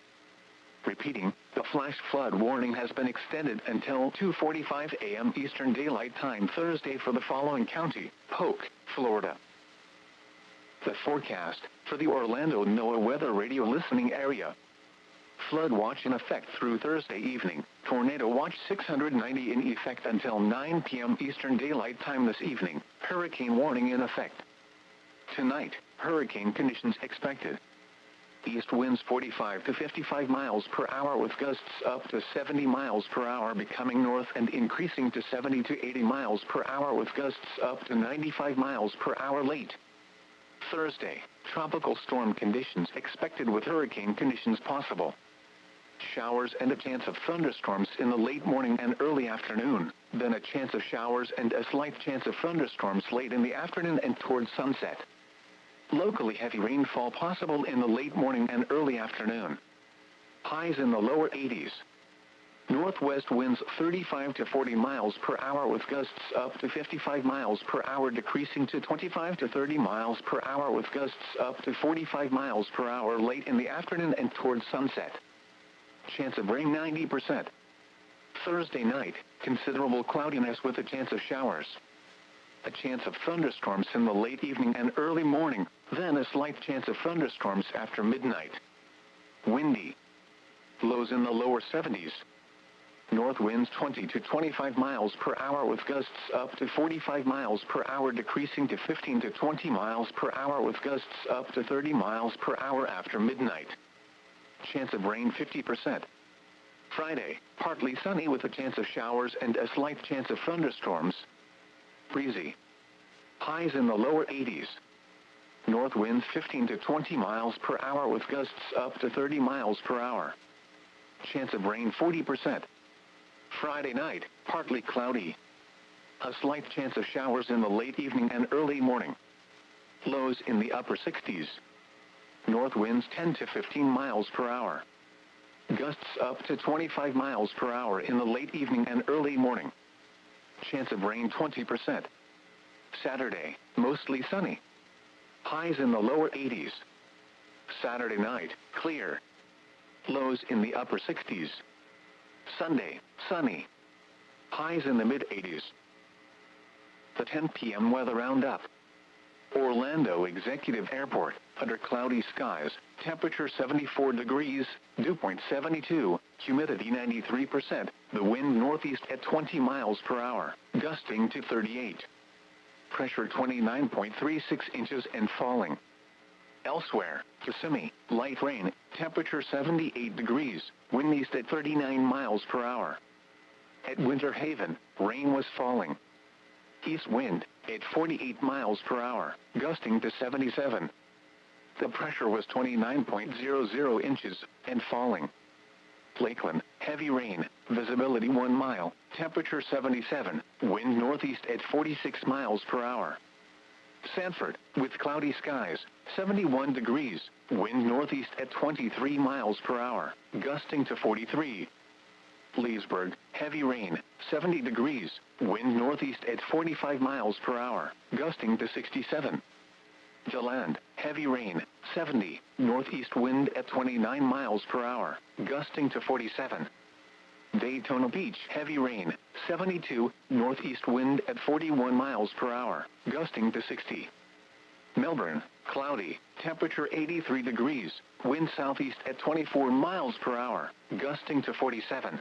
Repeating, the flash flood warning has been extended until 2:45 a.m. Eastern Daylight Time Thursday for the following county: Polk, Florida. The forecast for the Orlando NOAA Weather Radio listening area. Flood watch in effect through Thursday evening. Tornado watch 690 in effect until 9 p.m. Eastern Daylight Time this evening. Hurricane warning in effect. Tonight, hurricane conditions expected. East winds 45 to 55 miles per hour with gusts up to 70 miles per hour becoming north and increasing to 70 to 80 miles per hour with gusts up to 95 miles per hour late. Thursday, tropical storm conditions expected with hurricane conditions possible. Showers and a chance of thunderstorms in the late morning and early afternoon, then a chance of showers and a slight chance of thunderstorms late in the afternoon and towards sunset. Locally heavy rainfall possible in the late morning and early afternoon. Highs in the lower 80s. Northwest winds 35 to 40 miles per hour with gusts up to 55 miles per hour, decreasing to 25 to 30 miles per hour with gusts up to 45 miles per hour late in the afternoon and towards sunset. Chance of rain 90%. Thursday night, considerable cloudiness with a chance of showers. A chance of thunderstorms in the late evening and early morning, then a slight chance of thunderstorms after midnight. Windy. Lows in the lower 70s. North winds 20 to 25 miles per hour with gusts up to 45 miles per hour, decreasing to 15 to 20 miles per hour with gusts up to 30 miles per hour after midnight. Chance of rain 50%. Friday, partly sunny with a chance of showers and a slight chance of thunderstorms. Breezy. Highs in the lower 80s. North winds 15 to 20 miles per hour with gusts up to 30 miles per hour. Chance of rain 40%. Friday night, partly cloudy. A slight chance of showers in the late evening and early morning. Lows in the upper 60s. North winds 10 to 15 miles per hour. Gusts up to 25 miles per hour in the late evening and early morning. Chance of rain 20%. Saturday, mostly sunny. Highs in the lower 80s. Saturday night, clear. Lows in the upper 60s. Sunday, sunny. Highs in the mid-80s. The 10 p.m. weather roundup. Orlando Executive Airport, under cloudy skies, temperature 74 degrees, dew point 72, humidity 93%, the wind northeast at 20 miles per hour, gusting to 38. Pressure 29.36 inches and falling. Elsewhere, Kissimmee, light rain, temperature 78 degrees, wind east at 39 miles per hour. At Winter Haven, rain was falling. East wind, at 48 miles per hour, gusting to 77. The pressure was 29.00 inches, and falling. Lakeland, heavy rain, visibility 1 mile, temperature 77, wind northeast at 46 miles per hour. Sanford, with cloudy skies, 71 degrees, wind northeast at 23 miles per hour, gusting to 43. Leesburg, heavy rain, 70 degrees, wind northeast at 45 miles per hour, gusting to 67. DeLand, heavy rain, 70, northeast wind at 29 miles per hour, gusting to 47. Daytona Beach, heavy rain, 72, northeast wind at 41 miles per hour, gusting to 60. Melbourne, cloudy, temperature 83 degrees, wind southeast at 24 miles per hour, gusting to 47.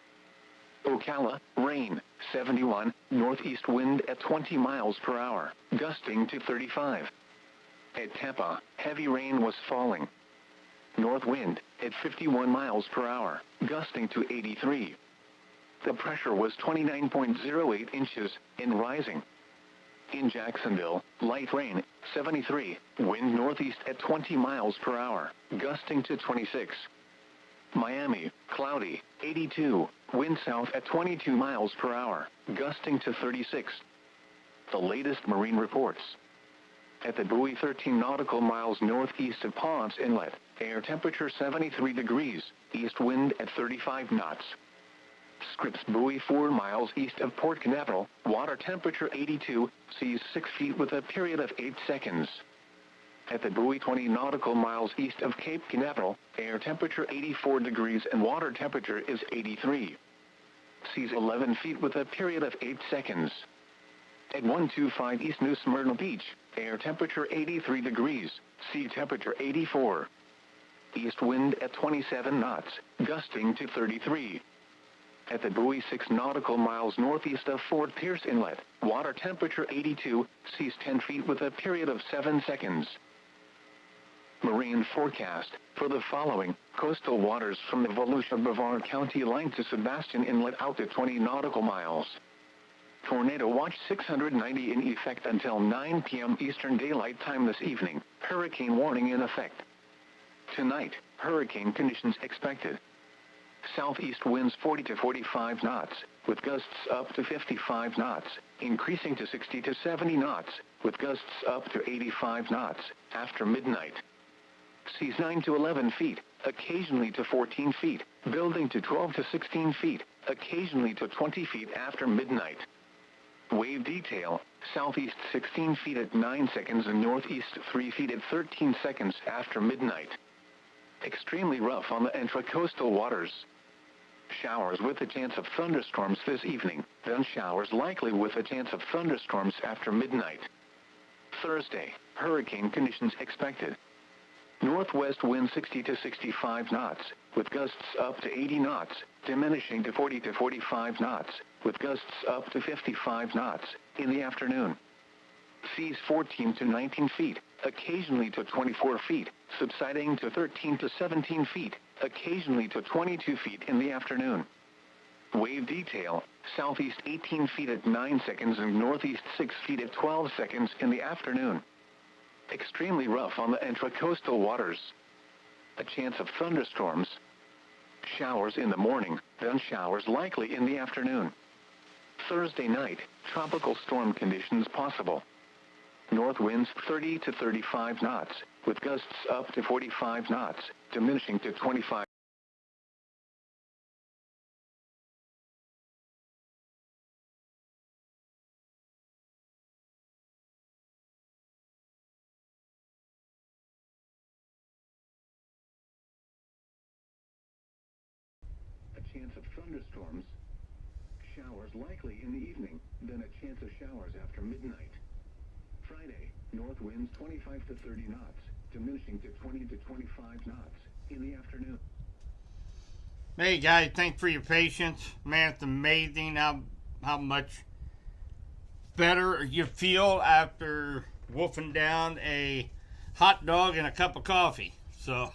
Ocala, rain, 71, northeast wind at 20 miles per hour, gusting to 35. At Tampa, heavy rain was falling. North wind, at 51 miles per hour, gusting to 83. The pressure was 29.08 inches, and rising. In Jacksonville, light rain, 73, wind northeast at 20 miles per hour, gusting to 26. Miami, cloudy, 82, wind south at 22 miles per hour, gusting to 36. The latest marine reports. At the buoy 13 nautical miles northeast of Ponce Inlet, air temperature 73 degrees, east wind at 35 knots. Scripps buoy 4 miles east of Port Canaveral, water temperature 82, seas 6 feet with a period of 8 seconds. At the buoy 20 nautical miles east of Cape Canaveral, air temperature 84 degrees and water temperature is 83. Seas 11 feet with a period of 8 seconds. At 125 East New Smyrna Beach, air temperature 83 degrees, sea temperature 84. East wind at 27 knots, gusting to 33. At the buoy 6 nautical miles northeast of Fort Pierce Inlet, water temperature 82, seas 10 feet with a period of 7 seconds. Marine forecast for the following: coastal waters from the Volusia-Brevard County line to Sebastian Inlet out to 20 nautical miles. Tornado watch 690 in effect until 9 p.m. Eastern Daylight Time this evening. Hurricane warning in effect. Tonight, hurricane conditions expected. Southeast winds 40 to 45 knots, with gusts up to 55 knots, increasing to 60 to 70 knots, with gusts up to 85 knots, after midnight. Seas 9 to 11 feet, occasionally to 14 feet, building to 12 to 16 feet, occasionally to 20 feet after midnight. Wave detail, southeast 16 feet at 9 seconds and northeast 3 feet at 13 seconds after midnight. Extremely rough on the intracoastal waters. Showers with a chance of thunderstorms this evening, then showers likely with a chance of thunderstorms after midnight. Thursday, hurricane conditions expected. Northwest wind 60 to 65 knots, with gusts up to 80 knots, diminishing to 40 to 45 knots, with gusts up to 55 knots, in the afternoon. Seas 14 to 19 feet, occasionally to 24 feet, subsiding to 13 to 17 feet, occasionally to 22 feet in the afternoon. Wave detail, southeast 18 feet at 9 seconds and northeast 6 feet at 12 seconds in the afternoon. Extremely rough on the intracoastal waters. A chance of thunderstorms. Showers in the morning, then showers likely in the afternoon. Thursday night, tropical storm conditions possible. North winds 30 to 35 knots, with gusts up to 45 knots, diminishing to 25. A chance of thunderstorms. Showers likely in the evening, then a chance of showers after midnight. Friday, north winds 25 to 30 knots, diminishing to 20 to 25 knots in the afternoon. Hey guys, thanks for your patience. Man, it's amazing how much better you feel after wolfing down a hot dog and a cup of coffee. So,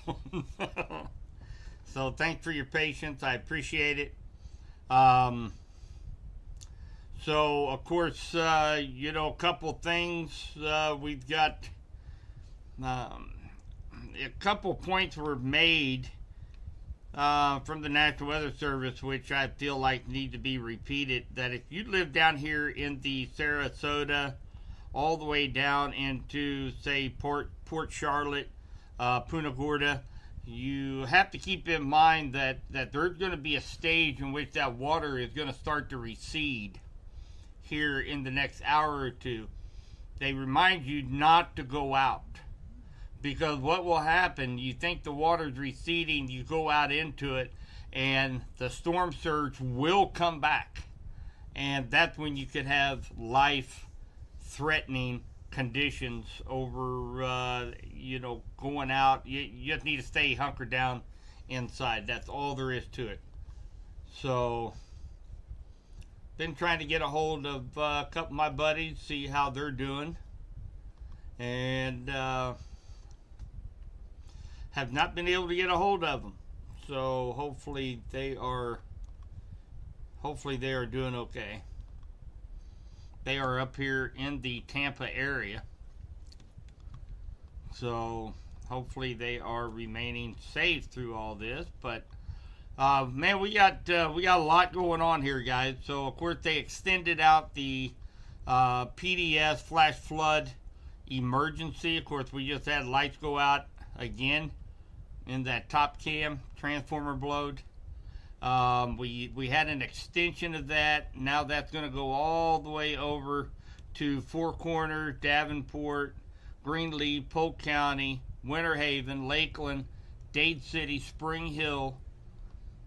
so thanks for your patience. I appreciate it. So, of course, you know, a couple things. We've got a couple points were made from the National Weather Service, which I feel like need to be repeated, that if you live down here in the Sarasota, all the way down into, say, Port Charlotte, Punta Gorda, you have to keep in mind that there's going to be a stage in which that water is going to start to recede here in the next hour or two. They remind you not to go out, because what will happen, you think the water's receding, you go out into it, and the storm surge will come back. And that's when you could have life-threatening conditions over, you know, going out. You just need to stay hunkered down inside. That's all there is to it. So, been trying to get a hold of a couple of my buddies, see how they're doing. And, have not been able to get a hold of them. So hopefully they are doing okay. They are up here in the Tampa area. So hopefully they are remaining safe through all this. But man, we got a lot going on here, guys. So of course they extended out the PDS flash flood emergency. Of course, we just had lights go out again in that top cam transformer blowed. We had an extension of that. Now that's going to go all the way over to Four Corners, Davenport, Greenleaf, Polk County, Winter Haven, Lakeland, Dade City, Spring Hill,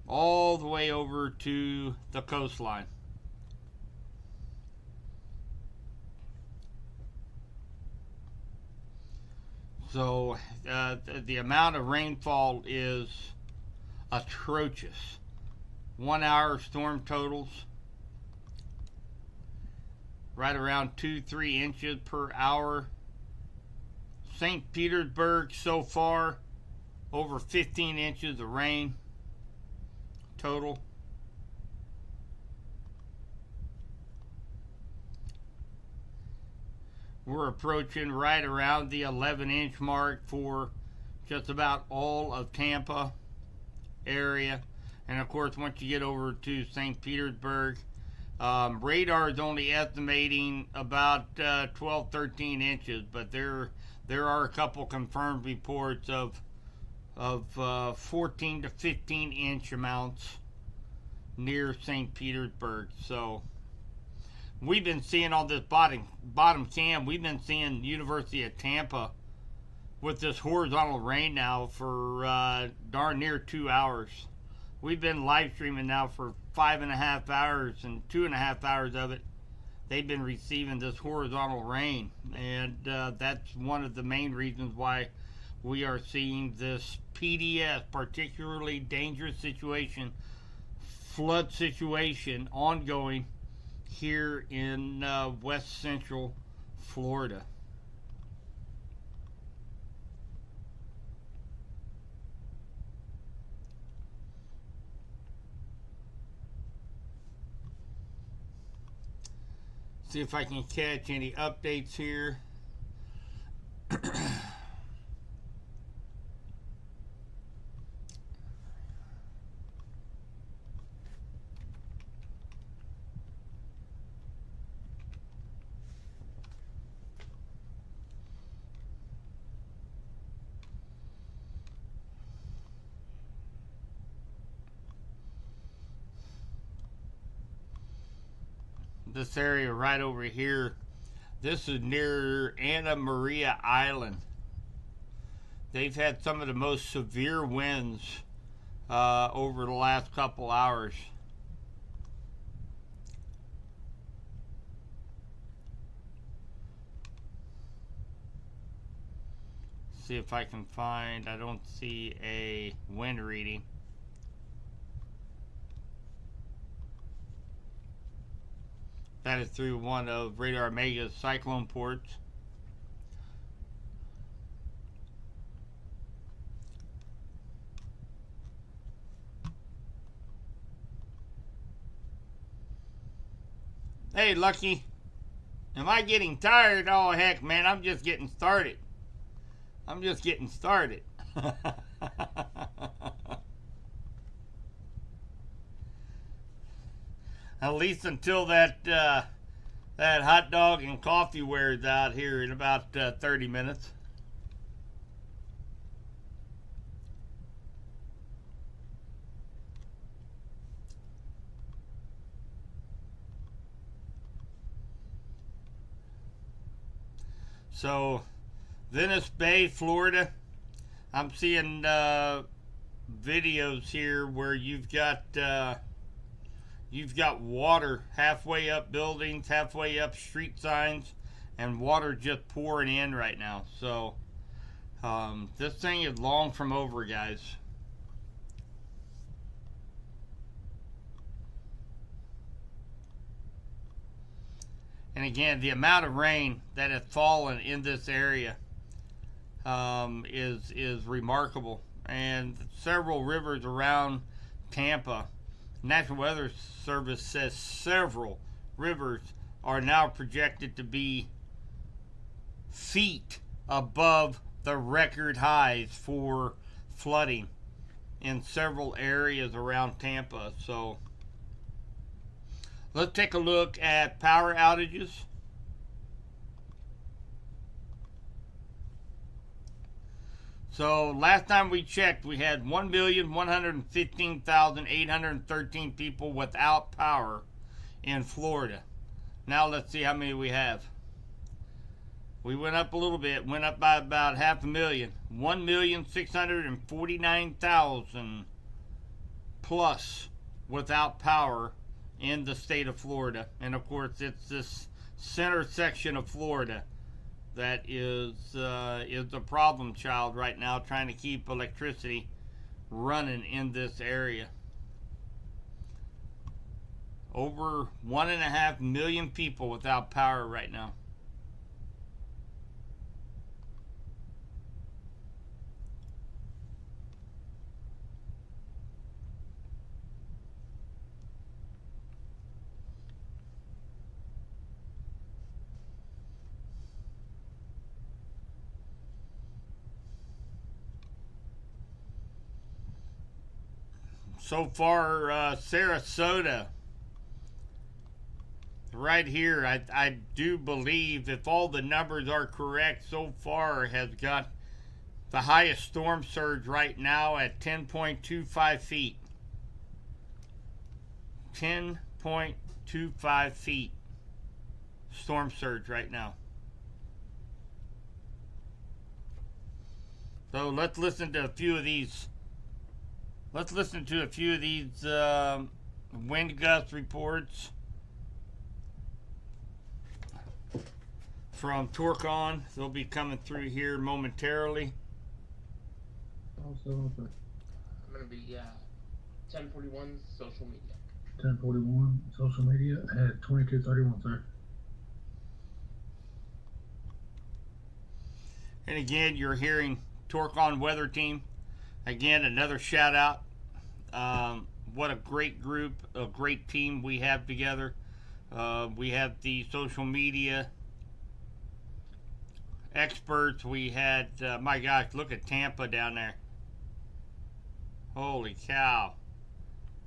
all the way over to the coastline. So the amount of rainfall is atrocious. 1 hour storm totals right around 2-3 inches per hour. St. Petersburg so far over 15 inches of rain total. We're approaching right around the 11-inch mark for just about all of Tampa area. And of course, once you get over to St. Petersburg, radar is only estimating about 12-13 inches, but there are a couple confirmed reports of 14 to 15 inch amounts near St. Petersburg. So we've been seeing all this bottom cam. We've been seeing University of Tampa with this horizontal rain now for darn near 2 hours. We've been live streaming now for 5.5 hours, and 2.5 hours of it they've been receiving this horizontal rain, and that's one of the main reasons why we are seeing this PDS, particularly dangerous situation, flood situation, ongoing here in west central Florida. See if I can catch any updates here. This area right over here, this is near Anna Maria Island. They've had some of the most severe winds over the last couple hours. See if I can find, I don't see a wind reading. That is through one of Radar Mega's cyclone ports. Hey, Lucky. Am I getting tired? Oh, heck, man, I'm just getting started. I'm just getting started. At least until that that hot dog and coffee wears out here in about 30 minutes. So, Venice Bay, Florida. I'm seeing videos here where you've got water halfway up buildings, halfway up street signs, and water just pouring in right now. So this thing is long from over, guys. And again, the amount of rain that has fallen in this area is remarkable. And several rivers around Tampa, National Weather Service says several rivers are now projected to be feet above the record highs for flooding in several areas around Tampa. So let's take a look at power outages. So last time we checked, we had 1,115,813 people without power in Florida. Now let's see how many we have. We went up a little bit, went up by about 500,000. 1,649,000 plus without power in the state of Florida. And of course, it's this center section of Florida that is the problem child right now, trying to keep electricity running in this area. Over 1.5 million people without power right now. So far, Sarasota, right here, I do believe, if all the numbers are correct, so far has got the highest storm surge right now at 10.25 feet. 10.25 feet storm surge right now. So let's listen to a few of these. Let's listen to a few of these wind gust reports from Torcon. They'll be coming through here momentarily. Also, I'm going to be 1041 social media. 1041 social media at 2231, sir. And again, you're hearing Torcon Weather Team. Again, another shout out. What a great group, a great team we have together. We have the social media experts. We had, my gosh, look at Tampa down there. Holy cow.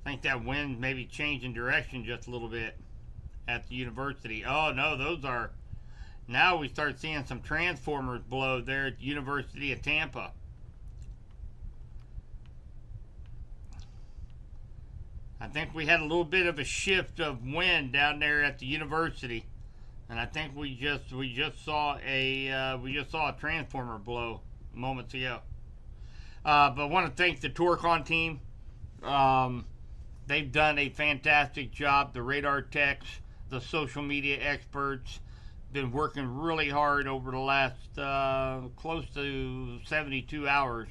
I think that wind may be changing direction just a little bit at the university. Oh no, those are, now we start seeing some transformers blow there at the University of Tampa. I think we had a little bit of a shift of wind down there at the university, and I think we just saw a transformer blow moments ago. But I want to thank the Torcon team. They've done a fantastic job. The radar techs, the social media experts, been working really hard over the last close to 72 hours,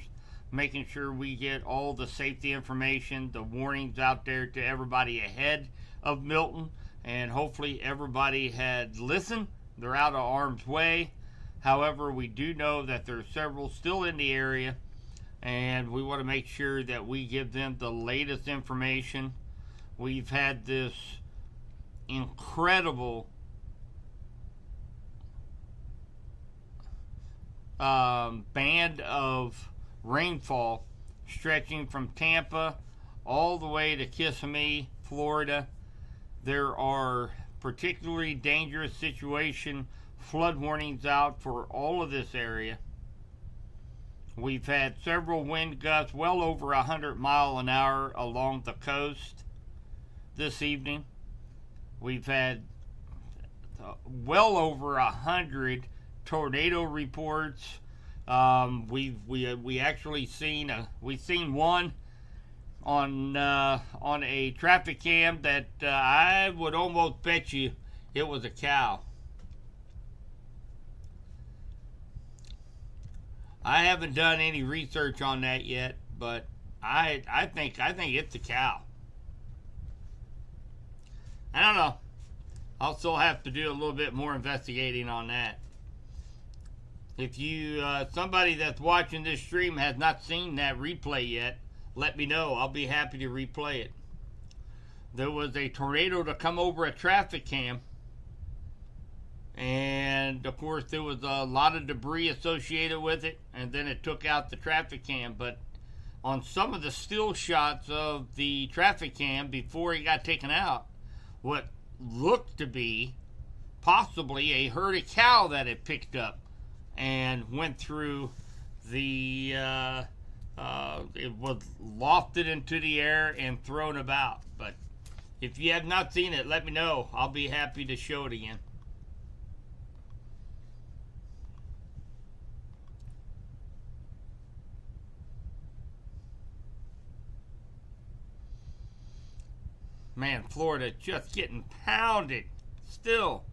making sure we get all the safety information, the warnings out there to everybody ahead of Milton, and hopefully everybody had listened. They're out of harm's way. However, we do know that there are several still in the area, and we want to make sure that we give them the latest information. We've had this incredible band of rainfall stretching from Tampa all the way to Kissimmee, Florida. There are particularly dangerous situation flood warnings out for all of this area. We've had several wind gusts well over 100 miles an hour along the coast this evening. We've had well over 100 tornado reports. We actually seen one on a traffic cam that I would almost bet you it was a cow. I haven't done any research on that yet, but I think it's a cow. I don't know. I'll still have to do a little bit more investigating on that. If you somebody that's watching this stream has not seen that replay yet, let me know. I'll be happy to replay it. There was a tornado to come over a traffic cam, and of course there was a lot of debris associated with it, and then it took out the traffic cam. But on some of the still shots of the traffic cam before it got taken out, what looked to be possibly a herd of cow that it picked up and went through the it was lofted into the air and thrown about. But if you have not seen it, let me know. I'll be happy to show it again. Man, Florida just getting pounded still.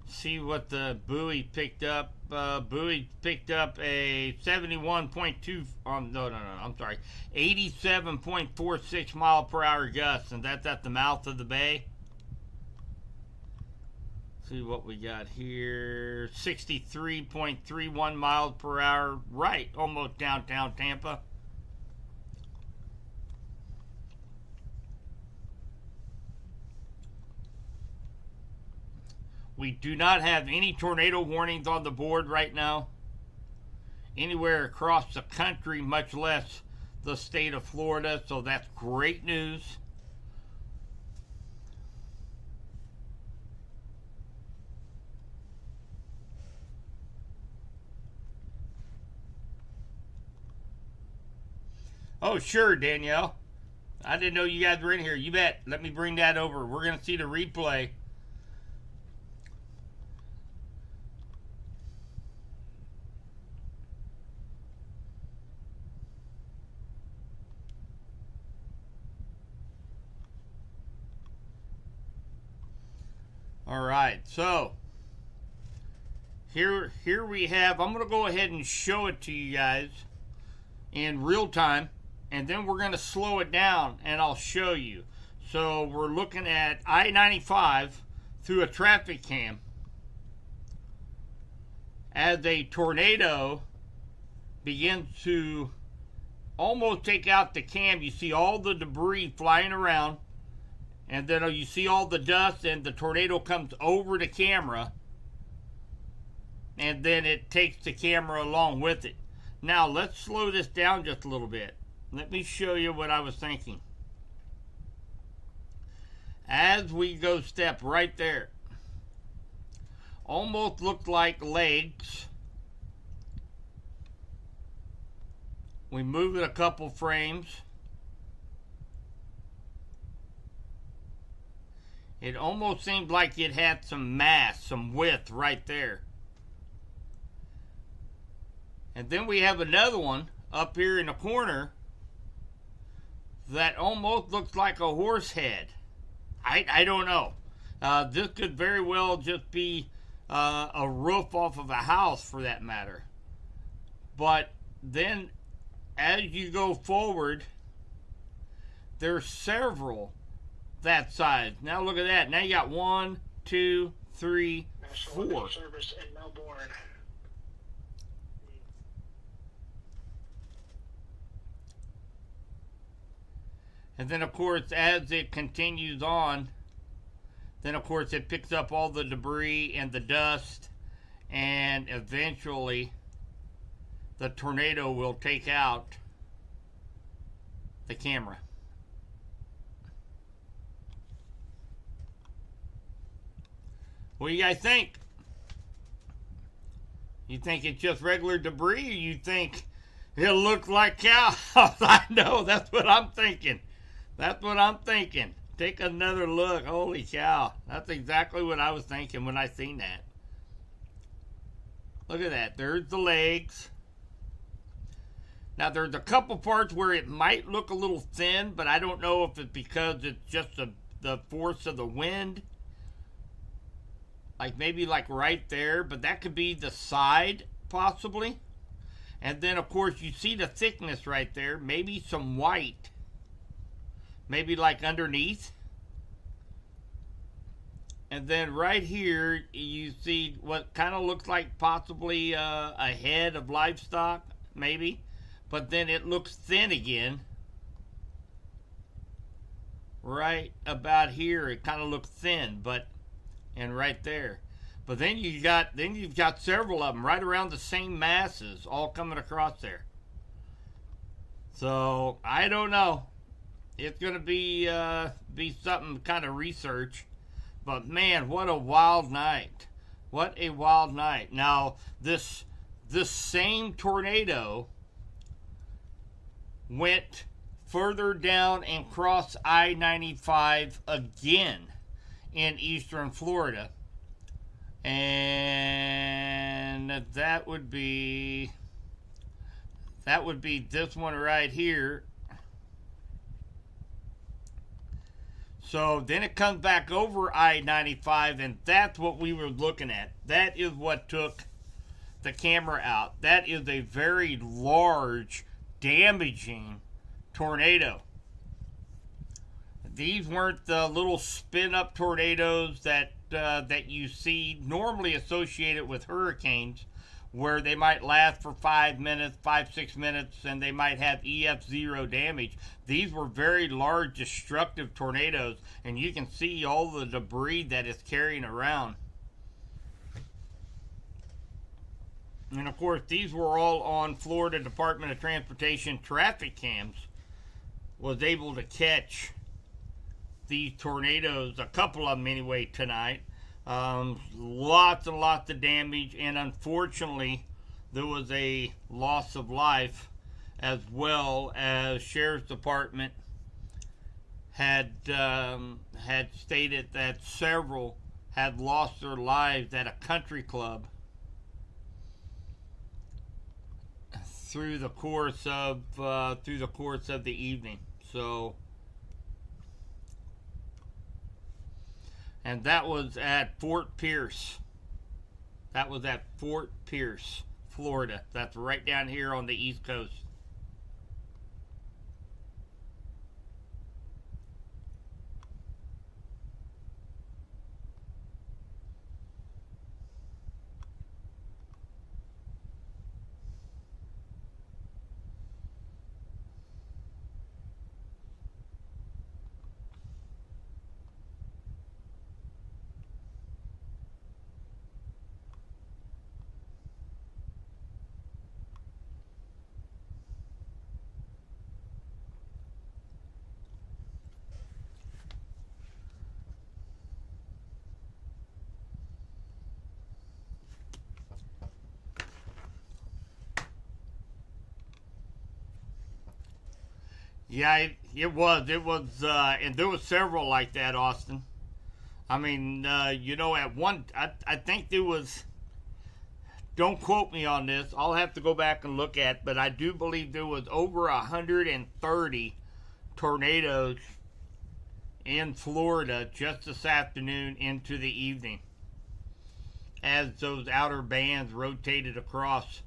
See what the buoy picked up. Buoy picked up a 71.2, I'm sorry, 87.46 mile per hour gust, and that's at the mouth of the bay. See what we got here. 63.31 miles per hour, right, almost downtown Tampa. We do not have any tornado warnings on the board right now anywhere across the country, much less the state of Florida, so that's great news. Oh, sure, Danielle. I didn't know you guys were in here. You bet. Let me bring that over. We're going to see the replay. All right, so here we have, I'm going to go ahead and show it to you guys in real time, and then we're going to slow it down and I'll show you. So we're looking at I-95 through a traffic cam as a tornado begins to almost take out the cam. You see all the debris flying around, and then you see all the dust, and the tornado comes over the camera, and then it takes the camera along with it. Now, let's slow this down just a little bit. Let me show you what I was thinking. As we go step right there, almost looked like legs. We move it a couple frames. It almost seemed like it had some mass, some width right there. And then we have another one up here in the corner that almost looks like a horse head. I don't know. This could very well just be a roof off of a house for that matter. But then as you go forward, there's several that size. Now look at that. Now you got 1, 2, 3, 4. Service in Melbourne. And then of course as it continues on, then of course it picks up all the debris and the dust, and eventually the tornado will take out the camera. What do you guys think? You think it's just regular debris, or you think it looks like cows? I know, that's what I'm thinking. That's what I'm thinking. Take another look. Holy cow. That's exactly what I was thinking when I seen that. Look at that. There's the legs. Now, there's a couple parts where it might look a little thin, but I don't know if it's because it's just the force of the wind. Like maybe like right there, but that could be the side possibly. And then of course you see the thickness right there, maybe some white, maybe like underneath. And then right here you see what kind of looks like possibly a head of livestock, maybe, but then it looks thin again. Right about here it kind of looks thin, but and right there. But then you've got several of them right around the same masses all coming across there. So I don't know. It's gonna be something kind of research. But man, what a wild night. What a wild night. Now this same tornado went further down and crossed I-95 again in eastern Florida, and that would be this one right here. So then it comes back over I-95, and that's what we were looking at. That is what took the camera out. That is a very large, damaging tornado. These weren't the little spin-up tornadoes that you see normally associated with hurricanes, where they might last for 5 minutes, 5-6 minutes, and they might have EF0 damage. These were very large, destructive tornadoes, and you can see all the debris that it's carrying around. And of course, these were all on Florida Department of Transportation traffic cams. Was able to catch these tornadoes, a couple of them anyway, tonight. Lots and lots of damage, and unfortunately there was a loss of life, as well as Sheriff's Department had stated that several had lost their lives at a country club through the course of the evening. So, and that was at Fort Pierce. That was at Fort Pierce, Florida. That's right down here on the East Coast. Yeah, it was, and there was several like that, Austin. I mean, at one, I think there was, don't quote me on this, I'll have to go back and look at, but I do believe there was over 130 tornadoes in Florida just this afternoon into the evening as those outer bands rotated across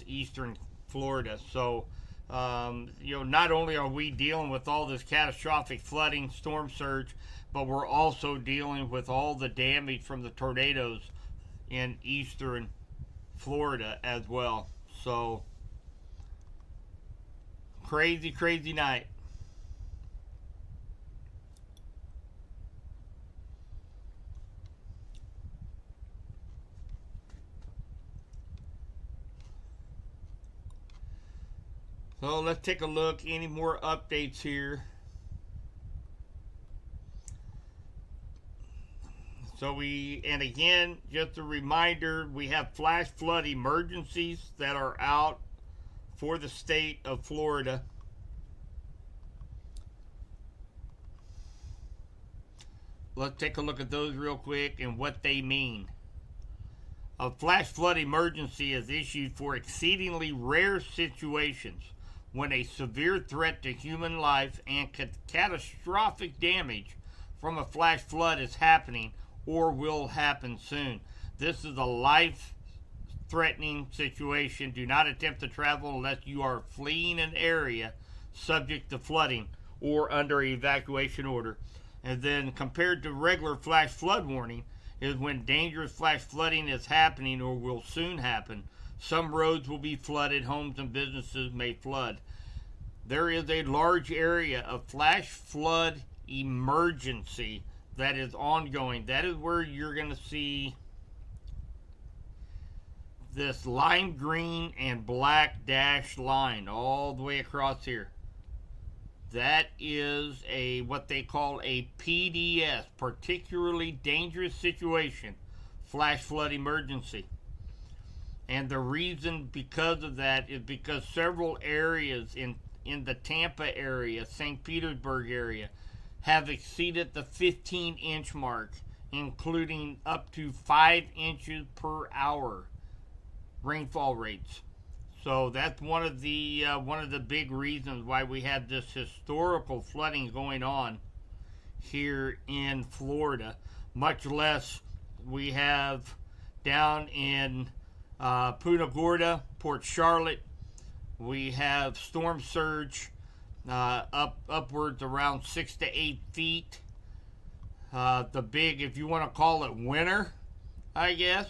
eastern Florida. So, not only are we dealing with all this catastrophic flooding, storm surge, but we're also dealing with all the damage from the tornadoes in eastern Florida as well. So, crazy, crazy night. So let's take a look. Any more updates here? And again, just a reminder, we have flash flood emergencies that are out for the state of Florida. Let's take a look at those real quick and what they mean. A flash flood emergency is issued for exceedingly rare situations when a severe threat to human life and catastrophic damage from a flash flood is happening or will happen soon. This is a life-threatening situation. Do not attempt to travel unless you are fleeing an area subject to flooding or under evacuation order. And then compared to regular flash flood warning is when dangerous flash flooding is happening or will soon happen. Some roads will be flooded, homes and businesses may flood. There is a large area of flash flood emergency that is ongoing. That is where you're going to see this lime green and black dashed line all the way across here. That is what they call a PDS, particularly dangerous situation, flash flood emergency. And the reason because of that is because several areas in the Tampa area, St. Petersburg area, have exceeded the 15-inch mark, including up to 5 inches per hour rainfall rates. So that's one of the big reasons why we have this historical flooding going on here in Florida. Much less we have down in Punta Gorda, Port Charlotte. We have storm surge upwards around 6 to 8 feet. The big, if you want to call it winter, I guess,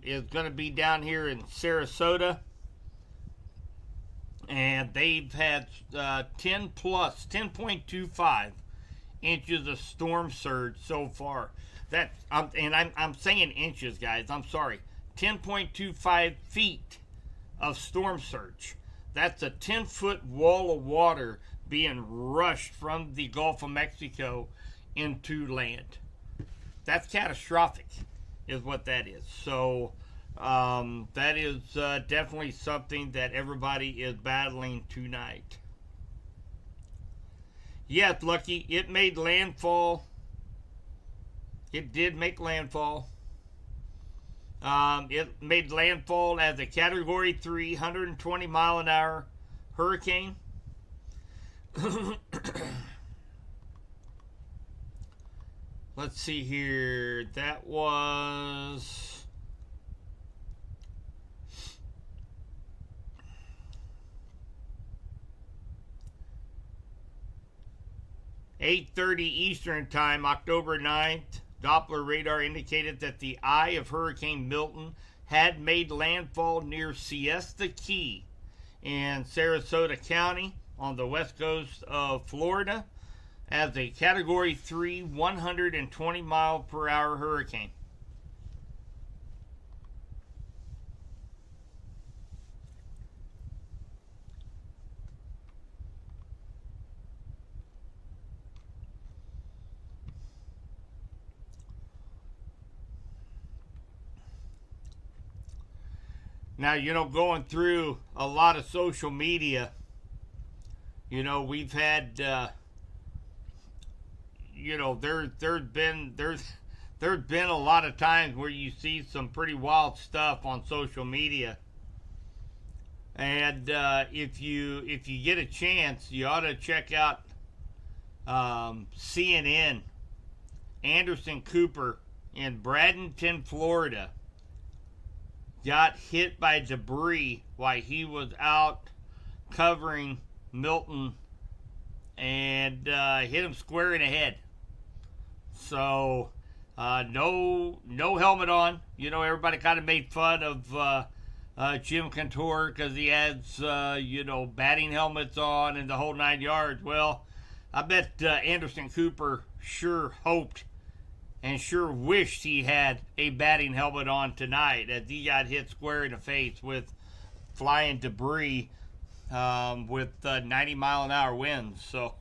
is going to be down here in Sarasota. And they've had 10.25 inches of storm surge so far. I'm saying inches, guys. I'm sorry. 10.25 feet of storm surge. That's a 10-foot wall of water being rushed from the Gulf of Mexico into land. That's catastrophic, is what that is. So that is definitely something that everybody is battling tonight. Yes, Lucky, it made landfall. It did make landfall. It made landfall as a Category 3, 120 mile an hour hurricane. Let's see here. That was 8:30 Eastern Time, October 9th. Doppler radar indicated that the eye of Hurricane Milton had made landfall near Siesta Key in Sarasota County on the west coast of Florida as a Category 3, 120 mile per hour hurricane. Now, you know, going through a lot of social media, you know, we've had, you know, there's been a lot of times where you see some pretty wild stuff on social media, and if you get a chance, you ought to check out CNN. Anderson Cooper in Bradenton, Florida, got hit by debris while he was out covering Milton and hit him square in the head. So no helmet on. You know, everybody kind of made fun of Jim Cantor because he has you know, batting helmets on and the whole 9 yards. Well, I bet Anderson Cooper sure hoped and sure wished he had a batting helmet on tonight as he got hit square in the face with flying debris with 90 mile an hour winds. So,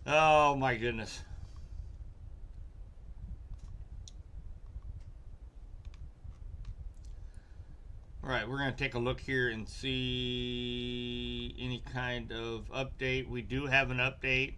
oh my goodness. All right, we're going to take a look here and see any kind of update. We do have an update.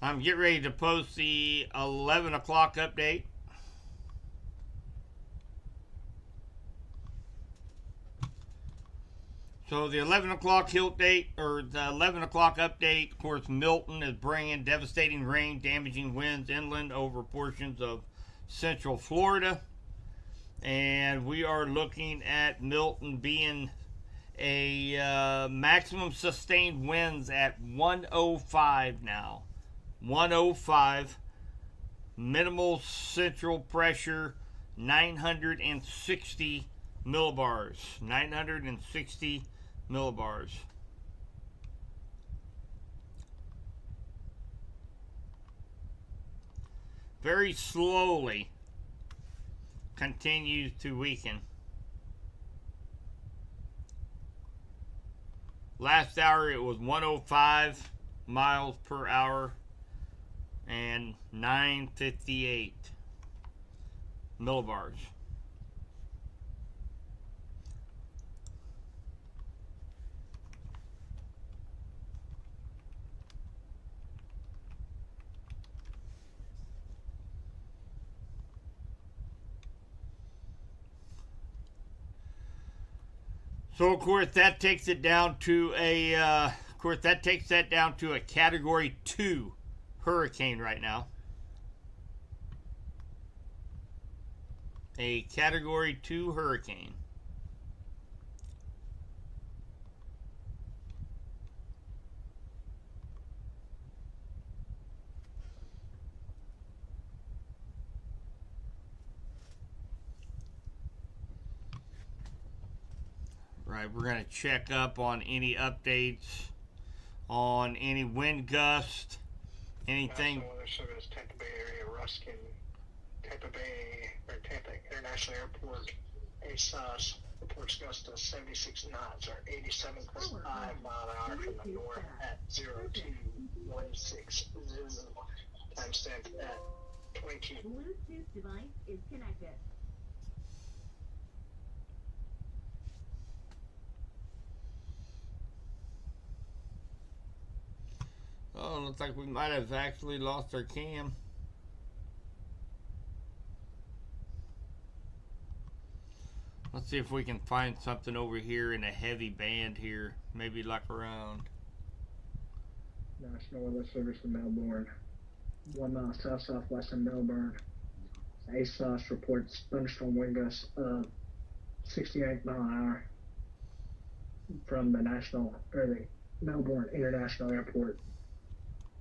I'm getting ready to post the 11 o'clock update. So the 11 o'clock date, or the 11 o'clock update, of course, Milton is bringing devastating rain, damaging winds inland over portions of central Florida. And we are looking at Milton being a maximum sustained winds at 105 now. 105, minimal central pressure 960 millibars. 960 millibars. Very slowly continues to weaken. Last hour it was 105 miles per hour and 958 millibars. So of course that takes it down to a Category 2 hurricane right now. A Category 2 hurricane. Right, we're going to check up on any updates on any wind gust. Anything? Tampa Bay area, Ruskin, Tampa Bay, or Tampa International Airport, ASOS, reports gust of 76 knots or 87.5 mile an hour from the north at 0216 Zulu. Timestamp at 22. Bluetooth device is connected. Oh, looks like we might have actually lost our cam. Let's see if we can find something over here in a heavy band here. Maybe like around. National Weather Service in Melbourne. 1 mile south-southwest of Melbourne. ASOS reports thunderstorm wind gusts of 68 mile an hour from the Melbourne International Airport.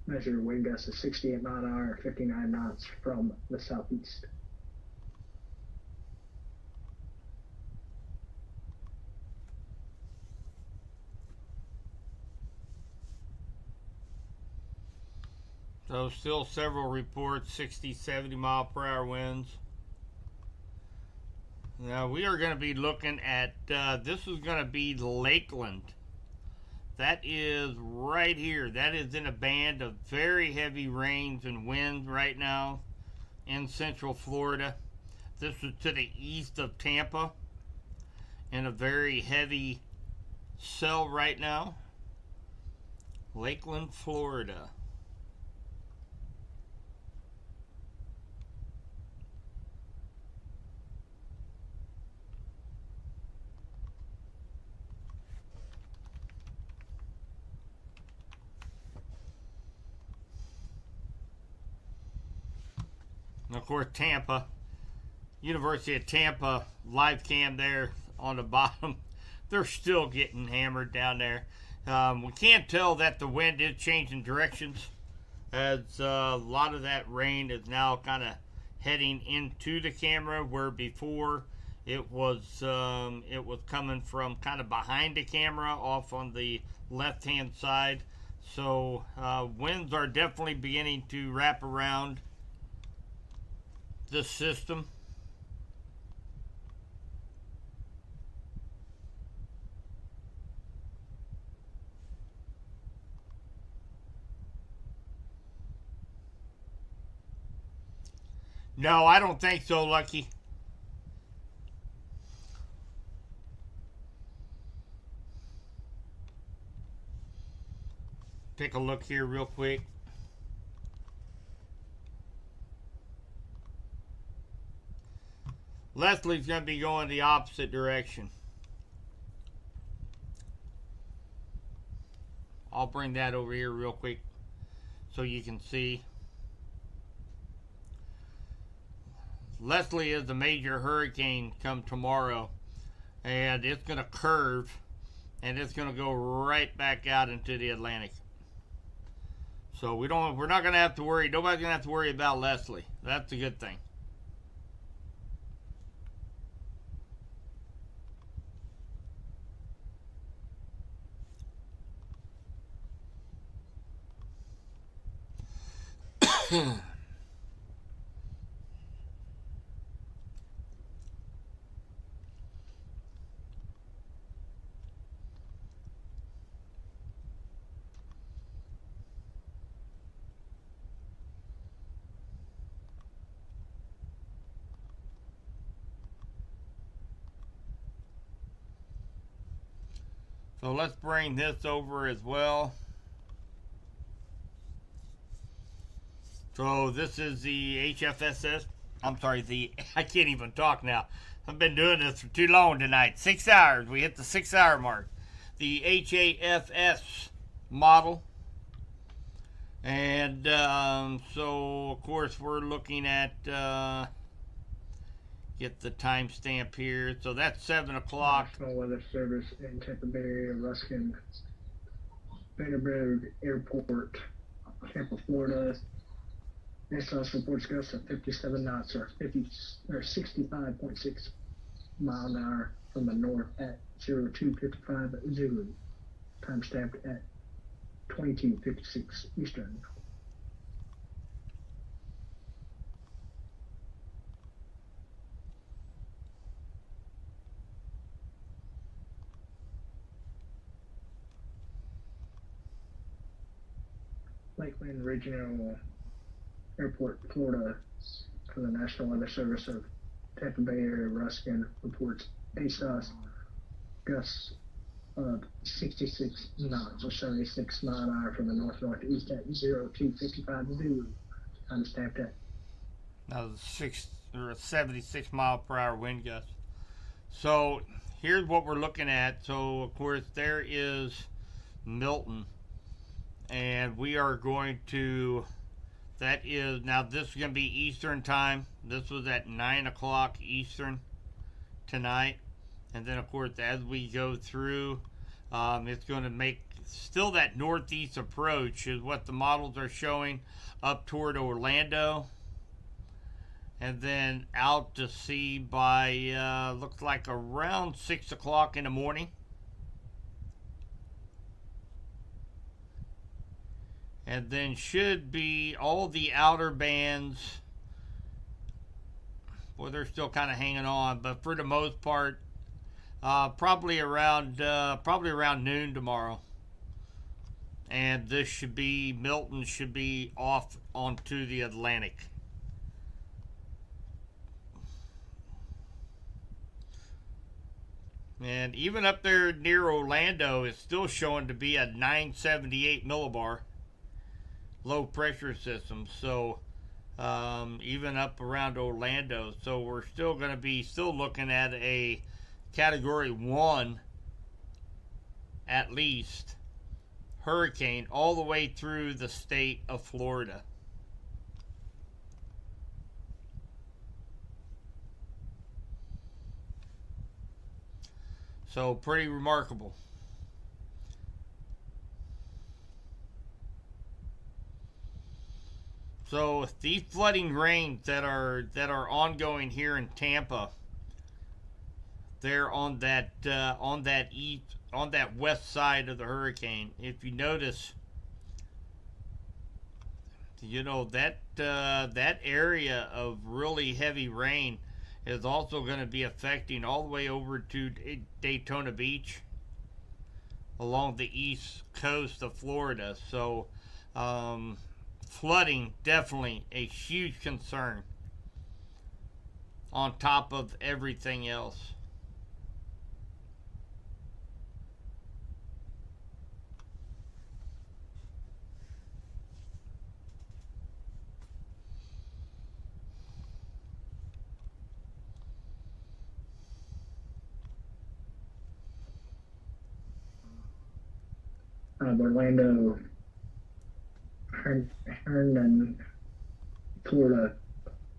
Measured wind gusts of 68 mile an hour, 59 knots from the southeast. So still several reports, 60, 70 mile per hour winds. Now we are going to be looking at, this is going to be Lakeland. That is right here. That is in a band of very heavy rains and winds right now in central Florida. This is to the east of Tampa in a very heavy cell right now. Lakeland, Florida. And of course, Tampa, University of Tampa live cam there on the bottom. They're still getting hammered down there. We can't tell that the wind is changing directions, as a lot of that rain is now kind of heading into the camera, where before it was coming from kind of behind the camera off on the left hand side. So winds are definitely beginning to wrap around this system. No, I don't think so, Lucky. Take a look here real quick. Leslie's going to be going the opposite direction. I'll bring that over here real quick so you can see. Leslie is a major hurricane come tomorrow, and it's going to curve, and it's going to go right back out into the Atlantic. So we're not going to have to worry. Nobody's going to have to worry about Leslie. That's a good thing. So let's bring this over as well. So this is the HFSS. I'm sorry, I can't even talk now. I've been doing this for too long tonight. 6 hours. We hit the 6 hour mark. The HAFS model. And so, of course, we're looking at, get the timestamp here. So that's 7 o'clock. National Weather Service in Tampa Bay area, Ruskin, Vanderbilt Airport, Tampa, Florida. ASOS reports gusts of 57 knots or 65.6 mile an hour from the north at 0255 Zulu. Timestamped at 2256 Eastern. Lakeland Regional Airport, Florida, for the National Weather Service of Tampa Bay area, Ruskin reports ASOS gusts of 66 knots or 76 mile an hour from the north-northeast at 0255 Zulu. Timestamp that. Now the 76 mile per hour wind gust. So here's what we're looking at. So of course there is Milton, and we are going to. That is now. This is going to be Eastern time. This was at 9 o'clock Eastern tonight. And then, of course, as we go through, it's going to make still that northeast approach is what the models are showing up toward Orlando. And then out to sea by, looks like around 6 o'clock in the morning. And then should be all the outer bands. Well, they're still kind of hanging on, but for the most part, probably around noon tomorrow, and this should be Milton should be off onto the Atlantic. And even up there near Orlando is still showing to be a 978 millibar low pressure system. So even up around Orlando, so we're still going to be looking at a Category 1 at least hurricane all the way through the state of Florida. So pretty remarkable. So these flooding rains that are ongoing here in Tampa, they're on that west side of the hurricane. If you notice, you know that area of really heavy rain is also going to be affecting all the way over to Daytona Beach along the east coast of Florida. So flooding definitely a huge concern on top of everything else. Orlando, Herndon, Florida.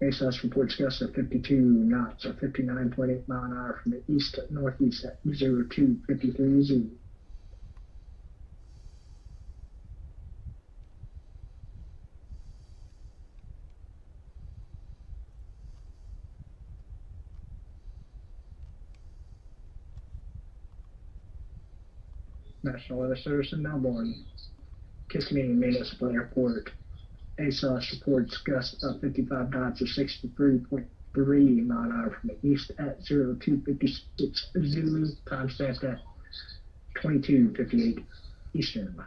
ASOS reports gusts of 52 knots or 59.8 mile an hour from the east to northeast at 0253 Zulu. National Weather Service in Melbourne. Kissimmee Municipal Airport. ASOS reports gusts of 55 knots or 63.3 mile an hour from the east at 0256 Zulu. Timestamp at 2258 Eastern.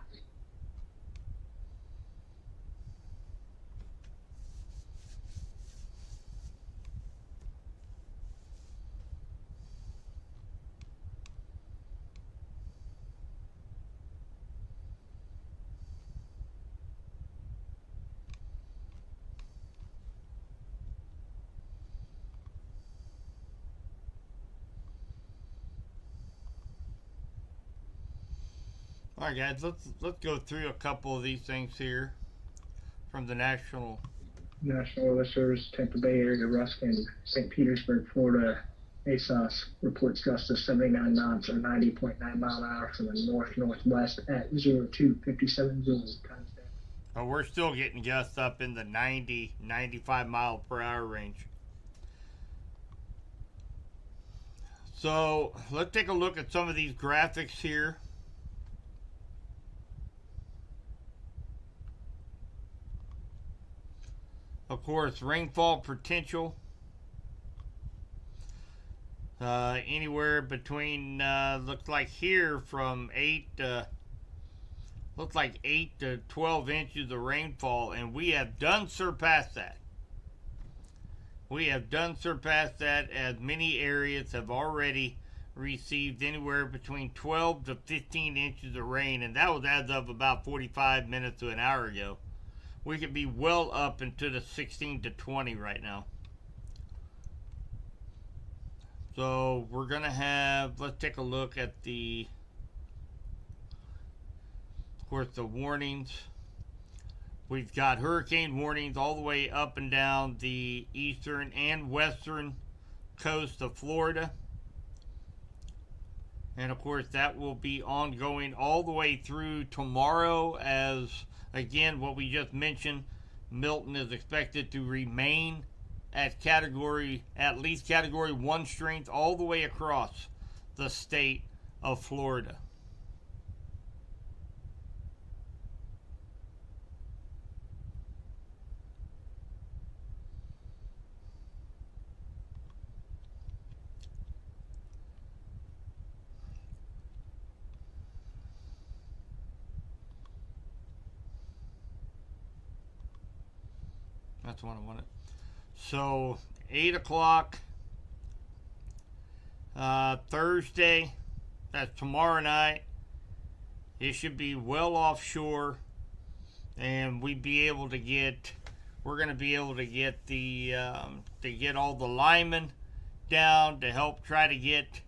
All right, guys, let's go through a couple of these things here from the National Weather Service, Tampa Bay area, Ruskin, St. Petersburg, Florida. ASOS reports gusts of 79 knots or 90.9 mile an hour from the north-northwest at 0257 Zulu. Oh, we're still getting gusts up in the 90, 95 mile per hour range. So let's take a look at some of these graphics here. Of course, rainfall potential anywhere between looks like here from 8 to looks like 8 to 12 inches of rainfall, and we have done surpassed that. We have done surpassed that, as many areas have already received anywhere between 12 to 15 inches of rain, and that was as of about 45 minutes to an hour ago. We could be well up into the 16 to 20 right now. So we're going to have, let's take a look at the, of course, the warnings. We've got hurricane warnings all the way up and down the eastern and western coast of Florida. And of course, that will be ongoing all the way through tomorrow, as again, what we just mentioned, Milton is expected to remain at least category 1 strength all the way across the state of Florida. That's what I wanted. So 8 o'clock Thursday, that's tomorrow night, it should be well offshore, and we're going to be able to get get all the linemen down to help try to get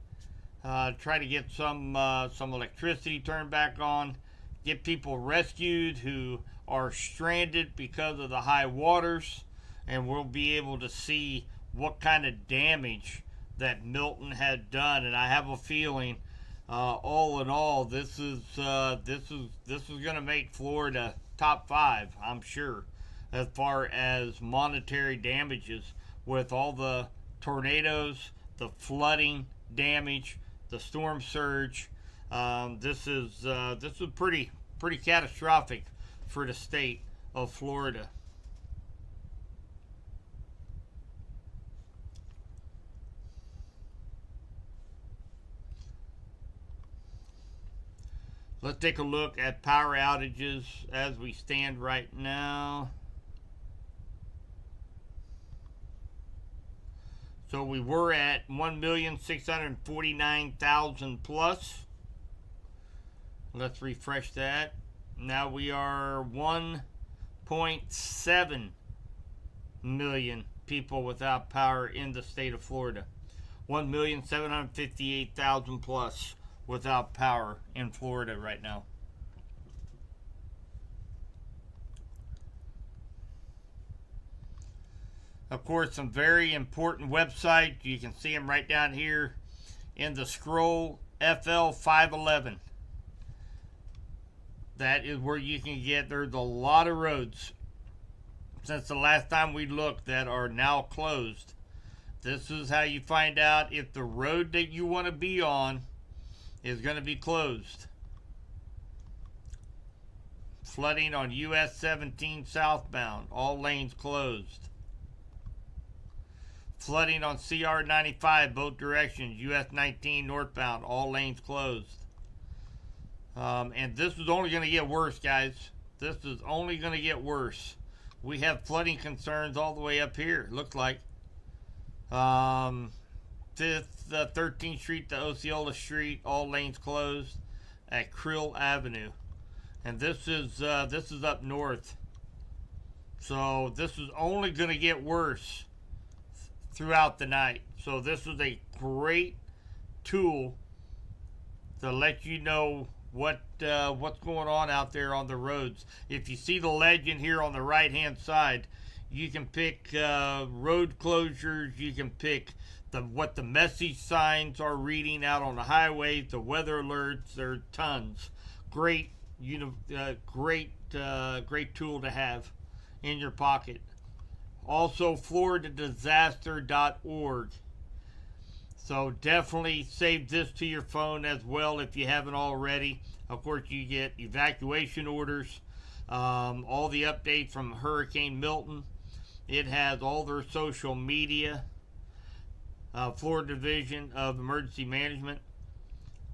some electricity turned back on, get people rescued who are stranded because of the high waters, and we'll be able to see what kind of damage that Milton had done. And I have a feeling, all in all, this is going to make Florida top 5, I'm sure, as far as monetary damages, with all the tornadoes, the flooding damage, the storm surge. This is pretty catastrophic for the state of Florida. Let's take a look at power outages as we stand right now. So we were at 1,649,000 plus. Let's refresh that. Now we are 1.7 million people without power in the state of Florida. 1,758,000 plus without power in Florida right now. Of course, some very important websites. You can see them right down here in the scroll. FL 511. That is where you can get, there's a lot of roads since the last time we looked that are now closed. This is how you find out if the road that you want to be on is going to be closed. Flooding on US 17 southbound, all lanes closed. Flooding on CR 95 both directions, US 19 northbound, all lanes closed. And this is only going to get worse, guys. This is only going to get worse. We have flooding concerns all the way up here, it looks like. 5th, 13th Street to Osceola Street, all lanes closed at Krill Avenue. And this is up north. So this is only going to get worse throughout the night. So this is a great tool to let you know what's going on out there on the roads. If you see the legend here on the right hand side, you can pick road closures, you can pick what the message signs are reading out on the highways, the weather alerts. There are tons. Great tool to have in your pocket. Also, floridadisaster.org. So definitely save this to your phone as well if you haven't already. Of course, you get evacuation orders, all the updates from Hurricane Milton. It has all their social media, Florida Division of Emergency Management.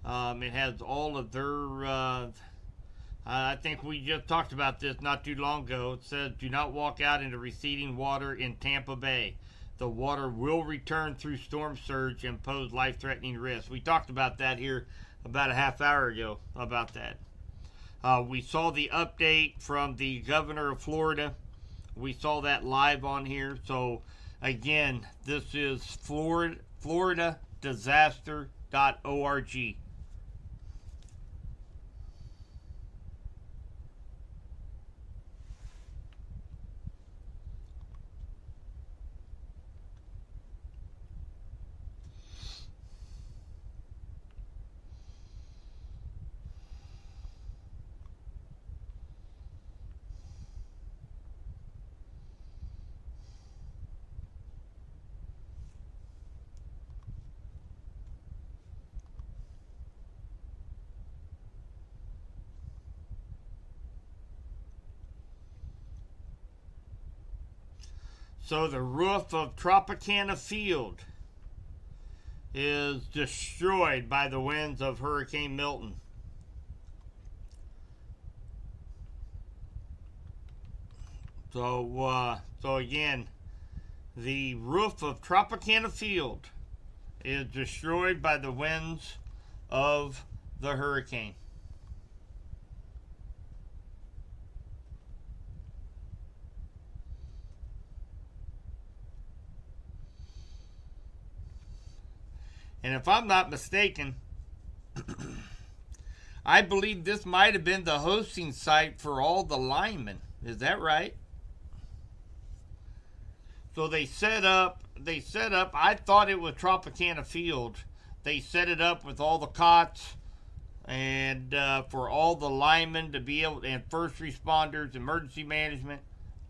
It has all of their I think we just talked about this not too long ago. It says, do not walk out into receding water in Tampa Bay. The water will return through storm surge and pose life-threatening risks. We talked about that here about a half hour ago about that. We saw the update from the governor of Florida. We saw that live on here. So, again, this is floridadisaster.org. So the roof of Tropicana Field is destroyed by the winds of Hurricane Milton. So again, the roof of Tropicana Field is destroyed by the winds of the hurricane. And if I'm not mistaken, I believe this might have been the hosting site for all the linemen. Is that right? So they set up, I thought it was Tropicana Field. They set it up with all the cots and for all the linemen to be able, and first responders, emergency management,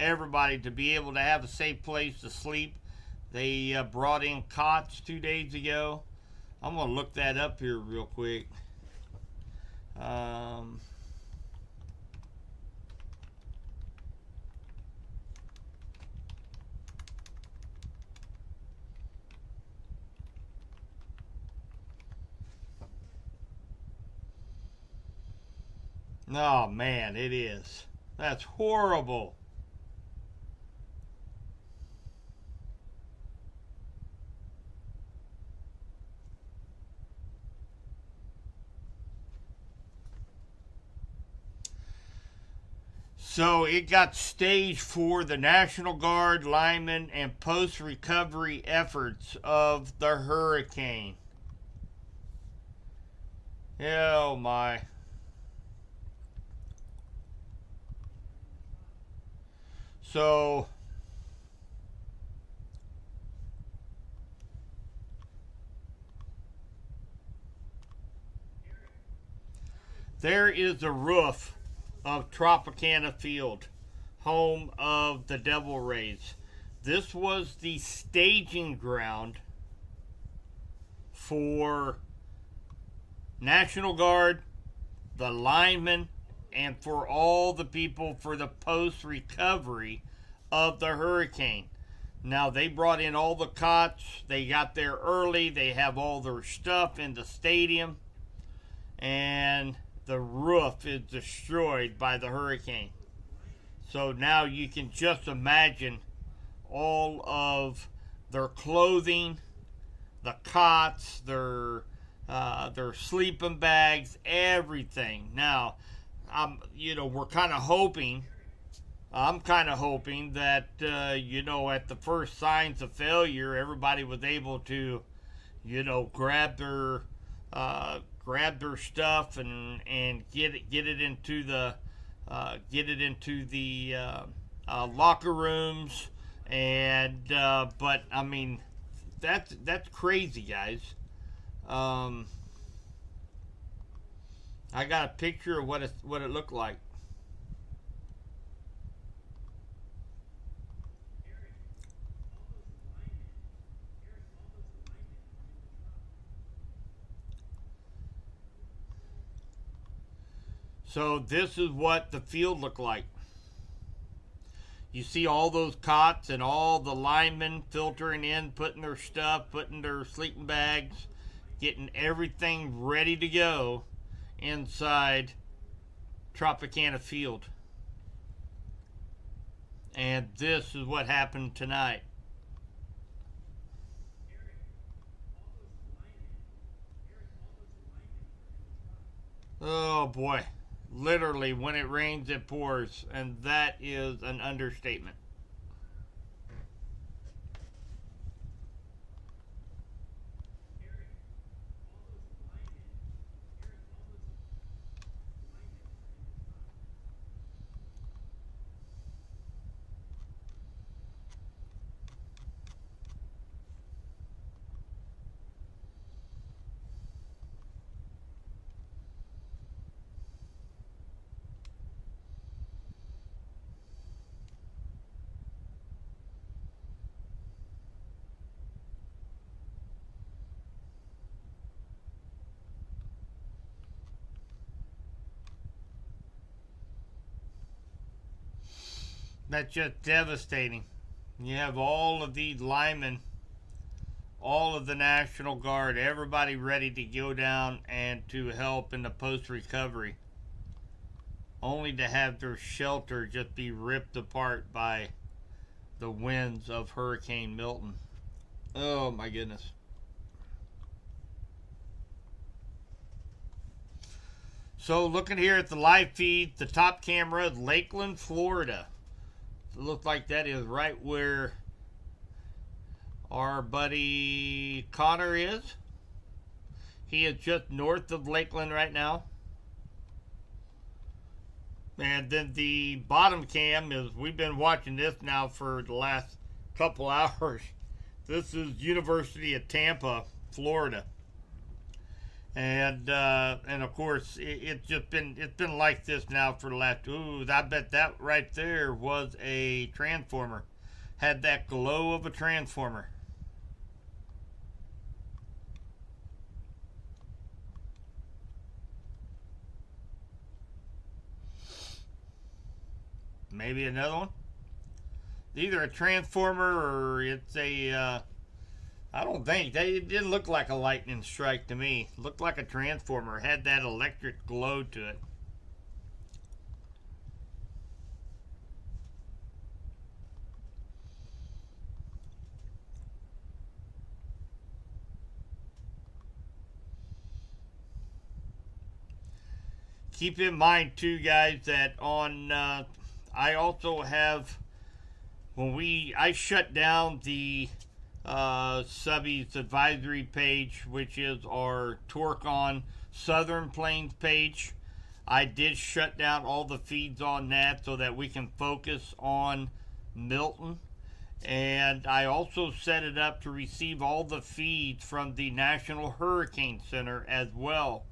everybody to be able to have a safe place to sleep. They brought in cots 2 days ago. I'm going to look that up here real quick. Oh, man, it is. That's horrible. So it got staged for the National Guard, linemen, and post-recovery efforts of the hurricane. Oh my. So there is the roof of Tropicana Field, home of the Devil Rays. This was the staging ground for National Guard, the linemen, and for all the people for the post-recovery of the hurricane. Now, they brought in all the cots. They got there early. They have all their stuff in the stadium. And the roof is destroyed by the hurricane. So now you can just imagine all of their clothing, the cots, their sleeping bags, everything. Now, we're kind of hoping. I'm kind of hoping that at the first signs of failure, everybody was able to, grab their stuff and get it into the locker rooms, and but I mean that's crazy, guys. I got a picture of what it looked like. So this is what the field looked like. You see all those cots and all the linemen filtering in, putting their stuff, putting their sleeping bags, getting everything ready to go inside Tropicana Field. And this is what happened tonight. Oh boy. Literally, when it rains, it pours. And that is an understatement. That's just devastating. You have all of these linemen, all of the National Guard, everybody ready to go down and to help in the post-recovery, only to have their shelter just be ripped apart by the winds of Hurricane Milton. Oh my goodness. So looking here at the live feed, the top camera, Lakeland, Florida. It looks like that is right where our buddy Connor is. He is just north of Lakeland right now. And then the bottom cam is, we've been watching this now for the last couple hours. This is University of Tampa, Florida. And of course it's been like this now for the last, I bet that right there was a transformer. Had that glow of a transformer. Maybe another one. Either a transformer or it's a I don't think. It didn't look like a lightning strike to me. It looked like a transformer. Had that electric glow to it. Keep in mind too, guys, that on I also have, I shut down the Subby's advisory page, which is our Torque on Southern Plains page. I did shut down all the feeds on that so that we can focus on Milton. And I also set it up to receive all the feeds from the National Hurricane Center as well.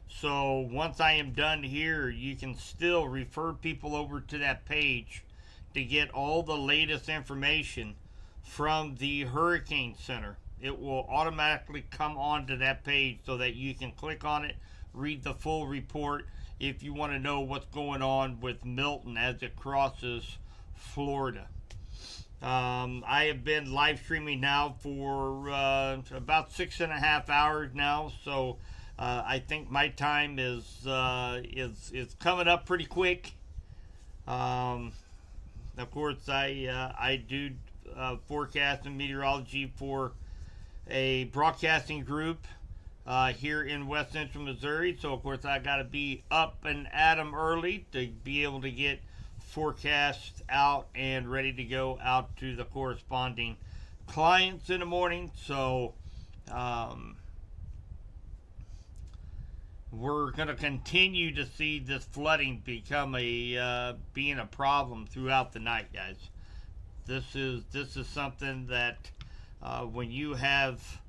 So once I am done here, you can still refer people over to that page to get all the latest information from the Hurricane Center. It will automatically come onto that page so that you can click on it, read the full report if you want to know what's going on with Milton as it crosses Florida. I have been live streaming now for about 6.5 hours now, so I think my time is coming up pretty quick. Of course, I do forecast and meteorology for a broadcasting group here in West Central Missouri. So, of course, I got to be up and at them early to be able to get forecasts out and ready to go out to the corresponding clients in the morning. So, we're going to continue to see this flooding become being a problem throughout the night, guys. This is something that when you have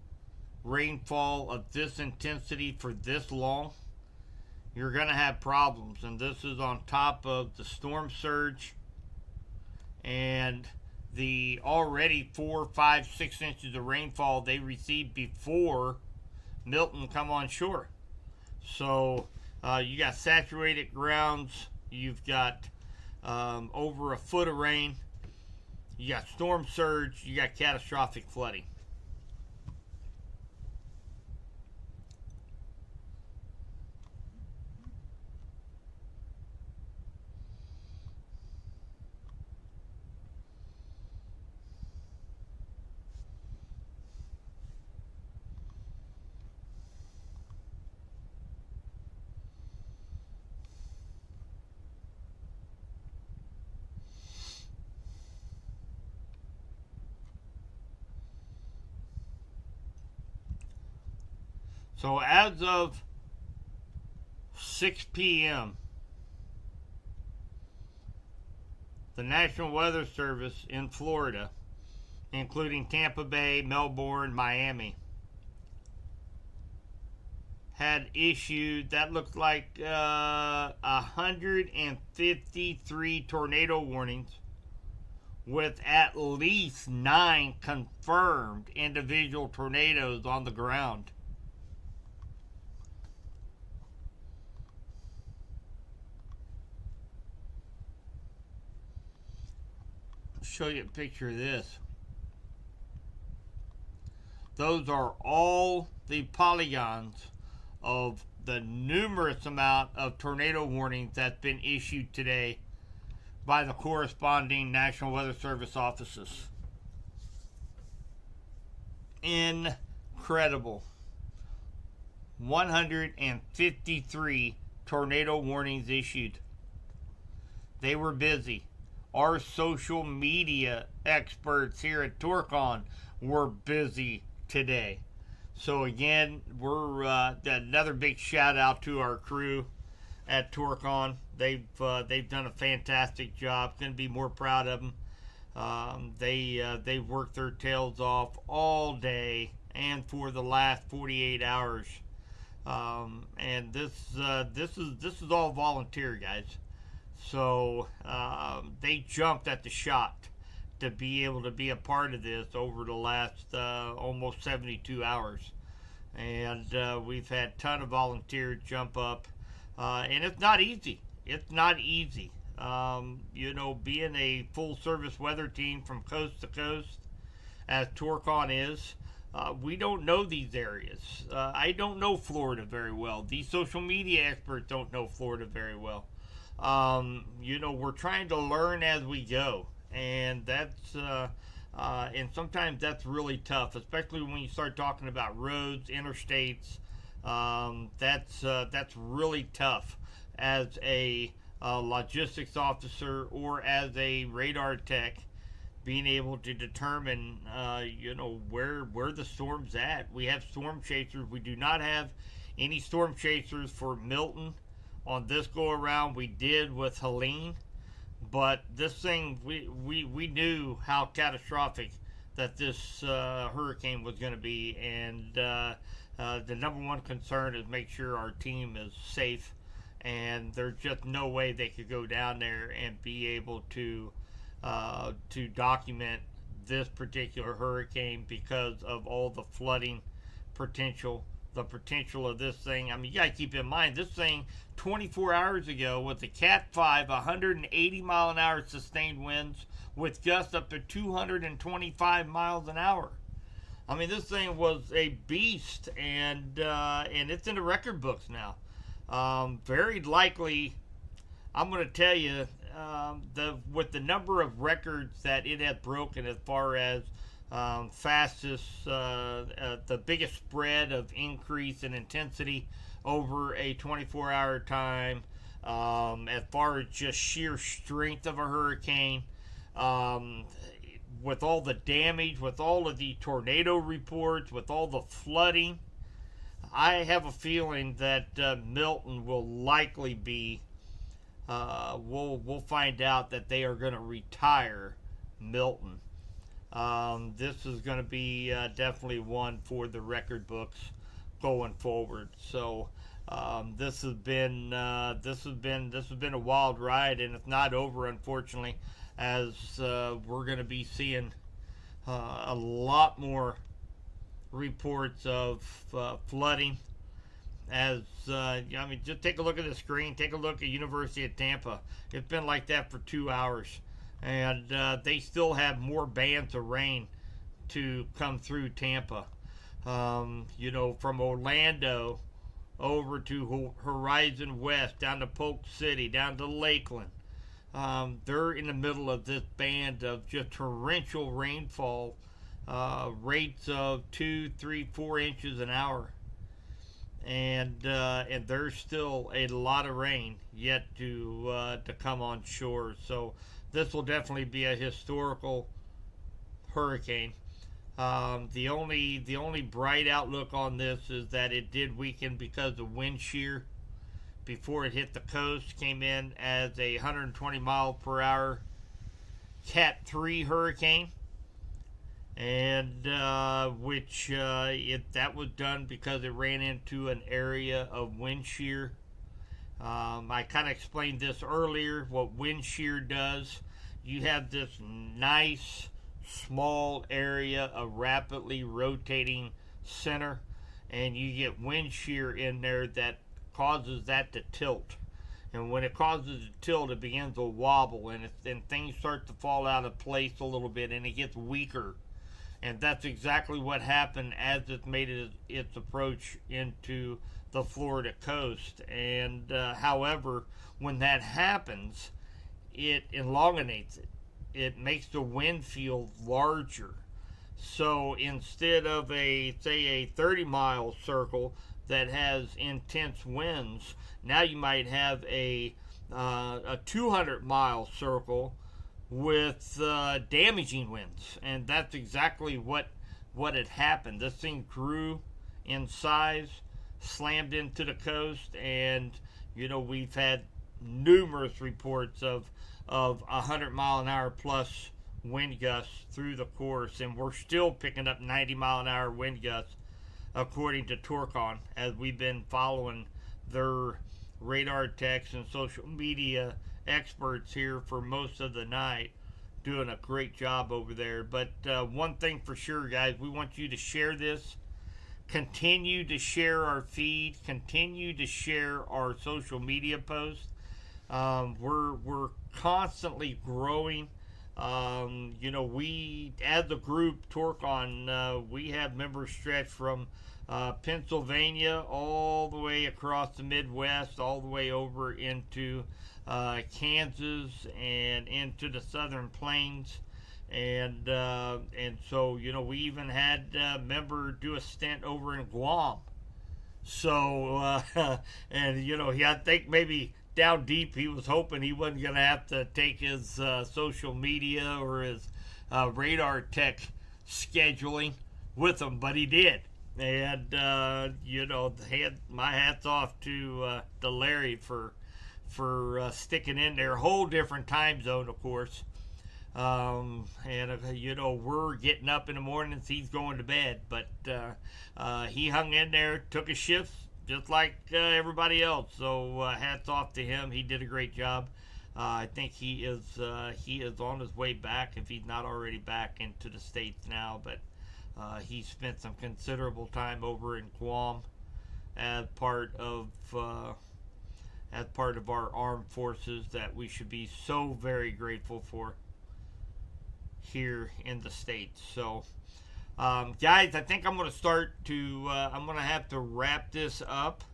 rainfall of this intensity for this long, you're going to have problems. And this is on top of the storm surge and the already 4, 5, 6 inches of rainfall they received before Milton come on shore. So you got saturated grounds, you've got over a foot of rain, you got storm surge, you got catastrophic flooding. So as of 6 p.m., the National Weather Service in Florida, including Tampa Bay, Melbourne, Miami, had issued, that looks like 153 tornado warnings, with at least 9 confirmed individual tornadoes on the ground. I'll show you a picture of this. Those are all the polygons of the numerous amount of tornado warnings that's been issued today by the corresponding National Weather Service offices. Incredible. 153 tornado warnings issued. They were busy. Our social media experts here at Torcon were busy today. So again, we're another big shout out to our crew at Torcon. They've done a fantastic job. Couldn't be more proud of them. They worked their tails off all day and for the last 48 hours. And this is all volunteer, guys. So they jumped at the shot to be able to be a part of this over the last almost 72 hours. And we've had a ton of volunteers jump up. And it's not easy. It's not easy. You know, being a full service weather team from coast to coast, as Torcon is, we don't know these areas. I don't know Florida very well. These social media experts don't know Florida very well. You know, we're trying to learn as we go. And that's and sometimes that's really tough, especially when you start talking about roads, interstates. That's really tough as a logistics officer or as a radar tech, being able to determine you know, where the storm's at. We have storm chasers. We do not have any storm chasers for Milton on this go around. We did with Helene. But this thing, we knew how catastrophic that this hurricane was going to be, and the number one concern is make sure our team is safe, and there's just no way they could go down there and be able to document this particular hurricane because of all the flooding potential. The potential of this thing. I mean, you got to keep in mind, this thing 24 hours ago was a Cat 5, 180 mile an hour sustained winds with gusts up to 225 miles an hour. I mean, this thing was a beast, and it's in the record books now. Very likely, I'm going to tell you, with the number of records that it has broken as far as fastest, the biggest spread of increase in intensity over a 24-hour time, as far as just sheer strength of a hurricane, with all the damage, with all of the tornado reports, with all the flooding, I have a feeling that Milton will likely be, we'll find out that they are going to retire Milton. This is going to be definitely one for the record books going forward. So this has been a wild ride, and it's not over, unfortunately, as we're going to be seeing a lot more reports of flooding. As I mean, just take a look at the screen. Take a look at University of Tampa. It's been like that for 2 hours. And they still have more bands of rain to come through Tampa. You know, from Orlando over to Horizon West, down to Polk City, down to Lakeland. They're in the middle of this band of just torrential rainfall, rates of 2, 3, 4 inches an hour. And there's still a lot of rain yet to come on shore. So this will definitely be a historical hurricane. The only bright outlook on this is that it did weaken because of wind shear. Before it hit the coast, came in as a 120 mile per hour Cat 3 hurricane, and that was done because it ran into an area of wind shear. I kind of explained this earlier. What wind shear does, you have this nice small area of rapidly rotating center, and you get wind shear in there that causes that to tilt. And when it causes it to tilt, it begins to wobble, and things start to fall out of place a little bit, and it gets weaker. And that's exactly what happened as it made its approach into the Florida coast. And however, when that happens, it elongates it. It makes the wind field larger. So instead of a 30-mile circle that has intense winds, now you might have a 200-mile circle with damaging winds, and that's exactly what had happened. This thing grew in size, slammed into the coast, and we've had numerous reports of 100-mile-an-hour plus wind gusts through the course, and we're still picking up 90-mile-an-hour wind gusts according to Torcon, as we've been following their radar techs and social media experts here for most of the night, doing a great job over there. But one thing for sure, guys, we want you to share this. Continue to share our feed. Continue to share our social media posts. We're constantly growing. We, as a group, Torcon, we have members stretched from Pennsylvania all the way across the Midwest, all the way over into Kansas and into the Southern Plains, and so we even had a member do a stint over in Guam. So and I think maybe down deep he was hoping he wasn't going to have to take his social media or his radar tech scheduling with him, but he did. And my hat's off to Larry for sticking in there. Whole different time zone, of course. We're getting up in the mornings, he's going to bed, but he hung in there, took a shift just like everybody else. So hats off to him. He did a great job. I think he is on his way back, if he's not already back into the States now. But he spent some considerable time over in Guam as part of our armed forces that we should be so very grateful for here in the States. So guys, I think I'm going to have to wrap this up.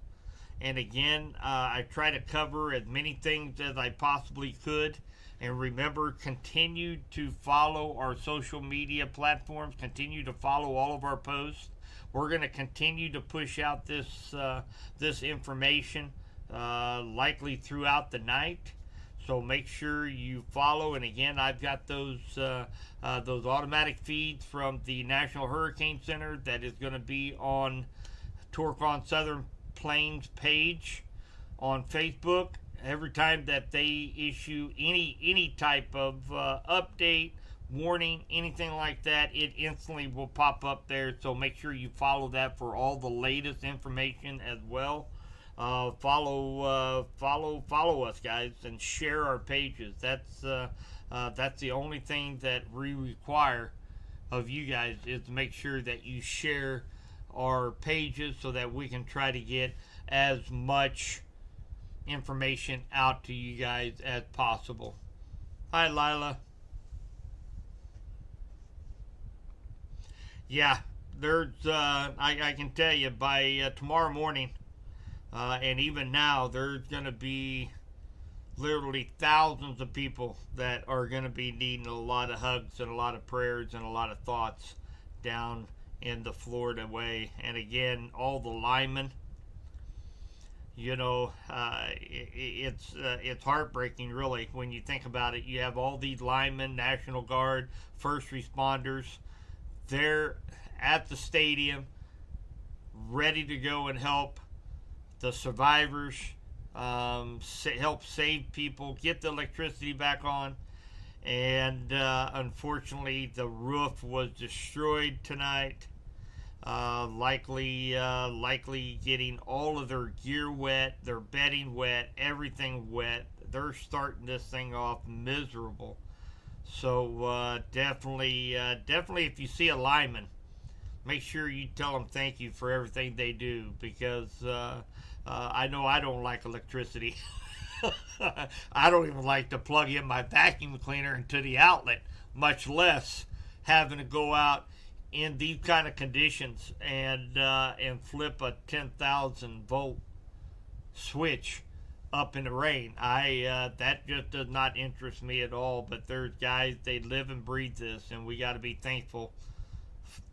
And again, I try to cover as many things as I possibly could. And remember, continue to follow our social media platforms. Continue to follow all of our posts. We're going to continue to push out this information likely throughout the night. So make sure you follow. And again, I've got those automatic feeds from the National Hurricane Center that is going to be on Torcon Southern Plains page on Facebook. Every time that they issue any type of update, warning, anything like that, it instantly will pop up there. So make sure you follow that for all the latest information as well. Follow us, guys, and share our pages. That's the only thing that we require of you guys, is to make sure that you share our pages so that we can try to get as much information out to you guys as possible. Hi, Lila. Yeah, there's I can tell you by tomorrow morning, and even now, there's going to be literally thousands of people that are going to be needing a lot of hugs and a lot of prayers and a lot of thoughts down in the Florida way. And again, all the linemen, it's heartbreaking, really, when you think about it. You have all these linemen, National Guard, first responders, there at the stadium, ready to go and help the survivors, help save people, get the electricity back on. And unfortunately, the roof was destroyed tonight. Likely getting all of their gear wet, their bedding wet, everything wet. They're starting this thing off miserable. So definitely, if you see a lineman, make sure you tell them thank you for everything they do, because I know I don't like electricity. I don't even like to plug in my vacuum cleaner into the outlet, much less having to go out in these kind of conditions and flip a 10,000 volt switch up in the rain. That just does not interest me at all. But there's guys, they live and breathe this, and we got to be thankful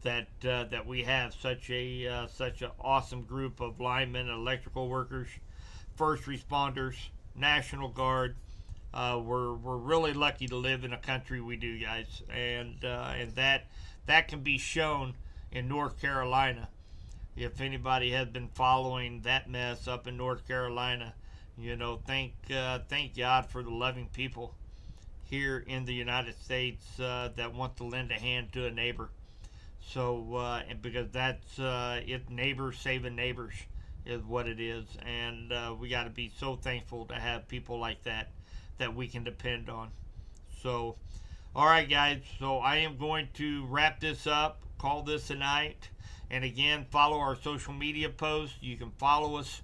that we have such an awesome group of linemen, electrical workers, first responders, National Guard. We're really lucky to live in a country we do, guys, and that can be shown in North Carolina. If anybody has been following that mess up in North Carolina, thank God for the loving people here in the United States that want to lend a hand to a neighbor. So, because that's it's neighbors saving neighbors is what it is, and we got to be so thankful to have people like that we can depend on. So, all right, guys. So I am going to wrap this up. Call this a night. And again, follow our social media posts. You can follow us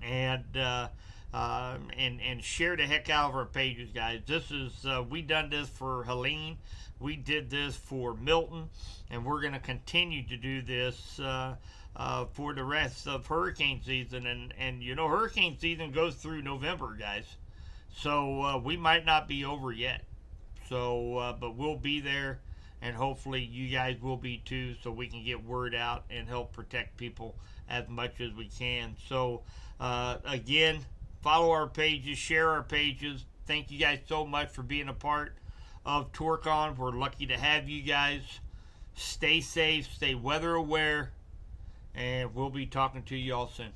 and share the heck out of our pages, guys. This is we done this for Helene. We did this for Milton, and we're going to continue to do this for the rest of hurricane season. And hurricane season goes through November, guys. So we might not be over yet. So, but we'll be there, and hopefully you guys will be too, so we can get word out and help protect people as much as we can. So, again, follow our pages, share our pages. Thank you guys so much for being a part of TorqueOn. We're lucky to have you guys. Stay safe, stay weather aware, and we'll be talking to you all soon.